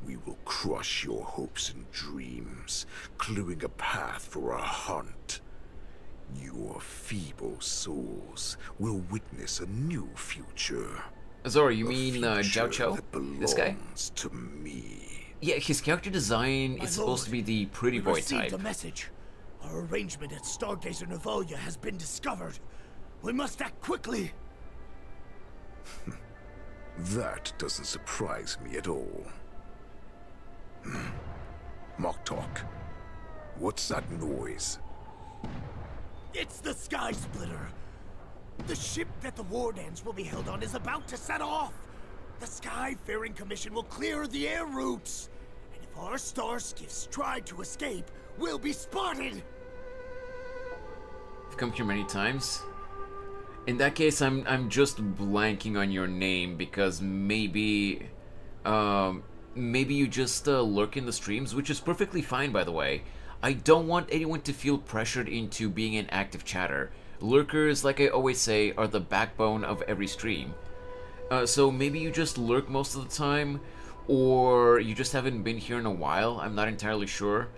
We will crush your hopes and dreams, clearing a path for our hunt. Your feeble souls will witness a new future. Zora, you mean Zhao Cho? This guy? To me. Yeah, his character design is supposed to be the pretty boy type. Received a message. Our arrangement at Stargazer Navalia has been discovered. We must act quickly. That doesn't surprise me at all. Moktok, what's that noise? It's the Sky Splitter. The ship that the Wardens will be held on is about to set off. The Skyfaring Commission will clear the air routes. And if our star skiffs try to escape, we'll be spotted. I've come here many times. In that case, I'm just blanking on your name because maybe you just lurk in the streams, which is perfectly fine, by the way. I don't want anyone to feel pressured into being an active chatter. Lurkers, like I always say, are the backbone of every stream. So maybe you just lurk most of the time, or you just haven't been here in a while. I'm not entirely sure.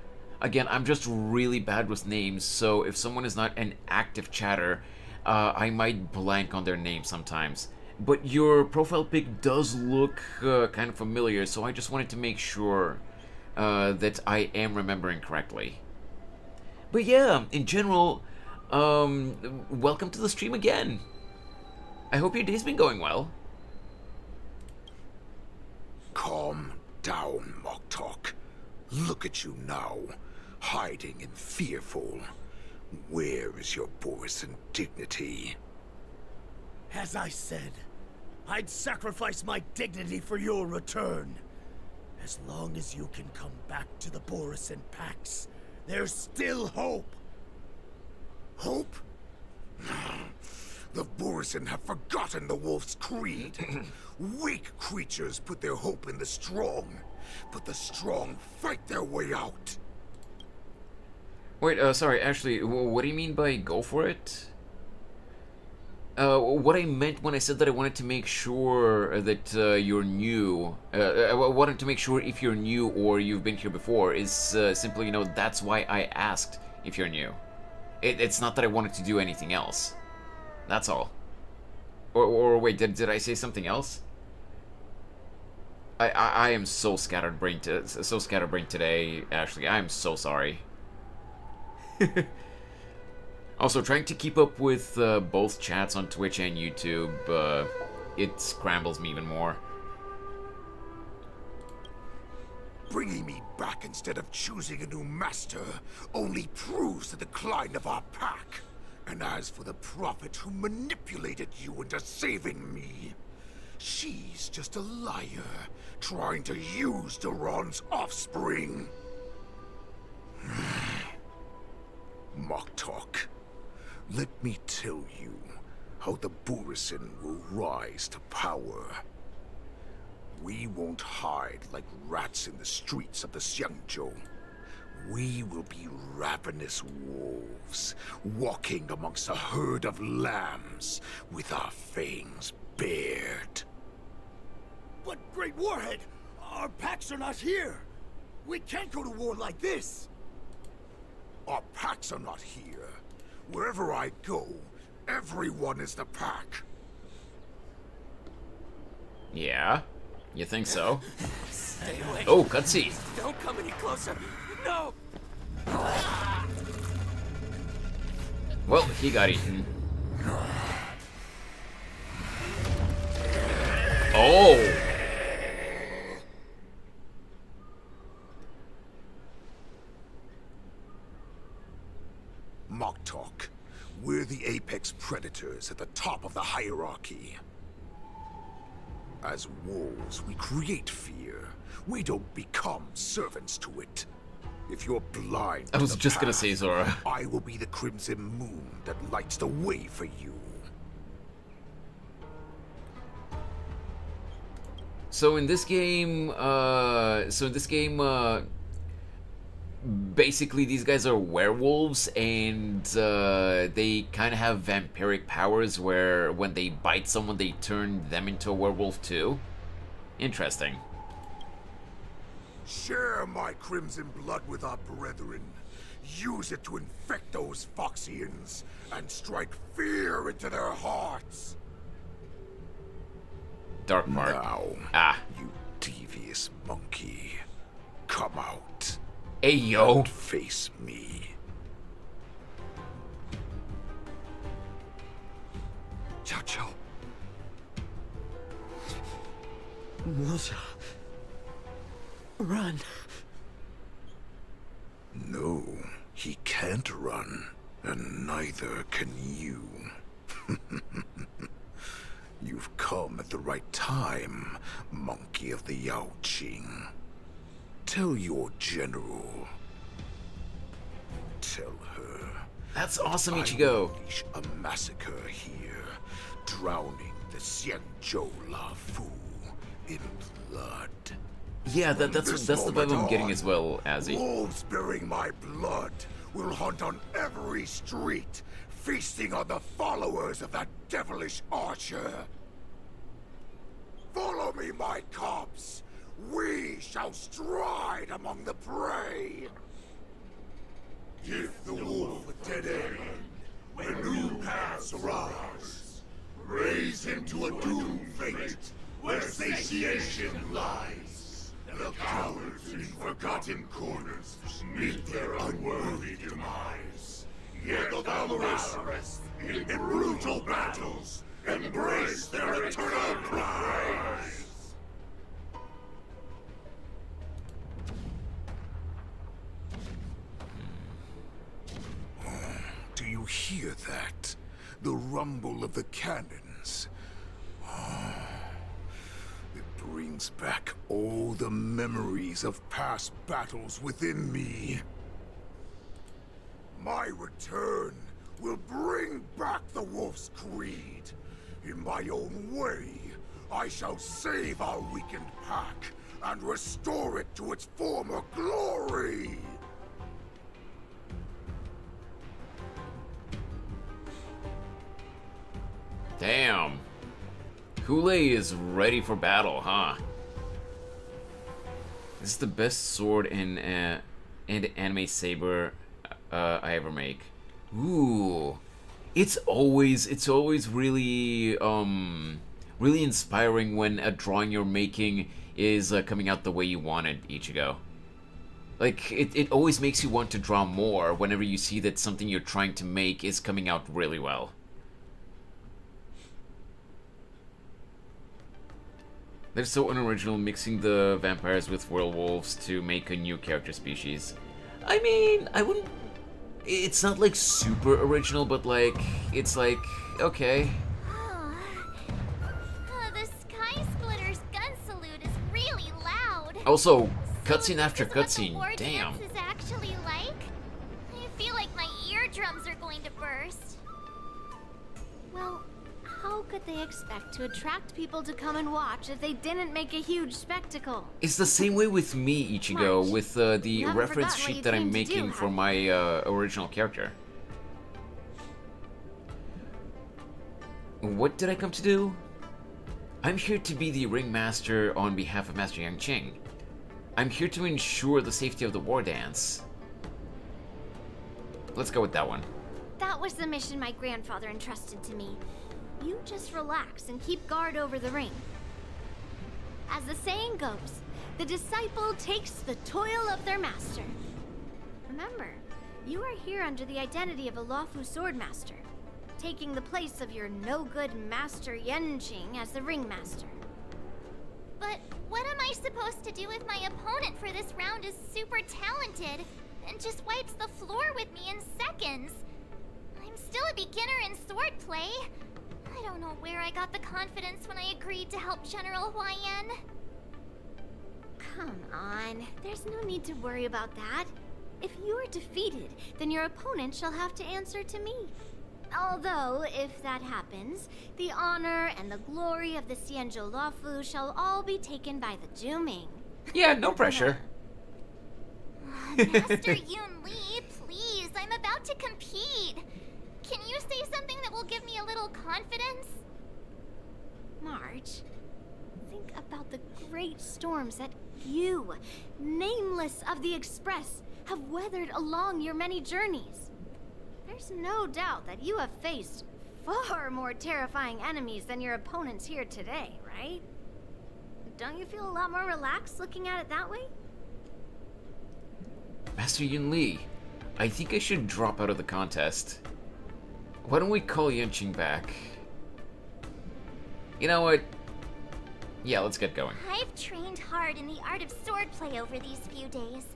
Again, I'm just really bad with names, so if someone is not an active chatter, I might blank on their name sometimes. But your profile pic does look kind of familiar, so I just wanted to make sure that I am remembering correctly. But yeah, in general, welcome to the stream again. I hope your day's been going well. Calm down, Moktok. Look at you now, hiding and fearful. Where is your Borisin dignity? As I said, I'd sacrifice my dignity for your return. As long as you can come back to the Borisin Pax, there's still hope. Hope? The Borisin have forgotten the wolf's creed. Weak creatures put their hope in the strong, but the strong fight their way out. Wait, sorry, Ashley, what do you mean by go for it? What I meant when I said that I wanted to make sure that you're new, I wanted to make sure if you're new or you've been here before is simply, that's why I asked if you're new. It's not that I wanted to do anything else. That's all. Or wait, did I say something else? I am so scatterbrained today, Ashley. I am so sorry. Also, trying to keep up with both chats on Twitch and YouTube, it scrambles me even more. Bringing me back instead of choosing a new master only proves the decline of our pack. And as for the prophet who manipulated you into saving me, she's just a liar trying to use Duran's offspring. Moktok, let me tell you how the Borisin will rise to power. We won't hide like rats in the streets of the Xiangzhou. We will be ravenous wolves, walking amongst a herd of lambs, with our fangs bared. But, Great Warhead, our packs are not here. We can't go to war like this. Our packs are not here. Wherever I go, everyone is the pack. Yeah? You think so? Stay away. Oh, cutscene. Don't come any closer. No. Well, he got eaten. Oh! Mock talk. We're the apex predators at the top of the hierarchy. As wolves, we create fear. We don't become servants to it. If you're blind I was to the just gonna path, say, Zora. I will be the crimson moon that lights the way for you. So in this game, basically these guys are werewolves, and they kind of have vampiric powers where when they bite someone, they turn them into a werewolf too. Interesting. Share my crimson blood with our brethren. Use it to infect those Foxians and strike fear into their hearts. Dark part. Now, you devious monkey, come out. Hey, yo. And face me. Chow. Milja. Run. No, he can't run, and neither can you. You've come at the right time, monkey of the Yao Qing. Tell your general. Tell her. That's awesome, I Ichigo. will unleash a massacre here, drowning the Xianzhou La Fu in blood. Yeah, that's the vibe I'm getting as well, Azzy. Wolves bearing my blood will hunt on every street, feasting on the followers of that devilish archer. Follow me, my cubs. We shall stride among the prey. Give the wolf a dead end when new paths arise. Raise him to a doomed fate where satiation lies. The cowards in forgotten corners meet their unworthy demise. Yet the valorous in brutal battles embrace their eternal prize. Do you hear that? The rumble of the cannons. It brings back all the memories of past battles within me. My return will bring back the Wolf's Creed. In my own way, I shall save our weakened pack and restore it to its former glory. Damn. Kool-Aid is ready for battle, huh? This is the best sword and anime saber I ever make. Ooh. It's always really really inspiring when a drawing you're making is coming out the way you want it, Ichigo. Like, it always makes you want to draw more whenever you see that something you're trying to make is coming out really well. They're so unoriginal, mixing the vampires with werewolves to make a new character species. I mean, I wouldn't... It's not, like, super original, but, like, it's like, okay. The Sky Splitter's gun salute is really loud. Also, cutscene after cutscene, War damn. dance is actually like? I feel like my eardrums are going to burst. Well, how How could they expect to attract people to come and watch if they didn't make a huge spectacle? It's the same way with me, Ichigo, March, with the you haven't reference forgotten what sheet you that I'm came to making do, for have my original character. What did I come to do? I'm here to be the ringmaster on behalf of Master Yang Qing. I'm here to ensure the safety of the war dance. Let's go with that one. That was the mission my grandfather entrusted to me. You just relax and keep guard over the ring. As the saying goes, the disciple takes the toil of their master. Remember, you are here under the identity of a lawful swordmaster, taking the place of your no-good master Yenqing as the ringmaster. But what am I supposed to do if my opponent for this round is super talented and just wipes the floor with me in seconds? I'm still a beginner in swordplay. I don't know where I got the confidence when I agreed to help General Huayan. Come on, there's no need to worry about that. If you are defeated, then your opponent shall have to answer to me. Although, if that happens, the honor and the glory of the Xianzhou Luofu shall all be taken by the Juming. Yeah, no pressure. Master Yun Li, please, I'm about to compete. Can you say something that will give me a little confidence? March, think about the great storms that you, nameless of the Express, have weathered along your many journeys. There's no doubt that you have faced far more terrifying enemies than your opponents here today, right? Don't you feel a lot more relaxed looking at it that way? Master Yun Li, I think I should drop out of the contest. Why don't we call Yenqing back? You know what? Yeah, let's get going. I've trained hard in the art of swordplay over these few days.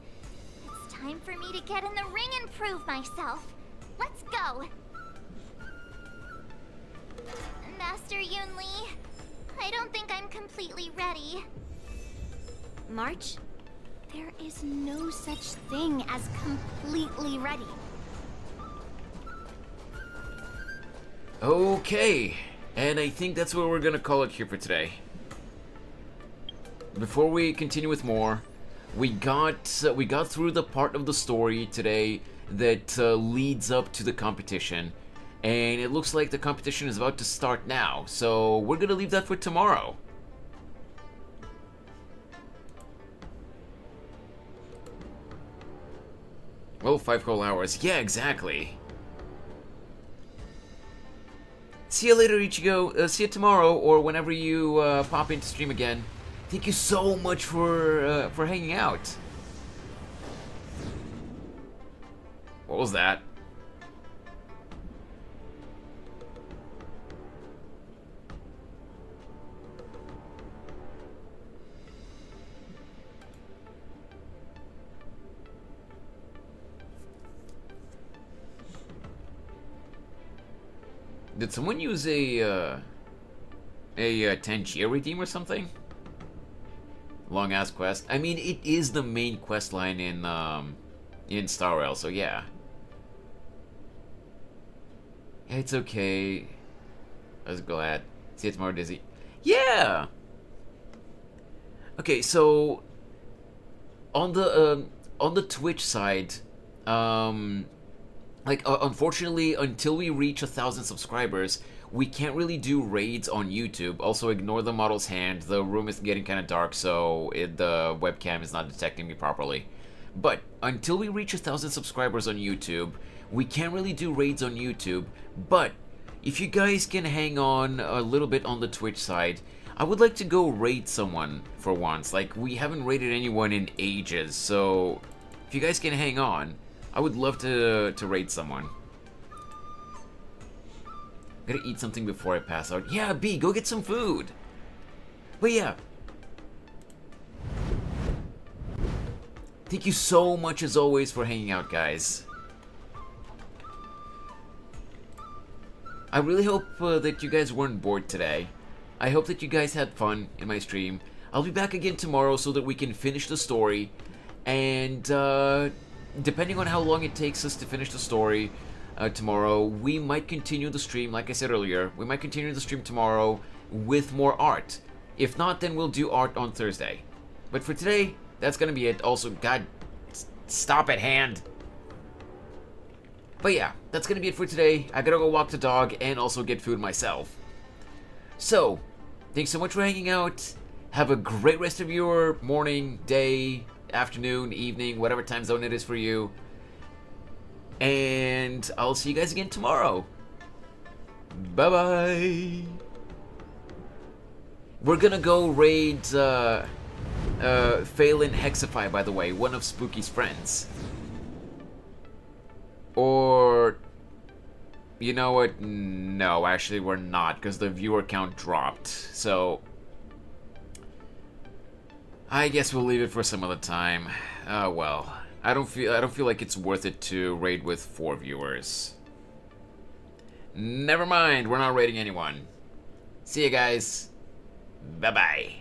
It's time for me to get in the ring and prove myself. Let's go! Master Yun Li, I don't think I'm completely ready. March, there is no such thing as completely ready. Okay, and I think that's what we're gonna call it here for today. Before we continue with more, we got through the part of the story today that leads up to the competition, and it looks like the competition is about to start now, so we're gonna leave that for tomorrow. Oh, 5 whole hours. Yeah, exactly. See you later, Ichigo. See you tomorrow, or whenever you pop into stream again. Thank you so much for hanging out. What was that? Did someone use a Tangier redeem or something? Long ass quest. I mean, it is the main quest line in Star Rail, so yeah. It's okay. I was glad. See you tomorrow, Dizzy. Yeah. Okay, so on the Twitch side, unfortunately, until we reach 1,000 subscribers, we can't really do raids on YouTube. Also, ignore the model's hand. The room is getting kind of dark, so the webcam is not detecting me properly. But until we reach 1,000 subscribers on YouTube, we can't really do raids on YouTube. But if you guys can hang on a little bit on the Twitch side, I would like to go raid someone for once. Like, we haven't raided anyone in ages, so if you guys can hang on, I would love to raid someone. Gotta eat something before I pass out. Yeah, B, go get some food. But yeah. Thank you so much as always for hanging out, guys. I really hope that you guys weren't bored today. I hope that you guys had fun in my stream. I'll be back again tomorrow so that we can finish the story. And depending on how long it takes us to finish the story, tomorrow. We might continue the stream, like I said earlier. We might continue the stream tomorrow with more art. If not, then we'll do art on Thursday. But for today, that's gonna be it. Also, God, stop it, hand. But yeah, that's gonna be it for today. I gotta go walk the dog and also get food myself. So, thanks so much for hanging out. Have a great rest of your morning, day, afternoon, evening, whatever time zone it is for you. And I'll see you guys again tomorrow. Bye-bye. We're gonna go raid Phelan Hexify, by the way, one of Spooky's friends. Or... you know what? No, actually we're not, because the viewer count dropped. So... I guess we'll leave it for some other time. Oh well. I don't feel like it's worth it to raid with 4 viewers. Never mind, we're not raiding anyone. See you guys. Bye-bye.